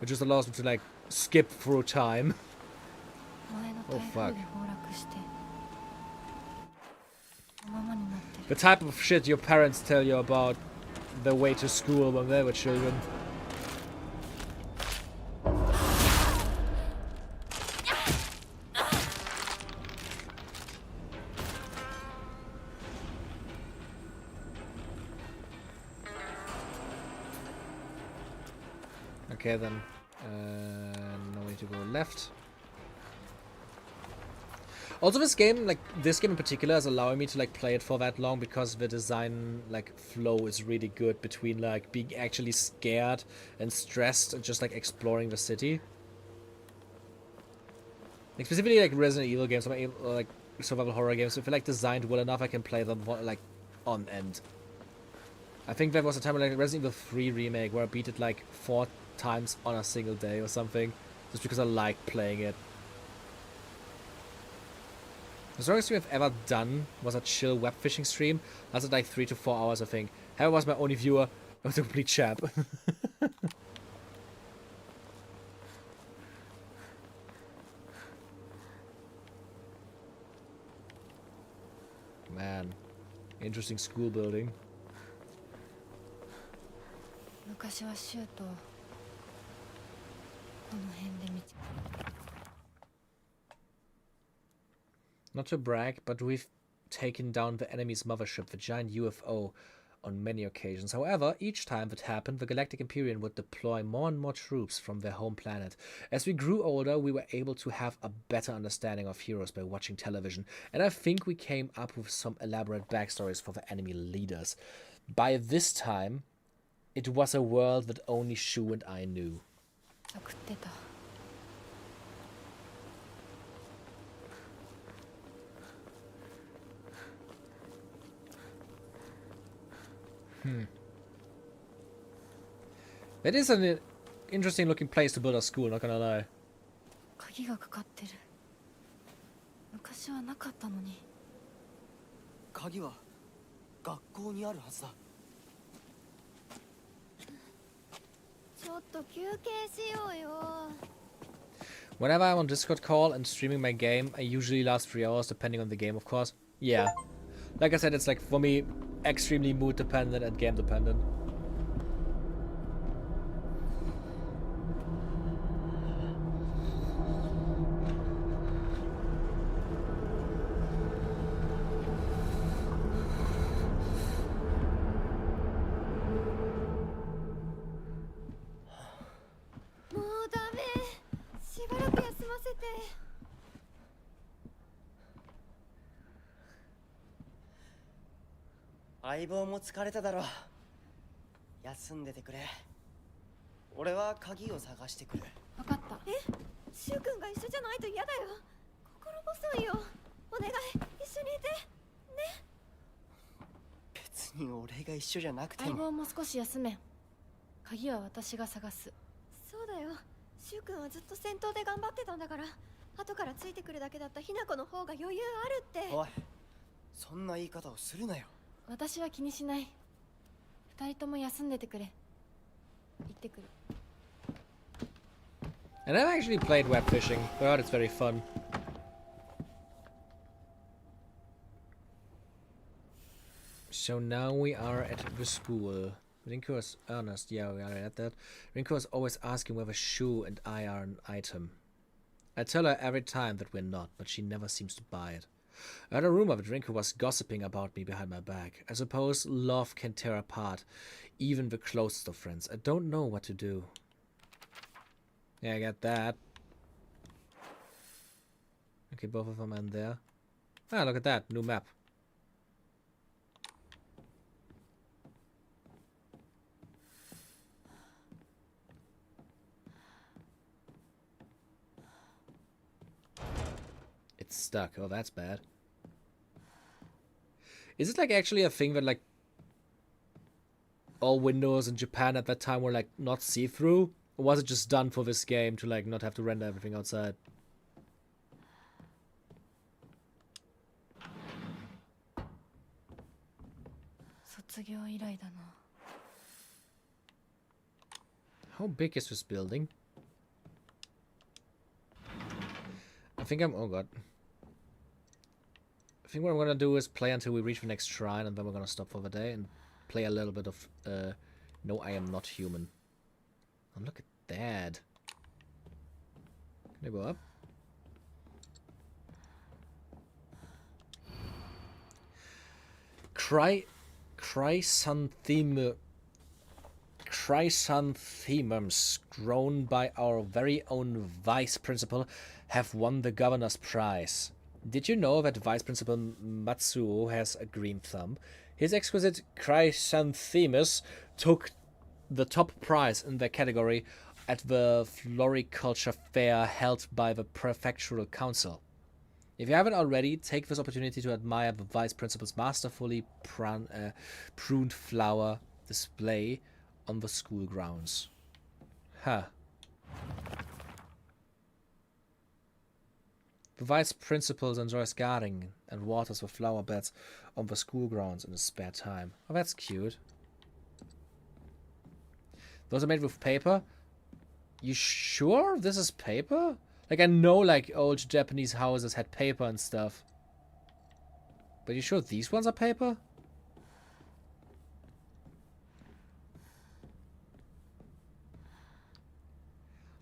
It just allows me to like skip through time. Oh fuck. The type of shit your parents tell you about the way to school when they were children. Okay then, no way to go left. Also this game in particular is allowing me to like play it for that long because the design like flow is really good between like being actually scared and stressed and just like exploring the city. Like specifically like Resident Evil games or like survival horror games, if they're like designed well enough I can play them like on end. I think there was a time like Resident Evil 3 remake where I beat it like 4 times on a single day or something, just because I liked playing it. The strongest stream I've ever done was a chill web fishing stream. Lasted like 3 to 4 hours, I think. However, was my only viewer. It was a complete champ. Man, interesting school building. 昔はシュートこの辺で見つ Not to brag, but we've taken down the enemy's mothership, the giant UFO, on many occasions. However, each time that happened, the Galactic Imperium would deploy more and more troops from their home planet. As we grew older, we were able to have a better understanding of heroes by watching television, and I think we came up with some elaborate backstories for the enemy leaders. By this time, it was a world that only Shu and I knew. 送ってた That is an interesting looking place to build a school, not gonna lie. 鍵がかかってる昔はなかったのに鍵は学校にあるはずだ。ちょっと休憩しようよ。 Whenever I'm on Discord call and streaming my game, I usually last 3 hours, depending on the game, of course. Yeah. Like I said, it's like, for me, extremely mood dependent and game dependent. Stay. 相棒も疲れただろう。休んでてくれ。俺は鍵を探してくる。分かった。え、シュウ君が一緒じゃないと嫌だよ。心細いよ。お願い、一緒にいて。ね。別に俺が一緒じゃなくても。相棒も少し休め。鍵は私が探す。そうだよ。シュウ君はずっと戦闘で頑張ってたんだから。後からついてくるだけだったヒナコの方が余裕あるって。おい、そんな言い方をするなよ。私は気にしない。二人とも休んでてくれ。行ってくる。And I've actually played web fishing. But it's very fun. So now we are at the school. Rinko is earnest. Yeah, we are at that. Rinko is always asking whether Shu and I are an item. I tell her every time that we're not, but she never seems to buy it. I heard a rumor that Rinko was gossiping about me behind my back. I suppose love can tear apart even the closest of friends. I don't know what to do. Yeah, I get that. Okay, both of them are in there. Ah, look at that. New map. It's stuck. Oh, that's bad. Is it like actually a thing that like all windows in Japan at that time were like not see-through? Or was it just done for this game to like not have to render everything outside? How big is this building? I think oh god. I think what I'm gonna do is play until we reach the next shrine, and then we're gonna stop for the day and play a little bit of No, I Am Not Human. Oh, look at that. Can I go up? Chrysanthemums grown by our very own vice principal have won the governor's prize. Did you know that Vice Principal Matsuo has a green thumb? His exquisite chrysanthemus took the top prize in their category at the floriculture fair held by the Prefectural Council. If you haven't already, take this opportunity to admire the Vice Principal's masterfully pruned flower display on the school grounds. Huh. Provides principals, enjoys gardening, and waters the flower beds on the school grounds in his spare time. Oh, that's cute. Those are made with paper? You sure this is paper? Like, I know, like, old Japanese houses had paper and stuff. But you sure these ones are paper?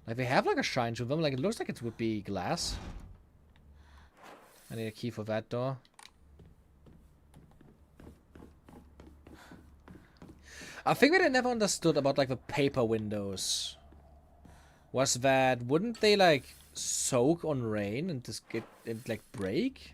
Like, they have, like, a shine to them. Like, it looks like it would be glass. I need a key for that door. I think that I never understood about, like, the paper windows. Was that, wouldn't they, like, soak on rain and just get, and, like, break?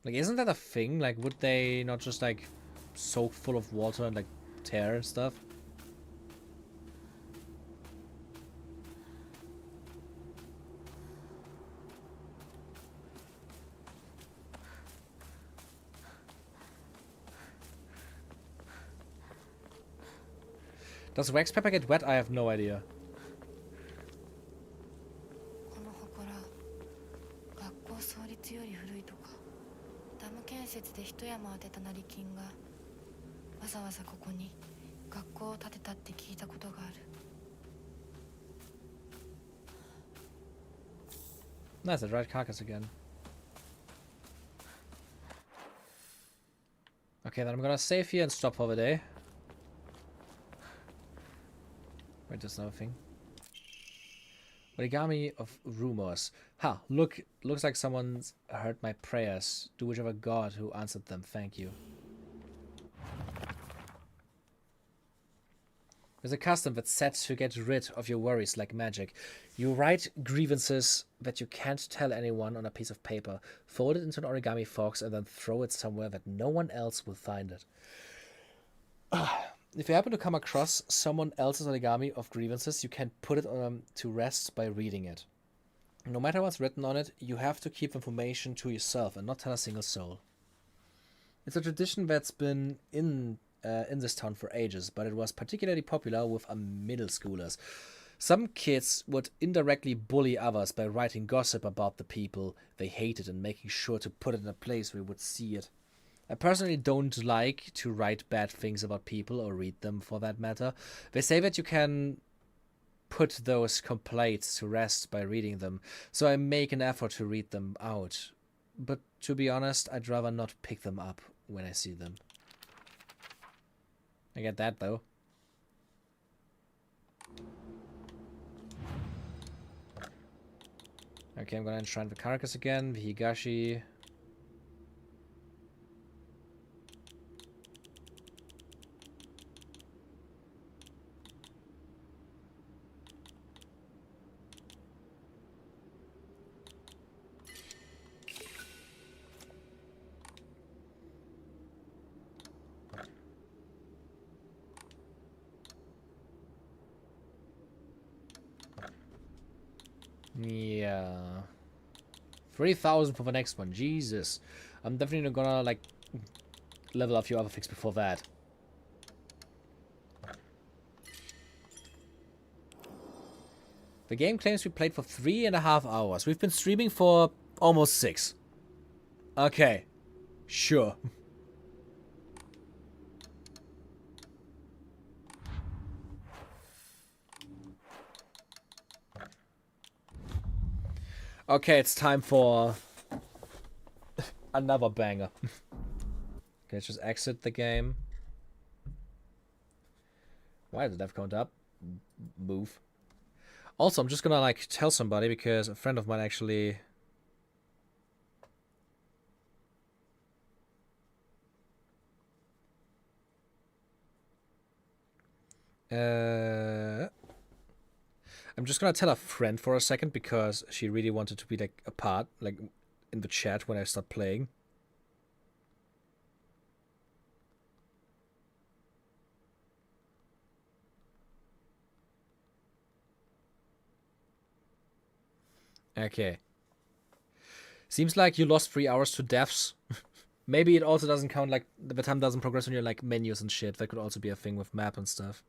Like, isn't that a thing? Like, would they not just, like, soak full of water and, like, tear and stuff? Does wax paper get wet? I have no idea. この祠、学校創立より古いとか、ダム建設で一山当てた成金がわざわざここに学校を建てたって聞いたことがある。Nice, the red carcass again. Okay, then I'm gonna save here and stop for the day. Wait, there's another thing. Origami of rumors. Ha, looks like someone's heard my prayers. Do whichever god who answered them, thank you. There's a custom that's set to get rid of your worries like magic. You write grievances that you can't tell anyone on a piece of paper, fold it into an origami fox, and then throw it somewhere that no one else will find it. If you happen to come across someone else's origami of grievances, you can put it to rest by reading it. No matter what's written on it, you have to keep information to yourself and not tell a single soul. It's a tradition that's been in this town for ages, but it was particularly popular with middle schoolers. Some kids would indirectly bully others by writing gossip about the people they hated and making sure to put it in a place where we would see it. I personally don't like to write bad things about people or read them for that matter. They say that you can put those complaints to rest by reading them, so I make an effort to read them out. But to be honest, I'd rather not pick them up when I see them. I get that though. Okay, I'm gonna enshrine the carcass again, the Higashi. Yeah. 3,000 for the next one. Jesus. I'm definitely not gonna, like, level a few other things before that. The game claims we played for 3.5 hours. We've been streaming for almost 6. Okay. Sure. Okay, it's time for another banger. Okay, let's just exit the game. Why did that count up? Move. Also, I'm just gonna, like, tell somebody because a friend of mine actually... I'm just gonna tell a friend for a second because she really wanted to be, like, a part, like, in the chat when I start playing. Okay. Seems like you lost 3 hours to deaths. Maybe it also doesn't count, like, the time doesn't progress on your, like, menus and shit. That could also be a thing with map and stuff.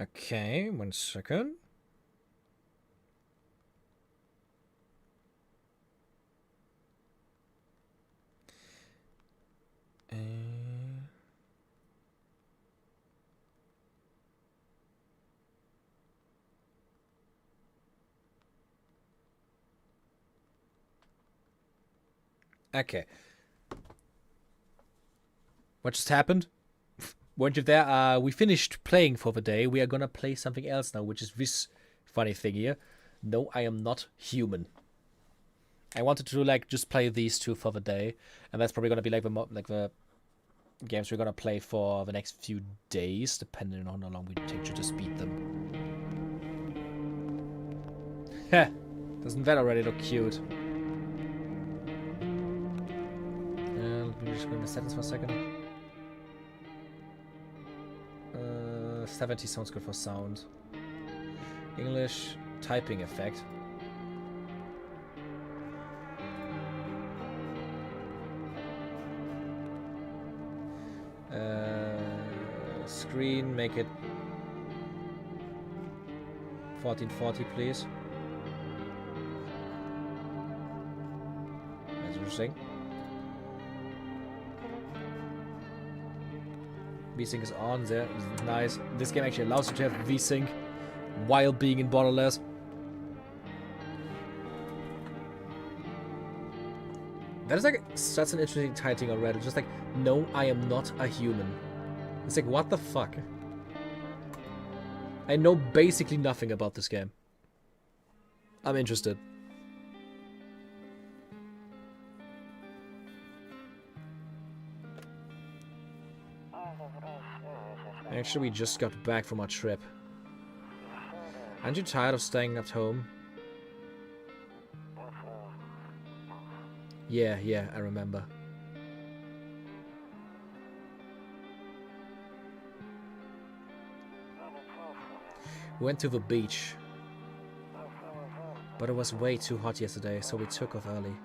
Okay, 1 second. Okay. What just happened? Weren't you there? We finished playing for the day. We are gonna play something else now, which is this funny thing here. No, I am not human. I wanted to like just play these two for the day, and that's probably gonna be like the games we're gonna play for the next few days, depending on how long we take to just beat them. Heh, doesn't that already look cute? Let me just go in the settings for a second. 70 sounds good for sound. English typing effect. Screen, make it 1440, please. That's interesting. V-Sync is on there. Nice. This game actually allows you to have V-Sync while being in Borderless. That is like such an interesting title already. Just like, no, I am not a human. It's like, what the fuck? I know basically nothing about this game. I'm interested. Actually, we just got back from our trip. Aren't you tired of staying at home? Yeah, I remember. We went to the beach. But it was way too hot yesterday, so we took off early.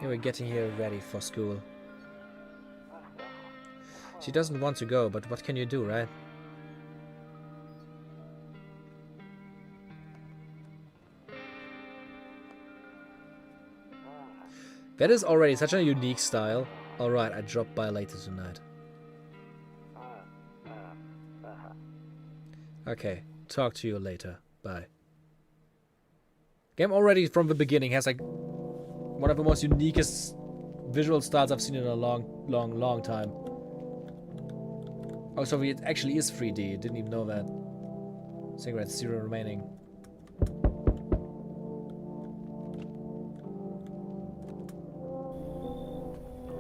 Yeah, we're getting here ready for school. She doesn't want to go, but what can you do, right? That is already such a unique style. Alright, I dropped by later tonight. Okay, talk to you later. Bye. Game already from the beginning has like one of the most uniquest visual styles I've seen in a long time. Oh, so it actually is 3D. Didn't even know that. Cigarettes, 0 remaining.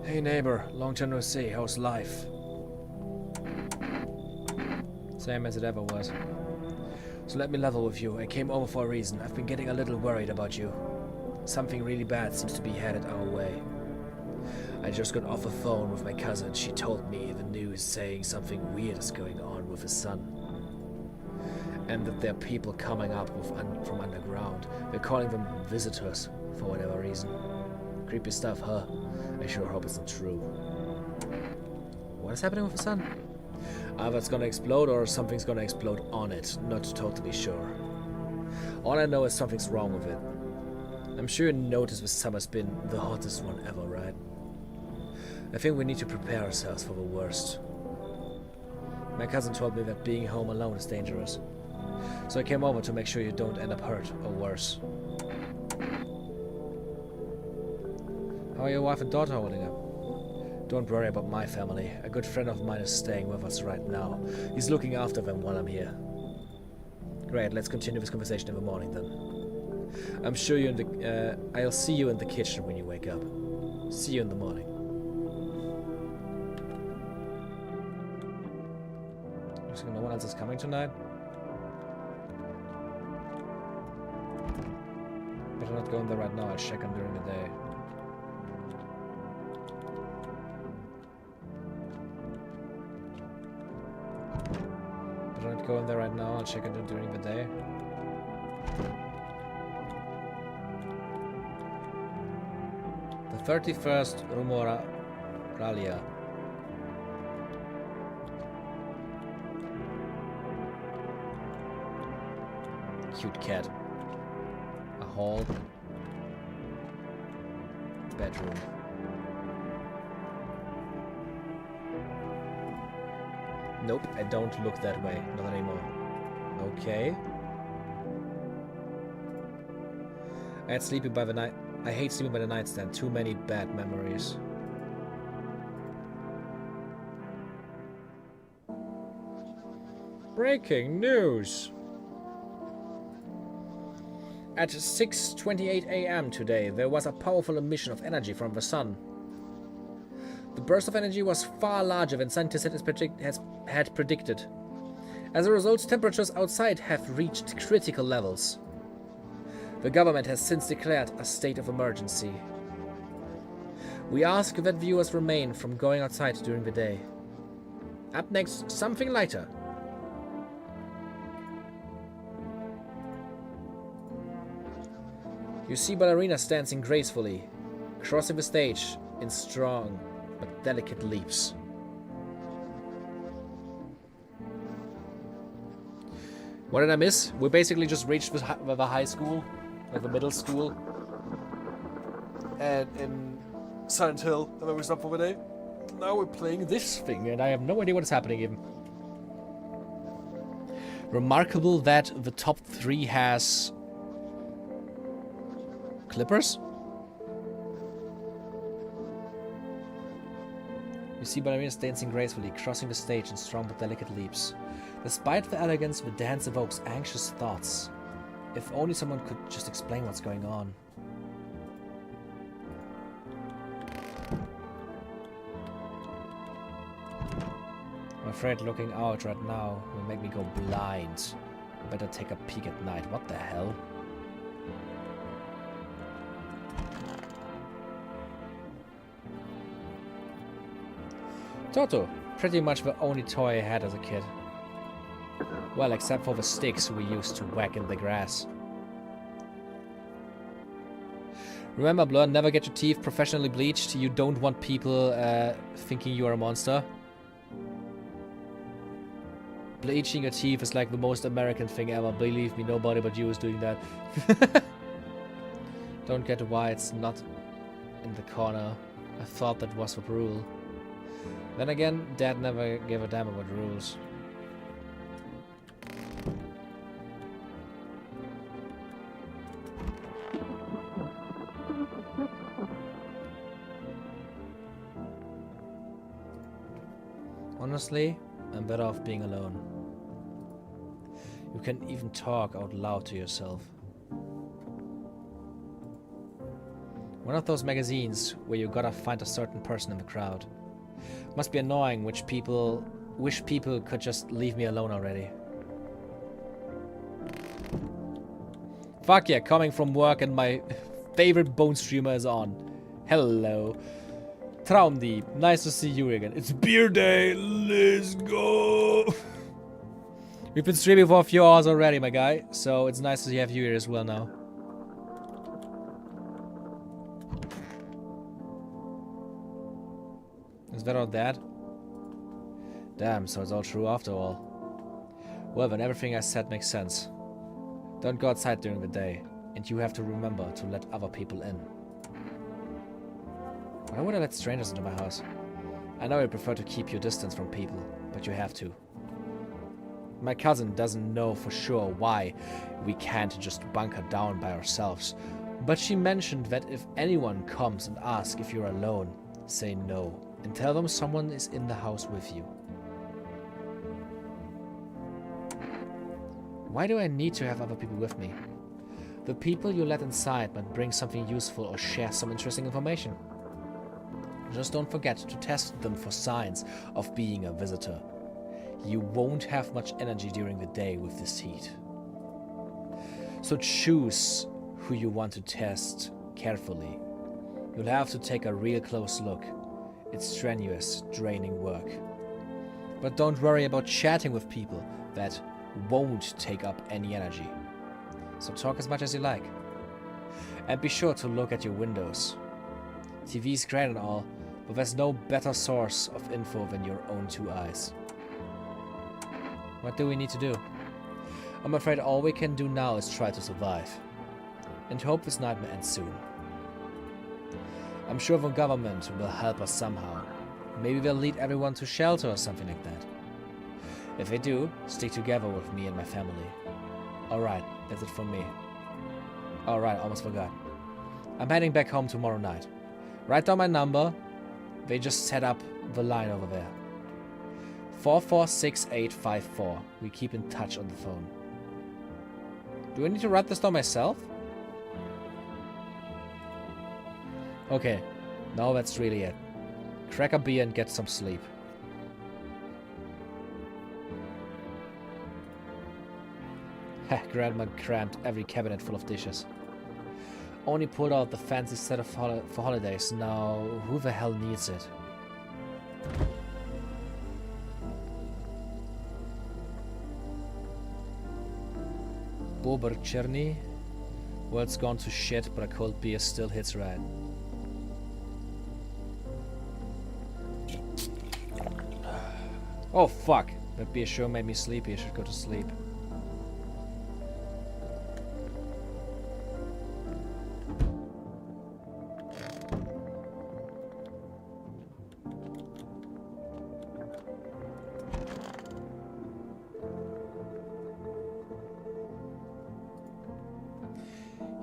Hey neighbor, long time no see. How's life? Same as it ever was. So let me level with you. I came over for a reason. I've been getting a little worried about you. Something really bad seems to be headed our way. I just got off the phone with my cousin. She told me the news saying something weird is going on with his son. And that there are people coming up from underground. They're calling them visitors for whatever reason. Creepy stuff, huh? I sure hope it's not true. What is happening with the sun? Either it's gonna explode or something's gonna explode on it. Not totally sure. All I know is something's wrong with it. I'm sure you noticed this summer's been the hottest one ever, right? I think we need to prepare ourselves for the worst. My cousin told me that being home alone is dangerous. So I came over to make sure you don't end up hurt or worse. How are your wife and daughter holding up? Don't worry about my family. A good friend of mine is staying with us right now. He's looking after them while I'm here. Great, let's continue this conversation in the morning then. I'm sure you in the. I'll see you in the kitchen when you wake up. See you in the morning. Looks like no one else is coming tonight. Better not go in there right now. I'll check them during the day. Better not go in there right now. I'll check them during the day. The 31st Rumoralia. Cute cat. A hall. Bedroom. Nope, I don't look that way. Not anymore. Okay. I hate sleeping by the night. I hate sleeping by the nightstand. Too many bad memories. Breaking news! At 6:28 a.m. today, there was a powerful emission of energy from the sun. The burst of energy was far larger than scientists had predicted. As a result, temperatures outside have reached critical levels. The government has since declared a state of emergency. We ask that viewers refrain from going outside during the day. Up next, something lighter. You see ballerinas dancing gracefully, crossing the stage in strong but delicate leaps. What did I miss? We basically just reached the high school, like the middle school, and in Silent Hill, and then we stopped for the day. Now we're playing this thing, and I have no idea what is happening even. Remarkable that the top 3 has clippers? You see ballerinas dancing gracefully, crossing the stage in strong but delicate leaps. Despite the elegance, the dance evokes anxious thoughts. If only someone could just explain what's going on. I'm afraid looking out right now will make me go blind. Better take a peek at night. What the hell? Toto. Pretty much the only toy I had as a kid. Well, except for the sticks we used to whack in the grass. Remember, Blur, never get your teeth professionally bleached. You don't want people thinking you are a monster. Bleaching your teeth is like the most American thing ever. Believe me, nobody but you is doing that. Don't get why it's not in the corner. I thought that was the rule. Then again, Dad never gave a damn about rules. Honestly, I'm better off being alone. You can even talk out loud to yourself. One of those magazines where you gotta find a certain person in the crowd. Must be annoying wish people could just leave me alone already. Fuck yeah, coming from work and my favorite bone streamer is on. Hello. Traumdeep, nice to see you again. It's beer day, let's go! We've been streaming for a few hours already, my guy, so it's nice to have you here as well now. Is that all that? Damn, so it's all true after all. Well, then everything I said makes sense. Don't go outside during the day, and you have to remember to let other people in. Why would I let strangers into my house? I know you prefer to keep your distance from people, but you have to. My cousin doesn't know for sure why we can't just bunker down by ourselves, but she mentioned that if anyone comes and asks if you're alone, say no, and tell them someone is in the house with you. Why do I need to have other people with me? The people you let inside might bring something useful or share some interesting information. Just don't forget to test them for signs of being a visitor. You won't have much energy during the day with this heat. So choose who you want to test carefully. You'll have to take a real close look. It's strenuous, draining work. But don't worry about chatting with people. That won't take up any energy. So talk as much as you like. And be sure to look at your windows. TV's great and all, but there's no better source of info than your own two eyes. What do we need to do? I'm afraid all we can do now is try to survive. And hope this nightmare ends soon. I'm sure the government will help us somehow. Maybe they'll lead everyone to shelter or something like that. If they do, stick together with me and my family. Alright, that's it from me. Alright, almost forgot. I'm heading back home tomorrow night. Write down my number. They just set up the line over there. 446854. We keep in touch on the phone. Do I need to write this down myself? Okay, now that's really it. Crack a beer and get some sleep. Grandma crammed every cabinet full of dishes. Only pulled out the fancy set for holidays. Now, who the hell needs it? Bober Cherny. World's gone to shit, but a cold beer still hits right. Oh fuck! That beer sure made me sleepy. I should go to sleep.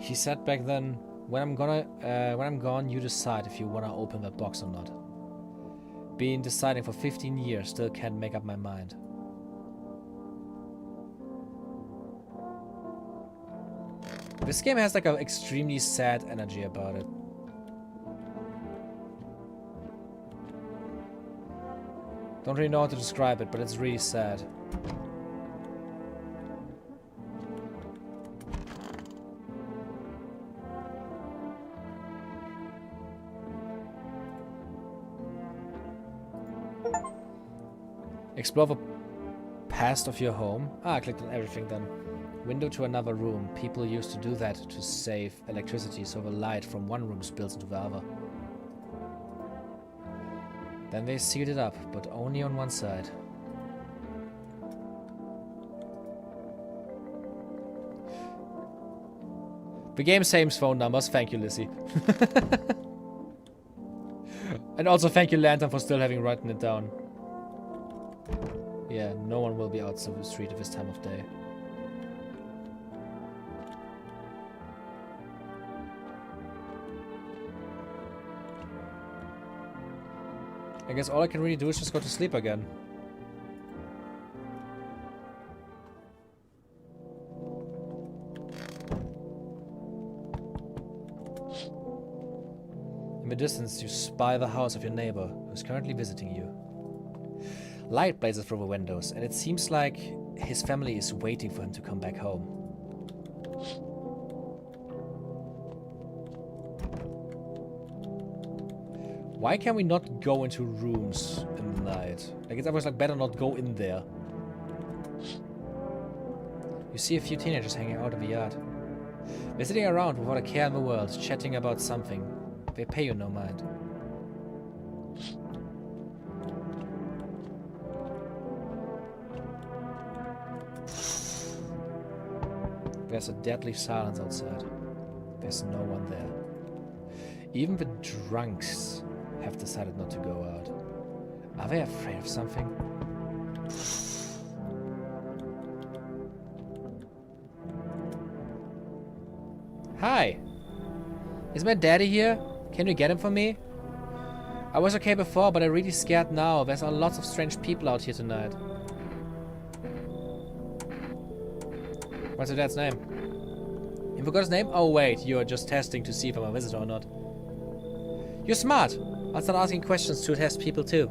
He said back then, when I'm gone, you decide if you wanna open that box or not. Been deciding for 15 years, still can't make up my mind. This game has like an extremely sad energy about it. Don't really know how to describe it, but it's really sad. Explore the past of your home. Ah, I clicked on everything then. Window to another room. People used to do that to save electricity, so the light from one room spills into the other. Then they sealed it up, but only on one side. The game saves phone numbers. Thank you, Lizzie. And also thank you, Lantern, for still having written it down. Yeah, no one will be out on the street at this time of day. I guess all I can really do is just go to sleep again. In the distance, you spy the house of your neighbor, who is currently visiting you. Light blazes through the windows, and it seems like his family is waiting for him to come back home. Why can we not go into rooms in the night? Like, it's always like better not go in there. You see a few teenagers hanging out in the yard. They're sitting around without a care in the world, chatting about something. They pay you no mind. There's a deadly silence outside. There's no one there. Even the drunks have decided not to go out. Are they afraid of something? Hi! Is my daddy here? Can you get him for me? I was okay before, but I'm really scared now. There's lots of strange people out here tonight. What's your dad's name? You forgot his name? Oh wait, you're just testing to see if I'm a visitor or not. You're smart. I'll start asking questions to test people too.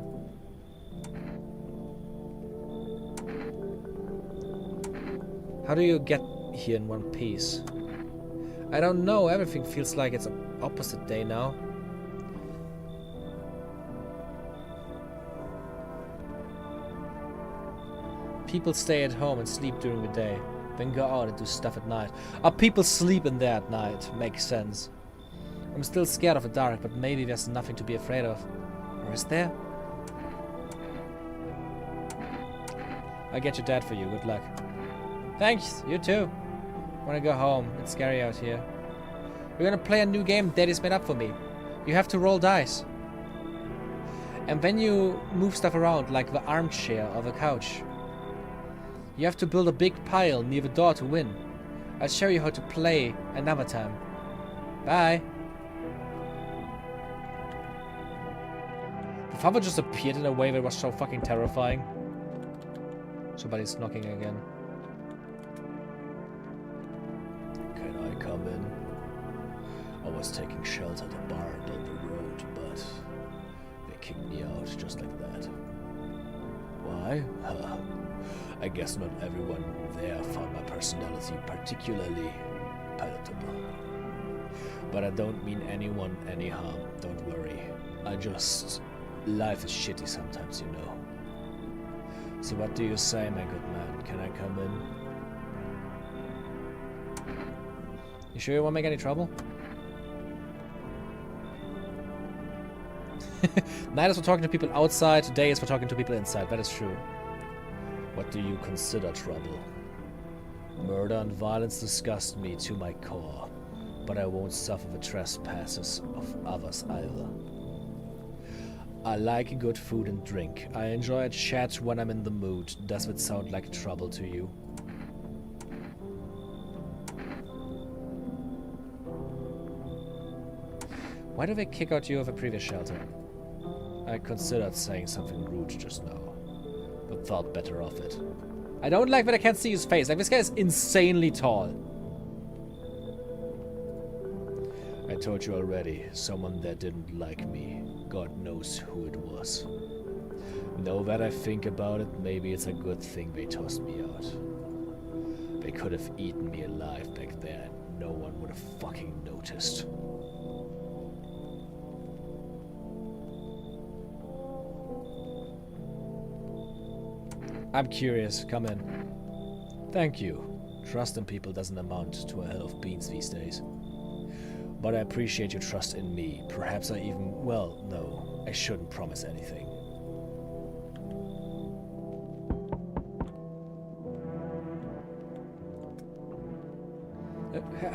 How do you get here in one piece? I don't know, everything feels like it's an opposite day now. People stay at home and sleep during the day, then go out and do stuff at night. Oh, people sleep in there at night. Makes sense. I'm still scared of the dark, but maybe there's nothing to be afraid of. Or is there? I'll get your dad for you. Good luck. Thanks. You too. Wanna go home. It's scary out here. We're gonna play a new game Daddy's made up for me. You have to roll dice. And then you move stuff around, like the armchair or the couch. You have to build a big pile near the door to win. I'll show you how to play another time. Bye. The father just appeared in a way that was so fucking terrifying. Somebody's knocking again. Can I come in? I was taking shelter at a bar down the road, but they kicked me out just like that. Why? I guess not everyone there found my personality particularly palatable. But I don't mean anyone any harm, don't worry. Life is shitty sometimes, you know. So what do you say, my good man? Can I come in? You sure you won't make any trouble? Night is for talking to people outside, day is for talking to people inside, that is true. What do you consider trouble? Murder and violence disgust me to my core, but I won't suffer the trespasses of others either. I like good food and drink. I enjoy a chat when I'm in the mood. Does it sound like trouble to you? Why did they kick out you of a previous shelter? I considered saying something rude just now, but thought better of it. I don't like that I can't see his face. Like, this guy is insanely tall. I told you already, someone that didn't like me. God knows who it was. Now that I think about it, maybe it's a good thing they tossed me out. They could have eaten me alive back there and no one would have fucking noticed. I'm curious. Come in. Thank you. Trust in people doesn't amount to a hill of beans these days. But I appreciate your trust in me. Perhaps I even... Well, no. I shouldn't promise anything.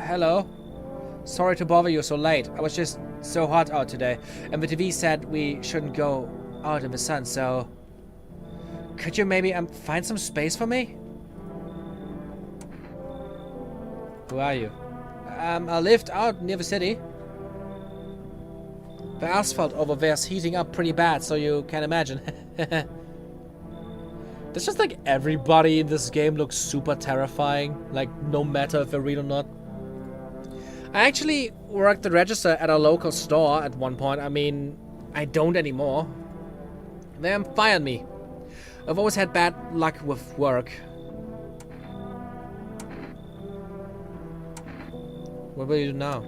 Hello? Sorry to bother you so late. I was just so hot out today. And the TV said we shouldn't go out in the sun, so... Could you maybe find some space for me? Who are you? I lived out near the city. The asphalt over there's heating up pretty bad, so you can imagine. It's just like everybody in this game looks super terrifying, like no matter if they're real or not. I actually worked the register at a local store at one point. I mean, I don't anymore. They fired me. I've always had bad luck with work. What will you do now?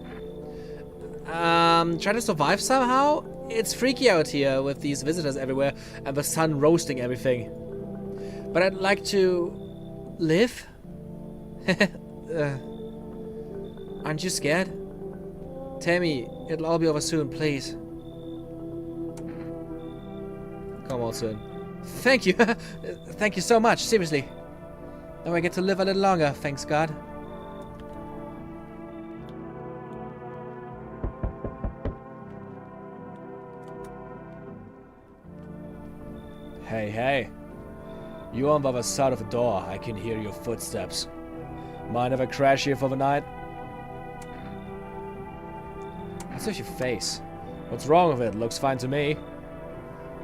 Try to survive somehow? It's freaky out here with these visitors everywhere and the sun roasting everything. But I'd like to... live? Aren't you scared? Tell me, it'll all be over soon, please. Come on soon. Thank you. Thank you so much, seriously. Now I get to live a little longer, thanks God. Hey, hey. You on the other side of the door. I can hear your footsteps. Mind if I crash here for the night? What's with your face? What's wrong with it? Looks fine to me.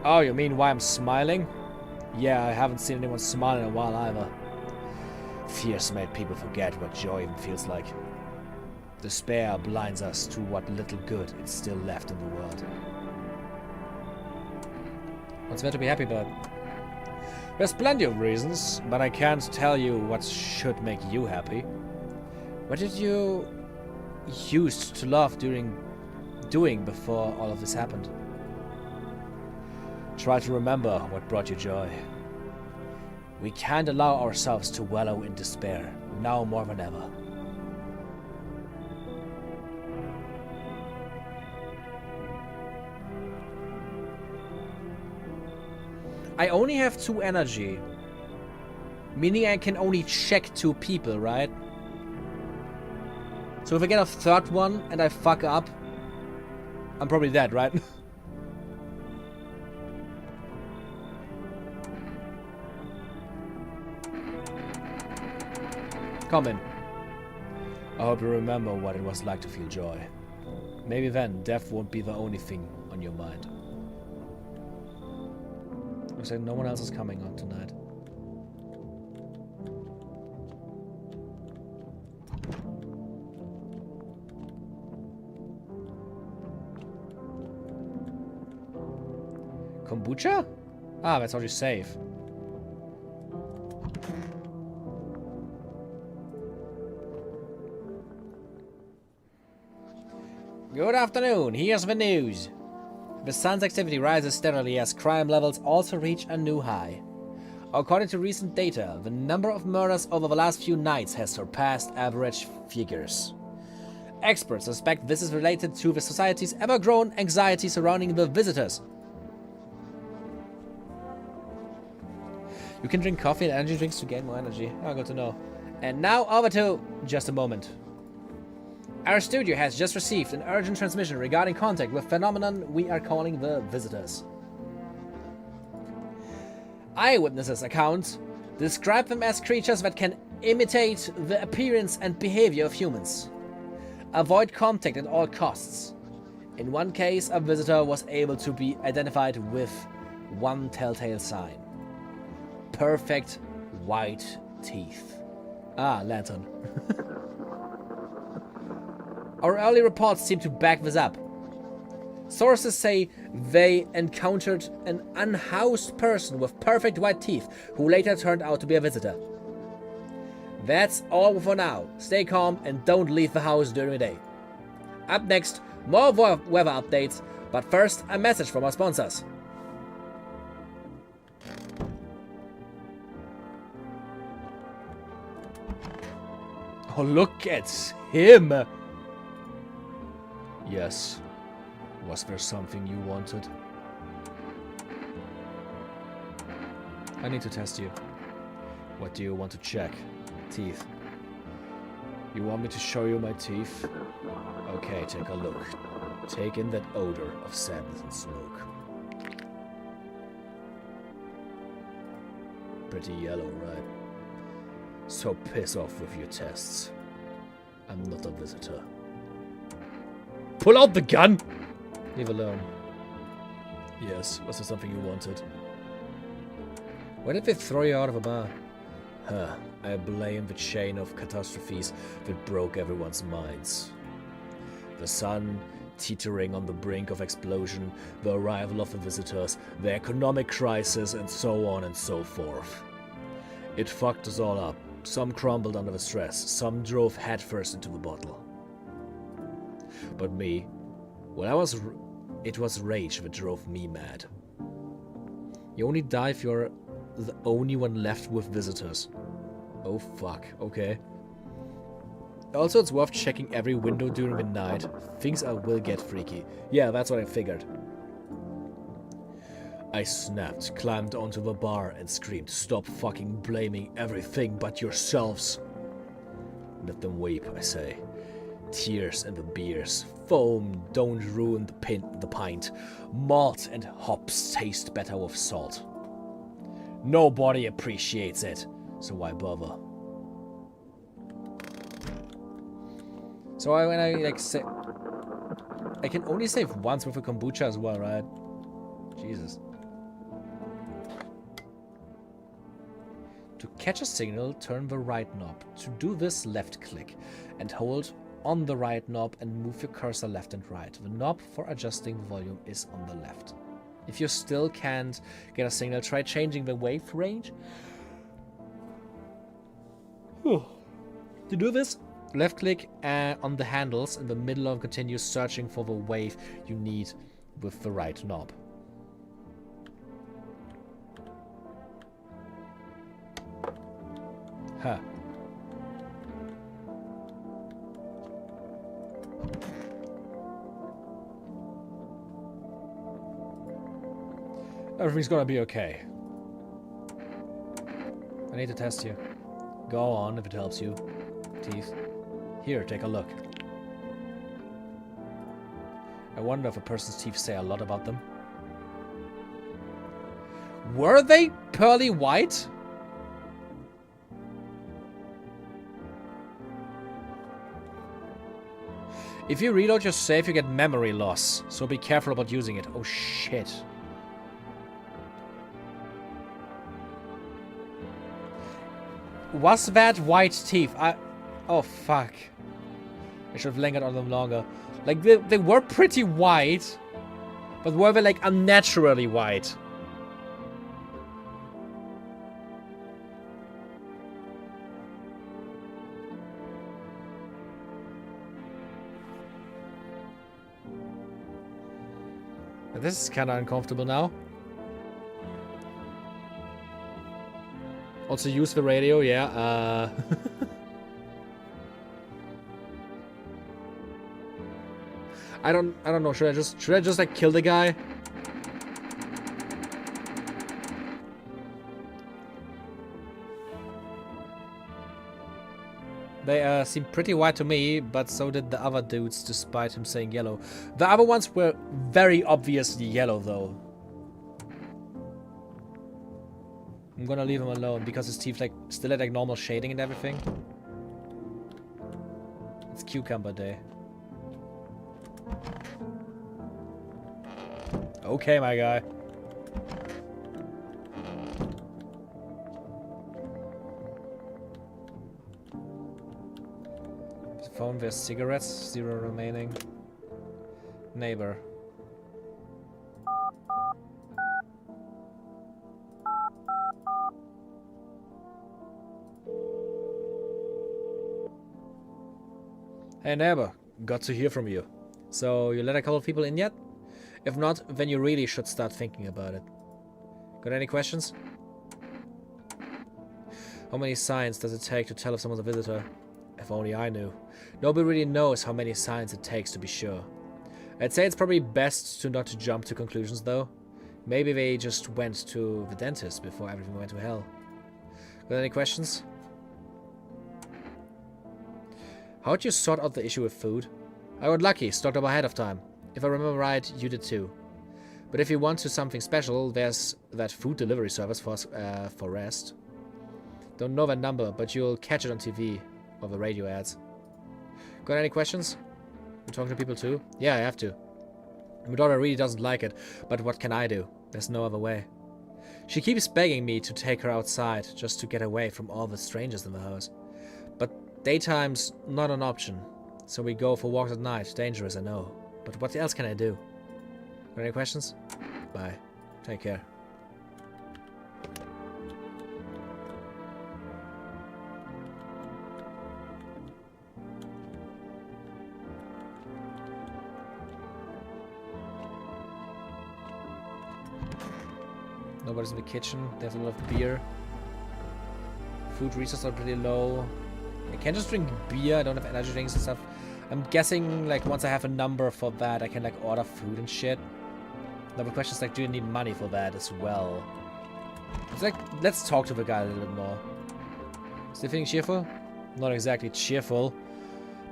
Oh, you mean why I'm smiling? Yeah, I haven't seen anyone smile in a while either. Fears made people forget what joy even feels like. Despair blinds us to what little good is still left in the world. What's there to be happy about? There's plenty of reasons, but I can't tell you what should make you happy. What did you used to love doing before all of this happened? Try to remember what brought you joy. We can't allow ourselves to wallow in despair, now more than ever. I only have 2 energy. Meaning I can only check 2 people, right? So if I get a 3rd one and I fuck up, I'm probably dead, right? Come in. I hope you remember what it was like to feel joy. Maybe then death won't be the only thing on your mind. Looks like no one else is coming on tonight. Kombucha? Ah, that's already safe. Good afternoon, here's the news. The sun's activity rises steadily as crime levels also reach a new high. According to recent data, the number of murders over the last few nights has surpassed average figures. Experts suspect this is related to the society's ever-growing anxiety surrounding the visitors. You can drink coffee and energy drinks to gain more energy. Oh, good to know. And now over to just a moment. Our studio has just received an urgent transmission regarding contact with phenomenon we are calling the visitors. Eyewitnesses' accounts describe them as creatures that can imitate the appearance and behavior of humans. Avoid contact at all costs. In one case, a visitor was able to be identified with one telltale sign. Perfect white teeth. Ah, lantern. Our early reports seem to back this up. Sources say they encountered an unhoused person with perfect white teeth who later turned out to be a visitor. That's all for now. Stay calm and don't leave the house during the day. Up next, more weather updates, but first a message from our sponsors. Oh, look at him! Yes. Was there something you wanted? I need to test you. What do you want to check? Teeth. You want me to show you my teeth? Okay, take a look. Take in that odor of sadness and smoke. Pretty yellow, right? So piss off with your tests. I'm not a visitor. Pull out the gun! Leave alone. Yes, was there something you wanted? Why did they throw you out of a bar? Huh, I blame the chain of catastrophes that broke everyone's minds. The sun teetering on the brink of explosion, the arrival of the visitors, the economic crisis, and so on and so forth. It fucked us all up. Some crumbled under the stress, some drove headfirst into the bottle. But me, well, it was rage that drove me mad. You only die if you're the only one left with visitors. Oh fuck, okay. Also, it's worth checking every window during the night. Things will get freaky. Yeah, that's what I figured. I snapped, climbed onto the bar and screamed, "Stop fucking blaming everything but yourselves." Let them weep, I say. Tears in the beers. Foam don't ruin the pint. Malt and hops taste better with salt. Nobody appreciates it, so why bother? So when I like say, I can only save once with a kombucha as well, right? Jesus. To catch a signal, turn the right knob. To do this, left click and hold on the right knob and move your cursor left and right. The knob for adjusting the volume is on the left. If you still can't get a signal, try changing the wave range. To do this, left click on the handles in the middle and continue searching for the wave you need with the right knob. Huh. Everything's gonna be okay. I need to test you. Go on if it helps you. Teeth. Here, take a look. I wonder if a person's teeth say a lot about them. Were they pearly white? If you reload your save, you get memory loss, so be careful about using it. Oh shit. Was that white teeth? Oh fuck. I should have lingered on them longer. Like, they were pretty white, but were they like unnaturally white? This is kind of uncomfortable now. Also use the radio, yeah. I don't know. Should I just like kill the guy? They seem pretty white to me, but so did the other dudes, despite him saying yellow. The other ones were very obviously yellow, though. I'm gonna leave him alone because his teeth like still had like normal shading and everything. It's cucumber day. Okay, my guy. Phone, there's cigarettes, 0 remaining. Neighbor. Hey neighbor, got to hear from you. So, you let a couple of people in yet? If not, then you really should start thinking about it. Got any questions? How many signs does it take to tell if someone's a visitor? If only I knew. Nobody really knows how many signs it takes to be sure. I'd say it's probably best to not to jump to conclusions though. Maybe they just went to the dentist before everything went to hell. Got any questions? How'd you sort out the issue with food? I got lucky, stocked up ahead of time. If I remember right, you did too. But if you want to something special, there's that food delivery service for rest. Don't know that number, but you'll catch it on TV or the radio ads. Got any questions? You talking to people too? Yeah, I have to. My daughter really doesn't like it, but what can I do? There's no other way. She keeps begging me to take her outside, just to get away from all the strangers in the house. But daytime's not an option, so we go for walks at night. Dangerous, I know. But what else can I do? Got any questions? Bye. Take care. Nobody's in the kitchen. There's a lot of beer. Food resources are pretty low. I can't just drink beer. I don't have energy drinks and stuff. I'm guessing, like, once I have a number for that, I can, like, order food and shit. Now the question is, like, do you need money for that as well? It's like, let's talk to the guy a little bit more. Still feeling cheerful? Not exactly cheerful.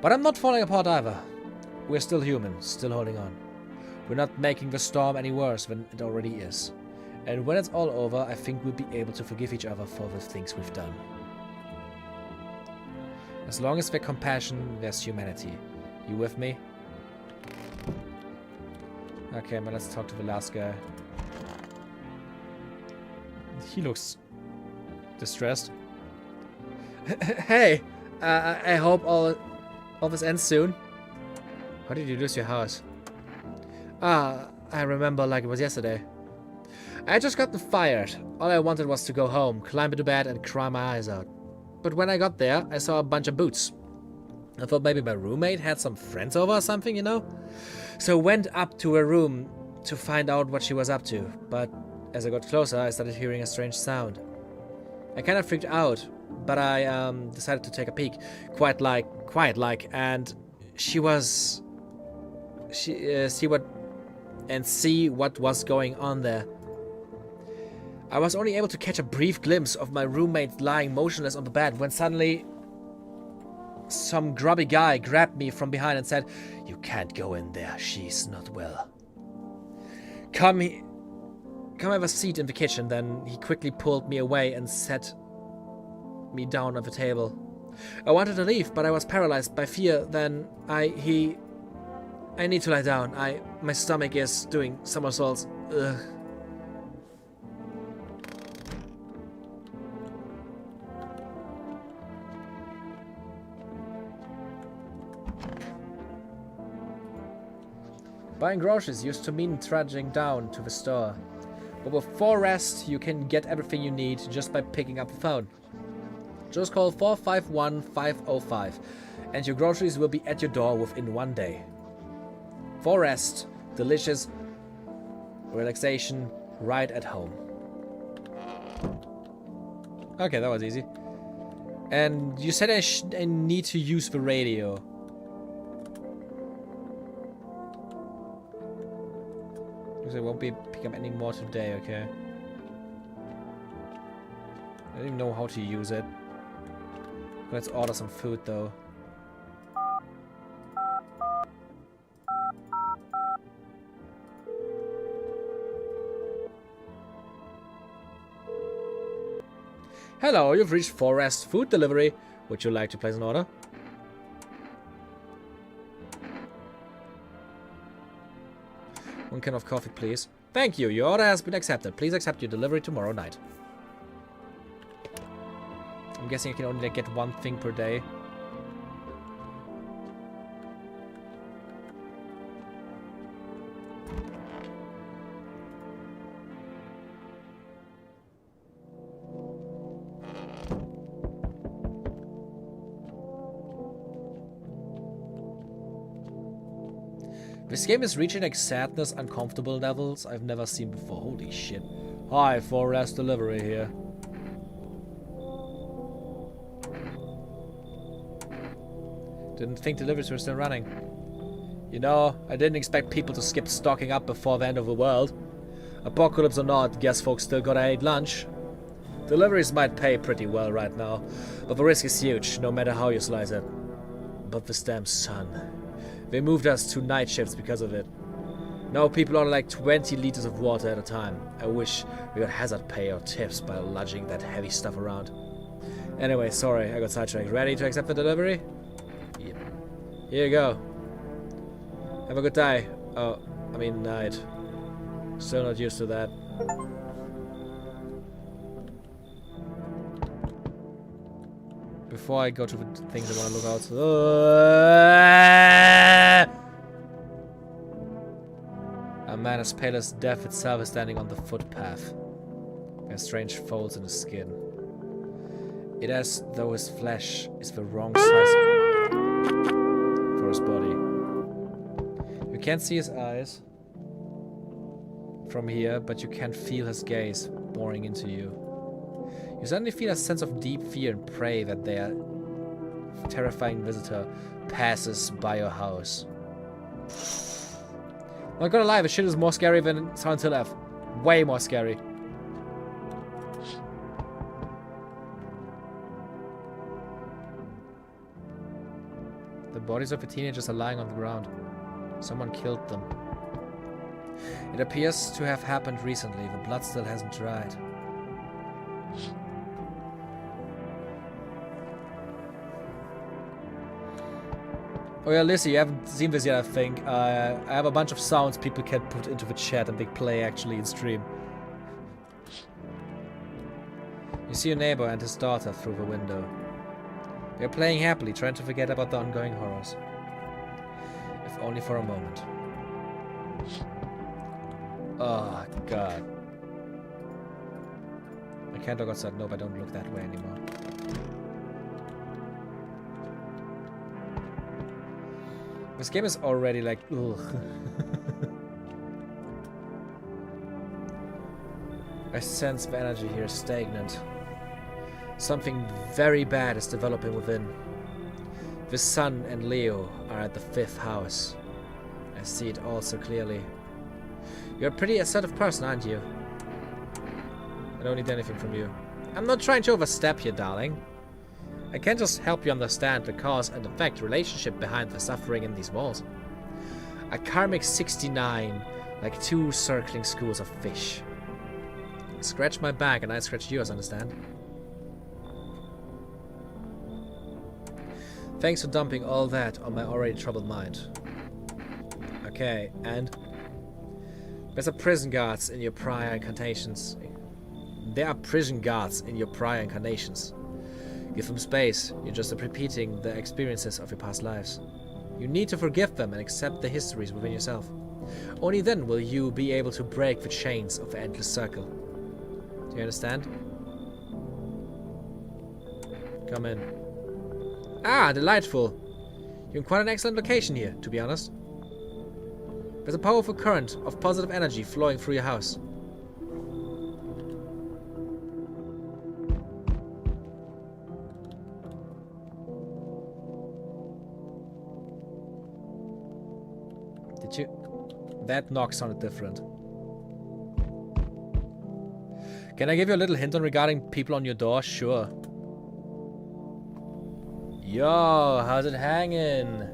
But I'm not falling apart either. We're still human, still holding on. We're not making the storm any worse than it already is. And when it's all over, I think we'll be able to forgive each other for the things we've done. As long as there's compassion, there's humanity. You with me? Okay, but let's talk to the last guy. He looks distressed. Hey, I hope all All this ends soon. How did you lose your house? Ah, I remember like it was yesterday. I just gotten fired. All I wanted was to go home, climb into bed and cry my eyes out. But when I got there, I saw a bunch of boots. I thought maybe my roommate had some friends over or something, you know? So went up to her room to find out what she was up to. But as I got closer, I started hearing a strange sound. I kind of freaked out, but I decided to take a peek, quiet like, and see what was going on there. I was only able to catch a brief glimpse of my roommate lying motionless on the bed when suddenly some grubby guy grabbed me from behind and said, "You can't go in there, she's not well. Come have a seat in the kitchen." Then he quickly pulled me away and set me down on the table. I wanted to leave, but I was paralyzed by fear. Then I need to lie down. My stomach is doing somersaults. Ugh. Buying groceries used to mean trudging down to the store. But with 4 rest, you can get everything you need just by picking up the phone. Just call 451-505 and your groceries will be at your door within 1 day. 4 rest, delicious relaxation right at home. Okay, that was easy. And you said I need to use the radio. Because I won't be picking up any more today, okay? I don't even know how to use it. Let's order some food though. Hello, you've reached Forest Food Delivery. Would you like to place an order? One can of coffee, please. Thank you. Your order has been accepted. Please accept your delivery tomorrow night. I'm guessing I can only get 1 thing per day. This game is reaching like sadness, uncomfortable levels I've never seen before. Holy shit. Hi, Forest Delivery here. Didn't think deliveries were still running. You know, I didn't expect people to skip stocking up before the end of the world. Apocalypse or not, guess folks still gotta eat lunch. Deliveries might pay pretty well right now, but the risk is huge, no matter how you slice it. But this damn sun. They moved us to night shifts because of it. Now people order like 20 liters of water at a time. I wish we got hazard pay or tips by lugging that heavy stuff around. Anyway, sorry, I got sidetracked. Ready to accept the delivery? Yep. Here you go. Have a good day. Oh, I mean night. Still not used to that. Before I go to the things I want to look out. A man as pale as death itself is standing on the footpath. There are strange folds in his skin. It as though his flesh is the wrong size for his body. You can't see his eyes from here, but you can feel his gaze boring into you. You suddenly feel a sense of deep fear and pray that their terrifying visitor passes by your house. Not gonna lie, this shit is more scary than Silent Hill F. Way more scary. The bodies of the teenagers are lying on the ground. Someone killed them. It appears to have happened recently. The blood still hasn't dried. Oh yeah, Lizzie, you haven't seen this yet, I think. I have a bunch of sounds people can put into the chat and they play actually in stream. You see your neighbor and his daughter through the window. They're playing happily, trying to forget about the ongoing horrors. If only for a moment. Oh, God. I can't look outside. Nope, I don't look that way anymore. This game is already like, ugh. I sense the energy here is stagnant. Something very bad is developing within. The sun and Leo are at the 5th house. I see it all so clearly. You're a pretty assertive person, aren't you? I don't need anything from you. I'm not trying to overstep here, darling. I can't just help you understand the cause and effect relationship behind the suffering in these walls. A karmic 69, like 2 circling schools of fish. Scratch my back and I scratch yours, understand? Thanks for dumping all that on my already troubled mind. Okay, and? There's a prison guards in your prior incarnations. There are prison guards in your prior incarnations. Give them space. You're just repeating the experiences of your past lives. You need to forgive them and accept the histories within yourself. Only then will you be able to break the chains of the endless circle. Do you understand? Come in. Ah, delightful. You're in quite an excellent location here, to be honest. There's a powerful current of positive energy flowing through your house. Did you? That knock sounded different. Can I give you a little hint on regarding people on your door? Sure. Yo, how's it hanging?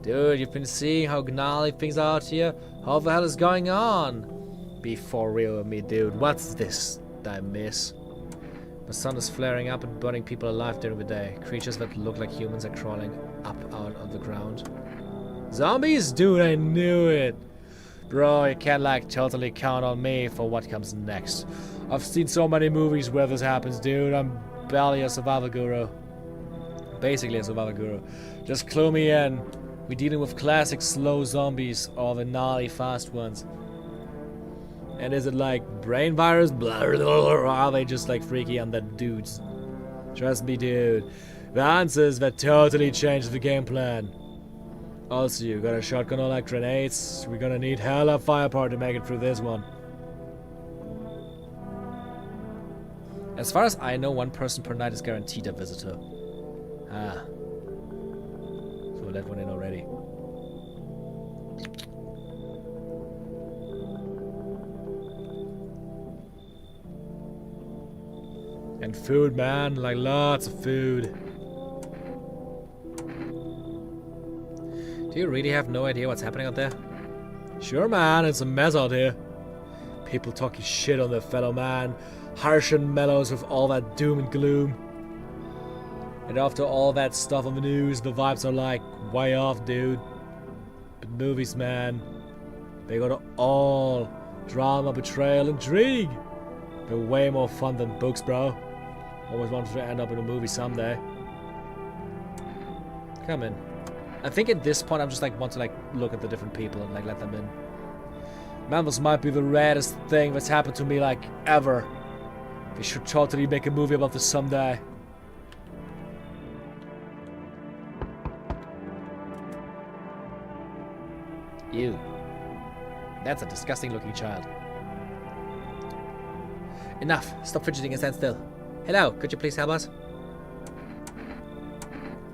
Dude, you've been seeing how gnarly things are out here? How the hell is going on? Be for real with me, dude. What's this I miss? The sun is flaring up and burning people alive during the day. Creatures that look like humans are crawling up out of the ground. Zombies? Dude, I knew it. Bro, you can't like totally count on me for what comes next. I've seen so many movies where this happens, dude. I'm barely a survival guru. Basically a survival guru. Just clue me in. We're dealing with classic slow zombies or the gnarly fast ones. And is it like brain virus? Blah, blah, blah, or are they just like freaky undead dudes? Trust me, dude. The answers that totally changed the game plan. Also, you got a shotgun or like grenades? We're gonna need hella firepower to make it through this one. As far as I know, 1 person per night is guaranteed a visitor. Ah. So let one in already. And food, man. Like lots of food. Do you really have no idea what's happening out there? Sure, man. It's a mess out here. People talking shit on their fellow man. Harsh and mellows with all that doom and gloom. And after all that stuff on the news, the vibes are like, way off, dude. But movies, man, they got all drama, betrayal, intrigue. They're way more fun than books, bro. Always wanted to end up in a movie someday. Come in. I think at this point, I'm just like, want to like look at the different people and like let them in. Man, this might be the raddest thing that's happened to me like ever. They should totally make a movie about this someday. Ew. That's a disgusting looking child. Enough. Stop fidgeting and stand still. Hello, could you please help us?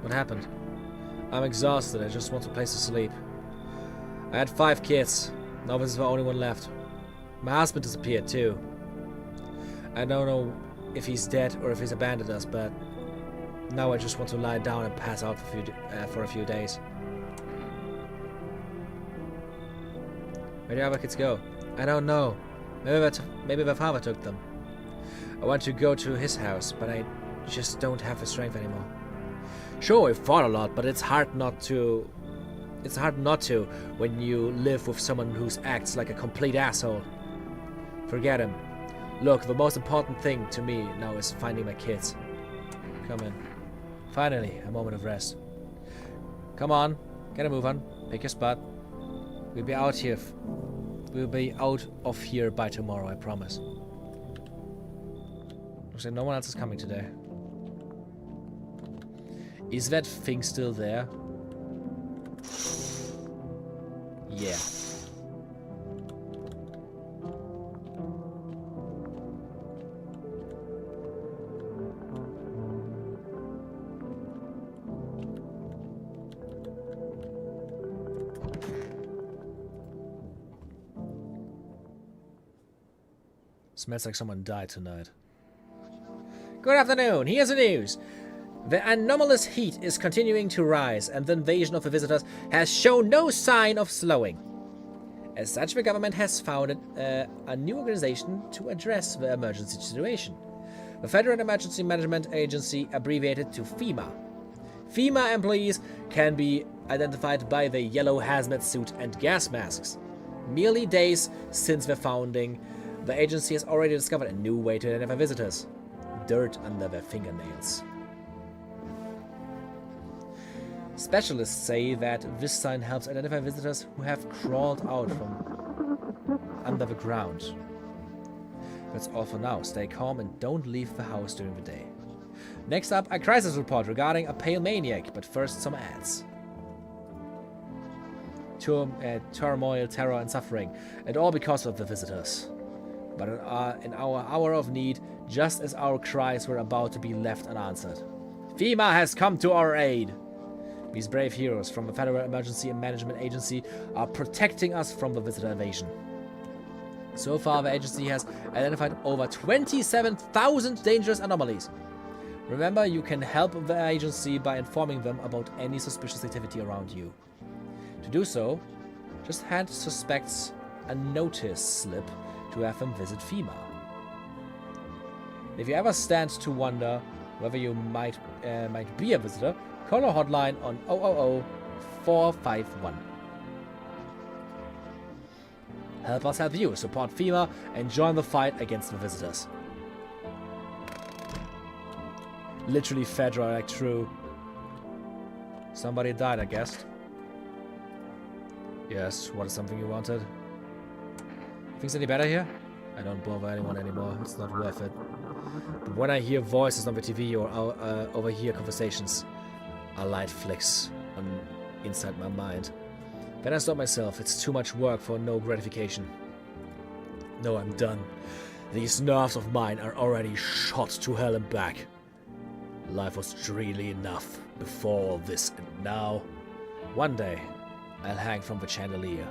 What happened? I'm exhausted. I just want a place to sleep. I had 5 kids. Now this is the only one left. My husband disappeared too. I don't know if he's dead or if he's abandoned us, but now I just want to lie down and pass out for a few days. Where did the other kids go? I don't know. Maybe their father took them. I want to go to his house, but I just don't have the strength anymore. Sure, we fought a lot, but it's hard not to. It's hard not to when you live with someone who acts like a complete asshole. Forget him. Look, the most important thing to me now is finding my kids. Come in. Finally, a moment of rest. Come on, get a move on. Pick your spot. We'll be out here. We'll be out of here by tomorrow, I promise. Looks like no one else is coming today. Is that thing still there? Yeah. Smells like someone died tonight. Good afternoon, here's the news. The anomalous heat is continuing to rise, and the invasion of the visitors has shown no sign of slowing. As such, the government has founded a new organization to address the emergency situation. The Federal Emergency Management Agency, abbreviated to FEMA. FEMA employees can be identified by the yellow hazmat suit and gas masks. Merely days since the founding, the agency has already discovered a new way to identify visitors. Dirt under their fingernails. Specialists say that this sign helps identify visitors who have crawled out from under the ground. That's all for now. Stay calm and don't leave the house during the day. Next up, a crisis report regarding a pale maniac, but first some ads. Turmoil, terror and suffering, and all because of the visitors. But in our hour of need, just as our cries were about to be left unanswered, FEMA has come to our aid. These brave heroes from the Federal Emergency Management Agency are protecting us from the visitor invasion. So far, the agency has identified over 27,000 dangerous anomalies. Remember, you can help the agency by informing them about any suspicious activity around you. To do so, just hand suspects a notice slip to have them visit FEMA. If you ever stand to wonder whether you might be a visitor, call our hotline on 000-451. Help us help you, support FEMA, and join the fight against the visitors. Literally Fedra, like true. Somebody died, I guess. Yes, what is something you wanted? Things any better here? I don't bother anyone anymore, it's not worth it. But when I hear voices on the TV or overhear conversations, a light flicks inside my mind. Then I stop myself, it's too much work for no gratification. No, I'm done. These nerves of mine are already shot to hell and back. Life was dreary enough before all this, and now, one day, I'll hang from the chandelier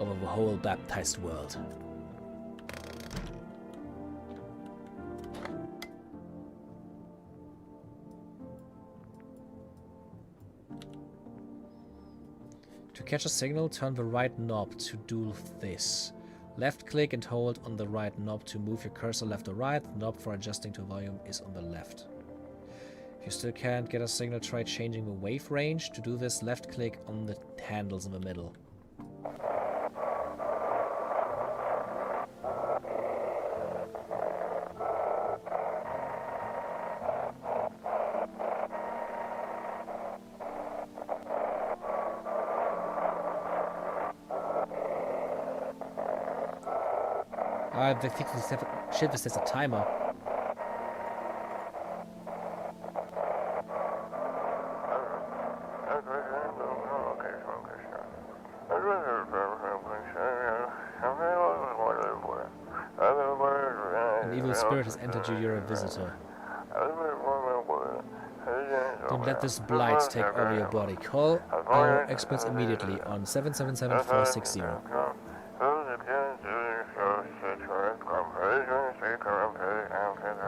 over the whole baptized world. To catch a signal, turn the right knob to do this. Left click and hold on the right knob to move your cursor left or right. The knob for adjusting to volume is on the left. If you still can't get a signal, try changing the wave range. To do this, left click on the handles in the middle. I think this is a timer. An evil spirit has entered you, you're a visitor. Don't let this blight take over your body. Call our experts immediately on 777-460.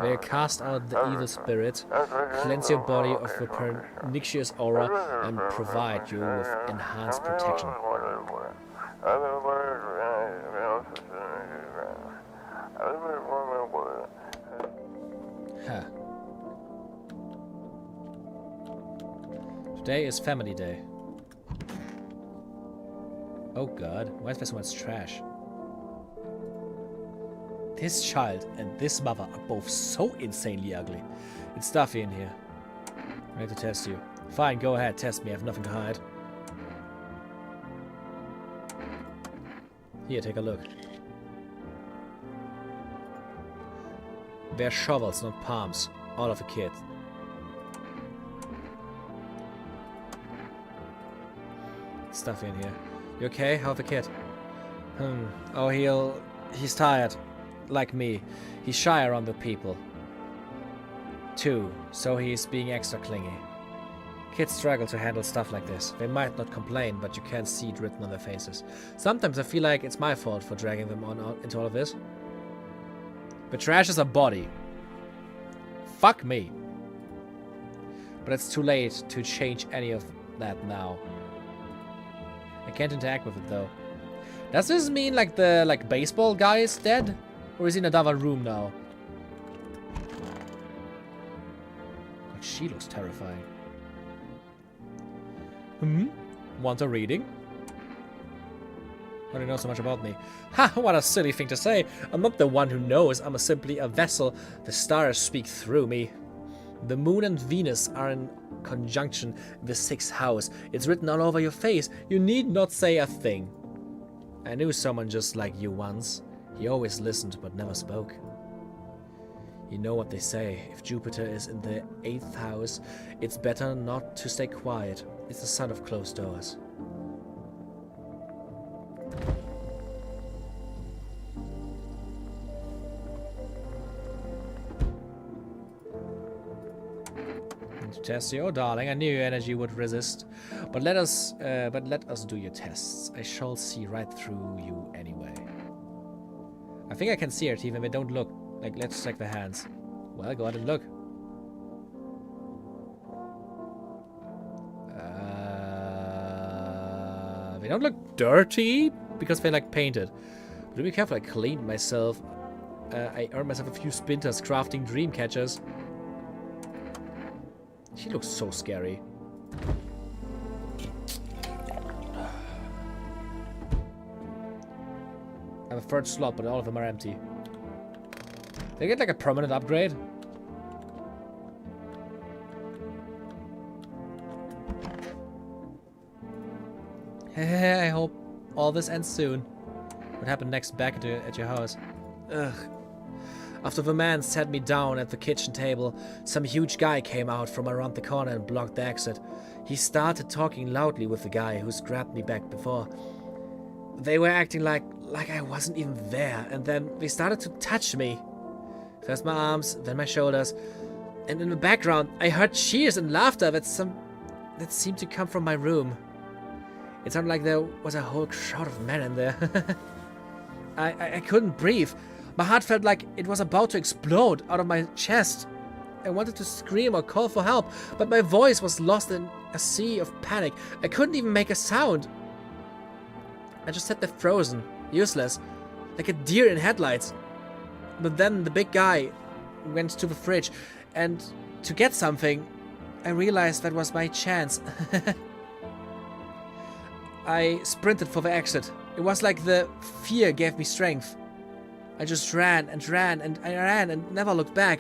They cast out the evil spirit, cleanse your body of the pernicious aura, and provide you with enhanced protection. Huh. Today is Family Day. Oh god, why is there so much trash? This child and this mother are both so insanely ugly. It's stuffy in here. I need to test you. Fine, go ahead, test me. I have nothing to hide. Here, take a look. They're shovels, not palms. All of a kid. Stuff in here. You okay? How's the kid? Oh, he's tired. Like me. He's shy around the people. Too. So he's being extra clingy. Kids struggle to handle stuff like this. They might not complain, but you can't see it written on their faces. Sometimes I feel like it's my fault for dragging them into all of this. The trash is a body. Fuck me. But it's too late to change any of that now. I can't interact with it though. Does this mean like the baseball guy is dead? Or is he in another room now? God, she looks terrifying. Want a reading? How do you know so much about me? Ha! What a silly thing to say. I'm not the one who knows. I'm simply a vessel. The stars speak through me. The moon and Venus are in conjunction in the 6th house. It's written all over your face. You need not say a thing. I knew someone just like you once. He always listened but never spoke. You know what they say. If Jupiter is in the 8th house, it's better not to stay quiet. It's the sign of closed doors. To test you, oh darling, I knew your energy would resist. But let us do your tests. I shall see right through you anyway. I think I can see it even if they don't look. Like, let's check the hands. Well, go ahead and look. They don't look dirty because they're like painted. But be careful, I cleaned myself. I earned myself a few splinters crafting dream catchers. She looks so scary. I have a third slot, but all of them are empty. They get like a permanent upgrade. I hope all this ends soon. What happened next back at your house? Ugh. After the man sat me down at the kitchen table, some huge guy came out from around the corner and blocked the exit. He started talking loudly with the guy who's grabbed me back before. They were acting like I wasn't even there, and then they started to touch me. First my arms, then my shoulders, and in the background I heard cheers and laughter that seemed to come from my room. It sounded like there was a whole crowd of men in there. I couldn't breathe. My heart felt like it was about to explode out of my chest. I wanted to scream or call for help, but my voice was lost in a sea of panic. I couldn't even make a sound. I just sat there frozen, useless, like a deer in headlights. But then the big guy went to the fridge, and to get something, I realized that was my chance. I sprinted for the exit. It was like the fear gave me strength. I just ran and ran and I ran and never looked back.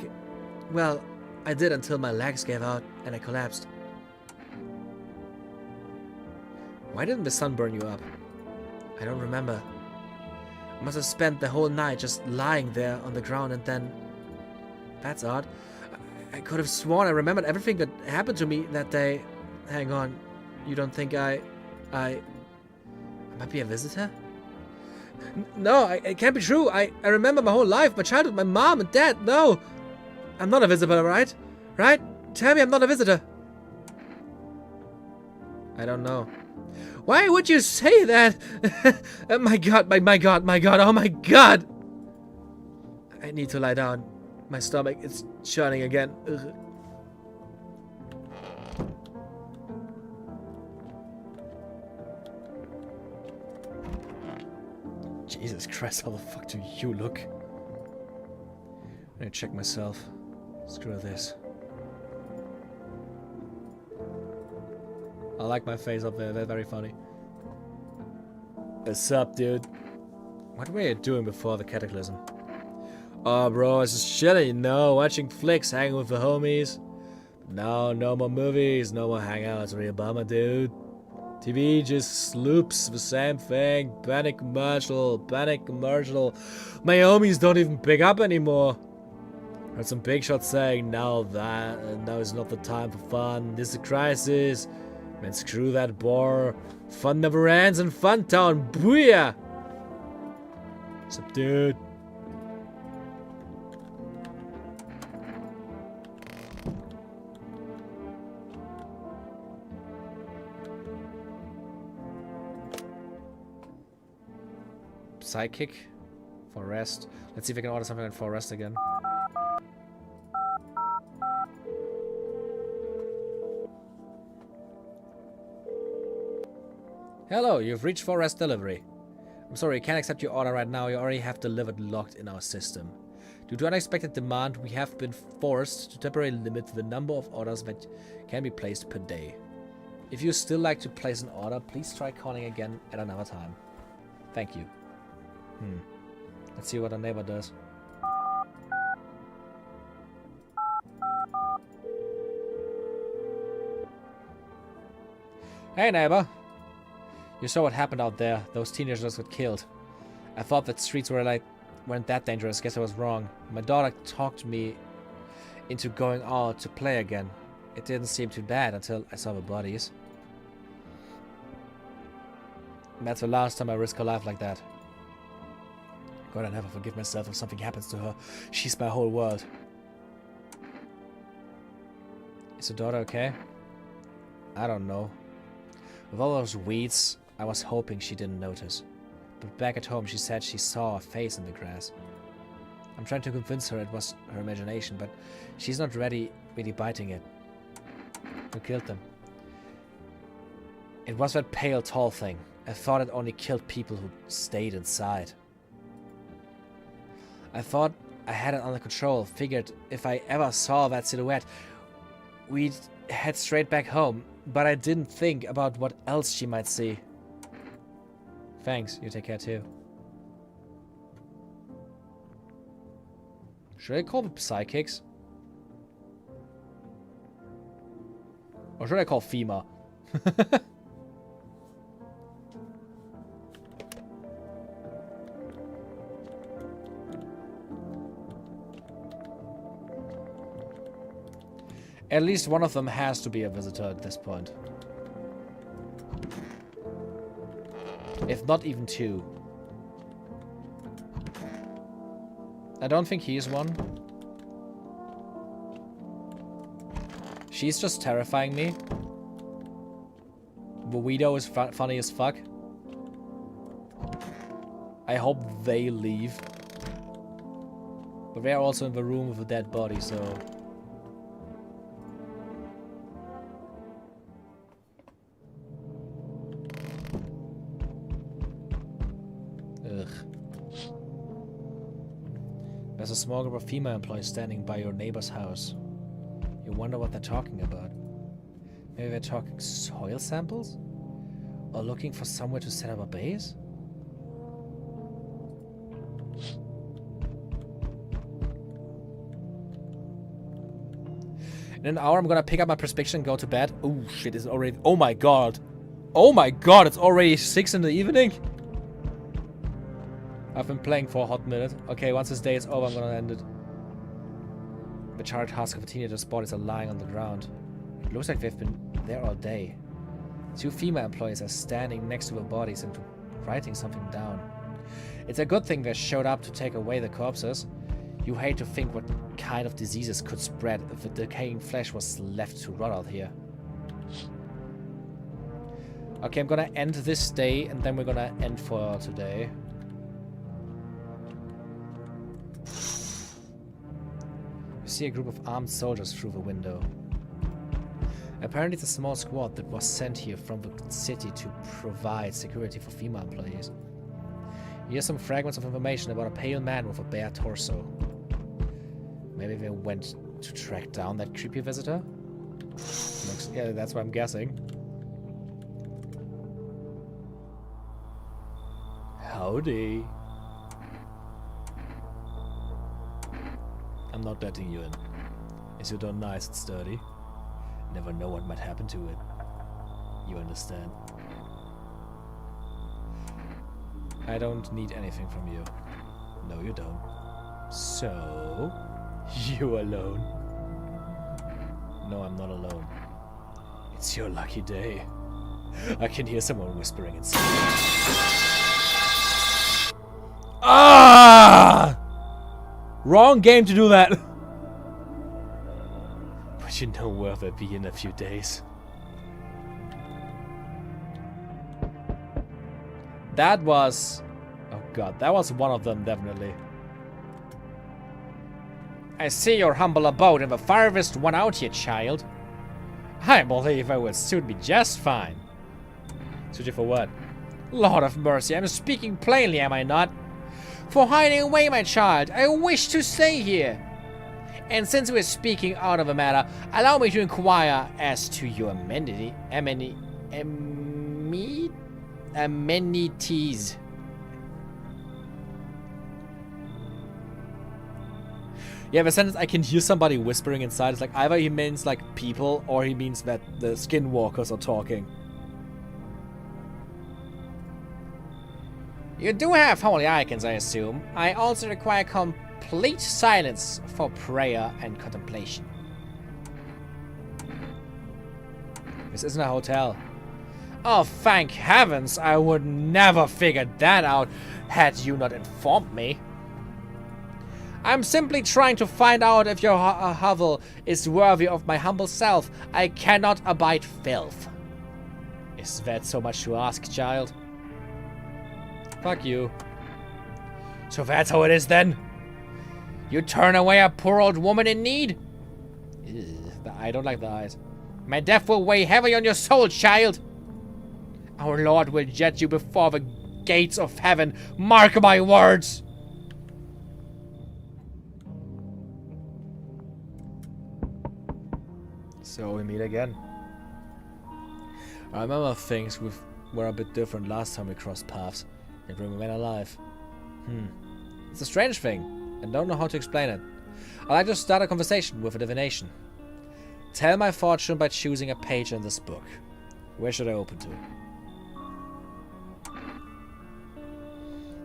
Well, I did until my legs gave out and I collapsed. Why didn't the sun burn you up? I don't remember. I must have spent the whole night just lying there on the ground and then... That's odd. I could have sworn I remembered everything that happened to me that day. Hang on. You don't think I might be a visitor? No, it can't be true. I remember my whole life, my childhood, my mom and dad. No! I'm not a visitor, right? Right? Tell me I'm not a visitor. I don't know. Why would you say that? Oh my god, my god, oh my god! I need to lie down. My stomach is churning again. Ugh. Jesus Christ, how the fuck do you look? I need to check myself. Screw this. I like my face up there, they're very funny. What's up, dude? What were you doing before the cataclysm? Oh, bro, I was just chilling, you know, watching flicks, hanging with the homies. No, no more movies, no more hangouts, real bummer, dude. TV just sloops the same thing. Panic commercial, panic commercial. My homies don't even pick up anymore. Heard some big shots saying now is not the time for fun. This is a crisis. Man, screw that bore. Fun never ends in Fun Town. Booyah! What's up, dude? Psychic for rest. Let's see if I can order something for rest again. Hello, you've reached for rest delivery. I'm sorry, I can't accept your order right now. You already have delivered locked in our system. Due to unexpected demand, we have been forced to temporarily limit the number of orders that can be placed per day. If you still like to place an order, please try calling again at another time. Thank you. Let's see what our neighbor does. Hey neighbor! You saw what happened out there. Those teenagers got killed. I thought that streets weren't that dangerous. Guess I was wrong. My daughter talked me into going out to play again. It didn't seem too bad until I saw the bodies. And that's the last time I risk her life like that. God, I never forgive myself if something happens to her. She's my whole world. Is your daughter okay? I don't know. With all those weeds, I was hoping she didn't notice. But back at home, she said she saw a face in the grass. I'm trying to convince her it was her imagination, but she's not really biting it. Who killed them? It was that pale, tall thing. I thought it only killed people who stayed inside. I thought I had it under control. Figured if I ever saw that silhouette, we'd head straight back home. But I didn't think about what else she might see. Thanks, you take care too. Should I call the psychics? Or should I call FEMA? At least one of them has to be a visitor at this point. If not even two. I don't think he is one. She's just terrifying me. The widow is funny as fuck. I hope they leave. But they're also in the room with a dead body, so... There's a small group of female employees standing by your neighbor's house. You wonder what they're talking about. Maybe they're talking soil samples? Or looking for somewhere to set up a base? In an hour, I'm gonna pick up my prescription and go to bed. Oh shit, it's already... Oh my god! Oh my god, it's already 6 in the evening? I've been playing for a hot minute. Okay, once this day is over, I'm gonna end it. The charred husk of teenagers' bodies are lying on the ground. It looks like they've been there all day. 2 female employees are standing next to the bodies and writing something down. It's a good thing they showed up to take away the corpses. You hate to think what kind of diseases could spread if the decaying flesh was left to rot out here. Okay, I'm gonna end this day and then we're gonna end for today. You see a group of armed soldiers through the window. Apparently it's a small squad that was sent here from the city to provide security for female employees. Here's some fragments of information about a pale man with a bare torso. Maybe they went to track down that creepy visitor? Yeah, that's what I'm guessing. Howdy. I'm not letting you in. Is your door nice and sturdy? never know what might happen to it. You understand? I don't need anything from you. No, you don't. So, you alone? No, I'm not alone. It's your lucky day. I can hear someone whispering inside. Ah! Wrong game to do that. But you know where they'll be in a few days. That was... oh god, that was one of them, definitely. I see your humble abode in the farthest one out here, child. I believe I will soon be just fine. Suit you for what? Lord of mercy, I'm speaking plainly, am I not? For hiding away, my child, I wish to stay here. And since we're speaking out of the matter, allow me to inquire as to your amenities. Yeah, the sentence I can hear somebody whispering inside is like either he means like people or he means that the skinwalkers are talking. You do have holy icons, I assume. I also require complete silence for prayer and contemplation. This isn't a hotel. Oh, thank heavens, I would never figured that out had you not informed me. I'm simply trying to find out if your hovel is worthy of my humble self. I cannot abide filth. Is that so much to ask, child? Fuck you. So that's how it is then? You turn away a poor old woman in need? Ugh, I don't like the eyes. My death will weigh heavy on your soul, child. Our Lord will judge you before the gates of heaven. Mark my words. So we meet again. I remember things were a bit different last time we crossed paths and remain alive. It's a strange thing, and don't know how to explain it. I like to start a conversation with a divination. Tell my fortune by choosing a page in this book. Where should I open to?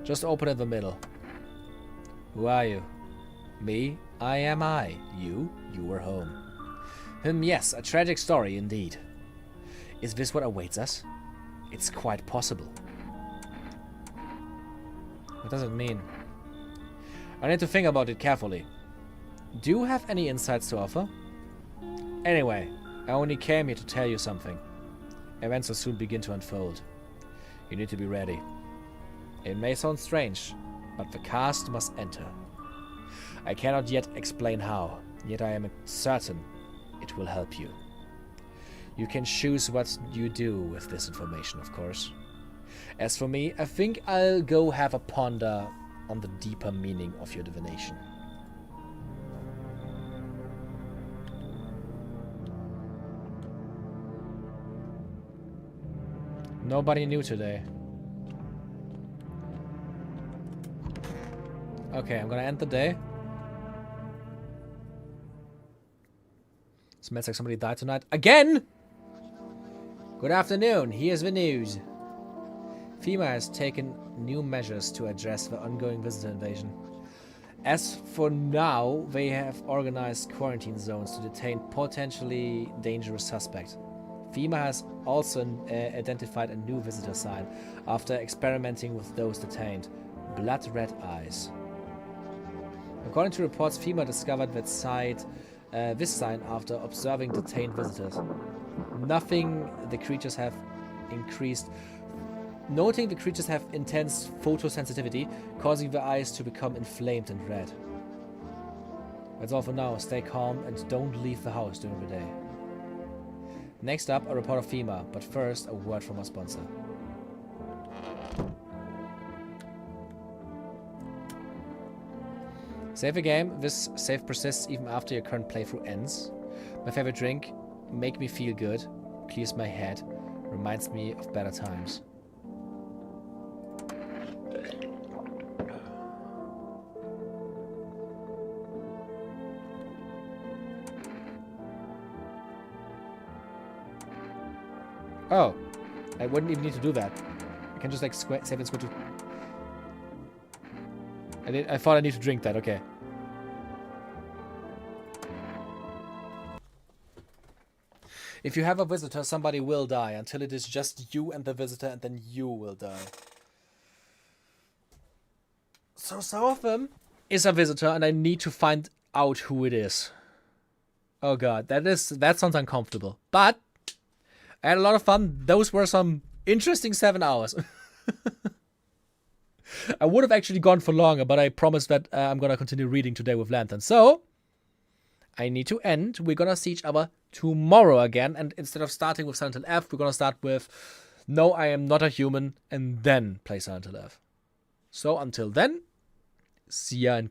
Just open in the middle. Who are you? Me, I am I. You were home. Yes, a tragic story indeed. Is this what awaits us? It's quite possible. What does it mean? I need to think about it carefully. Do you have any insights to offer? Anyway, I only came here to tell you something. Events will soon begin to unfold. You need to be ready. It may sound strange, but the cast must enter. I cannot yet explain how, yet I am certain it will help you. You can choose what you do with this information, of course. As for me, I think I'll go have a ponder on the deeper meaning of your divination. Nobody new today. Okay, I'm gonna end the day. Smells like somebody died tonight. Again! Good afternoon, here's the news. FEMA has taken new measures to address the ongoing visitor invasion. As for now, they have organized quarantine zones to detain potentially dangerous suspects. FEMA has also identified a new visitor sign after experimenting with those detained. Blood red eyes. According to reports, FEMA discovered that this sign after observing detained visitors. Noting the creatures have intense photosensitivity, causing the eyes to become inflamed and red. That's all for now. Stay calm and don't leave the house during the day. Next up, a report of FEMA, but first, a word from our sponsor. Save the game. This save persists even after your current playthrough ends. My favorite drink, make me feel good, clears my head, reminds me of better times. Oh. I wouldn't even need to do that. I can just like save and switch to... I thought I need to drink that, okay. If you have a visitor, somebody will die until it is just you and the visitor, and then you will die. So some of them is a visitor, and I need to find out who it is. Oh god, that sounds uncomfortable. But I had a lot of fun. Those were some interesting 7 hours. I would have actually gone for longer, but I promised that I'm gonna continue reading today with Lantern. So I need to end. We're gonna see each other tomorrow again, and instead of starting with Silent Hill F, we're gonna start with No, I Am Not a Human, and then play Silent Hill F. So until then, see ya and goodbye.